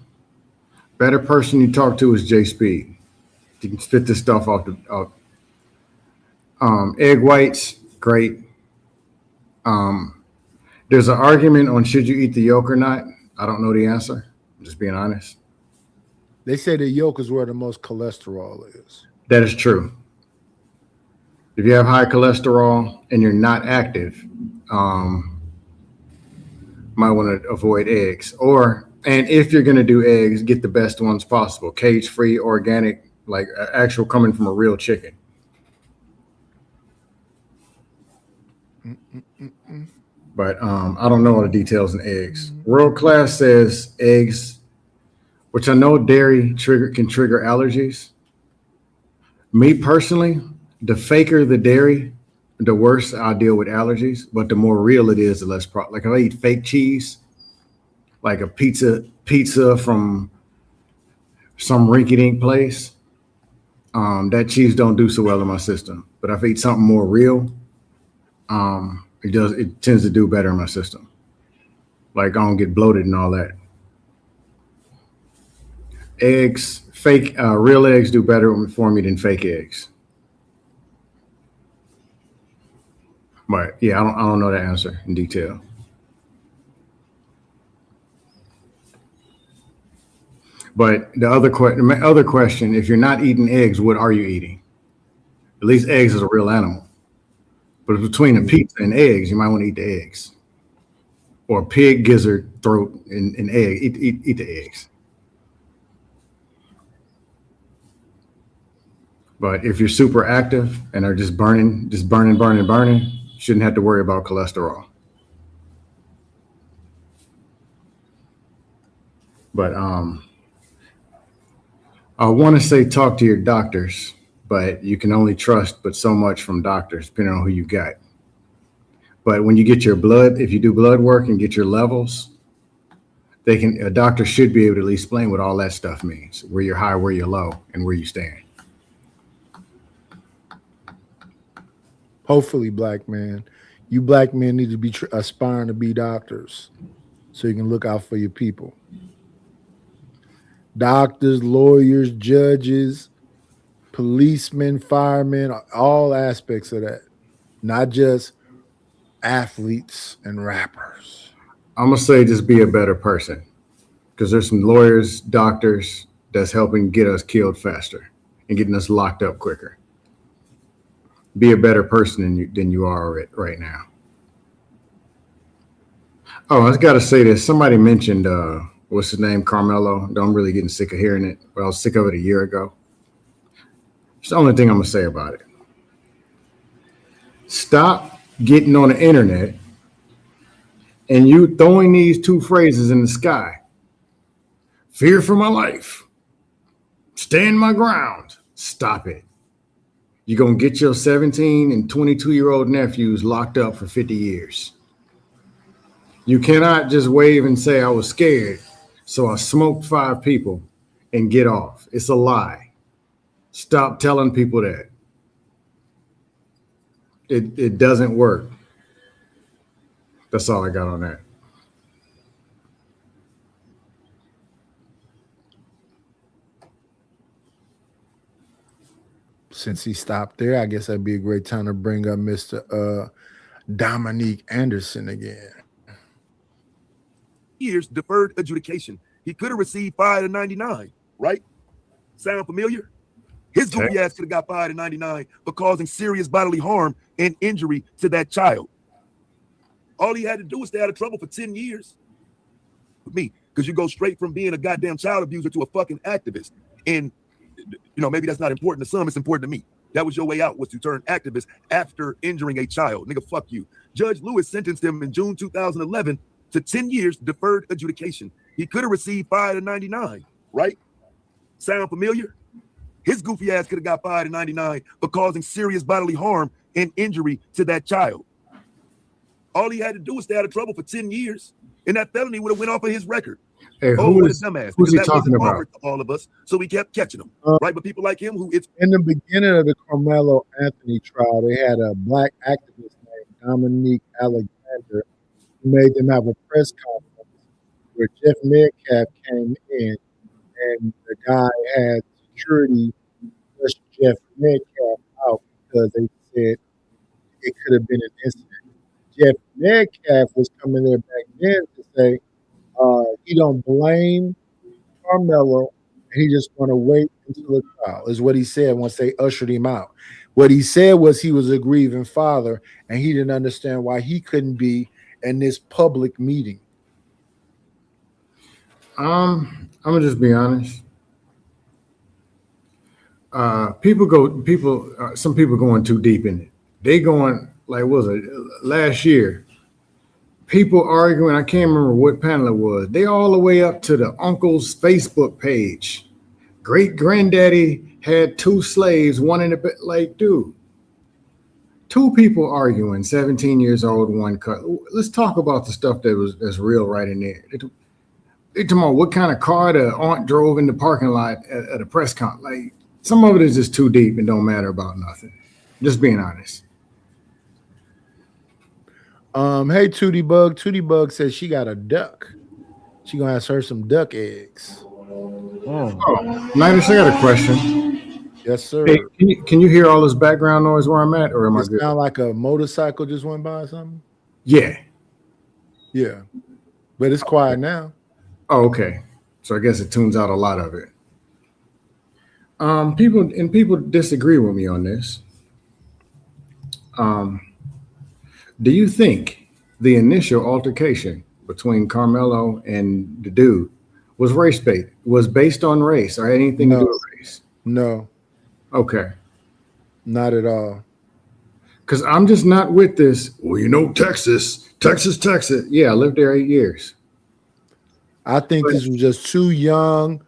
Better person you talk to is J Speed. You can spit this stuff off the egg whites, great. There's an argument on should you eat the yolk or not. I don't know the answer. I'm just being honest. They say the yolk is where the most cholesterol is. That is true. If you have high cholesterol and you're not active, might want to avoid eggs. And if you're going to do eggs, get the best ones possible. Cage-free, organic, like actual coming from a real chicken. But I don't know all the details in eggs. World Class says eggs, which I know dairy can trigger allergies. Me personally, the faker the dairy, the worse I'll deal with allergies, but the more real it is, the less like if I eat fake cheese, like a pizza from some rinky-dink place, that cheese don't do so well in my system. But if I eat something more real, it tends to do better in my system. Like I don't get bloated and all that. Eggs, real eggs do better for me than fake eggs. But yeah, I don't know the answer in detail. But the other question, if you're not eating eggs, what are you eating? At least eggs is a real animal. But between a pizza and eggs, you might want to eat the eggs. Or a pig gizzard throat and egg. Eat the eggs. But if you're super active and are just burning, you shouldn't have to worry about cholesterol. But I want to say talk to your doctors, but you can only trust but so much from doctors, depending on who you got. But when you get your blood, if you do blood work and get your levels, a doctor should be able to at least explain what all that stuff means, where you're high, where you're low, and where you stand. Hopefully, black man. You black men need to be aspiring to be doctors so you can look out for your people. Doctors, lawyers, judges, policemen, firemen, all aspects of that. Not just athletes and rappers. I'm going to say just be a better person, because there's some lawyers, doctors that's helping get us killed faster and getting us locked up quicker. Be a better person than you are right now. Oh, I got to say this. Somebody mentioned, what's his name, Carmelo. I'm really getting sick of hearing it. Well, I was sick of it a year ago. It's the only thing I'm going to say about it. Stop getting on the internet and you throwing these two phrases in the sky. Fear for my life. Stand my ground. Stop it. You're going to get your 17 and 22-year-old nephews locked up for 50 years. You cannot just wave and say, I was scared, so I smoked 5 people and get off. It's a lie. Stop telling people that. It doesn't work. That's all I got on that. Since he stopped there, I guess that'd be a great time to bring up Mr. Dominique Anderson again. Years deferred adjudication. He could have received 5 to 99, right? Sound familiar? His goofy ass could have got 5 to 99 for causing serious bodily harm and injury to that child. All he had to do was stay out of trouble for 10 years. With me, because you go straight from being a goddamn child abuser to a fucking activist. And maybe that's not important to some, it's important to me. That was your way out, was to turn activist after injuring a child. Nigga, fuck you. Judge Lewis sentenced him in June 2011 to 10 years deferred adjudication. He could have received 5 to 99, right? Sound familiar? His goofy ass could have got 5 to 99 for causing serious bodily harm and injury to that child. All he had to do was stay out of trouble for 10 years, and that felony would have went off of his record. Hey, who's he talking about? To all of us, so we kept catching him, right? But people like him, who it's in the beginning of the Carmelo Anthony trial, they had a black activist named Dominique Alexander who made them have a press conference where Jeff Metcalf came in, and the guy had security push Jeff Metcalf out because they said it could have been an incident. Jeff Metcalf was coming there back then to say he don't blame Carmelo, and he just want to wait until the trial, is what he said once they ushered him out. What he said was he was a grieving father, and he didn't understand why he couldn't be in this public meeting. I'm gonna just be honest. Some people going too deep in it. They going like, what was it last year? People arguing. I can't remember what panel it was. They all the way up to the uncle's Facebook page. Great granddaddy had 2 slaves, one in the like, dude. two people arguing, 17 years old, one cut. Let's talk about the stuff that's real right in there. They talking about what kind of car the aunt drove in the parking lot at a press con. Like, some of it is just too deep and don't matter about nothing. Just being honest. Hey, Tootie Bug. Tootie Bug says she got a duck. She gonna ask her some duck eggs. Oh, Nidus, I got a question. Yes, sir. Hey, can you hear all this background noise where I'm at, or am I good? Sound like a motorcycle just went by or something? Yeah. Yeah. But it's quiet now. Oh, okay. So I guess it tunes out a lot of it. People disagree with me on this. Do you think the initial altercation between Carmelo and the dude was based on race or anything to do with race? No. Okay. Not at all. Because I'm just not with this. Well, you know, Texas. Yeah, I lived there 8 years. I think this was just two young,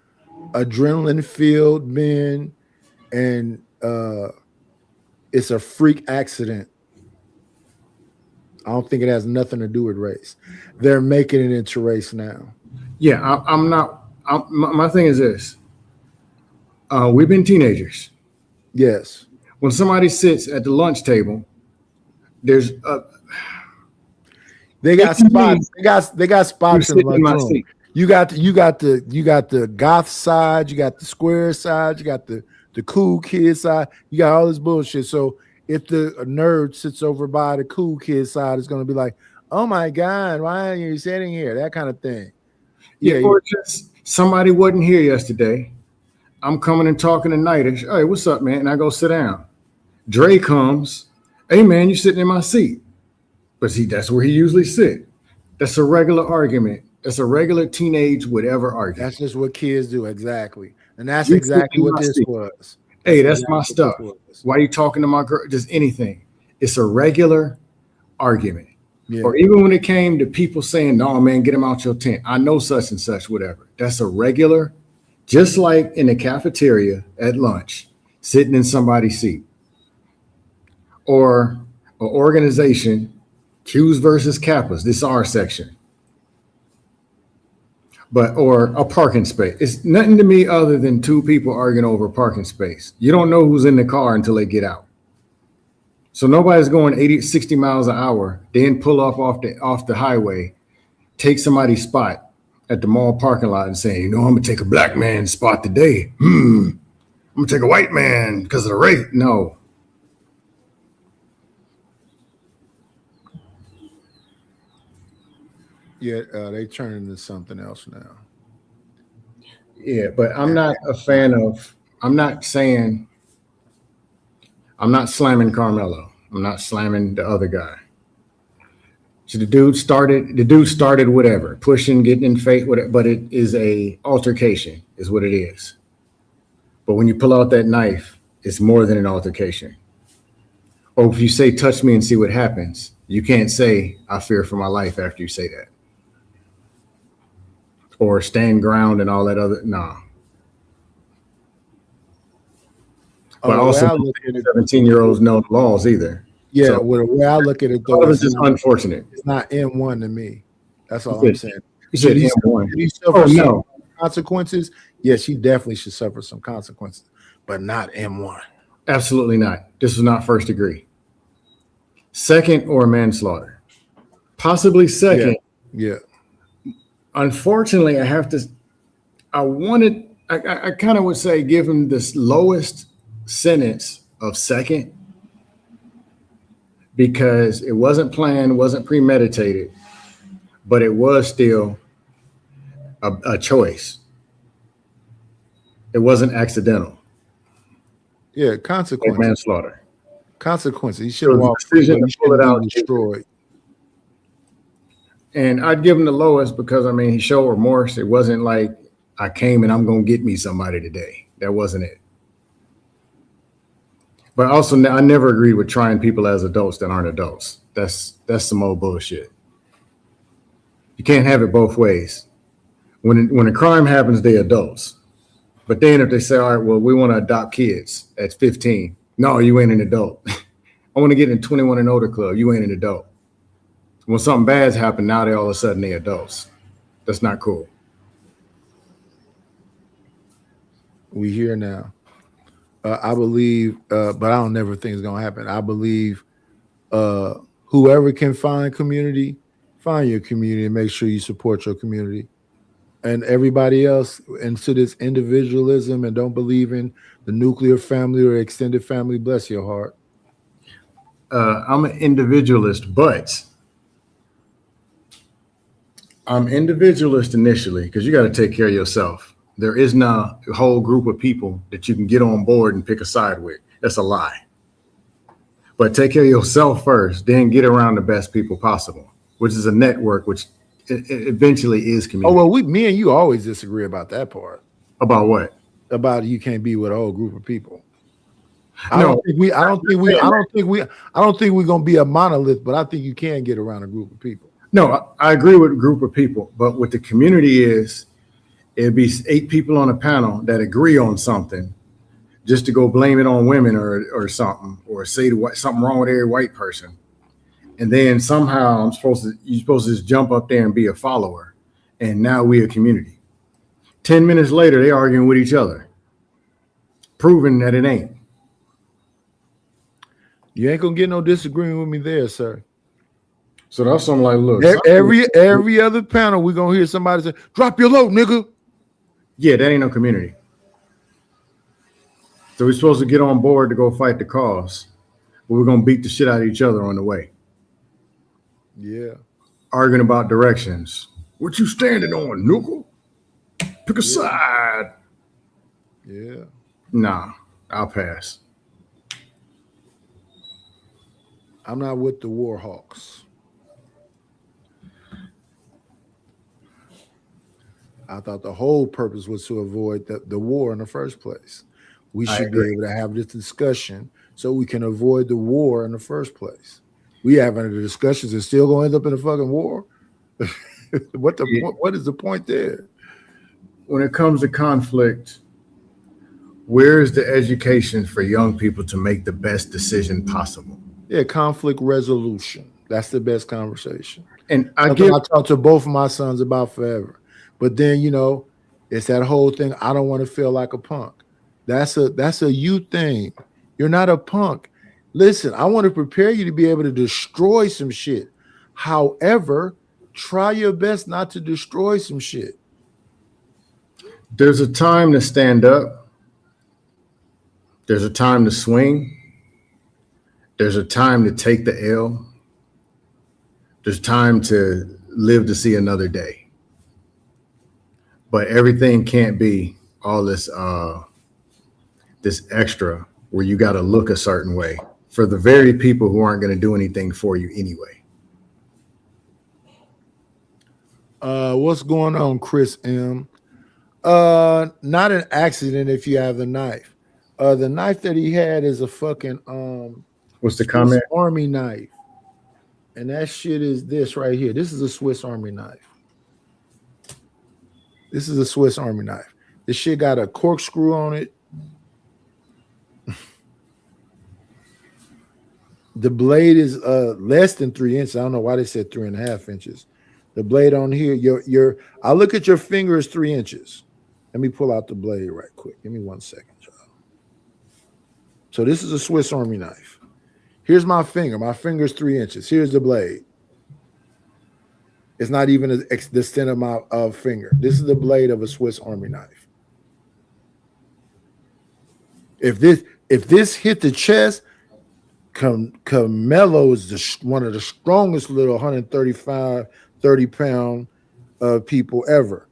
adrenaline-filled men, and it's a freak accident. I don't think it has nothing to do with race. They're making it into race now. Yeah, I'm not. My thing is this. We've been teenagers. Yes. When somebody sits at the lunch table, there's they got spots. They got spots in the lunchroom. You got the goth side, you got the square side, you got the cool kid side, you got all this bullshit. So if a nerd sits over by the cool kid side, it's gonna be like, oh my God, why are you sitting here? That kind of thing. Yeah, or just somebody wasn't here yesterday. I'm coming and talking to Nidus. Hey, what's up, man? And I go sit down. Dre comes. Hey, man, you sitting in my seat. But see, that's where he usually sit. That's a regular argument. That's a regular teenage whatever argument. That's just what kids do, exactly. And that's exactly what this was. Hey, that's my stuff. Why are you talking to my girl? Just anything. It's a regular argument. Yeah. Or even when it came to people saying, no, man, get him out your tent. I know such and such, whatever. That's a regular, just like in the cafeteria at lunch, sitting in somebody's seat. Or an organization, Qs versus Kappas, this R section. Or a parking space. It's nothing to me other than two people arguing over a parking space. You don't know who's in the car until they get out. So nobody's going 80, 60 miles an hour, then pull off the highway, take somebody's spot at the mall parking lot and saying, you know, I'm gonna take a black man's spot today. I'm gonna take a white man because of the race. No. Yeah, they turn into something else now. Yeah, but I'm not a fan of, I'm not slamming Carmelo. I'm not slamming the other guy. So the dude started whatever, pushing, getting in face, whatever, but it is a altercation is what it is. But when you pull out that knife, it's more than an altercation. Or if you say, touch me and see what happens, you can't say, I fear for my life after you say that. Or stand ground and all that other, nah. But also, 17-year-olds know the laws either. Yeah, so, well, the way I look at it, though, it's just unfortunate. It's not M1 to me. That's all I'm saying. You said M1. Oh, no. Consequences? Yes, she definitely should suffer some consequences, but not M1. Absolutely not. This was not first degree. Second or manslaughter. Possibly second. Yeah. Unfortunately, I kind of would say give him this lowest sentence of second because it wasn't planned, wasn't premeditated, but it was still a choice. It wasn't accidental. Yeah, consequences. Like manslaughter. Consequences. He should have walked free, but he should have been destroyed. And I'd give him the lowest because, I mean, he showed remorse. It wasn't like I came and I'm going to get me somebody today. That wasn't it. But also, I never agreed with trying people as adults that aren't adults. That's some old bullshit. You can't have it both ways. When a crime happens, they're adults. But then if they say, all right, well, we want to adopt kids at 15. No, you ain't an adult. I want to get in 21 and older club. You ain't an adult. When something bad's happened, now they all of a sudden they adults. That's not cool. We here now. I believe, but I don't never think it's gonna happen. I believe whoever can find community, find your community and make sure you support your community. And everybody else into this individualism and don't believe in the nuclear family or extended family, bless your heart. I'm an individualist, but I'm individualist initially because you got to take care of yourself. There is not a whole group of people that you can get on board and pick a side with. That's a lie. But take care of yourself first, then get around the best people possible, which is a network, which eventually is community. Oh, well, me and you always disagree about that part. About what? About you can't be with a whole group of people. I don't think we're gonna be a monolith, but I think you can get around a group of people. No, I agree with a group of people, but what the community is, it'd be 8 people on a panel that agree on something, just to go blame it on women or something, or say something wrong with every white person, and then somehow you're supposed to just jump up there and be a follower, and now we a community. 10 minutes later, they arguing with each other, proving that it ain't. You ain't gonna get no disagreement with me there, sir. So that's something like, look, every other panel, we're gonna hear somebody say, drop your load, nigga. Yeah, that ain't no community. So we're supposed to get on board to go fight the cause, but we're gonna beat the shit out of each other on the way. Yeah. Arguing about directions. What you standing on, nickel? Pick a side. Yeah. Nah, I'll pass. I'm not with the war hawks. I thought the whole purpose was to avoid the war in the first place. We should be able to have this discussion so we can avoid the war in the first place. We having the discussions and still going to end up in a fucking war. What is the point there? When it comes to conflict, where is the education for young people to make the best decision possible? Yeah, conflict resolution. That's the best conversation. And I talk to both of my sons about forever. But then, it's that whole thing. I don't want to feel like a punk. That's a you thing. You're not a punk. Listen, I want to prepare you to be able to destroy some shit. However, try your best not to destroy some shit. There's a time to stand up. There's a time to swing. There's a time to take the L. There's time to live to see another day. But everything can't be all this extra where you got to look a certain way for the very people who aren't going to do anything for you anyway. What's going on, Chris M? Not an accident if you have the knife. The knife that he had is a fucking what's the comment? Army knife. And that shit is this right here. This is a Swiss Army knife. This is a Swiss Army knife. This shit got a corkscrew on it. The blade is less than 3 inches. I don't know why they said 3.5 inches. The blade on here, I look at your finger is 3 inches. Let me pull out the blade right quick. Give me 1 second, y'all. So this is a Swiss Army knife. Here's my finger. My finger is 3 inches. Here's the blade. It's not even the extent of my finger. This is the blade of a Swiss Army knife. If this hit the chest, Carmelo is one of the strongest little 135, 30-pound people ever.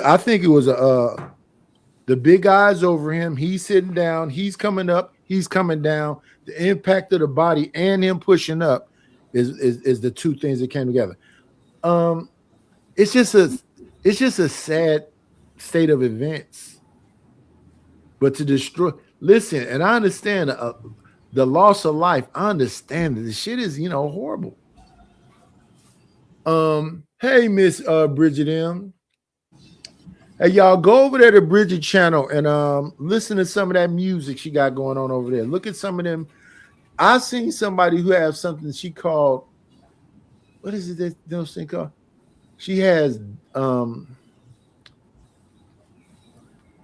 I think it was the big guys over him. He's sitting down. He's coming up. He's coming down. The impact of the body and him pushing up is the two things that came together. It's just a sad state of events. But to destroy, listen, and I understand the loss of life. I understand that the shit is horrible. Hey, Miss Bridget M. Hey, y'all, go over there to Bridget channel and listen to some of that music she got going on over there. Look at some of them I seen somebody who has something she called, what is it that those thing called? She has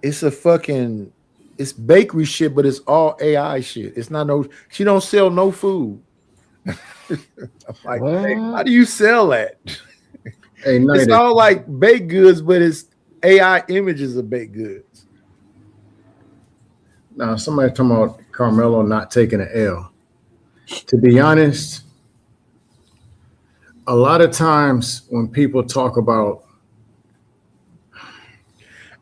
it's a fucking, it's bakery shit, but it's all AI shit. It's not no, she don't sell no food. I'm like, how do you sell that? Hey, it's all like baked goods, but it's AI images of baked goods. Now, somebody talking about Carmelo not taking an L. To be honest, a lot of times when people talk about,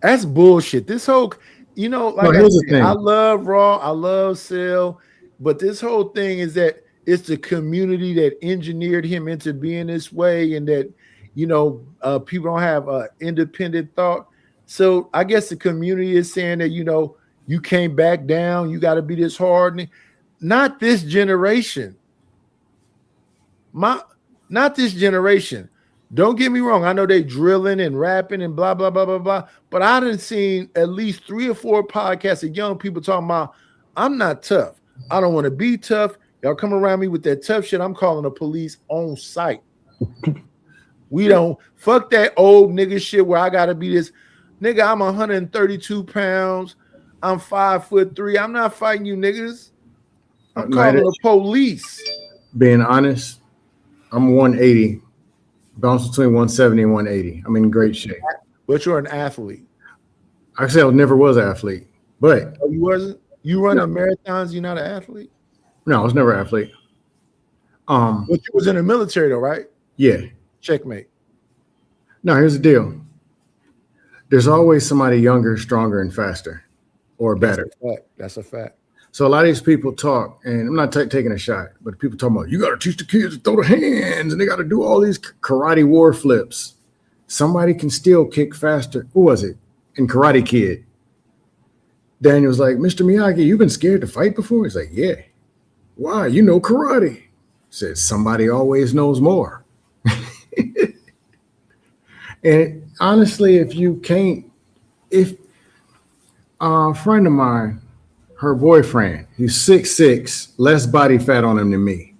that's bullshit. This whole, you know, like I said, I love Raw, I love Cell, but this whole thing is that it's the community that engineered him into being this way, and that, you know, people don't have independent thought. So I guess the community is saying that, you know, you can't back down, you got to be this hard. Not this generation. Not this generation. Don't get me wrong. I know they drilling and rapping and blah, blah, blah, blah, blah. But I done seen at least 3 or 4 podcasts of young people talking about, I'm not tough. I don't want to be tough. Y'all come around me with that tough shit. I'm calling the police on site. We don't fuck that old nigga shit where I gotta be this nigga. I'm 132 pounds. I'm 5'3". I'm not fighting you niggas. I'm calling the police. Being honest, I'm 180. Bounce between 170 and 180. I'm in great shape. But you're an athlete. I said I never was an athlete, but you wasn't. You running marathons. You're not an athlete. No, I was never an athlete. But you was in the military though, right? Yeah. Checkmate. No, here's the deal. There's always somebody younger, stronger, and faster, or better. That's a fact. So a lot of these people talk, and I'm not taking a shot, but people talking about, you got to teach the kids to throw the hands, and they got to do all these karate war flips. Somebody can still kick faster. Who was it? In Karate Kid. Daniel's like, Mr. Miyagi, you've been scared to fight before? He's like, yeah. Why? You know karate. Said, somebody always knows more. And honestly, if you can't, if a friend of mine, her boyfriend, he's 6'6", less body fat on him than me.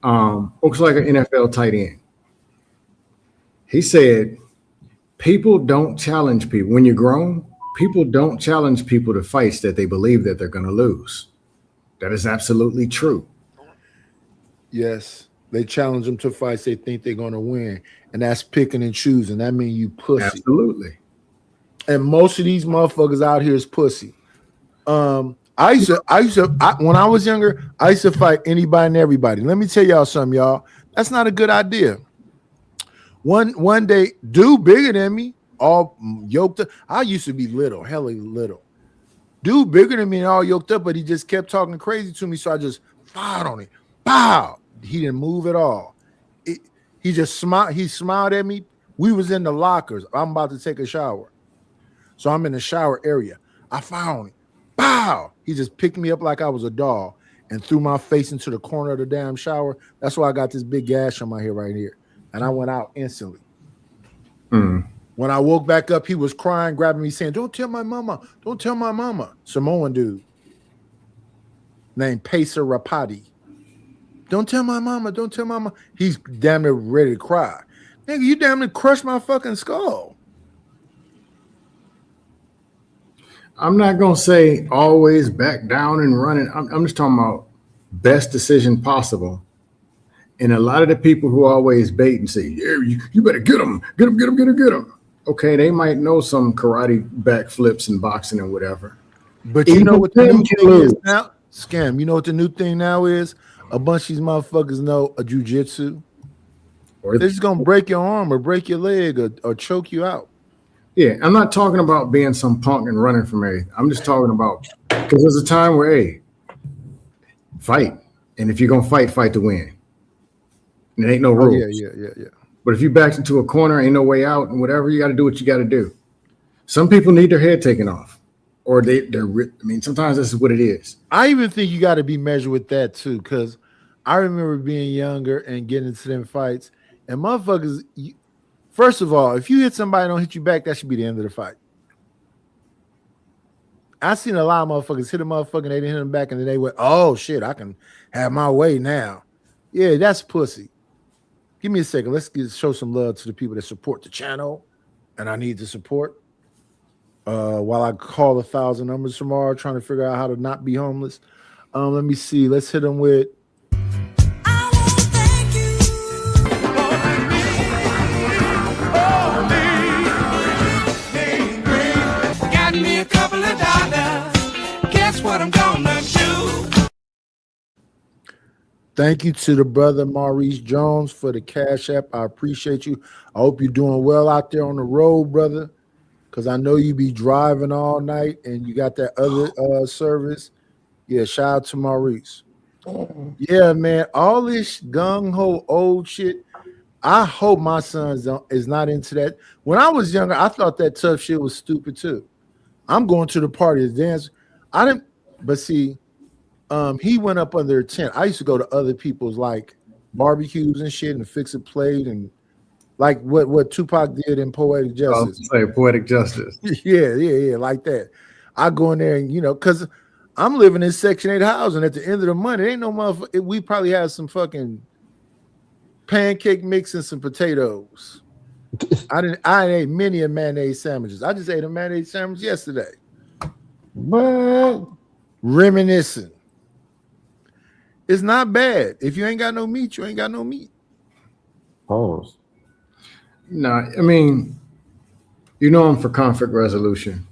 Looks like an NFL tight end. He said, people don't challenge people. When you're grown, people don't challenge people to fights that they believe that they're going to lose. That is absolutely true. Yes. They challenge them to fights they think they're going to win. And that's picking and choosing. That means you pussy. Absolutely. And most of these motherfuckers out here is pussy. When I was younger, I used to fight anybody and everybody. Let me tell y'all something, y'all. That's not a good idea. One day, dude bigger than me, all yoked up. I used to be little, hella little. Dude bigger than me and all yoked up, but he just kept talking crazy to me, so I just fired on it. Pow! He didn't move at all. He just smiled. He smiled at me. We was in the lockers. I'm about to take a shower, so I'm in the shower area. I fired on it. Pow! He just picked me up like I was a doll and threw my face into the corner of the damn shower. That's why I got this big gash on my head right here. And I went out instantly. When I woke back up, he was crying, grabbing me, saying, "Don't tell my mama. Don't tell my mama." Samoan dude named Pacer Rapati. Don't tell my mama. Don't tell my mama. He's damn near ready to cry. Nigga, you damn near crushed my fucking skull. I'm not going to say always back down and running. I'm just talking about best decision possible. And a lot of the people who always bait and say, yeah, you better get them. Get them, get them, get them, get them. Okay, they might know some karate backflips and boxing and whatever. But you know what the new thing is now? Scam. You know what the new thing now is? A bunch of these motherfuckers know a jujitsu. They're just going to break your arm or break your leg or choke you out. Yeah, I'm not talking about being some punk and running from everything. I'm just talking about, because there's a time where, hey, fight. And if you're going to fight to win. And there ain't no rules. Yeah. But if you backed into a corner, ain't no way out and whatever, you got to do what you got to do. Some people need their head taken off. Or sometimes this is what it is. I even think you got to be measured with that too, because I remember being younger and getting into them fights. And motherfuckers, first of all, if you hit somebody and don't hit you back, that should be the end of the fight. I seen a lot of motherfuckers hit a motherfucker, they didn't hit him back, and then they went, "Oh shit, I can have my way now." Yeah, that's pussy. Give me a second. Let's show some love to the people that support the channel, and I need the support. While I call 1,000 numbers tomorrow, trying to figure out how to not be homeless. Let me see. Let's hit them with. Got me a couple of dollars. Guess what I'm gonna do? Thank you to the brother Maurice Jones for the Cash App. I appreciate you. I hope you're doing well out there on the road, brother, because I know you be driving all night and you got that other service. Yeah, shout out to Maurice. Yeah, man, all this gung-ho old shit, I hope my son is not into that. When I was younger, I thought that tough shit was stupid too. I'm going to the party to dance. I didn't, but see, he went up under a tent. I used to go to other people's like barbecues and shit and fix a plate and like what Tupac did in Poetic Justice. Say Poetic Justice. Yeah, like that. I go in there and because I'm living in Section 8 housing. At the end of the month, it ain't no motherfucker. We probably have some fucking pancake mix and some potatoes. I ate many a mayonnaise sandwiches. I just ate a mayonnaise sandwich yesterday. But reminiscing. It's not bad. If you ain't got no meat, you ain't got no meat. Pause. No, I mean, I'm for conflict resolution.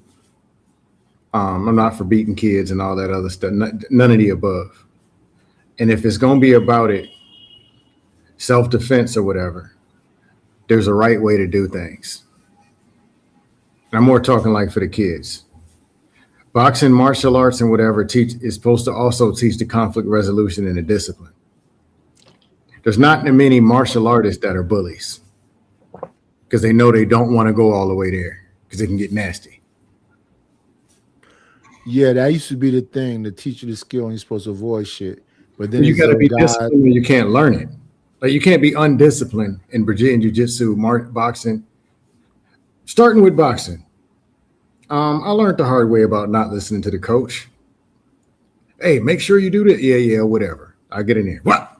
I'm not for beating kids and all that other stuff. None of the above. And if it's going to be about it, self-defense or whatever, there's a right way to do things. And I'm more talking like for the kids. Boxing, martial arts, and whatever is supposed to also teach the conflict resolution and the discipline. There's not many martial artists that are bullies because they know they don't want to go all the way there because it can get nasty. Yeah, that used to be the thing, to teach you the skill and you're supposed to avoid shit. But then you got to be disciplined and you can't learn it. Like you can't be undisciplined in Brazilian Jiu-Jitsu, boxing. Starting with boxing. I learned the hard way about not listening to the coach. Hey, make sure you do that. Yeah, whatever. I get in there. What?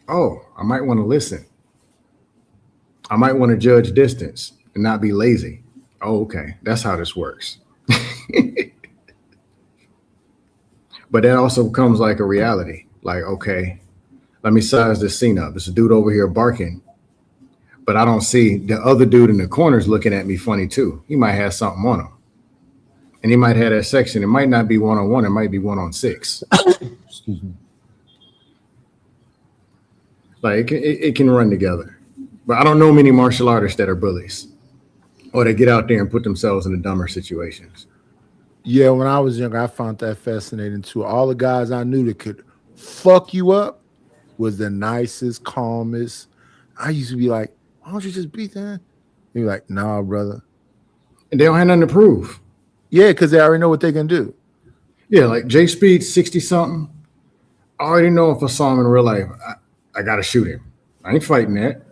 Oh, I might want to listen. I might want to judge distance and not be lazy. Oh, okay. That's how this works. But that also becomes like a reality. Like, okay, let me size this scene up. There's a dude over here barking, but I don't see the other dude in the corners looking at me funny too. He might have something on him. And he might have that section. It might not be 1-on-1. It might be 1-on-6. Excuse me. Like it can run together. But I don't know many martial artists that are bullies or they get out there and put themselves in the dumber situations. Yeah, when I was younger, I found that fascinating too. All the guys I knew that could fuck you up was the nicest, calmest. I used to be like, why don't you just beat that? They'd be like, nah, brother. And they don't have nothing to prove. Yeah, because they already know what they can do. Yeah, like Jay Speed, 60-something. I already know if I saw him in real life, I got to shoot him. I ain't fighting that.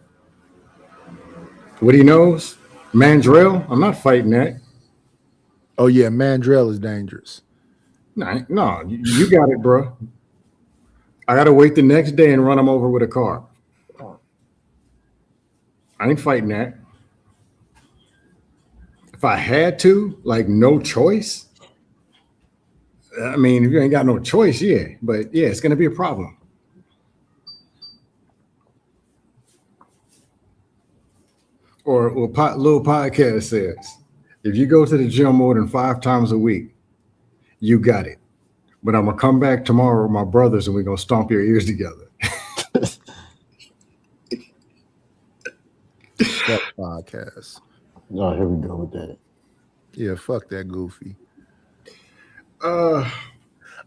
What he knows? Mandrell, I'm not fighting that. Oh, yeah, Mandrell is dangerous. No, you got it, bro. I got to wait the next day and run him over with a car. I ain't fighting that. If I had to, like no choice, I mean, if you ain't got no choice, yeah. But yeah, it's going to be a problem. Or little podcast says, if you go to the gym more than 5 times a week, you got it. But I'm going to come back tomorrow with my brothers and we're going to stomp your ears together. Fuck podcast. Oh, here we go with that. Yeah, fuck that goofy. I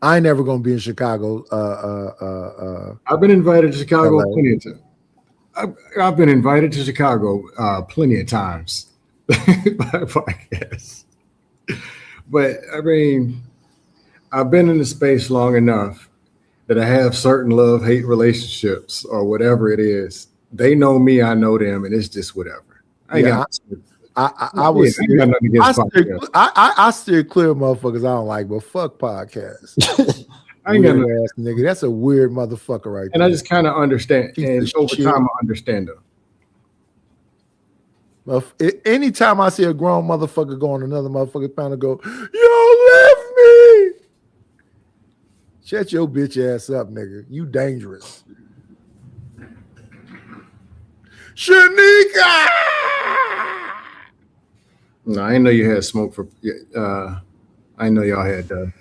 ain't never gonna be in Chicago. I've been invited to Chicago plenty of times. I've been invited to Chicago plenty of times by podcasts. But I mean, I've been in the space long enough that I have certain love-hate relationships or whatever it is. They know me, I know them, and it's just whatever. I was I steer clear of motherfuckers I don't like, but fuck podcasts. I ain't got ass nigga. That's a weird motherfucker right and there. I just kind of understand, and over time I understand them. Anytime I see a grown motherfucker go on another motherfucker panel, go, "Yo, left me." Shut your bitch ass up, nigga. You dangerous. Shanika. No, I didn't know you had smoke for. I know y'all had that,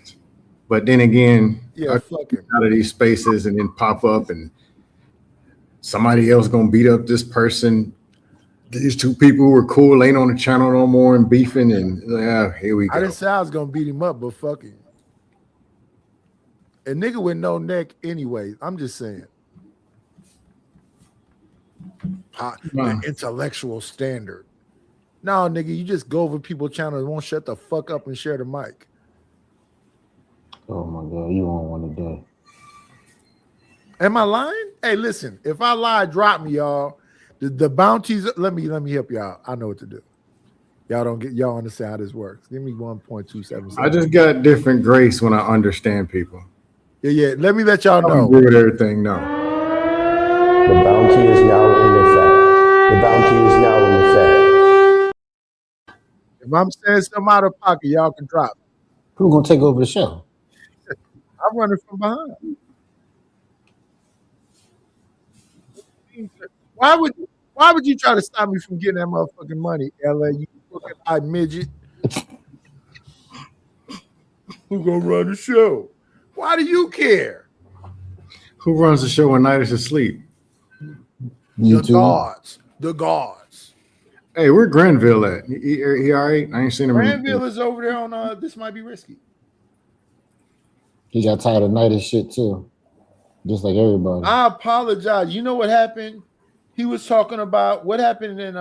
but then again, yeah, fucking out of these spaces and then pop up and somebody else gonna beat up this person. These two people who were cool ain't on the channel no more and beefing, and here we go. I didn't say I was gonna beat him up, but fucking a nigga with no neck anyway. I'm just saying. The intellectual standard. No, nigga, you just go over people's channel and won't shut the fuck up and share the mic. Oh my God, you on one today. Am I lying? Hey, listen, if I lie, drop me, y'all. The bounties, let me help y'all. I know what to do. Y'all understand how this works. Give me 1.277. I just got different grace when I understand people. Yeah. Let me let y'all know. Agree with everything now. The bounty is now in effect. The bounty is now in effect. If I'm saying something out of pocket, y'all can drop it. Who's gonna take over the show? I'm running from behind. Why would you try to stop me from getting that motherfucking money, LA? You fucking eye midget. Who gonna run the show? Why do you care? Who runs the show when night is asleep? You the gods. The gods. Hey, where Granville at? He all right? I ain't seen him. Granville is over there on This Might Be Risky. He got tired of night and shit too. Just like everybody. I apologize. You know what happened? He was talking about what happened in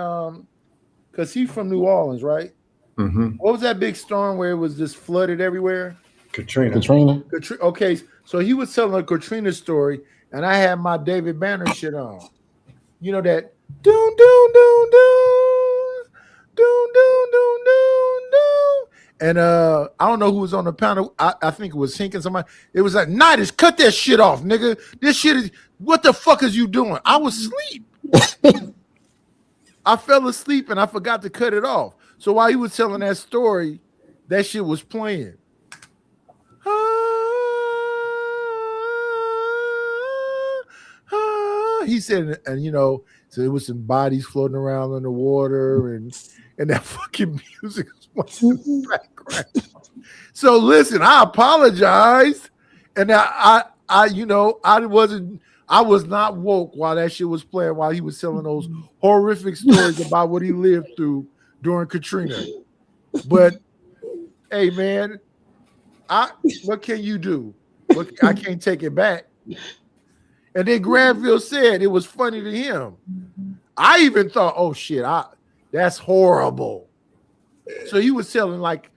because he's from New Orleans, right? Mm-hmm. What was that big storm where it was just flooded everywhere? Katrina. Okay, so he was telling a Katrina story, and I had my David Banner shit on. You know that doon doon doon doon doon doon doon doon doon. And I don't know who was on the panel. I think it was Hink and somebody. It was like, Nidus, cut that shit off, nigga. This shit is what the fuck is you doing? I was asleep. I fell asleep and I forgot to cut it off. So while he was telling that story, that shit was playing. He said, and you know, so there was some bodies floating around in the water, and that fucking music was in the background. So listen, I apologize, and I was not woke while that shit was playing, while he was telling those horrific stories about what he lived through during Katrina. But hey, man, what can you do? I can't take it back. And then Granville said it was funny to him. I even thought, oh shit, that's horrible. So he was telling like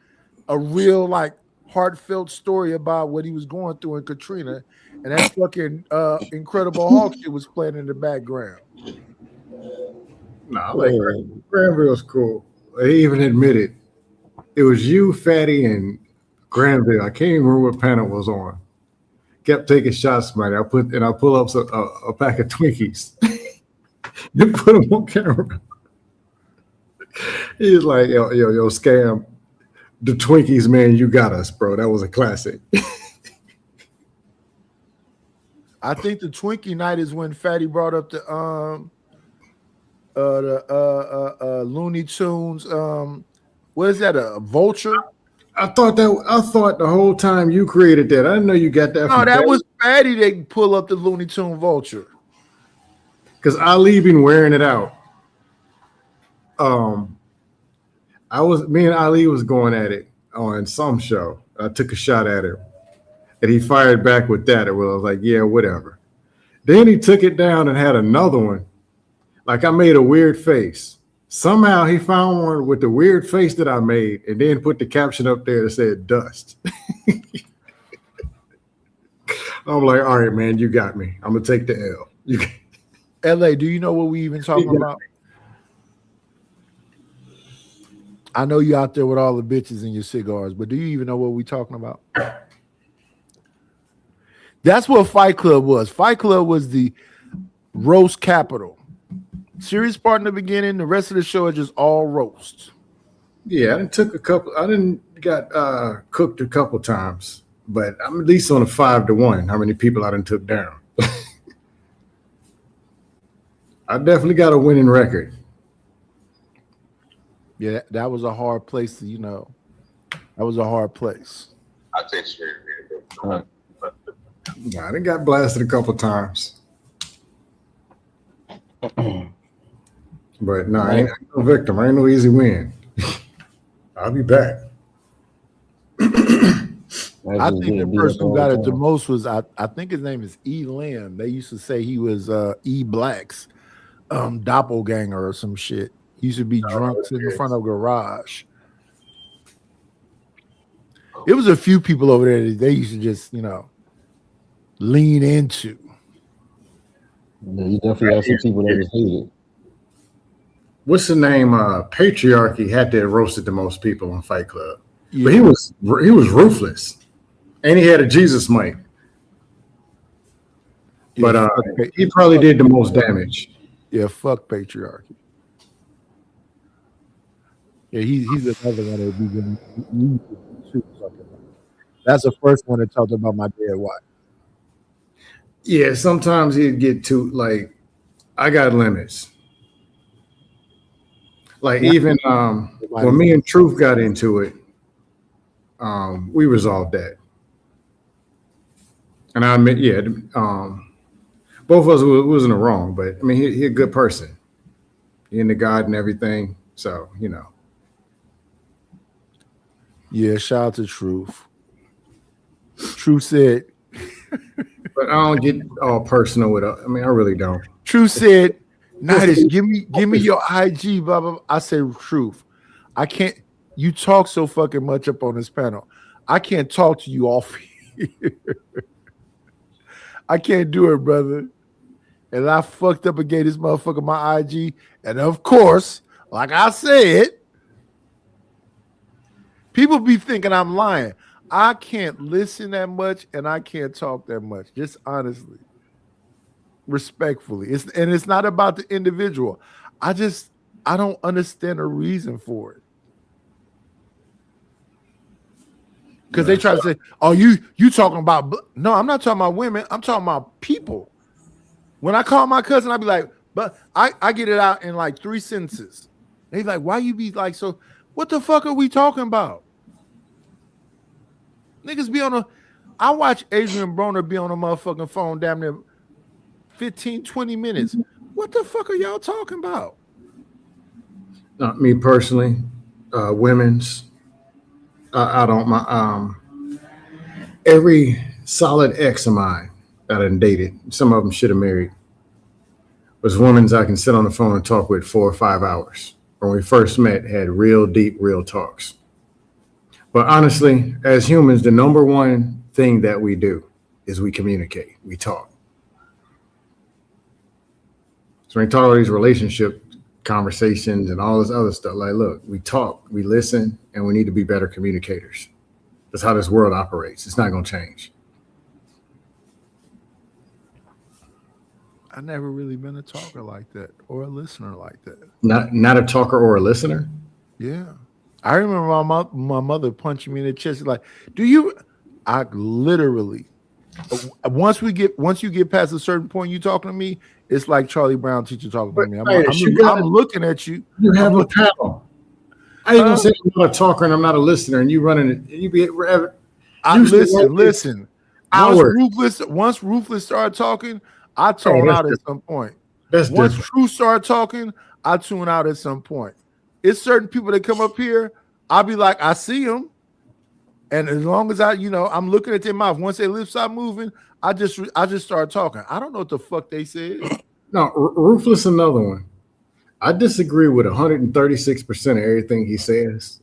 a real like heartfelt story about what he was going through in Katrina, and that fucking Incredible Hulk shit was playing in the background. No, like Granville's cool. He even admitted it was you, Fatty, and Granville. I can't even remember what panel was on. Kept taking shots, man. I pull up a pack of Twinkies. You put them on camera. He's like, yo, scam. The Twinkies, man, you got us, bro. That was a classic. I think the Twinkie night is when Fatty brought up the Looney Tunes. What is that? A vulture? I thought the whole time you created that. I didn't know you got that. No, that was Fatty. They pull up the Looney Tune vulture. Because Ali been wearing it out. Me and Ali was going at it on some show. I took a shot at him, and he fired back with that. I was like, yeah, whatever. Then he took it down and had another one. Like I made a weird face. Somehow he found one with the weird face that I made, and then put the caption up there that said dust. I'm like, all right, man, you got me. I'm gonna take the L. LA, do you know what we even talking about? I know you out there with all the bitches and your cigars, but do you even know what we talking about? That's what Fight Club was. Fight Club was the roast capital. Serious part in the beginning, the rest of the show is just all roast. Yeah, I didn't got cooked a couple times, but I'm at least on a 5-1. How many people I done took down? I definitely got a winning record. Yeah, that was a hard place to, that was a hard place. I take straight. I done got blasted a couple times. But no, I ain't no victim. I ain't no easy win. I'll be back. I think the person who got it the most was, I think his name is E. Lamb. They used to say he was E. Black's doppelganger or some shit. He used to be drunk sitting in front of a garage. It was a few people over there that they used to just, lean into. Yeah, you definitely have some people that just hate it. What's the name? Patriarchy had to have roasted the most people on Fight Club, but he was ruthless, and he had a Jesus mic. But he probably did the most damage. Yeah, fuck patriarchy. Yeah, he's another one that we can shoot something. That's the first one that talked about my dead wife. Yeah, sometimes he'd get too I got limits. Like even when me and Truth got into it, we resolved that. And I admit, both of us was in the wrong, but I mean, he a good person. He into God and everything, so Yeah, shout out to Truth. Truth said, but I don't get all personal with it. I mean, I really don't. Truth said, Nidus, give me your IG, blah, blah, blah. I said, Truth, I can't. You talk so fucking much up on this panel. I can't talk to you off here. I can't do it, brother. And I fucked up and gave this motherfucker my IG. And of course, like I said, people be thinking I'm lying. I can't listen that much and I can't talk that much. Just honestly, respectfully. It's not about the individual. I don't understand a reason for it. Because they try to say, oh, you talking about, no, I'm not talking about women. I'm talking about people. When I call my cousin, I be like, but I get it out in like 3 sentences. They like, why you be like, so what the fuck are we talking about? Niggas be I watch Adrian Broner be on a motherfucking phone damn near 15, 20 minutes. What the fuck are y'all talking about? Not me personally, women's. I don't mind. Every solid ex of mine that I dated, some of them should have married, was women's I can sit on the phone and talk with 4 or 5 hours. When we first met, had real deep, real talks. But honestly, as humans, the number one thing that we do is we communicate, we talk. So when we talk about these relationship conversations and all this other stuff, like, look, we talk, we listen, and we need to be better communicators. That's how this world operates. It's not going to change. I never really been a talker like that or a listener like that. Not a talker or a listener? Yeah. I remember my mother punching me in the chest like, I literally, once you get past a certain point, you talking to me, it's like Charlie Brown teacher talking to me. I'm looking at you. You have a panel. I ain't gonna say I'm not a talker and I'm not a listener, and you running it. You be wherever. Listen. Once Ruthless started talking, I tune out at some point. Once True started talking, I tune out at some point. It's certain people that come up here, I'll be like, I see them. And as long as I'm looking at their mouth, once their lips stop moving, I just start talking. I don't know what the fuck they said. No, Ruthless, another one. I disagree with 136% of everything he says.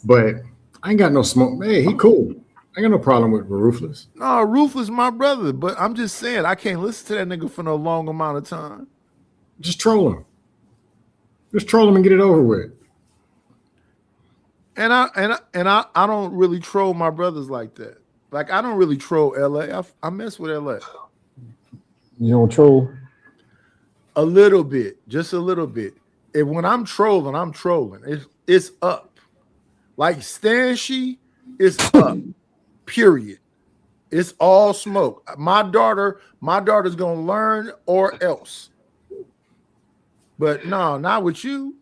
But I ain't got no smoke. Hey, he cool. I ain't got no problem with Ruthless. No, Ruthless my brother. But I'm just saying, I can't listen to that nigga for no long amount of time. Just troll him. Just troll him and get it over with. And I don't really troll my brothers like that. Like I don't really troll LA. I mess with LA. You don't troll? A little bit, just a little bit. And when I'm trolling, I'm trolling. It's up. Like Stanshi, it's up. Period. It's all smoke. My daughter's gonna learn or else. But no, not with you.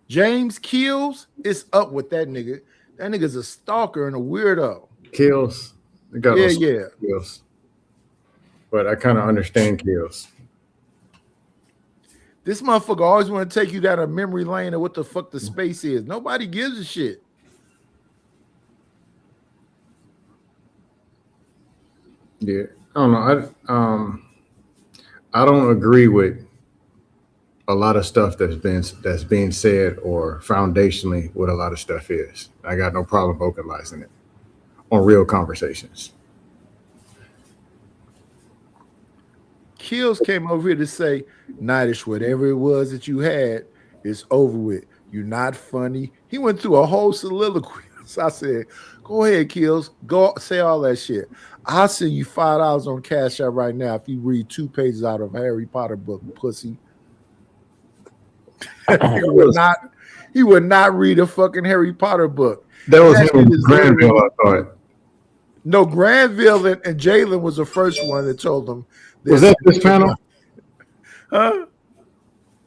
James Kills, it's up with that nigga. That nigga's a stalker and a weirdo. Kills. Yeah. Kills. But I kind of understand Kills. This motherfucker always want to take you down a memory lane of what the fuck the space is. Nobody gives a shit. Yeah, I don't know. I don't agree with a lot of stuff that's being said or foundationally what a lot of stuff is. I got no problem vocalizing it on real conversations. Kills came over here to say, Nightish, whatever it was that you had, it's over with. You're not funny. He went through a whole soliloquy. So I said, go ahead, Kills. Go say all that shit. I'll send you $5 on Cash App right now if you read 2 pages out of a Harry Potter book, pussy. he would not read a fucking Harry Potter book. That was him in Granville, I thought. No, Granville and Jalen was the first one that told him. Was that this panel? Huh?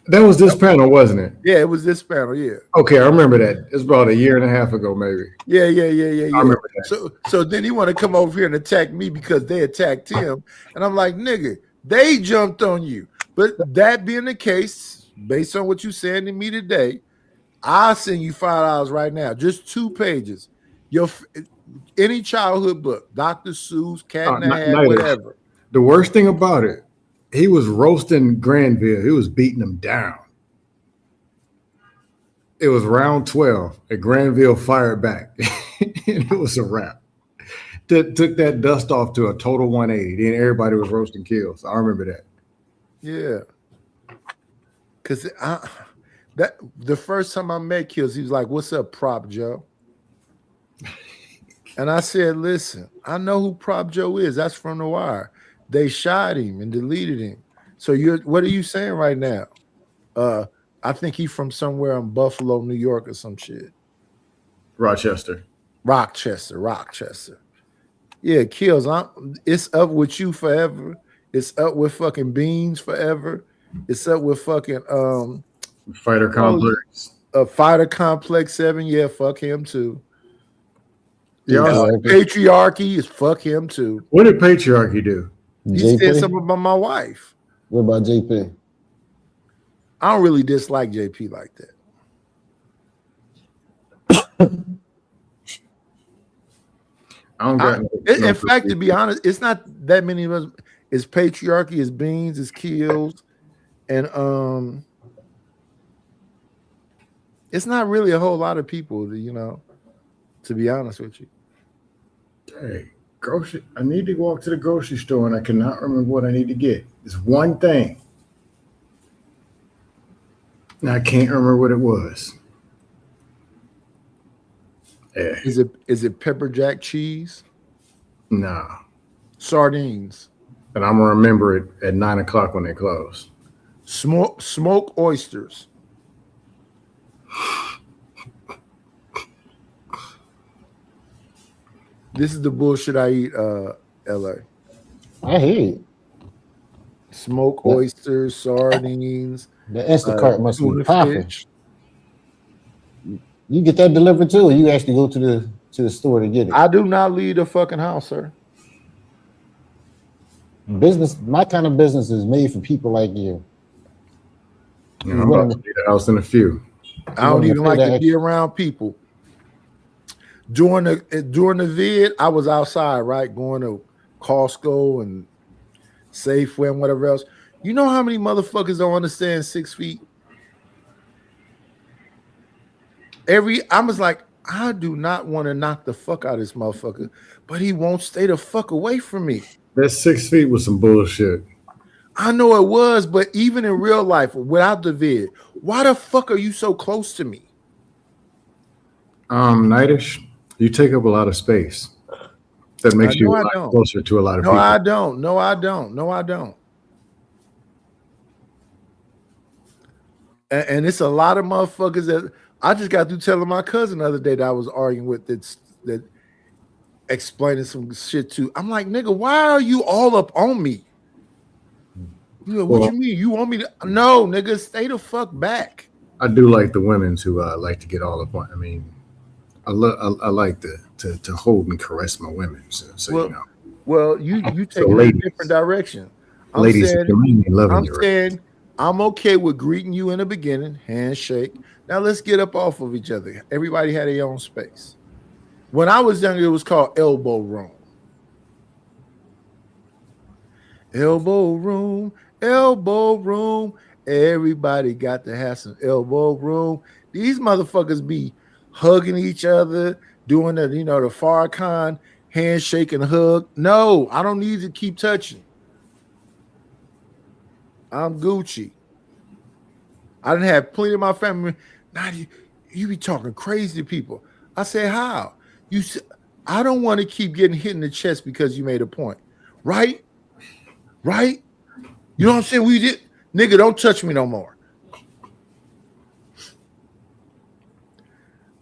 That was this panel, wasn't it? Yeah, it was this panel, yeah. Okay, I remember that. It's about a year and a half ago, maybe. Yeah. I remember that. So then he want to come over here and attack me because they attacked him. And I'm like, nigga, they jumped on you. But that being the case, based on what you said to me today, I'll send you $5 right now. Just 2 pages. Any childhood book, Dr. Seuss, Cat in the Hat, whatever. The worst thing about it, he was roasting Granville. He was beating him down. It was round 12, and Granville fired back. And it was a wrap. Took that dust off to a total 180. Then everybody was roasting Kills. I remember that. Yeah. Because the first time I met Kills, he was like, what's up, Prop Joe? And I said, listen, I know who Prop Joe is. That's from The Wire. They shot him and deleted him. So what are you saying right now? I think he's from somewhere in Buffalo, New York or some shit. Rochester. Yeah, Kills. It's up with you forever. It's up with fucking Beans forever. It's up with fucking Fighter Complex. Fighter Complex 7. Yeah, fuck him too. Yeah, Patriarchy is fuck him too. What did Patriarchy do? He said something about my wife. What about JP? I don't really dislike JP like that. In fact, to be honest, it's not that many of us. It's Patriarchy, it's Beans, it's Kills, and it's not really a whole lot of people, to be honest with you. Hey, I need to walk to the grocery store and I cannot remember what I need to get. It's one thing. And I can't remember what it was. Yeah. Is it pepper jack cheese? Nah. Sardines. And I'm gonna remember it at 9 o'clock when they close. Smoke oysters. This is the bullshit I eat, LA. I hear it. Smoke oysters, sardines. The Instacart must be popping. You get that delivered too, or you actually go to the store to get it? I do not leave the fucking house, sir. Business, my kind of business is made for people like you. I'm about to leave the house in a few. I don't even like to be around people. During the vid, I was outside, right, going to Costco and Safeway and whatever else. You know how many motherfuckers don't understand 6 feet? I was like, I do not want to knock the fuck out of this motherfucker, but he won't stay the fuck away from me. That 6 feet was some bullshit. I know it was, but even in real life, without the vid, why the fuck are you so close to me? Nightish, you take up a lot of space. That makes you No, a I lot don't. closer to a lot of No, people. I don't. No, I don't. No, I don't. And it's a lot of motherfuckers that I just got through telling my cousin the other day that I was arguing with that explaining some shit to. I'm like, nigga, why are you all up on me? You know, what Well, you mean? You want me to? No, nigga, stay the fuck back. I do like the women who like to get all up on. I mean, I like to hold and caress my women. So Well, you know. Well, you So take it in a ladies, different direction. I'm ladies, if saying, you're mainly loving you, I'm okay with greeting you in the beginning, handshake. Now let's get up off of each other. Everybody had their own space. When I was younger, it was called elbow room. Elbow room, elbow room. Everybody got to have some elbow room. These motherfuckers be hugging each other, doing the, the Farrakhan handshake and hug. No, I don't need to keep touching. I'm Gucci. I didn't have plenty of my family. Now you be talking crazy to people. I say, how? I don't want to keep getting hit in the chest because you made a point. Right? Right? You know what I'm saying? We did, nigga, don't touch me no more.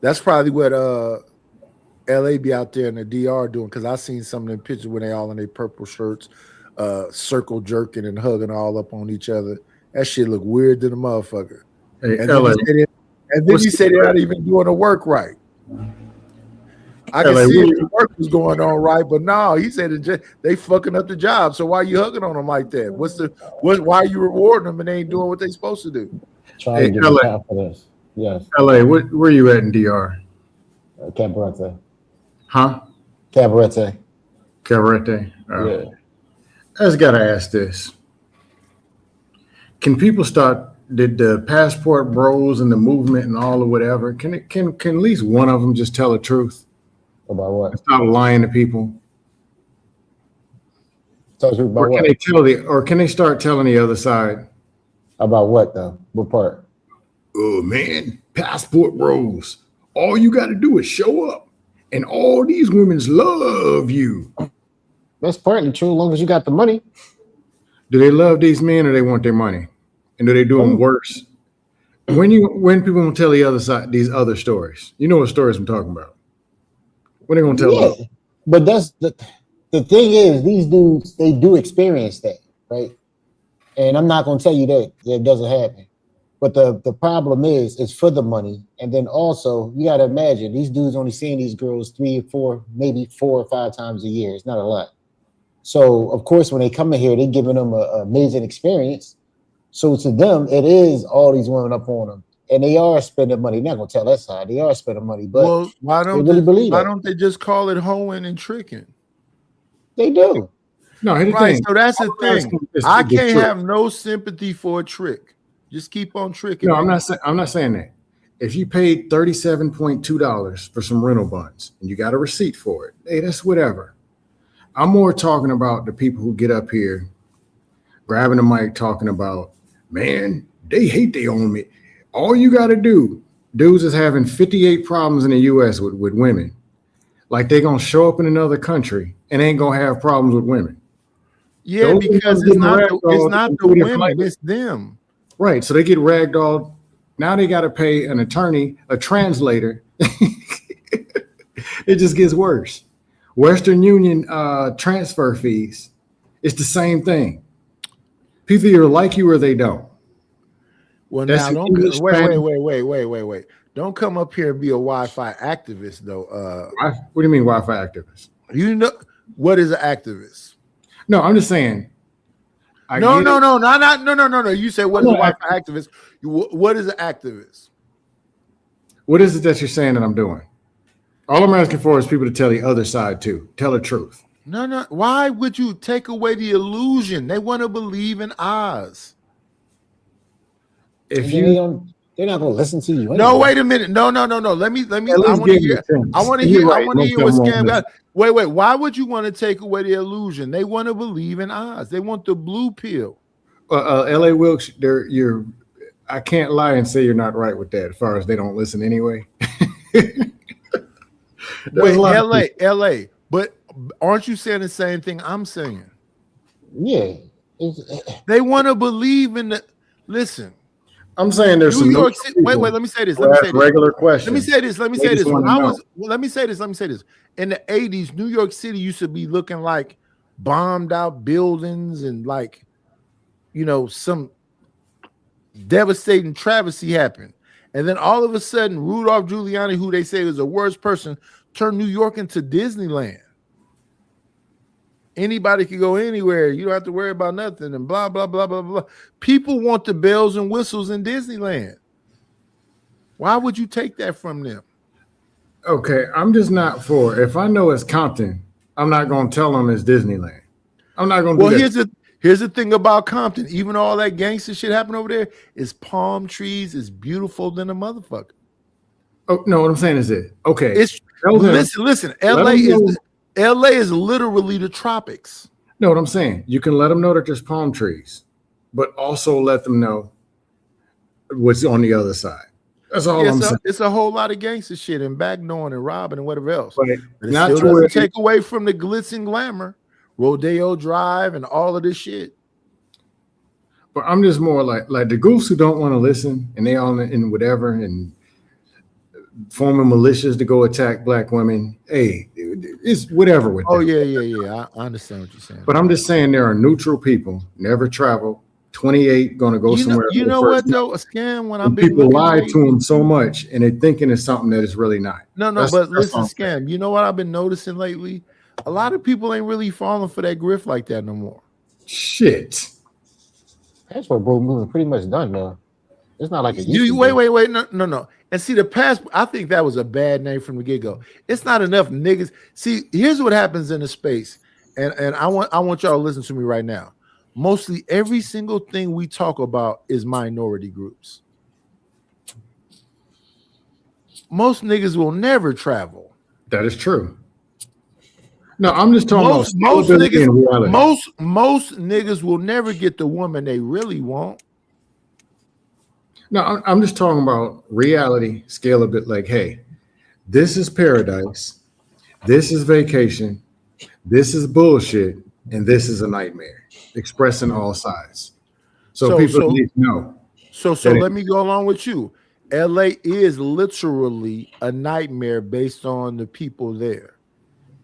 That's probably what LA be out there in the DR doing, because I seen some of them pictures when they all in their purple shirts, circle jerking and hugging all up on each other. That shit look weird to the motherfucker. Hey, And LA, then you say they're not even doing the work right. I can LA, see if the work was going on right, but no, he said they fucking up the job. So why are you hugging on them like that? Why are you rewarding them and they ain't doing what they supposed to do? Trying to give LA, confidence. Yes. LA, where you at in DR? Cabarete. Huh? Cabarete. Cabarete. Yeah. I just gotta ask this. Can people start? Did the passport bros and the movement and all or whatever? Can at least one of them just tell the truth about what? Stop lying to people. Tell the truth about what? Or can they start telling the other side about what though? What part? Oh man, passport bros. All you got to do is show up, and all these women's love you. That's partly true, as long as you got the money. Do they love these men or they want their money? And do they do them worse? When people gonna tell the other side these other stories? You know what stories I'm talking about. When they gonna tell them? But that's the thing is, these dudes, they do experience that, right? And I'm not gonna tell you that it doesn't happen. But the problem is it's for the money. And then also you gotta imagine these dudes only seeing these girls 3 or 4, maybe 4 or 5 times a year. It's not a lot. So of course, when they come in here, they're giving them an amazing experience. So to them, it is all these women up on them, and they are spending money. Not gonna tell that side, they are spending money, but why don't they really believe why that. don't they just call it hoeing and tricking? They do. No, here's the Right. thing. So that's the thing. I can't trick. have no sympathy for a trick. Just keep on tricking. No, I'm not saying that. If you paid $37.2 for some rental buns and you got a receipt for it, hey, that's whatever. I'm more talking about the people who get up here, grabbing the mic, talking about, man, they hate they own me. All you got to do, dudes is having 58 problems in the U.S. with women. Like they gonna show up in another country and ain't gonna have problems with women. Yeah, Those because it's not the women, it's them. Right. So they get ragdolled. Now they got to pay an attorney, a translator. It just gets worse. Western Union transfer fees. It's the same thing. People either like you or they don't. Well, That's now don't wait. Don't come up here and be a Wi-Fi activist, though. What do you mean Wi-Fi activist? You know what is an activist? No, I'm just saying. No. You say what is a Wi-Fi activist? What is an activist? What is it that you're saying that I'm doing? All I'm asking for is people to tell the other side too. Tell the truth. No. Why would you take away the illusion? They want to believe in Oz. If you they're not going to listen to you. Anyway. No, wait a minute. No. Let me. I want to hear. I want to hear what Scam got. Wait. Why would you want to take away the illusion? They want to believe in Oz. They want the blue pill. L.A. Wilkes, I can't lie and say you're not right with that. As far as they don't listen anyway. Wait, LA. But aren't you saying the same thing I'm saying? Yeah. They want to believe in the. Listen. I'm saying there's New some York City. Wait. Let me say this. Regular questions. Let me say this. Let me say this. When I was, let me say this. In the 80s, New York City used to be looking like bombed out buildings and like, you know, some devastating travesty happened. And then all of a sudden, Rudolph Giuliani, who they say was the worst person, turned New York into Disneyland. Anybody can go anywhere. You don't have to worry about nothing and blah, blah, blah, blah, blah. People want the bells and whistles in Disneyland. Why would you take that from them? Okay, I'm just not for. If I know it's Compton, I'm not going to tell them it's Disneyland. I'm not going to do that. Here's the thing about Compton. Even all that gangster shit happening over there is palm trees. It's beautiful than a motherfucker. Oh no, what I'm saying is this. Okay, listen. LA is literally the tropics. No, what I'm saying, you can let them know that there's palm trees, but also let them know what's on the other side. That's all I'm saying. It's a whole lot of gangster shit and backdooring and robbing and whatever else. But it still doesn't take away from the glitz and glamour, Rodeo Drive, and all of this shit. But I'm just more like the goofs who don't want to listen and they all in whatever and forming militias to go attack black women. Hey, it's whatever with them. Yeah. I understand what you're saying. But I'm just saying there are neutral people, never travel, 28, going to go somewhere. You know what though? A scam when I've been people lie to them so much and they're thinking it's something that it's really not. No, but listen, scam. You know what I've been noticing lately? A lot of people ain't really falling for that grift like that no more. Shit. That's what bro moving pretty much done now. It's not like it You wait. No. And see, the past, I think that was a bad name from the get-go. It's not enough niggas. See, here's what happens in the space. And I want y'all to listen to me right now. Mostly every single thing we talk about is minority groups. Most niggas will never travel. That is true. No, I'm just talking most niggas. Most niggas will never get the woman they really want. No, I'm just talking about reality, scale a bit like, hey, this is paradise, this is vacation, this is bullshit, and this is a nightmare, expressing all sides. So people at least know. So let me go along with you. LA is literally a nightmare based on the people there.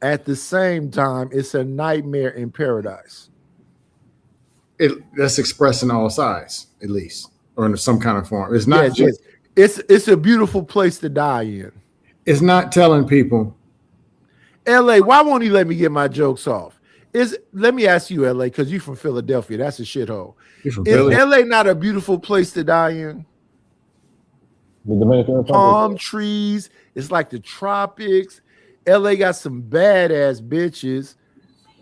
At the same time, it's a nightmare in paradise. That's expressing all sides, at least. Or in some kind of form. It's not just it's a beautiful place to die in. It's not telling people. LA, why won't he let me get my jokes off? Let me ask you, LA, because you're from Philadelphia. That's a shithole. Is LA not a beautiful place to die in? The Dominican Republic. Palm trees. It's like the tropics. LA got some badass bitches.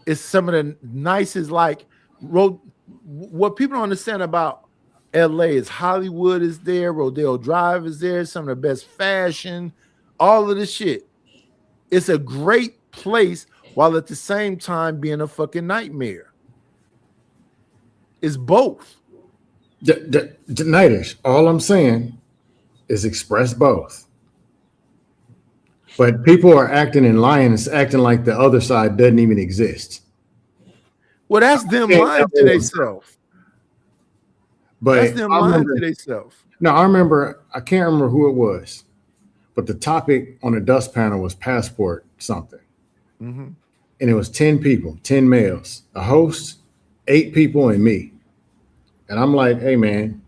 It's some of the nicest, like what people don't understand about LA is Hollywood is there, Rodeo Drive is there, some of the best fashion, all of this shit. It's a great place while at the same time being a fucking nightmare. It's both. Nightish, all I'm saying is express both. But people are acting and lying. It's acting like the other side doesn't even exist. Well, that's them lying to themselves. But that's them lying to themselves. No, I can't remember who it was, but the topic on the dust panel was passport something. Mm-hmm. And it was 10 people, 10 males, a host, 8 people, and me. And I'm like, hey, man,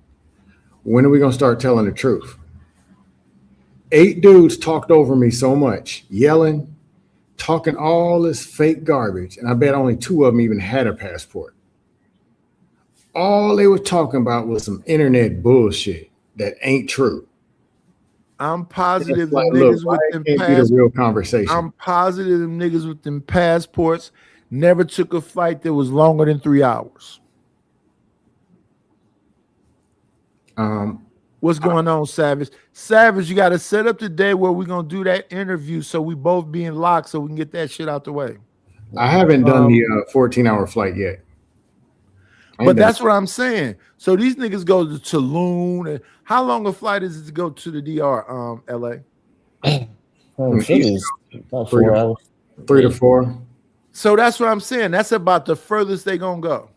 when are we going to start telling the truth? 8 dudes talked over me so much, yelling, talking all this fake garbage. And I bet only 2 of them even had a passport. All they were talking about was some internet bullshit that ain't true. I'm positive like, niggas look, with them passports. Real conversation. I'm positive them niggas with them passports never took a flight that was longer than 3 hours. What's going on, Savage? Savage, you got to set up the day where we're gonna do that interview so we both be in lock so we can get that shit out the way. I haven't done the 14-hour flight yet. But that's what I'm saying. So these niggas go to Tulum. And how long a flight is it to go to the DR, LA? Philly's about 3 4 hours. 3 to 4. So that's what I'm saying. That's about the furthest they gonna go.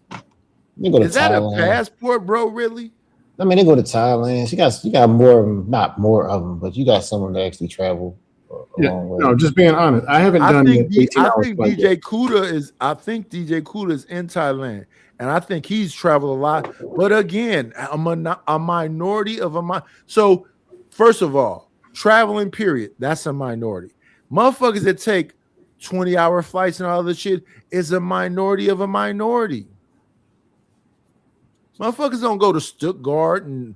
They go to Is that a Thailand. passport, bro? Really? I mean, they go to Thailand. You got more of them, not more of them, but you got someone that actually travel a long way. No, just being honest. I haven't done I think like DJ Kuda is. I think DJ Kuda is in Thailand, and I think he's traveled a lot. But again, a minority of a So, first of all, traveling period. That's a minority. Motherfuckers that take 20-hour flights and all this shit is a minority of a minority. Motherfuckers don't go to Stuttgart and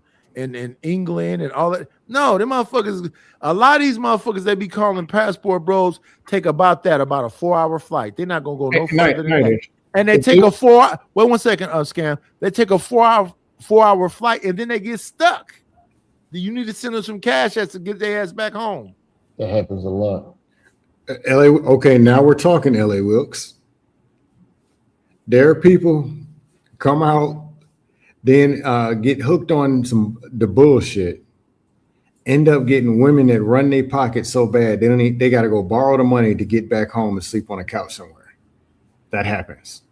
England and all that. No, them motherfuckers, a lot of these motherfuckers they be calling passport bros take about a 4-hour flight. They're not gonna go no further than that. And they take a 4 wait 1 second, scam. They take a 4-hour flight and then they get stuck. You need to send them some cash to get their ass back home. That happens a lot. LA. Okay, now we're talking LA Wilkes. There are people come out, then get hooked on the bullshit, end up getting women that run their pockets so bad they got to go borrow the money to get back home and sleep on a couch somewhere. That happens.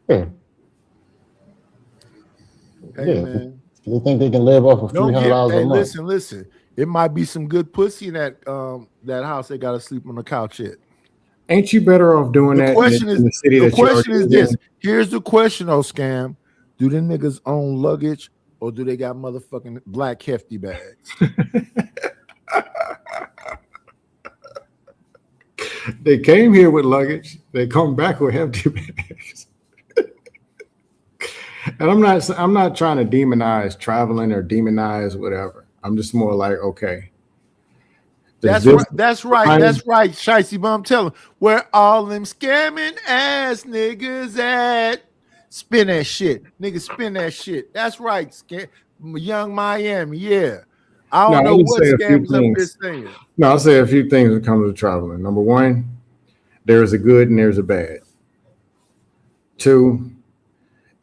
Yeah. Hey, man. You think they can live off of $300 a month? Listen. It might be some good pussy in that house. They got to sleep on the couch yet. Ain't you better off doing that in the city that you're already is in? this. Here's the question, scam. Do them niggas own luggage or do they got motherfucking black hefty bags? They came here with luggage. They come back with hefty bags. And I'm not trying to demonize traveling or demonize whatever. I'm just more like, okay. That's right. That's right. Shicey Bum, tell them where all them scamming ass niggas at. Spin that shit. Niggas spin that shit. That's right. Young Miami. Yeah. I don't know what scams up this thing. No, I'll say a few things when it comes to traveling. Number one, there's a good and there's a bad. 2,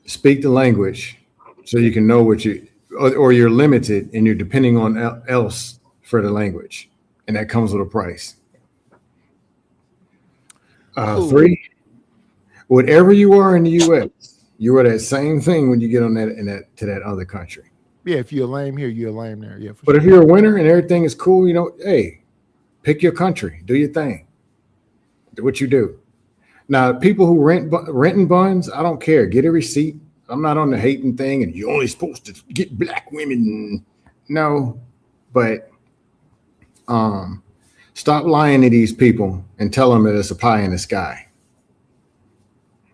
speak the language so you can know what or you're limited and you're depending on else for the language. And that comes with a price. 3, whatever you are in the U.S., you are that same thing when you get on to that other country. Yeah, if you're lame here, you're lame there. Yeah. But if you're a winner and everything is cool, hey, pick your country, do your thing, do what you do. Now, people who renting buns, I don't care. Get a receipt. I'm not on the hating thing, and you're only supposed to get black women. No, but stop lying to these people and tell them that it's a pie in the sky.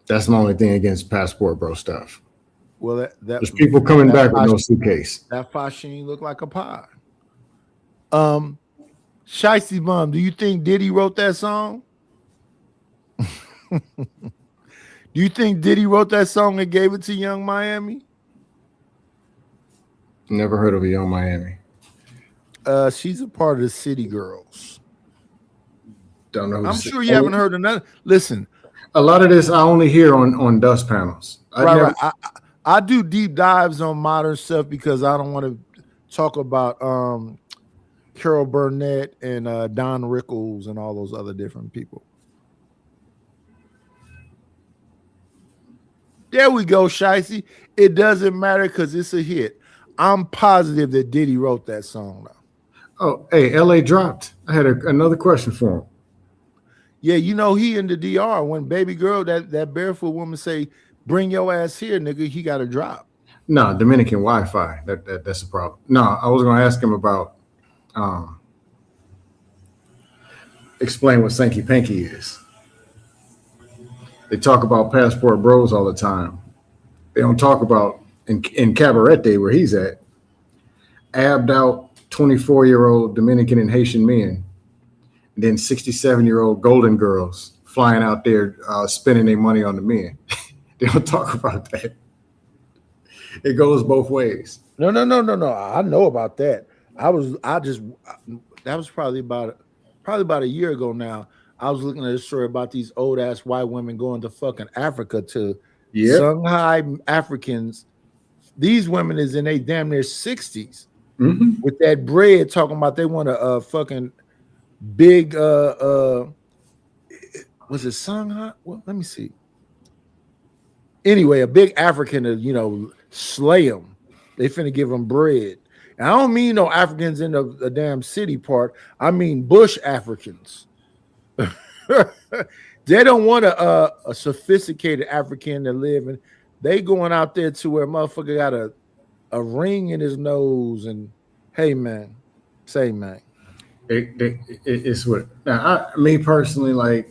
That's my only thing against passport bro stuff. Well, there's people coming back with no suitcase. That Fasheen look like a pie. Shicey Bum, do you think Diddy wrote that song? Do you think Diddy wrote that song and gave it to Young Miami? Never heard of a Young Miami. She's a part of the City Girls. Don't know. I'm sure you haven't heard of none. Listen. A lot of this I only hear on dust panels. Right. I do deep dives on modern stuff because I don't want to talk about Carol Burnett and Don Rickles and all those other different people. There we go, Shicey. It doesn't matter because it's a hit. I'm positive that Diddy wrote that song now. Oh, hey, LA dropped. I had another question for him. Yeah, he in the DR when baby girl, that barefoot woman say, bring your ass here, nigga, he got to drop. No, Dominican Wi-Fi. That's a problem. No, I was going to ask him about explain what Sankey Panky is. They talk about passport bros all the time. They don't talk about in Cabaret Day where he's at, abbed out 24-year-old Dominican and Haitian men. And then 67-year-old golden girls flying out there spending their money on the men. They don't talk about that. It goes both ways. No. I know about that. That was probably about a year ago now. I was looking at a story about these old ass white women going to fucking Africa to Shanghai Africans. These women is in their damn near 60s with that bread talking about they want to fucking big was it Shanghai? Well, let me see. Anyway, a big African to slay them. They finna give them bread. And I don't mean no Africans in the damn city part. I mean bush Africans. They don't want a sophisticated African to live in. They going out there to where motherfucker got a ring in his nose and hey man, say man. It's what now. Me personally, like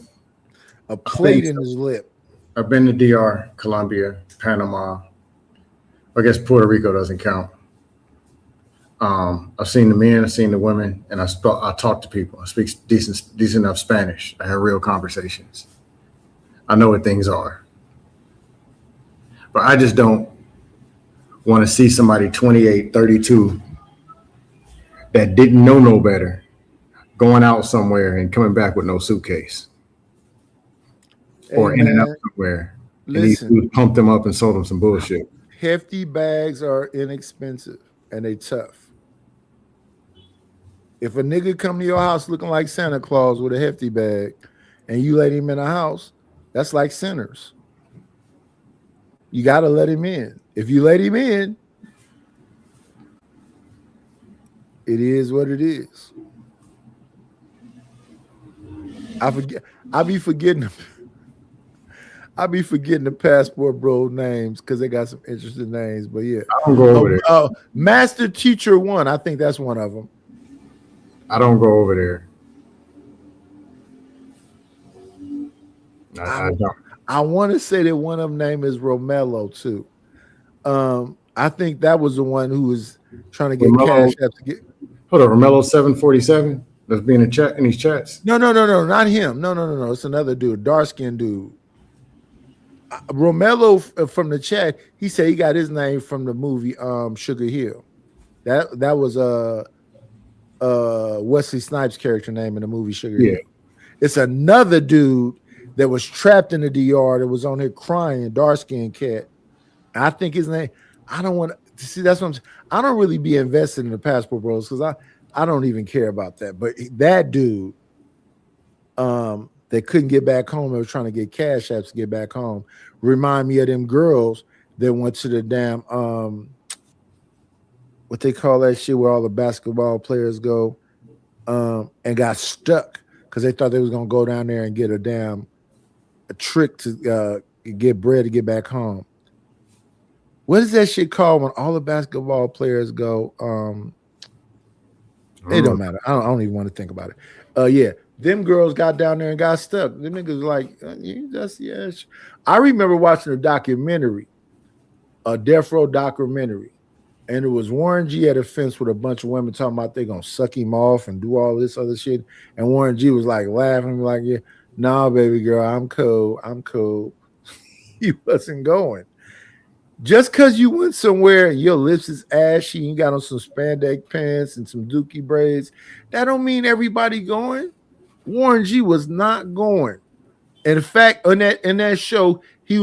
a plate in his lip. I've been to DR, Colombia, Panama. I guess Puerto Rico doesn't count. I've seen the men, I've seen the women, and I talk to people. I speak decent enough Spanish. I have real conversations. I know what things are. But I just don't want to see somebody 28, 32 that didn't know no better going out somewhere and coming back with no suitcase. Hey, or in and out man, somewhere. listen. And he pumped them up and sold them some bullshit. Hefty bags are inexpensive and they tough. If a nigga come to your house looking like Santa Claus with a hefty bag and you let him in the house, that's like sinners. You got to let him in. If you let him in, it is what it is. I be forgetting the passport bro names because they got some interesting names. But yeah, I don't go over there. Master Teacher 1, I think that's one of them. I don't go over there. I don't. I want to say that one of them name is Romello too. I think that was the one who was trying to get Romello, cash app to get. Hold on, Romello 747. That's being in chat in these chats. No, not him. No. It's another dude, dark skinned dude. Romello from the chat. He said he got his name from the movie Sugar Hill. That was Wesley Snipes' character name in the movie Sugar Hill. It's another dude that was trapped in the DR that was on here crying, dark skinned cat. I think his name. I don't want to see. That's what I'm saying. I don't really be invested in the passport bros because I don't even care about that. But that dude, that couldn't get back home, that was trying to get cash apps to get back home, remind me of them girls that went to the damn what they call that shit where all the basketball players go, and got stuck because they thought they was gonna go down there and get a trick to get bread to get back home. What is that shit called when all the basketball players go? It don't matter. I don't even want to think about it. Yeah, them girls got down there and got stuck. Them niggas like, you just I remember watching a documentary, a Death Row documentary, and it was Warren G at a fence with a bunch of women talking about they gonna suck him off and do all this other shit. And Warren G was like laughing, like, yeah, nah, baby girl, I'm cool. He wasn't going. Just because you went somewhere and your lips is ashy, you got on some spandex pants and some dookie braids, that don't mean everybody going. Warren G was not going. In fact, in that show, he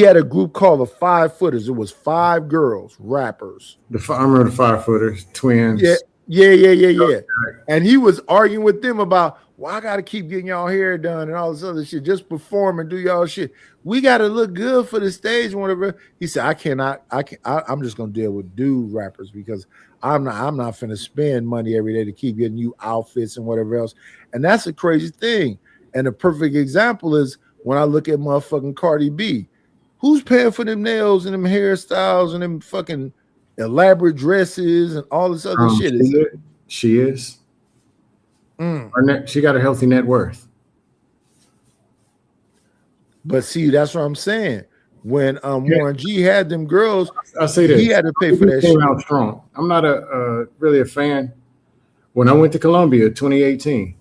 had a group called the 5 Footers. It was 5 girls, rappers. I remember the 5 Footers, twins. Yeah. And he was arguing with them about, well, I got to keep getting y'all hair done and all this other shit. Just perform and do y'all shit. We got to look good for the stage and whatever. He said, I'm just going to deal with dude rappers because I'm not finna spend money every day to keep getting you outfits and whatever else. And that's a crazy thing. And a perfect example is when I look at motherfucking Cardi B. Who's paying for them nails and them hairstyles and them fucking elaborate dresses and all this other shit? She is. She got a healthy net worth. But see, that's what I'm saying. When Warren G had them girls, I say that he had to pay for that shit. Out strong. I'm not really a fan. When I went to Colombia 2018,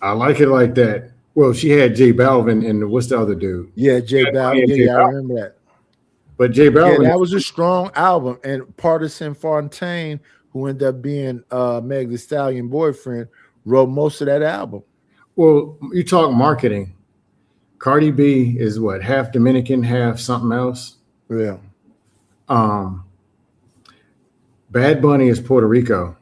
I like it like that. Well, she had J Balvin and what's the other dude? Yeah, J Balvin. Yeah, I remember that. But J Balvin, that was a strong album. And Partisan Fontaine, who ended up being Meg Thee Stallion boyfriend, wrote most of that album. Well, you talk marketing. Cardi B is what, half Dominican, half something else. Yeah. Bad Bunny is Puerto Rico,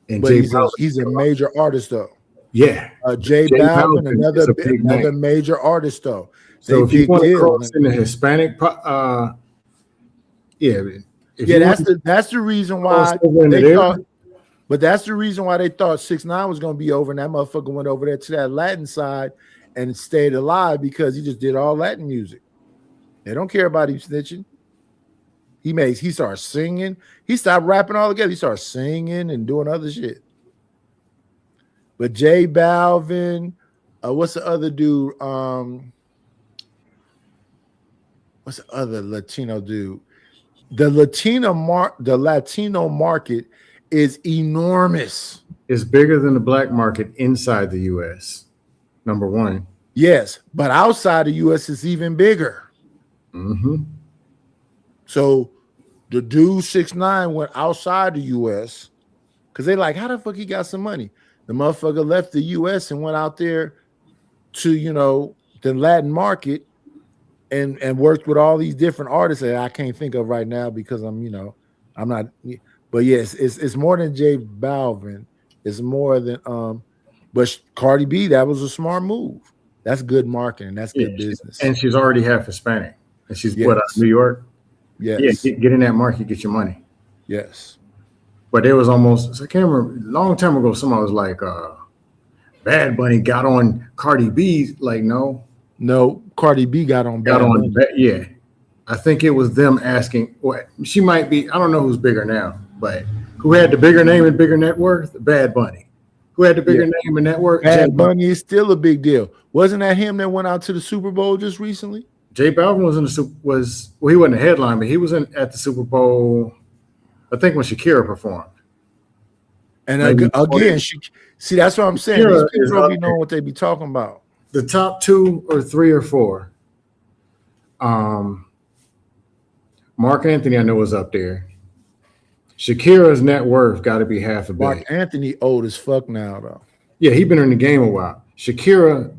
and but he's a major artist though. Yeah, J Balvin, another name. major artist though. So if you want to cross in the Hispanic, that's the reason why they thought. But that's the reason why they thought 6ix9ine was going to be over, and that motherfucker went over there to that Latin side and stayed alive because he just did all Latin music. They don't care about him snitching. He started singing. He stopped rapping altogether. He started singing and doing other shit. But J Balvin, what's the other dude? What's the other Latino dude? The Latino market is enormous. It's bigger than the black market inside the U.S. Number one. Yes, but outside the U.S. is even bigger. Mm-hmm. So the dude 6ix9ine went outside the U.S. because they like, how the fuck he got some money? The motherfucker left the U.S. and went out there to, the Latin market and worked with all these different artists that I can't think of right now because I'm not. But yes, it's more than J Balvin. It's more than but Cardi B, that was a smart move. That's good marketing. That's good business. And she's already half Hispanic. And she's New York? Yes. Yeah, get in that market, get your money. Yes. But there was almost, I can't remember, a long time ago, somebody was like, Bad Bunny got on Cardi B. Like, no. No, Cardi B got on Bad Bunny. Yeah. I think it was them asking, well, she might be, I don't know who's bigger now, but who had the bigger name and bigger net worth? Bad Bunny. Who had the bigger name and net worth? Bad Bunny is still a big deal. Wasn't that him that went out to the Super Bowl just recently? J Balvin was he wasn't a headline, but he was at the Super Bowl, I think when Shakira performed. And again, see, that's what I'm saying. These people don't be knowing what they be talking about. The top 2 or 3 or 4. Mark Anthony, I know, was up there. Shakira's net worth got to be $500 million. Mark Anthony old as fuck now, though. Yeah, he been in the game a while. Shakira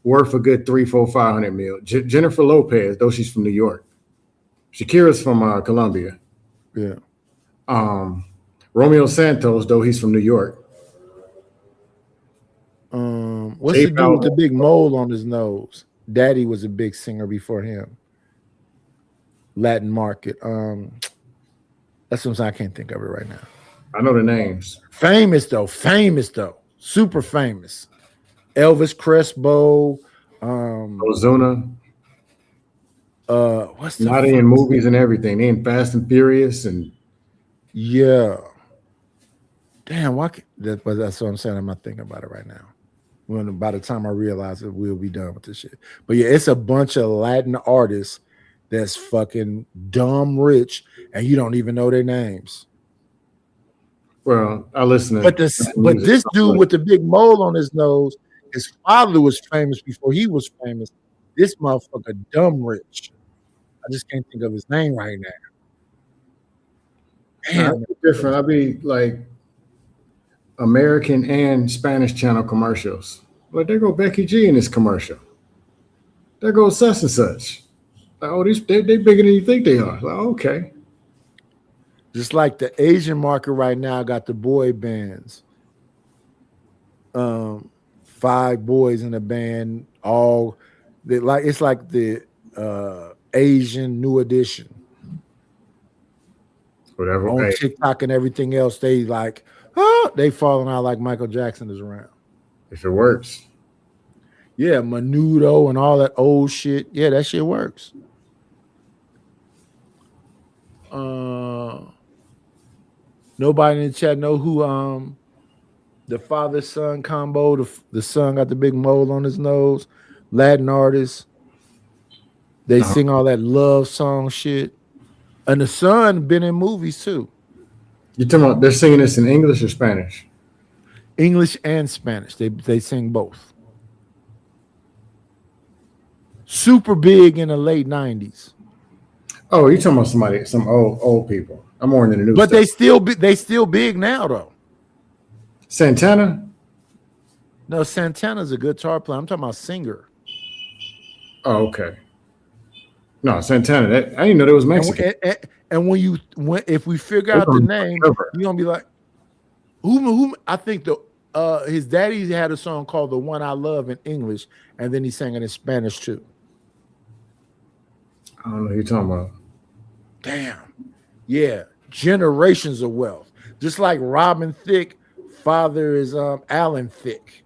worth a good $300-500 million. Jennifer Lopez, though she's from New York. Shakira's from Colombia. Yeah. Romeo Santos, though he's from New York. What's the dude with the big mole on his nose? Daddy was a big singer before him. Latin market. That's what I'm saying. I can't think of it right now. I know the names. Famous though. Super famous. Elvis Crespo. Ozuna. What's the not in movies and everything. They in Fast and Furious and yeah. Damn, but that's what I'm saying. I'm not thinking about it right now. By the time I realize it, we'll be done with this shit. But yeah, it's a bunch of Latin artists that's fucking dumb rich, and you don't even know their names. Well, I listen to but this dude with the big mole on his nose, his father was famous before he was famous. This motherfucker dumb rich. I just can't think of his name right now. Damn, different. I'd be like American and Spanish channel commercials. Like there go Becky G in this commercial. There goes such and such. Like, oh, they bigger than you think they are. Like, okay. Just like the Asian market right now got the boy bands. 5 boys in a band, it's like the Asian New Edition. Whatever. On TikTok and everything else, they they falling out like Michael Jackson is around. If it works. Yeah, Menudo and all that old shit. Yeah, that shit works. Nobody in the chat know who the father-son combo, the son got the big mole on his nose, Latin artist. They sing all that love song shit. And the son been in movies too. You talking about they're singing this in English or Spanish? English and Spanish. They sing both. Super big in the late 90s. Oh, you talking about some old people. I'm more into the new but stuff. they still big now though. Santana? No, Santana's a guitar player. I'm talking about singer. Oh, okay. No, Santana. I didn't know that was Mexican. And if we figure out the name, you're gonna be like, who I think his daddy had a song called "The One I Love" in English, and then he sang it in Spanish too. I don't know who you're talking about. Damn. Yeah. Generations of wealth. Just like Robin Thicke, father is Alan Thicke.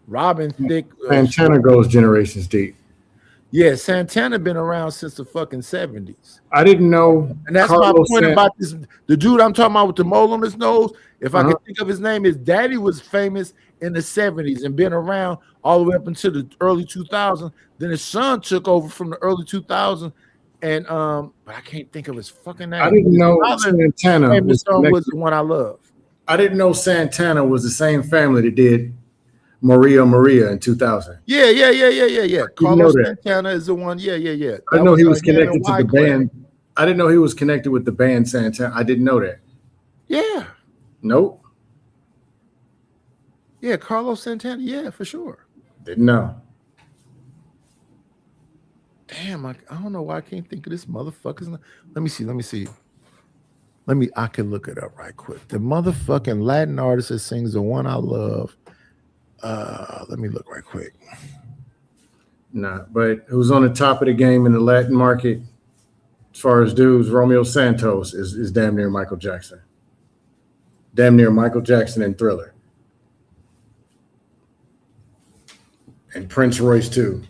Robin Thicke. Santana goes generations deep. Yeah, Santana been around since the fucking 70s. I didn't know. And that's my point about this. The dude I'm talking about with the mole on his nose, if I can think of his name, his daddy was famous in the 70s and been around all the way up until the early 2000s. Then his son took over from the early 2000s. And but I can't think of his fucking name. I didn't know Santana was The One I Love. I didn't know Santana was the same family that did Maria in 2000. Yeah. Carlos Santana is the one. Yeah. I didn't know he was connected to the band. I didn't know he was connected with the band Santana. I didn't know that. Yeah. Nope. Yeah, Carlos Santana. Yeah, for sure. Didn't know. Damn, I don't know why I can't think of this motherfucker's name. Let me see. I can look it up right quick. The motherfucking Latin artist that sings The One I Love. Let me look right quick. Nah, but who's on the top of the game in the Latin market as far as dudes? Romeo Santos is damn near Michael Jackson. Damn near Michael Jackson and Thriller. And Prince Royce too.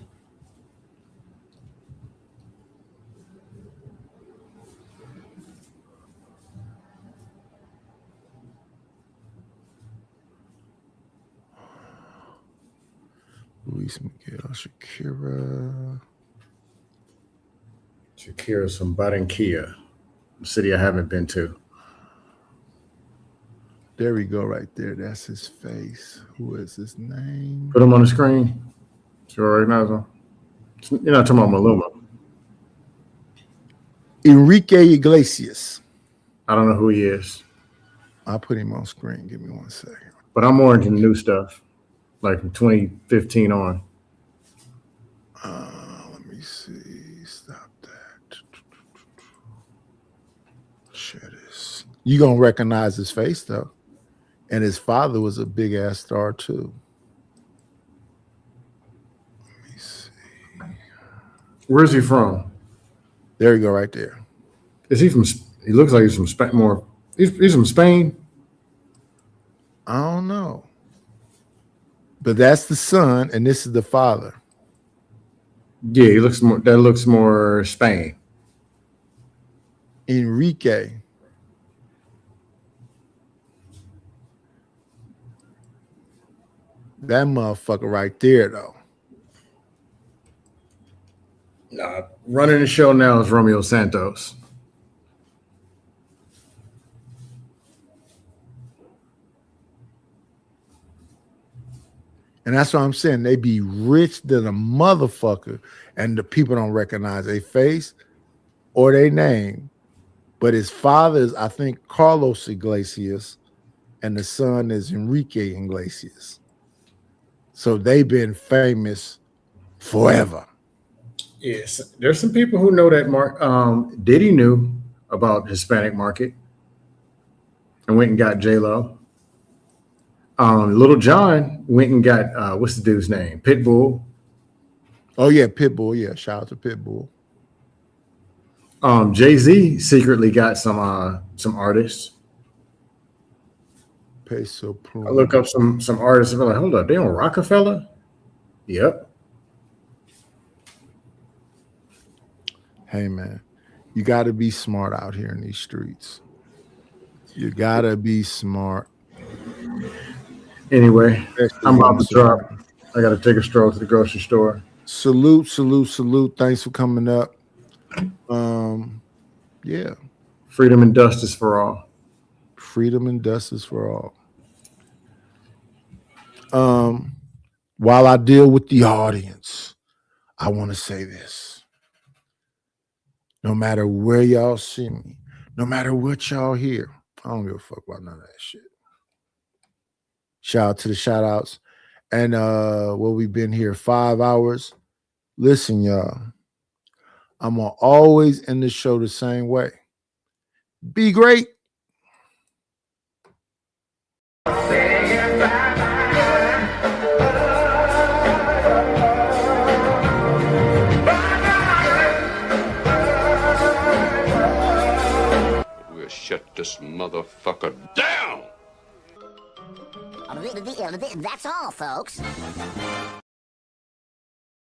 Luis Miguel, Shakira. Shakira's from Barranquilla, a city I haven't been to. There we go, right there. That's his face. Who is his name? Put him on the screen. So you recognize him. You're not talking about Maluma. Enrique Iglesias. I don't know who he is. I'll put him on screen. Give me 1 second. But I'm more into new stuff, like from 2015 on. Let me see. Stop that. Share this. You gonna recognize his face though, and his father was a big ass star too. Let me see. Where's he from? There you go, right there. Is he from? He looks like he's from Spain. More. He's from Spain. I don't know. But that's the son, and this is the father. Yeah, he looks more. That looks more Spain. Enrique. That motherfucker right there, though. Nah, running the show now is Romeo Santos. And that's what I'm saying. They be rich than a motherfucker, and the people don't recognize their face or their name. But his father is, I think, Carlos Iglesias, and the son is Enrique Iglesias. So they've been famous forever. Yes, there's some people who know that Diddy knew about Hispanic market and went and got J-Lo. Little John went and got what's the dude's name? Pitbull. Oh yeah, Pitbull. Yeah, shout out to Pitbull. Jay-Z secretly got some artists. Peso Plum. I look up some artists and be like, hold up, they on Rockefeller? Yep. Hey man, you got to be smart out here in these streets. You got to be smart. Anyway, I'm about to drop. I got to take a stroll to the grocery store. Salute. Thanks for coming up. Yeah. Freedom and dust is for all. Freedom and dust is for all. While I deal with the audience, I want to say this. No matter where y'all see me, no matter what y'all hear, I don't give a fuck about none of that shit. Shout out to the shout outs. And we've been here 5 hours. Listen, y'all, I'm gonna always end the show the same way. Be great. We'll shut this motherfucker down. That's all, folks.